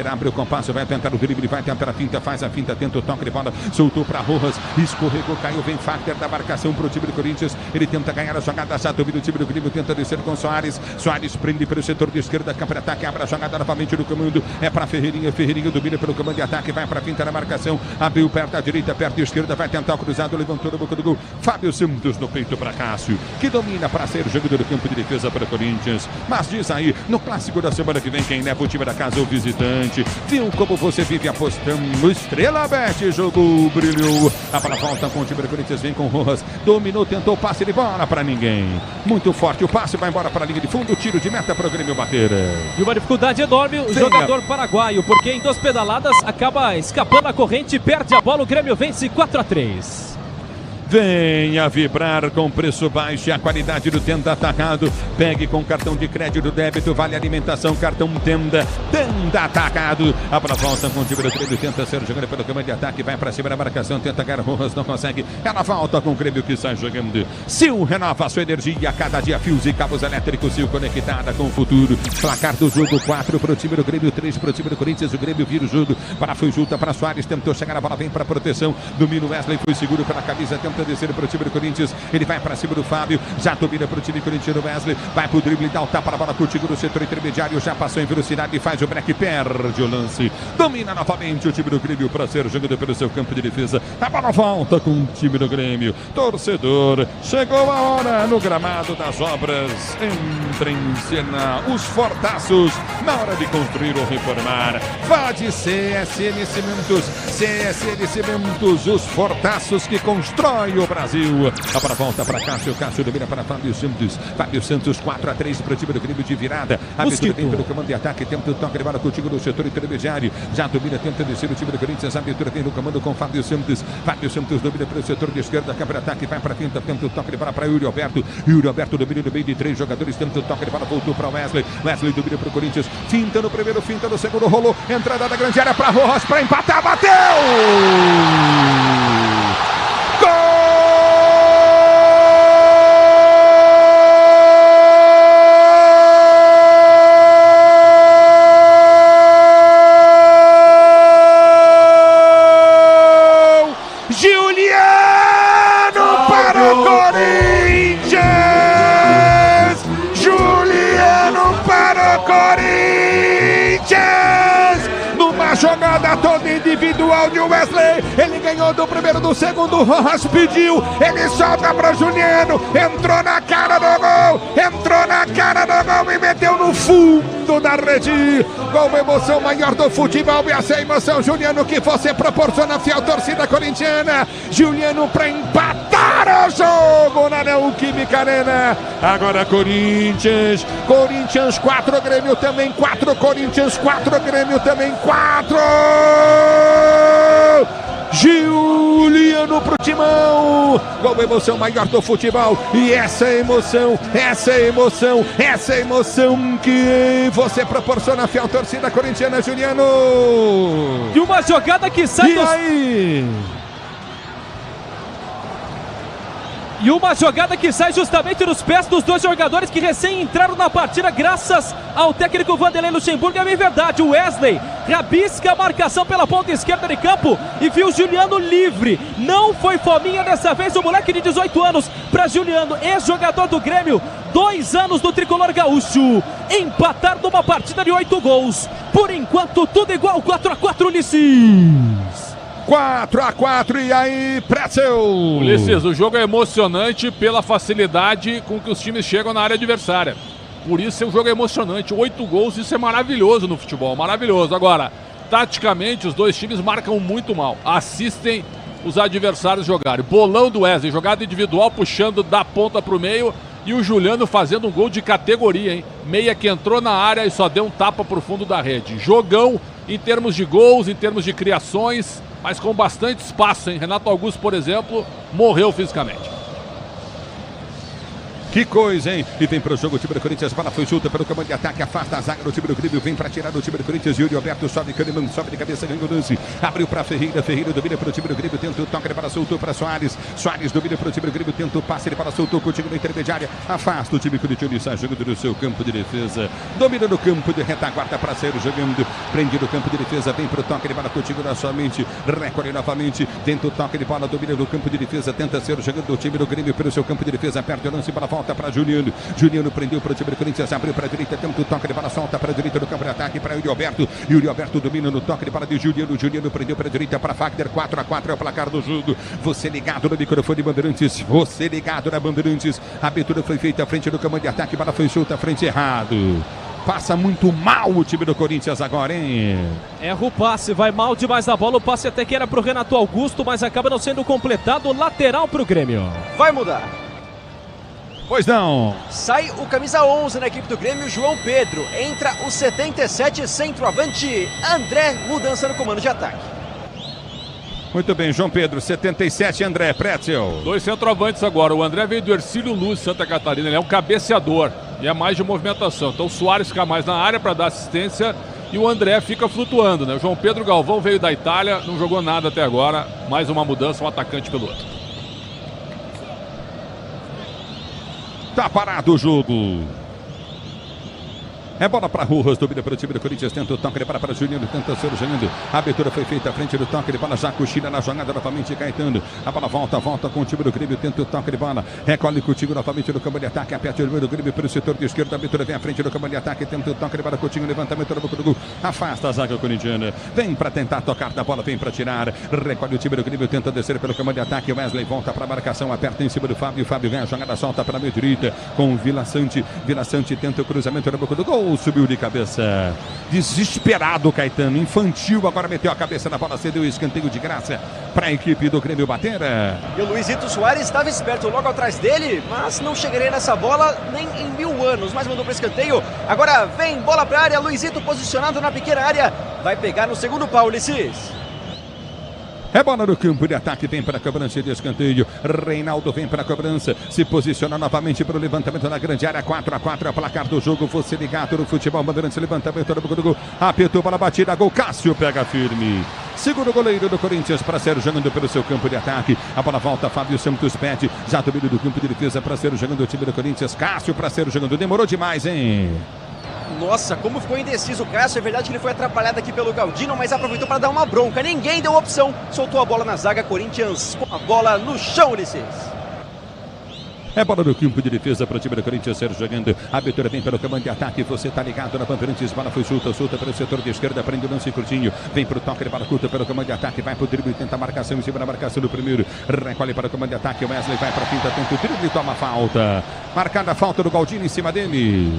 abre o compasso, vai tentar o drible, vai tentar a finta, faz a finta, tenta o toque de bola, soltou para Rojas, escorregou, caiu, vem Wagner da marcação para o time do Corinthians, ele tenta ganhar a jogada, já domina o time do Grêmio, tenta descer com Soares prende pelo setor de esquerda, campo de ataque, abre a jogada novamente no comando, é para Ferreirinha domina pelo comando de ataque, vai para a finta na marcação, abriu perto da direita, perto da esquerda, vai tentar o cruzado, levantou na boca do gol, Fábio Santos no peito para Cássio, que domina para ser jogador do campo de defesa para o Corinthians, mas diz aí, no clássico da semana que vem, quem leva o time da casa ou visitante, viu como você vive apostando, Estrela Bet, jogou, brilhou, a bola volta com o time do Corinthians, vem com Rojas, dominou, tentou, passe de bola para ninguém, muito forte o passe, vai embora para a linha de fundo, tiro de meta para o Grêmio bater. E uma dificuldade enorme, o jogador paraguaio, porque em 2 pedaladas acaba escapando a corrente, perde a bola, o Grêmio vence 4-3. Venha vibrar com preço baixo e a qualidade do Tenda Atacado. Pegue com cartão de crédito, débito, vale alimentação, cartão Tenda. Tenda Atacado. A bola volta com o time do Grêmio, tenta ser jogando pelo caminho de ataque, vai para cima da marcação, tenta Garros, não consegue. Ela volta com o Grêmio que sai jogando. Sil renova sua energia, cada dia fios e cabos elétricos. Sil conectada com o futuro. Placar do jogo: 4 para o time do Grêmio, 3 para o time do Corinthians. O Grêmio vira o jogo. Para foi junta para Soares, tentou chegar, a bola vem para a proteção. Domina o Wesley, foi seguro pela camisa, tenta descer para o time do Corinthians. Ele vai para cima do Fábio, já domina para o time corintiano. Wesley vai para o drible, dá o tapa na bola contigo no setor intermediário, já passou em velocidade e faz o break, perde o lance. Domina novamente o time do Grêmio para ser jogando pelo seu campo de defesa. A bola volta com o time do Grêmio. Torcedor, chegou a hora no gramado das obras. Entra em cena os fortaços na hora de construir ou reformar. Vá de CSN Cimentos. CSN Cimentos, os fortaços que constrói o Brasil. A bola volta para Cássio. Cássio domina para Fábio Santos. Fábio Santos, 4-3 para o time do Grêmio de virada. A vitória vem pelo comando de ataque. Tenta o toque de bola contigo no setor intermediário. Já domina, tenta descer o time do Corinthians. A vitória vem no comando com Fábio Santos. Fábio Santos domina pelo setor de esquerda. Câmara ataque, vai para a finta. Tenta o toque de bola para Yuri Alberto. Yuri Alberto domina no meio de 3 jogadores. Tenta o toque de bola, voltou para Wesley. Wesley domina para o Corinthians. Finta no primeiro, finta no segundo. Rolou. Entrada da grande área para Rojas para empatar. Bateu! Gol! Jogada toda individual de Wesley, ele ganhou do primeiro, do segundo, Rojas pediu, ele solta para Juliano, entrou na cara do gol e meteu no fundo da rede. Gol, emoção maior do futebol, e essa emoção, Juliano, que você proporciona, fiel torcida corintiana. Juliano para empatar o jogo na Neoquímica Arena. Agora Corinthians 4, Grêmio também 4, Corinthians 4, Grêmio também 4. Juliano pro timão. Gol, emoção maior do futebol. E essa emoção que você proporciona, fiel torcida corintiana, Juliano. E uma jogada que sai E aí? E uma jogada que sai justamente nos pés dos dois jogadores que recém entraram na partida, graças ao técnico Vanderlei Luxemburgo. É bem verdade, o Wesley rabisca a marcação pela ponta esquerda de campo e viu o Juliano livre. Não foi fominha dessa vez, o moleque de 18 anos para Juliano, ex-jogador do Grêmio, 2 anos do tricolor gaúcho. Empatar numa partida de 8 gols. Por enquanto, tudo igual, 4-4, Ulisses. 4-4, e aí, Pretzel? Ulisses, o jogo é emocionante pela facilidade com que os times chegam na área adversária. Por isso o jogo é emocionante. 8 gols, isso é maravilhoso no futebol, maravilhoso. Agora, taticamente, os dois times marcam muito mal. Assistem os adversários jogarem. Bolão do Wesley, jogada individual, puxando da ponta para o meio. E o Juliano fazendo um gol de categoria, hein? Meia que entrou na área e só deu um tapa pro fundo da rede. Jogão em termos de gols, em termos de criações, mas com bastante espaço, hein? Renato Augusto, por exemplo, morreu fisicamente. Que coisa, hein? E vem pro jogo o time do Corinthians, bola foi junta pelo comando de ataque, afasta a zaga do time do Grêmio, vem pra tirar do time do Corinthians. Yuri Alberto sobe, Kahneman sobe de cabeça, ganhou o lance, abriu pra Ferreira, Ferreira domina pro time do Grêmio, tenta o toque de bola, soltou pra Soares, Soares domina pro time do Grêmio, tenta o passe de bola, soltou contigo na intermediária, afasta o time corintiano e sai jogando no seu campo de defesa, domina no campo de retaguarda pra sair jogando, prende no campo de defesa, vem pro toque de bola contigo na sua mente, recolhe novamente, tenta o toque de bola, domina no campo de defesa, tenta ser jogando o time do Grêmio pelo seu campo de defesa, aperta o lance, bola volta pra Juliano. Juliano prendeu para o time do Corinthians, abriu para a direita, tenta o toque de bola, solta para a direita do campo de ataque para Yuri Alberto. Yuri Alberto domina no toque de bola de Juliano. Juliano prendeu para a direita para Fagner. 4-4 é o placar do jogo. Você ligado no microfone Bandeirantes, você ligado na Bandeirantes. A abertura foi feita à frente do campo de ataque, bola foi solta à frente, errado. Passa muito mal o time do Corinthians agora, hein? Erra o passe, vai mal demais na bola. O passe até que era pro Renato Augusto, mas acaba não sendo completado. Lateral pro Grêmio. Vai mudar. Pois não. Sai o camisa 11 na equipe do Grêmio, João Pedro. Entra o 77, centroavante André. Mudança no comando de ataque. Muito bem, João Pedro, 77, André Pretzel. 2 centroavantes agora. O André veio do Ercílio Luz, Santa Catarina. Ele é um cabeceador e é mais de movimentação. Então o Soares fica mais na área para dar assistência e o André fica flutuando, né? O João Pedro Galvão veio da Itália, não jogou nada até agora. Mais uma mudança, um atacante pelo outro. Tá parado o jogo. É bola para Ruas, domina para o time do Corinthians, tenta o toque, ele para Juninho, tenta ser o Juninho. A abertura foi feita à frente do toque, ele bola já cochila na jogada novamente, Caetano. A bola volta com o time do Grêmio, tenta o toque de bola. Recolhe contigo novamente no campo de ataque, aperta o número do Grêmio pelo setor de esquerda. A abertura vem à frente do campo de ataque, tenta o toque de bola, Coutinho, levantamento no boca do gol. Afasta a zaga corintiana, vem para tentar tocar da bola, vem para tirar. Recolhe o time do Grêmio, tenta descer pelo campo de ataque. Wesley volta para a marcação, aperta em cima do Fábio. O Fábio vem a jogada, solta para a meia direita com o Vila Sante. Vila Sante tenta o cruzamento no boca do gol. Subiu de cabeça, desesperado Caetano, infantil, agora meteu a cabeça na bola, cedeu o escanteio de graça para a equipe do Grêmio bater. E o Luizito Soares estava esperto logo atrás dele, mas não chegaria nessa bola nem em 1000 anos, mas mandou para escanteio. Agora vem bola para a área, Luizito posicionado na pequena área, vai pegar no segundo pau, Ulisses. É bola no campo de ataque, vem para a cobrança de escanteio. Reinaldo vem para a cobrança, se posiciona novamente para o levantamento na grande área. 4-4 é o placar do jogo. Você ligado no futebol Bandeirantes, levantamento no boca do gol. Apertou para a batida, gol. Cássio pega firme. Segura o goleiro do Corinthians para ser jogando pelo seu campo de ataque. A bola volta, Fábio Santos pede. Já domínio do campo de defesa para ser jogando o time do Corinthians. Cássio para ser jogando. Demorou demais, hein? Nossa, como ficou indeciso o Cássio. É verdade que ele foi atrapalhado aqui pelo Galdino, mas aproveitou para dar uma bronca. Ninguém deu opção. Soltou a bola na zaga. Corinthians com a bola no chão, Ulisses. É bola no campo de defesa para o time do Corinthians ser jogando. A abertura vem pelo comando de ataque. Você tá ligado na Bandeirantes. Bola foi solta pelo setor de esquerda. Prende o lance curtinho. Vem pro toque de bola curta pelo comando de ataque. Vai pro drible, tenta a marcação em cima da marcação do primeiro. Recolhe para o comando de ataque. O Wesley vai para a finta, tenta o drible e toma falta. Marcada a falta do Galdino em cima dele.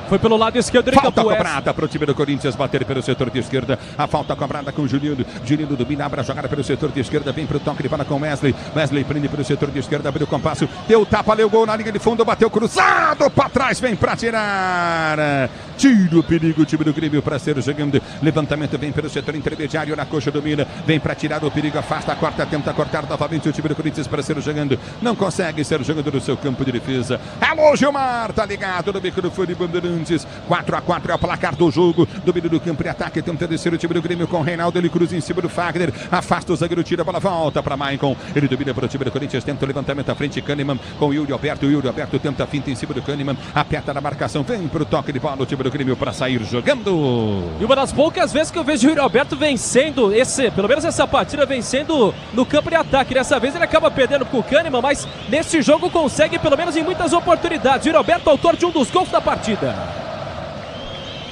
Foi pelo lado esquerdo. Falta cobrada para o time do Corinthians bater pelo setor de esquerda. A falta cobrada com o Juninho. Juninho domina, abre a jogada pelo setor de esquerda. Vem para o toque de bola com o Wesley. Wesley prende pelo setor de esquerda. Abriu o compasso. Deu tapa, leu gol na linha de fundo. Bateu cruzado para trás. Vem para tirar. Tira o perigo o time do Grêmio para ser jogando. Levantamento vem pelo setor intermediário. Na coxa domina. Vem para tirar o perigo. Afasta, corta, tenta cortar novamente o time do Corinthians para ser jogando. Não consegue ser jogando no seu campo de defesa. Alô, Gilmar. Tá ligado no microfone Bandeirantes. 4-4 é o placar do jogo. Domínio do campo de ataque, tenta descer o time do Grêmio com o Reinaldo. Ele cruza em cima do Fagner. Afasta o zagueiro, tira a bola, volta para Maicon. Ele domina para o time do Corinthians, tenta o levantamento à frente. Kahneman com o Yuri Alberto. O Yuri Alberto tenta a finta em cima do Kahneman. Aperta na marcação, vem para o toque de bola o time do Grêmio para sair jogando. E uma das poucas vezes que eu vejo o Yuri Alberto vencendo, pelo menos essa partida, vencendo no campo de ataque. Dessa vez ele acaba perdendo com o Kahneman, mas nesse jogo consegue, pelo menos em muitas oportunidades. Yuri Alberto, autor de um dos gols da partida.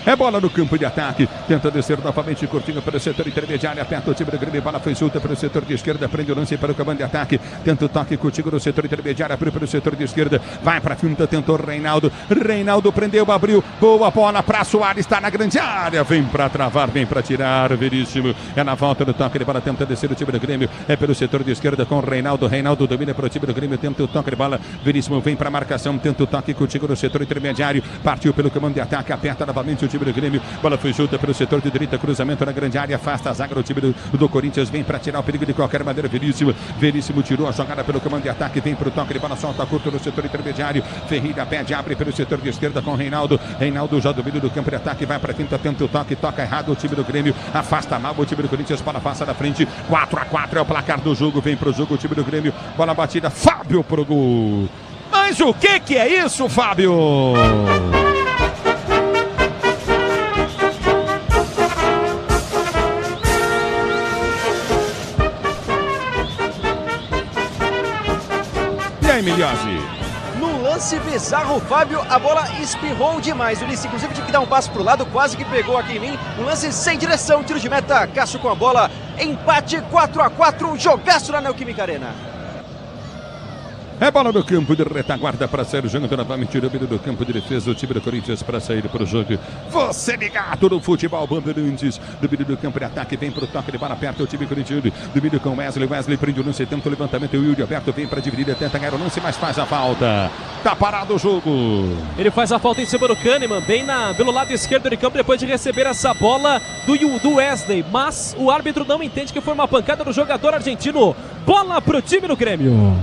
É bola no campo de ataque. Tenta descer novamente curtinho pelo setor intermediário. Aperta o time do Grêmio. Bola foi solta pelo setor de esquerda. Prende o lance para o comando de ataque. Tenta o toque contigo no setor intermediário. Abriu pelo setor de esquerda. Vai para a finta. Tentou Reinaldo. Reinaldo prendeu, abriu. Boa bola para Soares. Está na grande área. Vem para travar, vem para tirar. Veríssimo. É na volta do toque de bola. Tenta descer o time do Grêmio. É pelo setor de esquerda com o Reinaldo. Reinaldo domina para o time do Grêmio. Tenta o toque de bola. Veríssimo vem para a marcação. Tenta o toque contigo no setor intermediário. Partiu pelo comando de ataque. Aperta novamente o time do Grêmio. Bola foi junta pelo setor de direita, cruzamento na grande área, afasta a zaga do time do Corinthians, vem para tirar o perigo de qualquer maneira. Veríssimo tirou a jogada pelo comando de ataque, vem para o toque de bola, solta curto no setor intermediário. Ferreira pede, abre pelo setor de esquerda com Reinaldo. Reinaldo já domina do campo de ataque, vai para a finta, tenta o toque, toca errado o time do Grêmio, afasta mal o time do Corinthians, bola passa na frente. 4-4 é o placar do jogo, vem para o jogo o time do Grêmio, bola batida, Fábio pro gol. Mas o que é isso, Fábio? Miliose. No lance bizarro, Fábio, a bola espirrou demais. O Ulisses, inclusive, tive que dar um passo pro lado, quase que pegou aqui em mim. Um lance sem direção, tiro de meta. Cássio com a bola. Empate 4-4, jogaço na Neoquímica Arena. É bola no campo de retaguarda para sair jogando novamente no meio do campo de defesa. O time do Corinthians para sair para o jogo. Você ligado no futebol Bandeirantes. Do meio do campo de ataque, vem para o toque de bola perto. O time corintiano. Do meio com Wesley. Wesley prende o lance, tenta o levantamento. O Yuri Alberto vem para dividir, tenta ganhar o lance, mas faz a falta. Tá parado o jogo. Ele faz a falta em cima do Kahneman, bem pelo lado esquerdo de campo, depois de receber essa bola do Wesley. Mas o árbitro não entende que foi uma pancada do jogador argentino. Bola pro time do Grêmio.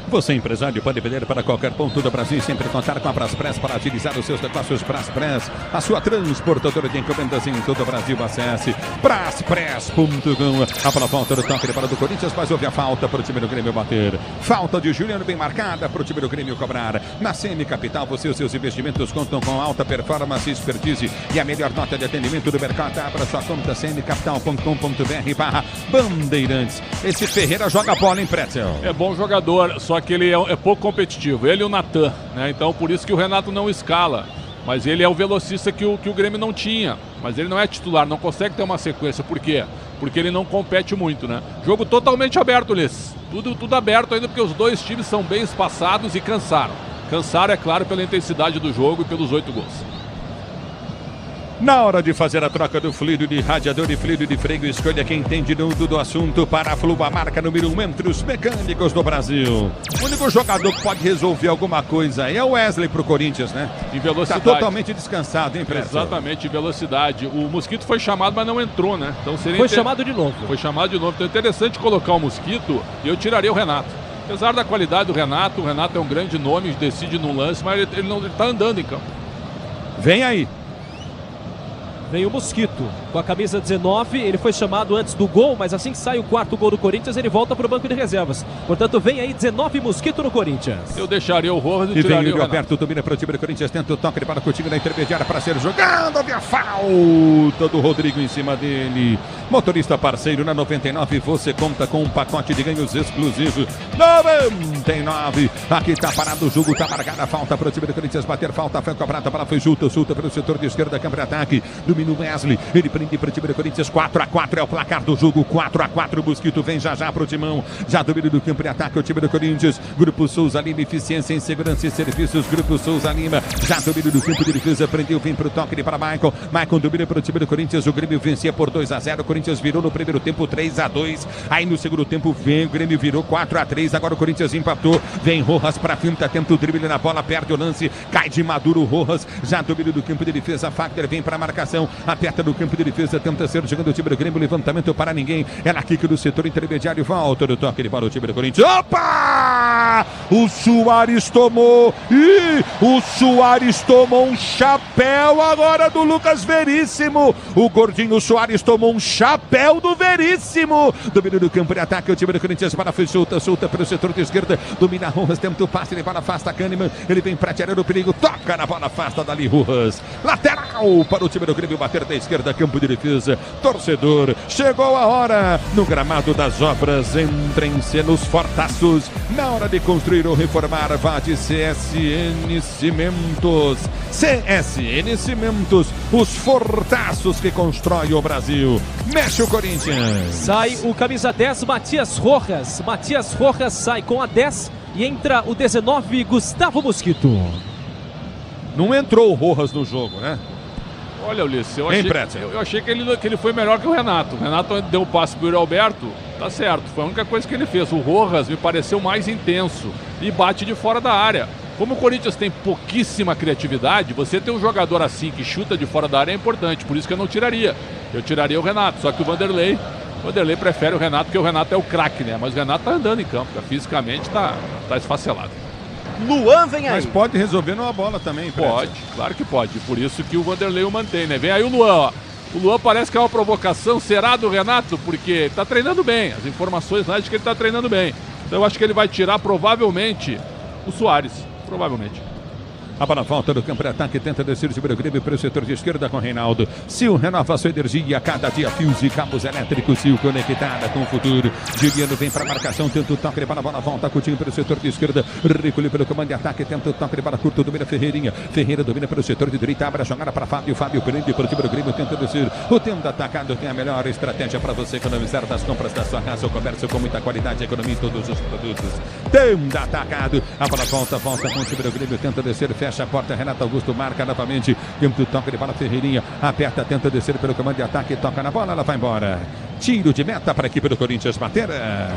Você, empresário, pode vender para qualquer ponto do Brasil e sempre contar com a Braspress para agilizar os seus negócios. Braspress, a sua transportadora de encomendas em todo o Brasil. Acesse braspress.com. A bola volta do toque de bola do Corinthians, mas houve a falta para o time do Grêmio bater. Falta de Juliano bem marcada para o time do Grêmio cobrar. Na CM Capital, você e os seus investimentos contam com alta performance, expertise e a melhor nota de atendimento do mercado. Abra sua conta cmcapital.com.br/Bandeirantes. Esse Ferreira joga bola, hein, Pretzel? É bom jogador, só que ele é pouco competitivo, ele e o Natan, né? Então por isso que o Renato não escala, mas ele é o velocista que o Grêmio não tinha, mas ele não é titular, não consegue ter uma sequência. Por quê? Porque ele não compete muito, né? Jogo totalmente aberto, Ulisses, tudo aberto ainda, porque os dois times são bem espaçados e cansaram, é claro, pela intensidade do jogo e pelos 8 gols. Na hora de fazer a troca do fluido de radiador e fluido de freio, escolha quem entende do assunto. Paraflu, a marca número 1 entre os mecânicos do Brasil. O único jogador que pode resolver alguma coisa é o Wesley pro Corinthians, né? Em velocidade. Tá totalmente descansado, hein, Preto? Exatamente, em velocidade. O Mosquito foi chamado, mas não entrou, né? Então seria Foi chamado de novo. Foi chamado de novo. Então é interessante colocar o Mosquito e eu tiraria o Renato. Apesar da qualidade do Renato, o Renato é um grande nome, decide num lance, mas ele não tá andando em campo. Vem aí. Vem o Mosquito com a camisa 19, ele foi chamado antes do gol, mas assim que sai o quarto gol do Corinthians, ele volta para o banco de reservas. Portanto, vem aí 19 Mosquito no Corinthians. Eu deixaria o Rojas e tiraria o Alberto, domina para o time do Corinthians, tenta o toque para o time da intermediária para ser jogado. Havia falta do Rodrigo em cima dele. Motorista parceiro na 99, você conta com um pacote de ganhos exclusivo. 99, aqui tá parado o jogo, tá marcada a falta para o time do Corinthians bater falta, foi cobrada, a bola foi solta pelo setor de esquerda, campo de ataque. Domina o Wesley, ele prende para o time do Corinthians, 4-4 é o placar do jogo, 4-4, o Mosquito vem já pro timão, já domina do campo de ataque o time do Corinthians. Grupo Souza Lima, eficiência em segurança e serviços. Grupo Souza Lima, já domina do campo de defesa, prendeu, vem pro toque para Maicon domina para o time do Corinthians, o Grêmio vencia por 2-0, o Corinthians virou no primeiro tempo 3-2, aí no segundo tempo vem, o Grêmio virou 4-3, agora o Corinthians empatou, vem Rojas pra finta, tenta o drible na bola, perde o lance, cai de maduro Rojas, já domina do campo de defesa, Fagner vem pra marcação, aperta no campo de defesa, tenta ser jogando o time do Grêmio, levantamento para ninguém, ela quica do setor intermediário, volta do toque para o time do Corinthians, opa! O Soares tomou, o Soares tomou um chapéu agora do Lucas Veríssimo, o gordinho Soares tomou um chapéu do Veríssimo, domina do campo de ataque, o time do Corinthians, para foi solta pelo setor de esquerda, domina Rojas, tenta o passe, ele bola afasta Kahneman, ele vem pra tirar o perigo, toca na bola afasta dali Rojas, lateral para o time do Grêmio bater da esquerda, campo de defesa, torcedor, chegou a hora, no gramado das obras, entrem-se nos fortaços, na hora de construir ou reformar, vá de CSN Cimentos, CSN Cimentos, os fortaços que constrói o Brasil. Mexe o Corinthians. Sai o camisa 10, Matias Rojas. Matias Rojas sai com a 10 e entra o 19, Gustavo Mosquito. Não entrou o Rojas no jogo, né? Olha, Ulisses, eu achei que ele foi melhor que o Renato. O Renato deu o passe pro Yuri Alberto, tá certo, foi a única coisa que ele fez. O Rojas me pareceu mais intenso e bate de fora da área. Como o Corinthians tem pouquíssima criatividade, você ter um jogador assim que chuta de fora da área é importante, por isso que eu não tiraria. Eu tiraria o Renato, só que o Vanderlei prefere o Renato, porque o Renato é o craque, né? Mas o Renato tá andando em campo, fisicamente tá esfacelado. Luan vem aí. Mas pode resolver numa bola também, pode, claro que pode. Por isso que o Vanderlei o mantém, né? Vem aí o Luan, ó. O Luan parece que é uma provocação, será do Renato? Porque tá treinando bem, as informações lá dizem que ele tá treinando bem. Então eu acho que ele vai tirar provavelmente o Soares, provavelmente. A bola volta do campo de ataque, tenta descer de Grêmio para o setor de esquerda com Reinaldo. Sil renova sua energia, cada dia fios e cabos elétricos. Sil conectada com o futuro. Juliano vem para a marcação, tenta o toque de bola, volta Coutinho para o setor de esquerda. Recolhe pelo comando de ataque, tenta o toque de bola curto, domina Ferreirinha. Ferreira domina para o setor de direita, abre a jogada para Fábio. Fábio prende para o time do Grêmio, tenta descer. O tempo atacado tem a melhor estratégia para você economizar das compras da sua casa ou comércio com muita qualidade, economia em todos os produtos. Tempo atacado. A bola volta com o time do Grêmio, tenta descer, fecha a porta. Renato Augusto marca novamente. Tempo do toque de bola, Ferreirinha aperta, tenta descer pelo comando de ataque, toca na bola, ela vai embora. Tiro de meta para a equipe do Corinthians bater.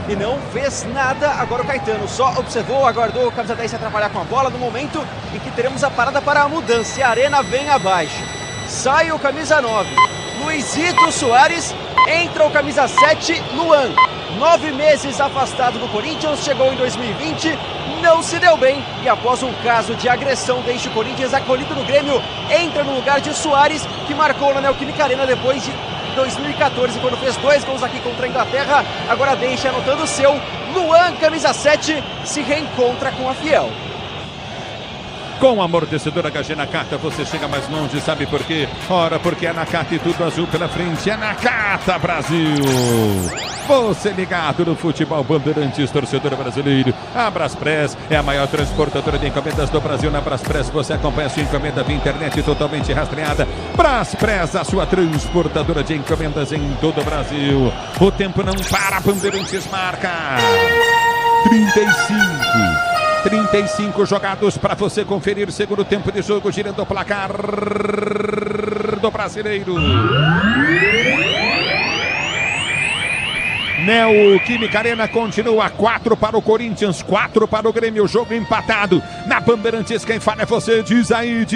E não fez nada agora o Caetano, só observou, aguardou o camisa 10 se atrapalhar com a bola no momento em que teremos a parada para a mudança. A Arena vem abaixo. Sai o camisa 9, Luizito Soares, entra o camisa 7, Luan. 9 meses afastado do Corinthians, chegou em 2020, não se deu bem e após um caso de agressão deixa o Corinthians acolhido no Grêmio, entra no lugar de Soares, que marcou na Neoquímica Arena depois de 2014, quando fez 2 gols aqui contra a Inglaterra, agora deixa anotando o seu. Luan, camisa 7, se reencontra com a Fiel. Com a amortecedora HG Nakata você chega mais longe, sabe por quê? Ora, porque é Nakata e tudo azul pela frente, é Nakata Brasil! Você ligado no futebol Bandeirantes, torcedor brasileiro. A Braspress é a maior transportadora de encomendas do Brasil. Na Braspress você acompanha sua encomenda via internet totalmente rastreada. Braspress, a sua transportadora de encomendas em todo o Brasil. O tempo não para, Bandeirantes marca 35 jogados para você conferir. Segundo tempo de jogo, girando o placar do brasileiro. Neoquímica Arena continua 4 para o Corinthians, 4 para o Grêmio, jogo empatado. Na Bandeirantes, quem fala é você, diz aí,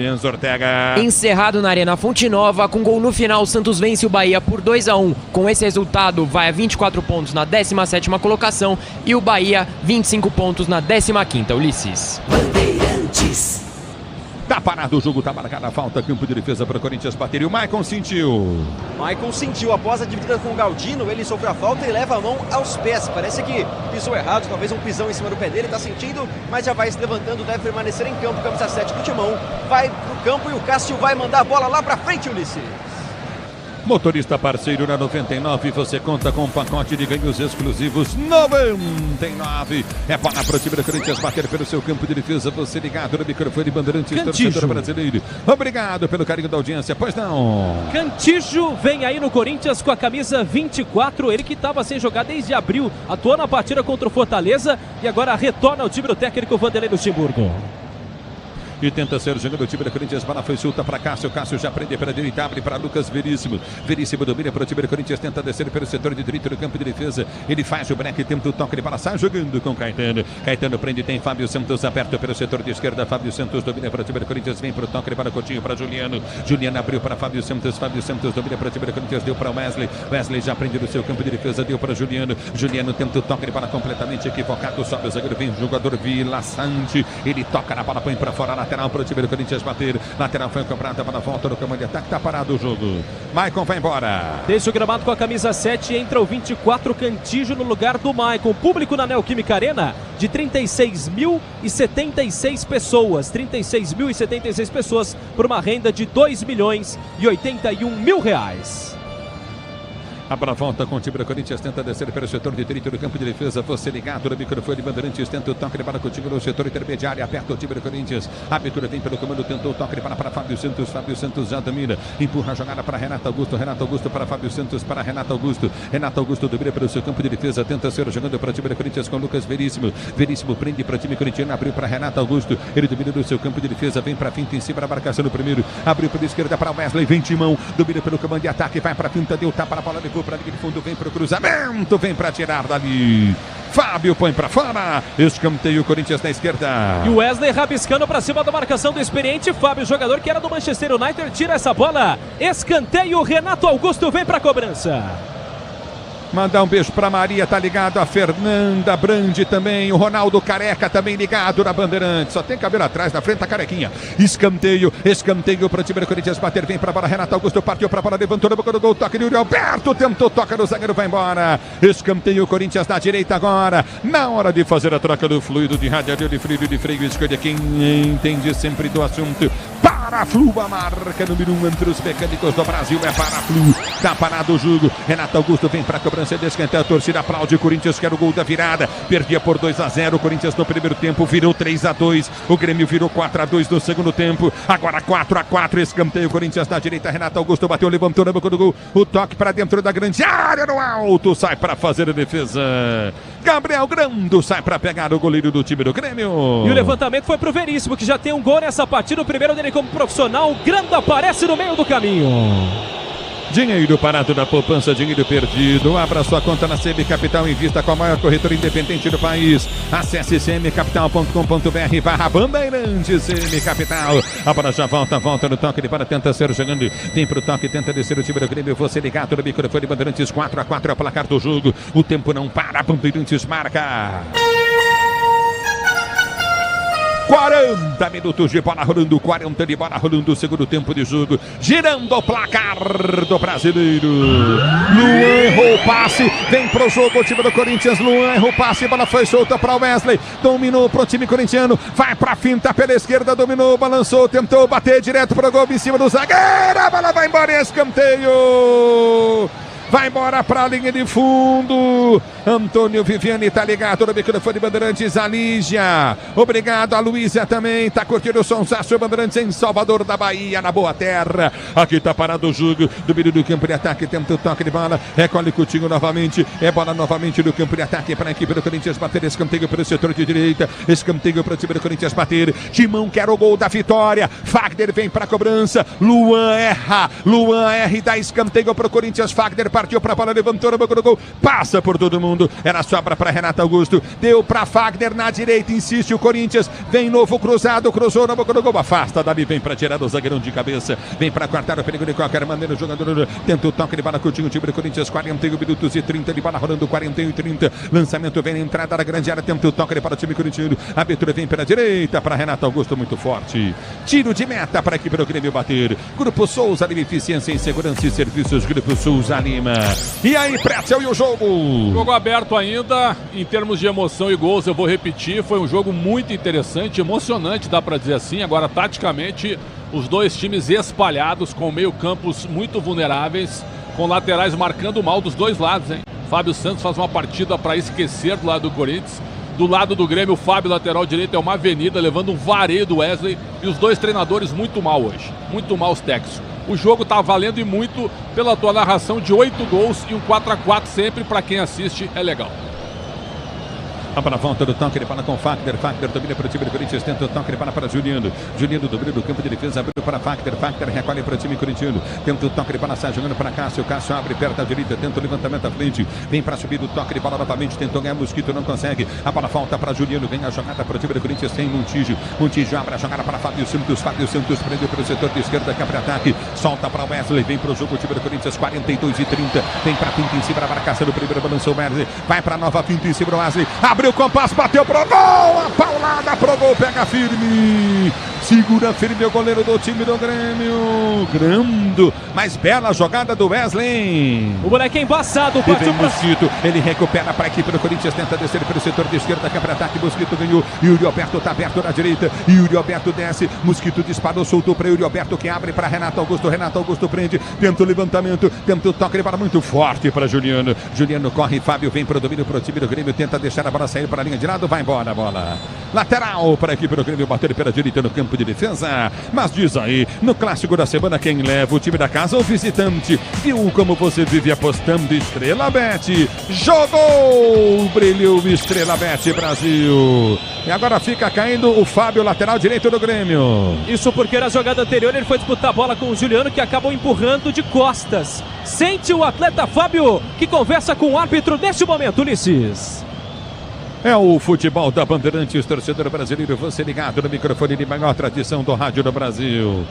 Enzo Ortega. Encerrado na Arena Fonte Nova, com gol no final, o Santos vence o Bahia por 2-1. Com esse resultado, vai a 24 pontos na 17ª colocação e o Bahia 25 pontos na 15ª, Ulisses. Bandeirantes. Tá parado o jogo, tá marcada a falta, campo de defesa para o Corinthians bater e o Maicon sentiu. Maicon sentiu, após a dividida com o Galdino, ele sofreu a falta e leva a mão aos pés. Parece que pisou errado, talvez um pisão em cima do pé dele, tá sentindo, mas já vai se levantando, deve permanecer em campo. Camisa 7 do Timão, vai pro campo e o Cássio vai mandar a bola lá pra frente, Ulisses. Motorista parceiro na 99, você conta com um pacote de ganhos exclusivos 99. É bola para o time do Corinthians bater pelo seu campo de defesa. Você ligado no microfone Bandeirantes, torcedor brasileiro. Obrigado pelo carinho da audiência, pois não. Cantijo vem aí no Corinthians com a camisa 24. Ele que estava sem jogar desde abril, atuou na partida contra o Fortaleza e agora retorna ao time do técnico Vanderlei Luxemburgo. E tenta ser jogando o time do Corinthians. Bola foi solta para Cássio. Cássio já prende pela direita, abre para Lucas Veríssimo. Veríssimo domina para o time do Corinthians. Tenta descer pelo setor de direito do campo de defesa. Ele faz o break, tenta o toque de bola. Sai jogando com Caetano. Caetano prende, tem Fábio Santos aberto pelo setor de esquerda. Fábio Santos domina para o time do Corinthians. Vem para o toque de bola, Coutinho para Juliano. Juliano abriu para Fábio Santos. Fábio Santos domina para o time do Corinthians. Deu para Wesley. Wesley já prende no seu campo de defesa. Deu para Juliano. Juliano tenta o toque de bola completamente equivocado. Sobe o zagueiro. Vem o jogador Vila Sante. Ele toca na bola, põe para fora. Lateral para o time do Corinthians bater, lateral foi cobrada para a volta do comando de ataque, tá parado o jogo. Maicon vai embora. Desde o gramado com a camisa 7 entra o 24 Cantijo no lugar do Maicon. Público na Neoquímica Arena de 36.076 pessoas. 36.076 pessoas por uma renda de R$2.081.000. A bola volta com o time do Corinthians, tenta descer pelo setor de direito do campo de defesa. Você ligado no microfone Bandeirantes, tenta o toque de bola contigo no setor intermediário, aperta o time do Corinthians. A abertura vem pelo comando, tentou o toque de bola para Fábio Santos. Fábio Santos já domina, empurra a jogada para Renato Augusto. Renato Augusto para Fábio Santos, para Renato Augusto. Renato Augusto domina pelo seu campo de defesa, tenta ser jogando para o time do Corinthians com Lucas Veríssimo. Veríssimo prende para o time corintiano, abriu para Renato Augusto. Ele domina no seu campo de defesa, vem para a finta em cima da marcação no primeiro. Abriu pela esquerda para Wesley, vem Timão, domina pelo comando de ataque, vai para a finta, deu tapa na bola, levou para a linha de fundo, vem para o cruzamento, vem para tirar dali. Fábio põe para fora, escanteio o Corinthians na esquerda. E o Wesley rabiscando para cima da marcação do experiente Fábio, jogador que era do Manchester United, tira essa bola. Escanteio, Renato Augusto vem para a cobrança. Mandar um beijo pra Maria, tá ligado? A Fernanda Brandi também. O Ronaldo Careca também ligado na Bandeirantes. Só tem cabelo atrás, na frente tá carequinha. Escanteio pro time do Corinthians bater. Vem pra bola, Renato Augusto partiu pra bola, levantou na boca do gol. Toque de Yuri Alberto, tentou, toca no zagueiro, vai embora. Escanteio, Corinthians na direita agora. Na hora de fazer a troca do fluido de radiador de fluido de freio, escolha quem entende sempre do assunto. Paraflu, a marca número 1 entre os mecânicos do Brasil é Paraflu. Tá parado o jogo. Renato Augusto vem pra cobrança de escanteio. A torcida aplaude. Corinthians quer o gol da virada. Perdia por 2-0. O Corinthians no primeiro tempo virou 3-2. O Grêmio virou 4-2 no segundo tempo. Agora 4-4. Escanteio. Corinthians na direita. Renato Augusto bateu, levantou na boca do gol. O toque pra dentro da grande área no alto. Sai pra fazer a defesa. Gabriel Grando sai pra pegar o goleiro do time do Grêmio. E o levantamento foi pro Veríssimo, que já tem um gol nessa partida. O primeiro dele como profissional. O Grando aparece no meio do caminho. Dinheiro parado na poupança, dinheiro perdido. Abra sua conta na CM Capital, invista com a maior corretora independente do país. Acesse cmcapital.com.br/Bandeirantes. CM Capital. A bola já volta no toque de bola, tenta ser jogando. Vem pro toque, tenta descer o time do Grêmio. Você ligado no microfone Bandeirantes. 4-4 é o placar do jogo. O tempo não para, Bandeirantes marca. 40 minutos de bola rolando, 40 de bola rolando, segundo tempo de jogo, girando o placar do brasileiro. Luan errou o passe, vem pro jogo o time do Corinthians. Luan errou o passe, bola foi solta para o Wesley, dominou pro time corintiano, vai pra finta pela esquerda, dominou, balançou, tentou bater direto pro gol em cima do zagueiro, a bola vai embora em escanteio. Vai embora para a linha de fundo. Antônio Viviani tá ligado no microfone Bandeirantes. A Lígia. Obrigado a Luísa também. Tá curtindo o sonsaço Bandeirantes em Salvador da Bahia, na boa terra. Aqui tá parado o jogo. Do meio do campo de ataque. Tenta o toque de bola. Recolhe Coutinho novamente. É bola novamente do campo de ataque para a equipe do Corinthians bater. Escanteio para o setor de direita. Escanteio para o time do Corinthians bater. Timão quer o gol da vitória. Fagner vem para a cobrança. Luan erra e dá escanteio para o Corinthians. Fagner partiu para a bola, levantou na boca do gol, passa por todo mundo, era sobra para Renato Augusto, deu para Fagner na direita, insiste o Corinthians, vem novo cruzado, cruzou na boca do gol, afasta, Davi vem para tirar o zagueirão de cabeça, vem para cortar o perigo de qualquer maneira, o jogador tenta o toque de bola, Coutinho, o time do Corinthians, 41 minutos e 30 de bola rolando, 41 e 30, lançamento vem na entrada da grande área, tenta o toque de bola, o time corintiano, a abertura vem pela direita para Renato Augusto, muito forte, tiro de meta para a equipe do Grêmio bater, Grupo Souza Lima, eficiência em segurança e serviços, Grupo Souza Lima. E aí, Pretzel, e o jogo? Jogo aberto ainda, em termos de emoção e gols, eu vou repetir, foi um jogo muito interessante, emocionante, dá pra dizer assim. Agora, taticamente, os dois times espalhados, com meio-campos muito vulneráveis, com laterais marcando mal dos dois lados, hein? Fábio Santos faz uma partida para esquecer do lado do Corinthians. Do lado do Grêmio, o Fábio, lateral direito, é uma avenida, levando um vareio do Wesley. E os dois treinadores muito mal hoje, muito mal os técnicos. O jogo tá valendo e muito pela tua narração de 8 gols e um 4-4 sempre, para quem assiste, é legal. Para a volta do toque de bola com Fagner. Fagner domina para o time do Corinthians. Tenta o toque de bola para Juliano. Juliano domina do campo de defesa. Abriu para Fagner. Fagner recolhe para o time corintiano. Tenta o toque de bola. Sai jogando para Cássio. Cássio abre perto da direita. Tenta o levantamento à frente. Vem para subir o toque de bola novamente. Tentou ganhar Mosquito. Não consegue. A bola volta para Juliano. Vem a jogada para o time do Corinthians. Tem Montijo. Montijo abre a jogada para Fábio Santos. Fábio Santos prendeu para o setor de esquerda. Cá para ataque. Solta para Wesley. Vem para o jogo o time do Corinthians. 42 e 30. Vem para a finta em cima da marcação do primeiro. Balançou o Wesley. Vai para a nova finta em cima do Wesley. Abriu o compasso. Bateu pro gol, a paulada pro gol, pega firme, segura firme o goleiro do time do Grêmio, Grando, mas bela jogada do Wesley. O moleque é embaçado, partiu pro Mosquito, ele recupera para a equipe do Corinthians, tenta descer pelo setor de esquerda, cá para ataque, Mosquito ganhou, Yuri Alberto tá aberto na direita, Yuri Alberto desce, Mosquito disparou, soltou para Yuri Alberto que abre para Renato Augusto prende, tenta o levantamento, tenta o toque de bola muito forte para Juliano, Juliano corre, Fábio vem para o domínio pro time do Grêmio, tenta deixar a bola sair para a linha de lado, vai embora a bola. Lateral para a equipe do Grêmio bater pela direita no campo de defesa. Mas diz aí, no clássico da semana, quem leva o time da casa ou o visitante? Viu como você vive apostando? Estrela Bet. Jogou! Brilhou Estrela Bet Brasil. E agora fica caindo o Fábio, lateral direito do Grêmio. Isso porque na jogada anterior ele foi disputar a bola com o Juliano, que acabou empurrando de costas. Sente o atleta Fábio, que conversa com o árbitro neste momento, Ulisses. É o futebol da Bandeirantes, torcedor brasileiro, você ligado no microfone de maior tradição do rádio do Brasil.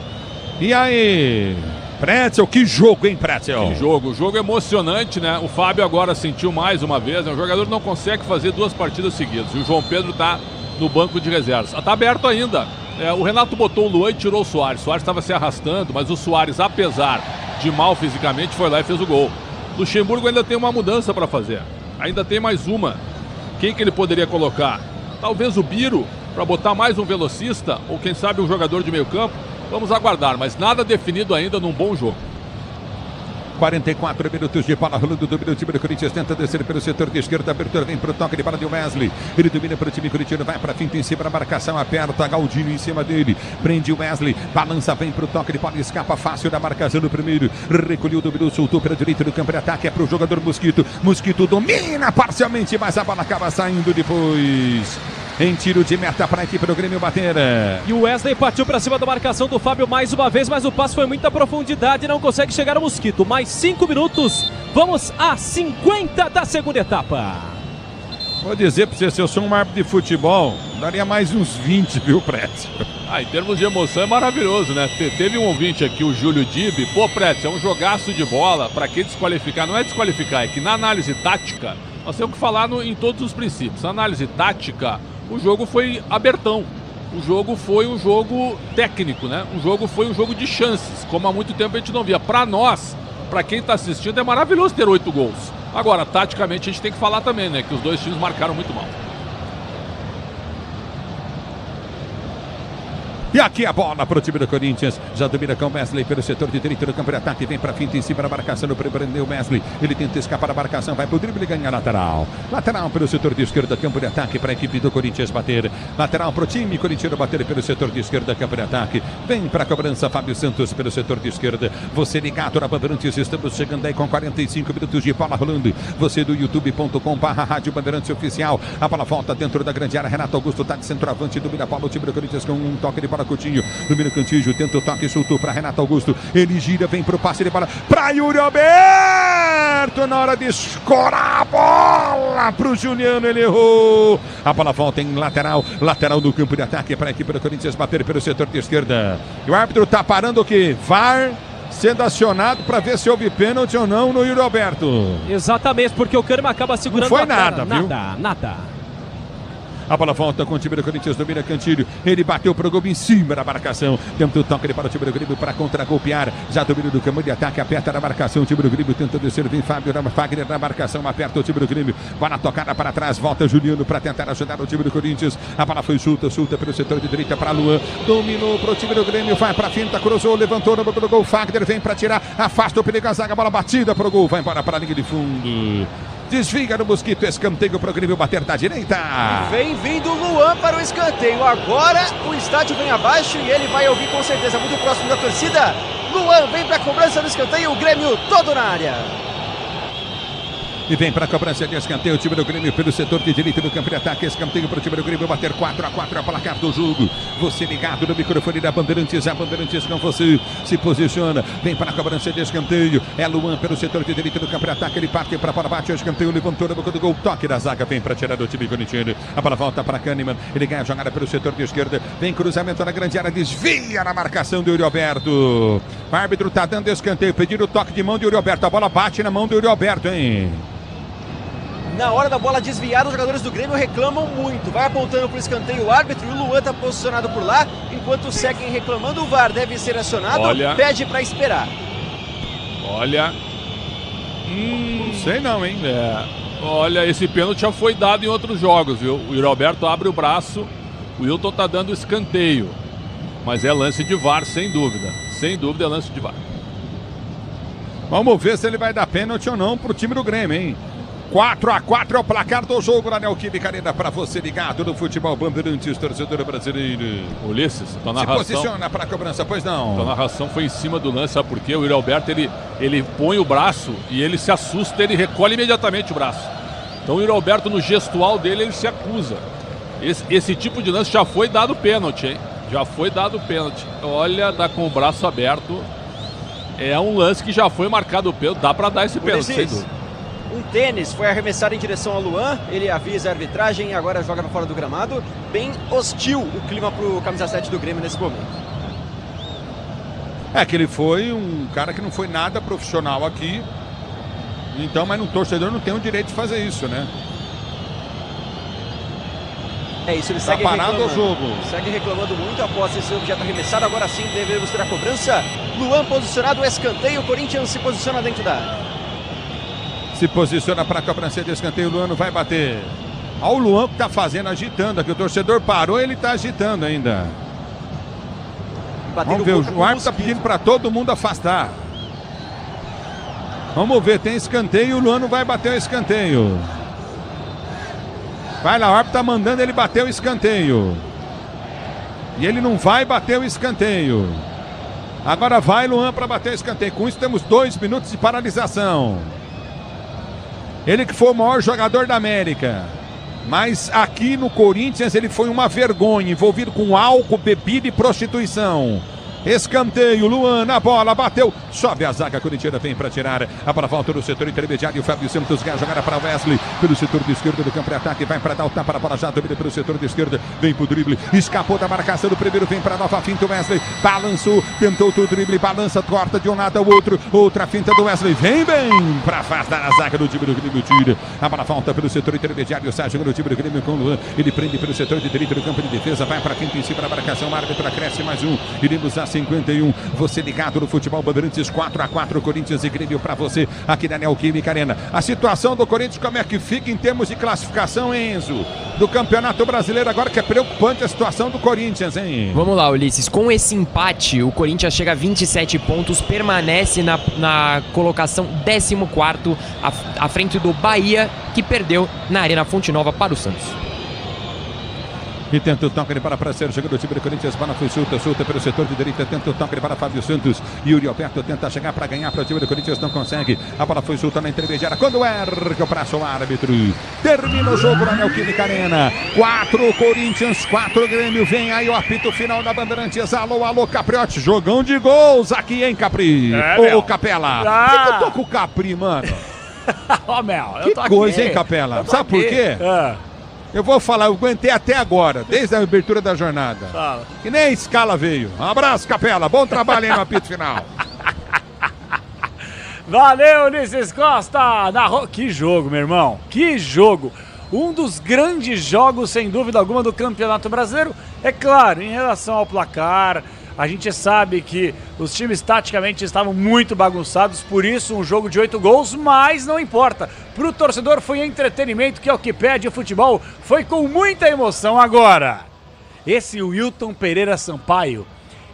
E aí? Pretzel, que jogo, hein, Pretzel? Que jogo, o jogo emocionante, né? O Fábio agora sentiu mais uma vez, né? O jogador não consegue fazer 2 partidas seguidas. E o João Pedro tá no banco de reservas. Tá aberto ainda. O Renato botou o Luan e tirou o Soares. O Soares estava se arrastando, mas o Soares, apesar de mal fisicamente, foi lá e fez o gol. Luxemburgo ainda tem uma mudança para fazer. Ainda tem mais uma. Quem que ele poderia colocar? Talvez o Biro, para botar mais um velocista, ou quem sabe um jogador de meio campo. Vamos aguardar, mas nada definido ainda num bom jogo. 44 minutos de bola rolando, domina o time do Corinthians, tenta descer pelo setor de esquerda, abertura vem pro toque de bola de Wesley, ele domina para o time corintiano, vai para finta em cima da marcação, aperta, Galdino em cima dele, prende o Wesley, balança, vem pro toque de bola, escapa fácil da marcação no primeiro, recolheu, dominou, soltou pela direita do campo de ataque, é pro jogador Mosquito, Mosquito domina parcialmente, mas a bola acaba saindo depois. Em tiro de meta para a equipe do Grêmio bater. E o Wesley partiu para cima da marcação do Fábio mais uma vez, mas o passe foi muita profundidade e não consegue chegar ao Mosquito. Mais 5 minutos, vamos a 50 da segunda etapa. Vou dizer para você, se eu sou um árbitro de futebol, daria mais uns 20, viu, Pretzel? Em termos de emoção é maravilhoso, né? Teve um ouvinte aqui, o Júlio Dib. Pô, Pretzel, é um jogaço de bola, para que desqualificar? Não é desqualificar, é que na análise tática, nós temos que falar em todos os princípios. Na análise tática, o jogo foi abertão. O jogo foi um jogo técnico, né? O jogo foi um jogo de chances, como há muito tempo a gente não via. Para nós, para quem está assistindo, é maravilhoso ter 8 gols. Agora, taticamente, a gente tem que falar também, né? Que os dois times marcaram muito mal. E aqui a bola para o time do Corinthians. Já domina com o Wesley pelo setor de direita do campo de ataque. Vem para finta em cima da marcação. No prendeu o Wesley. Ele tenta escapar da marcação. Vai para o drible e ganha lateral. Lateral pelo setor de esquerda. Campo de ataque para a equipe do Corinthians bater. Lateral para o time corintiano bater pelo setor de esquerda. Campo de ataque. Vem para a cobrança Fábio Santos pelo setor de esquerda. Você ligado na Bandeirantes. Estamos chegando aí com 45 minutos de bola rolando. Você do youtube.com/Rádio Bandeirantes Oficial. A bola volta dentro da grande área. Renato Augusto está de centroavante. Domina a bola. O time do Corinthians com um toque de bola. Coutinho, domina o Cantígio, tenta o toque, soltou para Renato Augusto, ele gira, vem pro passe de bola para Yuri Alberto, na hora de escorar a bola pro Juliano, ele errou, a bola volta em lateral do campo de ataque para a equipe do Corinthians bater pelo setor de esquerda, e o árbitro tá parando o que? VAR sendo acionado para ver se houve pênalti ou não no Yuri Alberto. Exatamente, porque o Kahneman acaba segurando. Não foi nada, viu? Nada. A bola volta com o time do Corinthians, domina Cantilho. Ele bateu pro gol em cima da marcação. Tenta o toque para o time do Grêmio para contra-golpear. Já domina do campo de ataque, aperta na marcação. O time do Grêmio tenta descer. Vem Fábio Fagner na marcação, aperta o time do Grêmio. Bola tocada para trás, volta Juliano para tentar ajudar o time do Corinthians. A bola foi solta pelo setor de direita para Luan. Dominou pro time do Grêmio, vai para finta, cruzou, levantou no do gol. Fagner vem para tirar, afasta o perigo, a zaga, bola batida pro gol, vai embora para a linha de fundo. Desviga no Mosquito, escanteio pro Grêmio bater da direita. Vem vindo o Luan para o escanteio. Agora o estádio vem abaixo e ele vai ouvir com certeza muito próximo da torcida. Luan vem para a cobrança do escanteio, o Grêmio todo na área. E vem para a cobrança de escanteio, o time do Grêmio pelo setor de direita do campo de ataque, escanteio para o time do Grêmio bater 4-4, é o placar do jogo. Você ligado no microfone da Bandeirantes, a Bandeirantes com você, se posiciona, vem para a cobrança de escanteio, é Luan pelo setor de direita do campo de ataque, ele parte para a bola, bate o escanteio, levantou na boca do gol, toque da zaga, vem para tirar do time corintiano, a bola volta para Kahneman, ele ganha a jogada pelo setor de esquerda, vem cruzamento na grande área, desvia na marcação do Yuri Alberto, o árbitro está dando escanteio, pedindo o toque de mão do Yuri Alberto, a bola bate na mão do Yuri Alberto, hein? Na hora da bola desviada, os jogadores do Grêmio reclamam muito. Vai apontando para o escanteio o árbitro e o Luan está posicionado por lá. Enquanto seguem reclamando, o VAR deve ser acionado. Pede para esperar. Olha. Não sei não, hein? Olha, esse pênalti já foi dado em outros jogos, viu? O Yuri Alberto abre o braço, o Wilton tá dando escanteio. Mas é lance de VAR, sem dúvida. Sem dúvida é lance de VAR. Vamos ver se ele vai dar pênalti ou não pro time do Grêmio, hein? 4-4 é o placar do jogo na Neoquímica Arena para você ligado no futebol Bandeirantes, torcedor brasileiro. Ulisses, tua narração... Se posiciona para a cobrança, pois não. Tua narração foi em cima do lance, sabe por quê? O Yuri Alberto, ele põe o braço e ele se assusta, ele recolhe imediatamente o braço. Então o Yuri Alberto, no gestual dele, ele se acusa. Esse tipo de lance já foi dado pênalti, hein? Já foi dado pênalti. Olha, tá com o braço aberto. É um lance que já foi marcado o pênalti, dá para dar esse pênalti, sem dúvida. Um tênis foi arremessado em direção ao Luan, ele avisa a arbitragem e agora joga para fora do gramado. Bem hostil o clima para o camisa 7 do Grêmio nesse momento. É que ele foi um cara que não foi nada profissional aqui. Então, mas um torcedor não tem o direito de fazer isso, né? É isso, ele tá segue parado reclamando. o jogo. Segue reclamando muito após esse objeto arremessado. Agora sim devemos ter a cobrança. Luan posicionado, escanteio. O Corinthians se posiciona dentro da área. Se posiciona para a cobrança de escanteio. O Luan não vai bater. Olha o Luan que tá fazendo, agitando aqui. O torcedor parou, ele tá agitando ainda. Vamos ver, o árbitro tá pedindo para todo mundo afastar. Vamos ver, tem escanteio. O Luan não vai bater o escanteio. Vai lá, o árbitro tá mandando ele bater o escanteio. E ele não vai bater o escanteio. Agora vai Luan para bater o escanteio. Com isso temos 2 minutos de paralisação. Ele que foi o maior jogador da América. Mas aqui no Corinthians ele foi uma vergonha, envolvido com álcool, bebida e prostituição. Escanteio, Luan na bola, bateu, sobe a zaga corintiana, vem para tirar a bola, volta no setor intermediário, o Fábio Santos ganha a jogada para Wesley, pelo setor de esquerda do campo de ataque, vai para dar o tapa, a bola já domina pelo setor de esquerda, vem pro drible, escapou da marcação do primeiro, vem para nova finta, Wesley, balançou, tentou o drible, balança, corta de um lado ao outro, outra finta do Wesley, vem bem para afastar a zaga do time do Grêmio, tira, a bola volta pelo setor intermediário, sai jogando o time do Grêmio com o Luan, ele prende pelo setor de direita do campo de defesa, vai para finta em cima da marcação, o árbitro acresce mais um, iremos a 51, você ligado no Futebol Bandeirantes, 4-4, Corinthians e Grêmio para você aqui na Neoquímica Arena. A situação do Corinthians, como é que fica em termos de classificação, Enzo? Do Campeonato Brasileiro agora, que é preocupante a situação do Corinthians, hein? Vamos lá, Ulisses, com esse empate, o Corinthians chega a 27 pontos, permanece na colocação 14º, à frente do Bahia, que perdeu na Arena Fonte Nova para o Santos. E tenta o toque para ser chegando o time do Corinthians, bola foi solta pelo setor de direita, tenta o toque para Fábio Santos, Yuri Alberto tenta chegar para ganhar para o time do Corinthians, não consegue, a bola foi solta na intermediária, quando erga o braço o árbitro, termina o jogo na Neoquímica Arena, 4 Corinthians, 4 Grêmio, vem aí o apito final da Bandeirantes, alô, alô, Capriotti, jogão de gols aqui, hein, Capri? Ô, Capela, por que eu tô com o Capri, mano? Ó, Mel, que coisa, hein, Capela? Sabe por quê? Eu vou falar, eu aguentei até agora, desde a abertura da jornada. Fala. Que nem a escala veio. Um abraço, Capela. Bom trabalho aí no apito final. Valeu, Ulisses Costa. Que jogo, meu irmão. Que jogo. Um dos grandes jogos, sem dúvida alguma, do Campeonato Brasileiro. É claro, em relação ao placar, a gente sabe que os times taticamente estavam muito bagunçados, por isso um jogo de 8 gols, mas não importa. Para o torcedor foi entretenimento, que é o que pede o futebol, foi com muita emoção. Agora, esse Wilton Pereira Sampaio,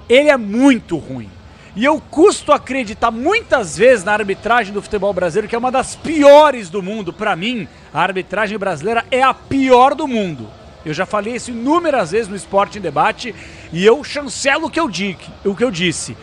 ele é muito ruim. E eu custo acreditar muitas vezes na arbitragem do futebol brasileiro, que é uma das piores do mundo. Para mim, a arbitragem brasileira é a pior do mundo. Eu já falei isso inúmeras vezes no Esporte em Debate e eu chancelo o que eu disse.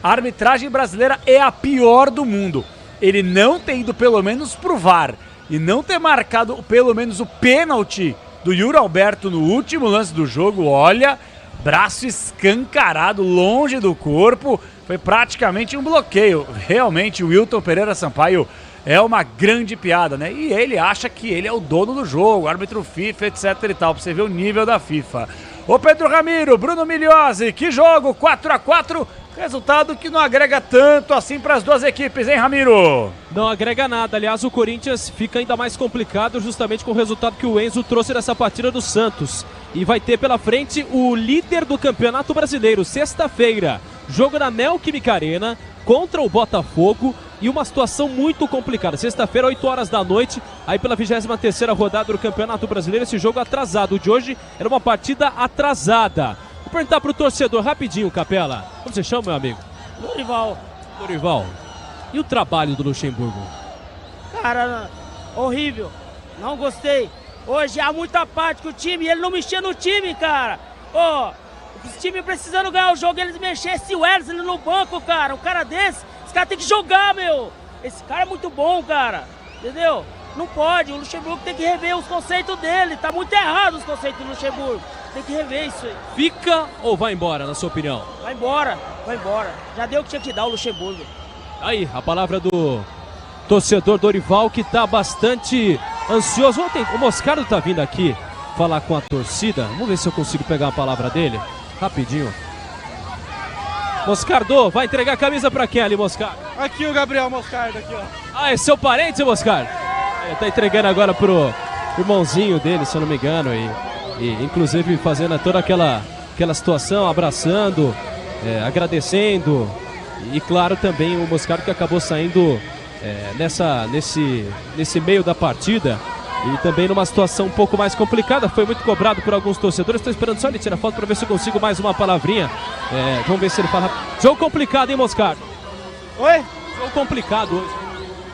A arbitragem brasileira é a pior do mundo. Ele não ter ido pelo menos pro VAR e não ter marcado pelo menos o pênalti do Yuri Alberto no último lance do jogo, olha, braço escancarado, longe do corpo, foi praticamente um bloqueio. Realmente o Wilton Pereira Sampaio é uma grande piada, né? E ele acha que ele é o dono do jogo, árbitro FIFA, etc e tal, pra você ver o nível da FIFA. Ô Pedro Ramiro, Bruno Migliozzi, que jogo, 4-4, resultado que não agrega tanto assim para as duas equipes, hein, Ramiro? Não agrega nada, aliás o Corinthians fica ainda mais complicado justamente com o resultado que o Enzo trouxe nessa partida do Santos. E vai ter pela frente o líder do Campeonato Brasileiro, sexta-feira, jogo na Neoquímica Arena contra o Botafogo. E uma situação muito complicada. Sexta-feira, 8 horas da noite, aí pela 23ª rodada do Campeonato Brasileiro, esse jogo atrasado. O de hoje era uma partida atrasada. Vou perguntar pro torcedor rapidinho, Capela. Como você chama, meu amigo? Dorival. Dorival. E o trabalho do Luxemburgo? Cara, horrível. Não gostei. Hoje há muita parte que o time, ele não mexia no time, cara. Ô, os times precisando ganhar o jogo, eles mexessem o Wesley no banco, cara. Um cara desse... Esse cara tem que jogar, meu. Esse cara é muito bom, cara. Entendeu? Não pode. O Luxemburgo tem que rever os conceitos dele. Tá muito errado os conceitos do Luxemburgo. Tem que rever isso aí. Fica ou vai embora, na sua opinião? Vai embora. Vai embora. Já deu o que tinha que dar o Luxemburgo. Aí, a palavra do torcedor Dorival, que tá bastante ansioso. Ontem, o Moscardo tá vindo aqui falar com a torcida. Vamos ver se eu consigo pegar a palavra dele. Rapidinho. Moscardo, vai entregar a camisa pra quem ali, Moscardo? Aqui o Gabriel Moscardo, aqui, ó. Ah, é seu parente, seu Moscardo? Tá entregando agora pro irmãozinho dele, se eu não me engano, e inclusive fazendo toda aquela situação, abraçando, agradecendo, e claro também o Moscardo que acabou saindo nesse meio da partida e também numa situação um pouco mais complicada, foi muito cobrado por alguns torcedores. Estou esperando só ele tirar foto para ver se eu consigo mais uma palavrinha. Vamos ver se ele fala. Jogo complicado, hein, Moscardo? Oi? Jogo complicado hoje.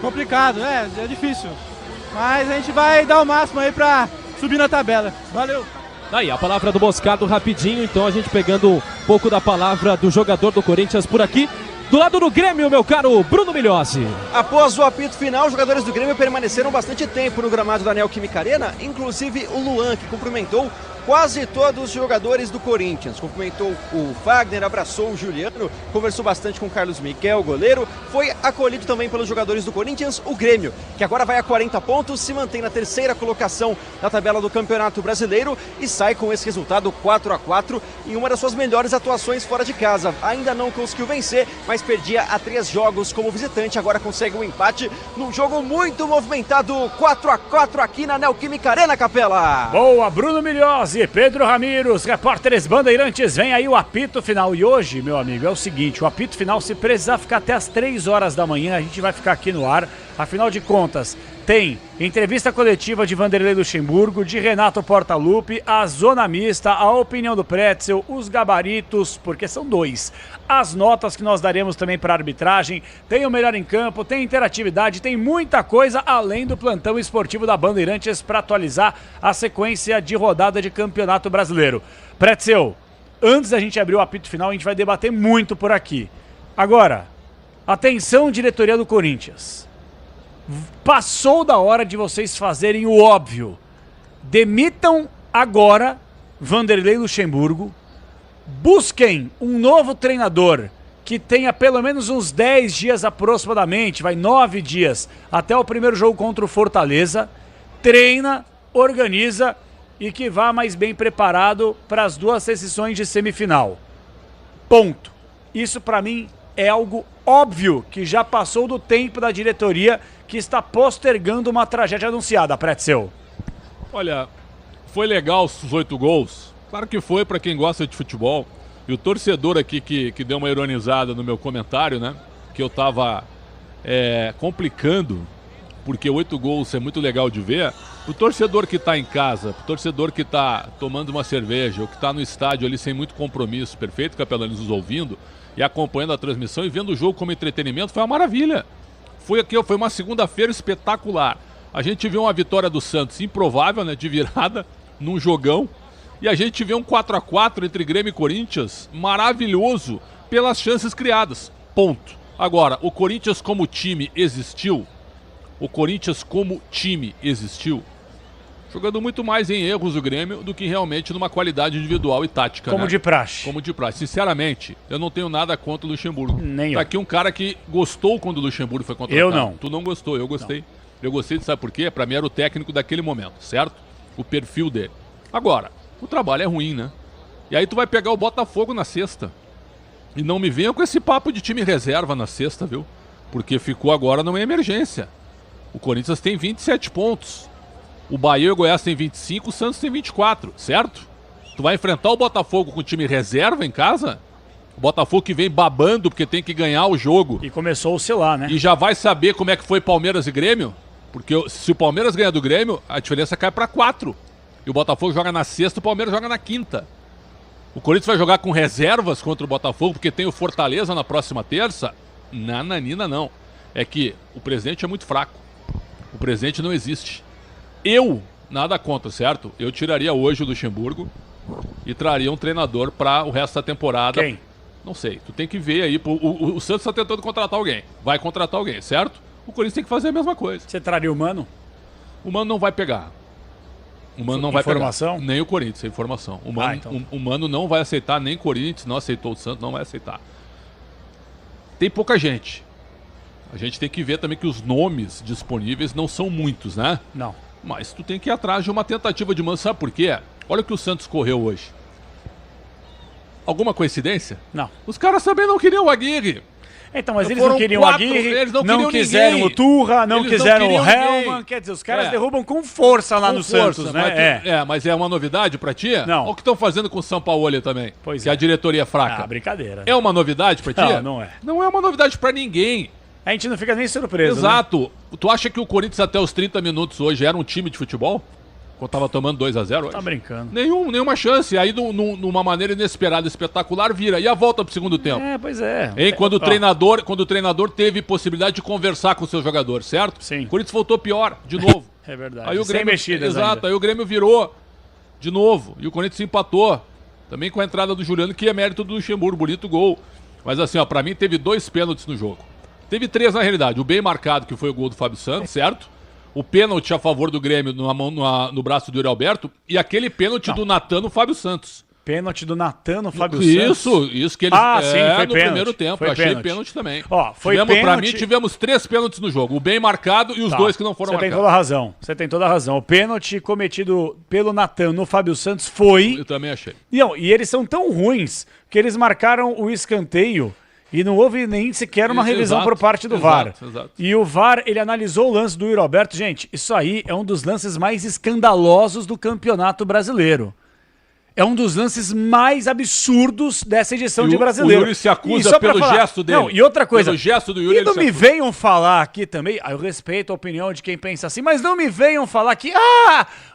Complicado, é difícil. Mas a gente vai dar o máximo aí pra subir na tabela. Valeu! Aí, a palavra do Moscardo rapidinho, então a gente pegando um pouco da palavra do jogador do Corinthians por aqui. Do lado do Grêmio, meu caro Bruno Milhozzi. Após o apito final, os jogadores do Grêmio permaneceram bastante tempo no gramado da Neoquímica Arena, inclusive o Luan, que cumprimentou quase todos os jogadores do Corinthians. Cumprimentou o Fagner, abraçou o Juliano, conversou bastante com o Carlos Miquel, goleiro. Foi acolhido também pelos jogadores do Corinthians, o Grêmio, que agora vai a 40 pontos, se mantém na terceira colocação na tabela do Campeonato Brasileiro e sai com esse resultado 4-4 em uma das suas melhores atuações fora de casa. Ainda não conseguiu vencer, mas perdia a 3 jogos como visitante, agora consegue um empate num jogo muito movimentado, 4-4 aqui na Neoquímica Arena, Capela. Boa, Bruno Milhozzi, Pedro Ramiro, os repórteres bandeirantes, vem aí o apito final. E hoje, meu amigo, é o seguinte, o apito final, se precisar ficar até as 3 horas da manhã, a gente vai ficar aqui no ar. Afinal de contas, tem entrevista coletiva de Vanderlei Luxemburgo, de Renato Portaluppi, a zona mista, a opinião do Pretzel, os gabaritos, porque são 2. As notas que nós daremos também para a arbitragem, tem o melhor em campo, tem interatividade, tem muita coisa além do plantão esportivo da Bandeirantes para atualizar a sequência de rodada de Campeonato Brasileiro. Pretzel, antes da gente abrir o apito final, a gente vai debater muito por aqui. Agora, atenção, diretoria do Corinthians. Passou da hora de vocês fazerem o óbvio. Demitam agora Vanderlei Luxemburgo. Busquem um novo treinador que tenha pelo menos uns 10 dias aproximadamente, 9 dias, até o primeiro jogo contra o Fortaleza. Treina, organiza e que vá mais bem preparado para as 2 sessões de semifinal. Ponto. Isso para mim é algo óbvio que já passou do tempo da diretoria que está postergando uma tragédia anunciada, Pretzel. Olha, foi legal os 8 gols. Claro que foi para quem gosta de futebol. E o torcedor aqui que deu uma ironizada no meu comentário, né? Que eu tava complicando, porque 8 gols é muito legal de ver. O torcedor que tá em casa, o torcedor que tá tomando uma cerveja, ou que tá no estádio ali sem muito compromisso, perfeito, Capelanes nos ouvindo, e acompanhando a transmissão e vendo o jogo como entretenimento, foi uma maravilha. Foi uma segunda-feira espetacular. A gente viu uma vitória do Santos improvável, né, de virada, num jogão. E a gente vê um 4-4 entre Grêmio e Corinthians, maravilhoso, pelas chances criadas. Ponto. Agora, o Corinthians como time existiu? O Corinthians como time existiu? Jogando muito mais em erros o Grêmio do que realmente numa qualidade individual e tática. Como, né? De praxe. Como de praxe. Sinceramente, eu não tenho nada contra o Luxemburgo. Nem tá aqui um cara que gostou quando o Luxemburgo foi contratado. Eu não. Tu não gostou, eu gostei. Não. Eu gostei, sabe por quê? Pra mim era o técnico daquele momento, certo? O perfil dele. Agora, o trabalho é ruim, né? E aí tu vai pegar o Botafogo na sexta. E não me venha com esse papo de time reserva na sexta, viu? Porque ficou agora numa emergência. O Corinthians tem 27 pontos. O Bahia e o Goiás tem 25, o Santos tem 24, certo? Tu vai enfrentar o Botafogo com time reserva em casa? O Botafogo que vem babando porque tem que ganhar o jogo. E começou a oscilar, né? E já vai saber como é que foi Palmeiras e Grêmio? Porque se o Palmeiras ganhar do Grêmio, a diferença cai para 4. E o Botafogo joga na sexta, o Palmeiras joga na quinta. O Corinthians vai jogar com reservas contra o Botafogo porque tem o Fortaleza na próxima terça? Nananina não. É que o presente é muito fraco. O presente não existe. Eu, nada contra, certo? Eu tiraria hoje o Luxemburgo e traria um treinador para o resto da temporada. Quem? Não sei, tu tem que ver aí. O Santos está tentando contratar alguém. Vai contratar alguém, certo? O Corinthians tem que fazer a mesma coisa. Você traria o Mano? O Mano não vai pegar. O Mano não vai pegar. Informação? Nem o Corinthians, é informação. O Mano, então. o Mano não vai aceitar, nem o Corinthians, não aceitou o Santos, não vai aceitar. Tem pouca gente. A gente tem que ver também que os nomes disponíveis não são muitos, né? Não. Mas tu tem que ir atrás de uma tentativa de Mano, sabe por quê? Olha o que o Santos correu hoje. Alguma coincidência? Não. Os caras também não queriam o Aguirre. Então, mas eles Foram não queriam quatro, o Aguirre, eles não quiseram ninguém. o Turra, não Eles quiseram o queriam Hellman. ninguém. Quer dizer, os caras derrubam com força lá Com no força, Santos, mas né? mas é uma novidade pra ti? Não. Olha o que estão fazendo com o São Paulo também. Pois que a diretoria é fraca. Ah, brincadeira. É uma novidade pra ti? Não, não é. Não é uma novidade pra ninguém. A gente não fica nem surpreso. Exato. Né? Tu acha que o Corinthians até os 30 minutos hoje era um time de futebol? Quando tava tomando 2-0 hoje? Tá brincando. Nenhuma chance. Aí, numa maneira inesperada, espetacular, vira. E a volta pro segundo tempo? Pois é. Hein? Quando o treinador teve possibilidade de conversar com o seu jogador, certo? Sim. O Corinthians voltou pior, de novo. É verdade. Aí o Sem Grêmio, mexidas exato, ainda. aí o Grêmio virou de novo. E o Corinthians empatou. Também com a entrada do Juliano, que é mérito do Luxemburgo. Bonito gol. Mas assim, ó, pra mim teve 2 pênaltis no jogo. Teve 3 na realidade. O bem marcado, que foi o gol do Fábio Santos, certo? O pênalti a favor do Grêmio no braço do Yuri Alberto. E aquele pênalti do Natan no Fábio Santos. Pênalti do Natan no Fábio Santos. Isso que eles sim, foi no pênalti. primeiro tempo. Foi Eu achei pênalti. pênalti também. Ó, foi Pra pênalti. mim, tivemos 3 pênaltis no jogo. O bem marcado e os 2 que não foram Você tem marcados. toda a razão. Você tem toda a razão. O pênalti cometido pelo Natan no Fábio Santos foi... Eu também achei. E eles são tão ruins que eles marcaram o escanteio e não houve nem sequer uma revisão Exato, por parte do exato, VAR. exato. E o VAR, ele analisou o lance do Yuri Alberto. Gente, isso aí é um dos lances mais escandalosos do Campeonato Brasileiro. É um dos lances mais absurdos dessa edição de Brasileiro. O Yuri se acusa E só pra pelo gesto dele. Não, e outra coisa. Pelo gesto do Yuri, E não ele se me venham falar aqui também, eu respeito a opinião de quem pensa assim, mas não me venham falar que,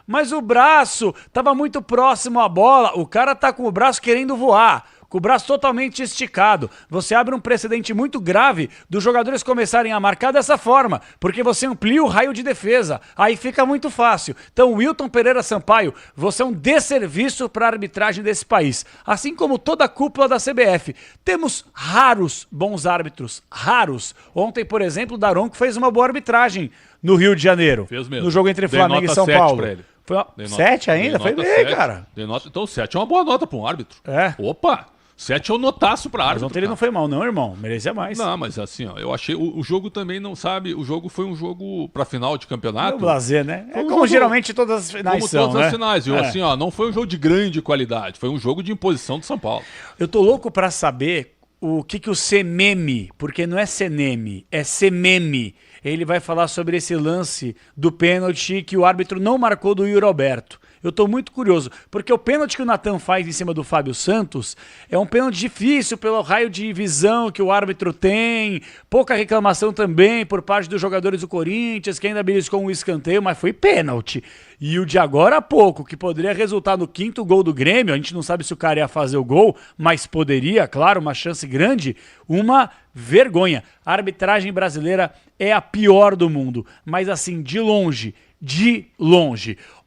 mas o braço tava muito próximo à bola, o cara tá com o braço querendo voar. Com o braço totalmente esticado. Você abre um precedente muito grave dos jogadores começarem a marcar dessa forma, porque você amplia o raio de defesa. Aí fica muito fácil. Então, Wilton Pereira Sampaio, você é um desserviço para a arbitragem desse país. Assim como toda a cúpula da CBF. Temos raros bons árbitros. Raros. Ontem, por exemplo, o Daronco fez uma boa arbitragem no Rio de Janeiro. Fez mesmo. No jogo entre Dei Flamengo e nota São 7 Paulo. pra ele. Foi Dei 7 ainda? Foi nota bem, 7. cara. Então 7 é uma boa nota para um árbitro. É. Opa! 7 é um notaço pra árbitro. Mas ontem ele não foi mal não, irmão. Merecia mais. Não, mas assim, ó, eu achei... O jogo também não sabe... O jogo foi um jogo pra final de campeonato. É o blazer, né? É como jogo, geralmente todas as finais como são, todas né? as finais. É. Assim, ó, não foi um jogo de grande qualidade. Foi um jogo de imposição do São Paulo. Eu tô louco pra saber o que o Sememe, porque não é Seneme, é Sememe, ele vai falar sobre esse lance do pênalti que o árbitro não marcou do Yuri Alberto. Eu tô muito curioso, porque o pênalti que o Natan faz em cima do Fábio Santos é um pênalti difícil pelo raio de visão que o árbitro tem, pouca reclamação também por parte dos jogadores do Corinthians, que ainda beliscou um escanteio, mas foi pênalti. E o de agora há pouco, que poderia resultar no 5º gol do Grêmio, a gente não sabe se o cara ia fazer o gol, mas poderia, claro, uma chance grande, uma vergonha. A arbitragem brasileira é a pior do mundo, mas assim, de longe.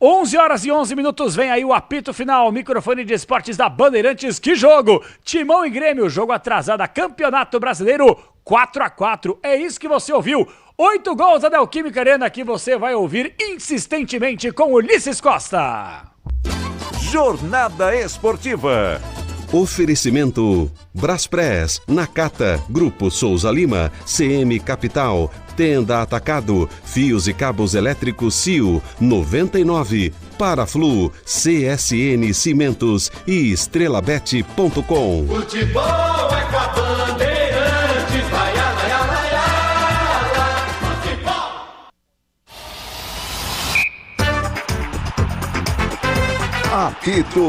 11h11, vem aí o apito final, microfone de esportes da Bandeirantes. Que jogo! Timão e Grêmio, jogo atrasado, Campeonato Brasileiro 4-4. É isso que você ouviu. 8 gols da Neoquímica Arena que você vai ouvir insistentemente com Ulisses Costa. Jornada Esportiva. Oferecimento Braspress, Nakata, Grupo Souza Lima, CM Capital, Tenda Atacado, Fios e Cabos Elétricos CIO 99, Paraflu, CSN Cimentos e estrelabet.com. Futebol é com a Bandeirantes, vai, vai, vai, vai, futebol. Apito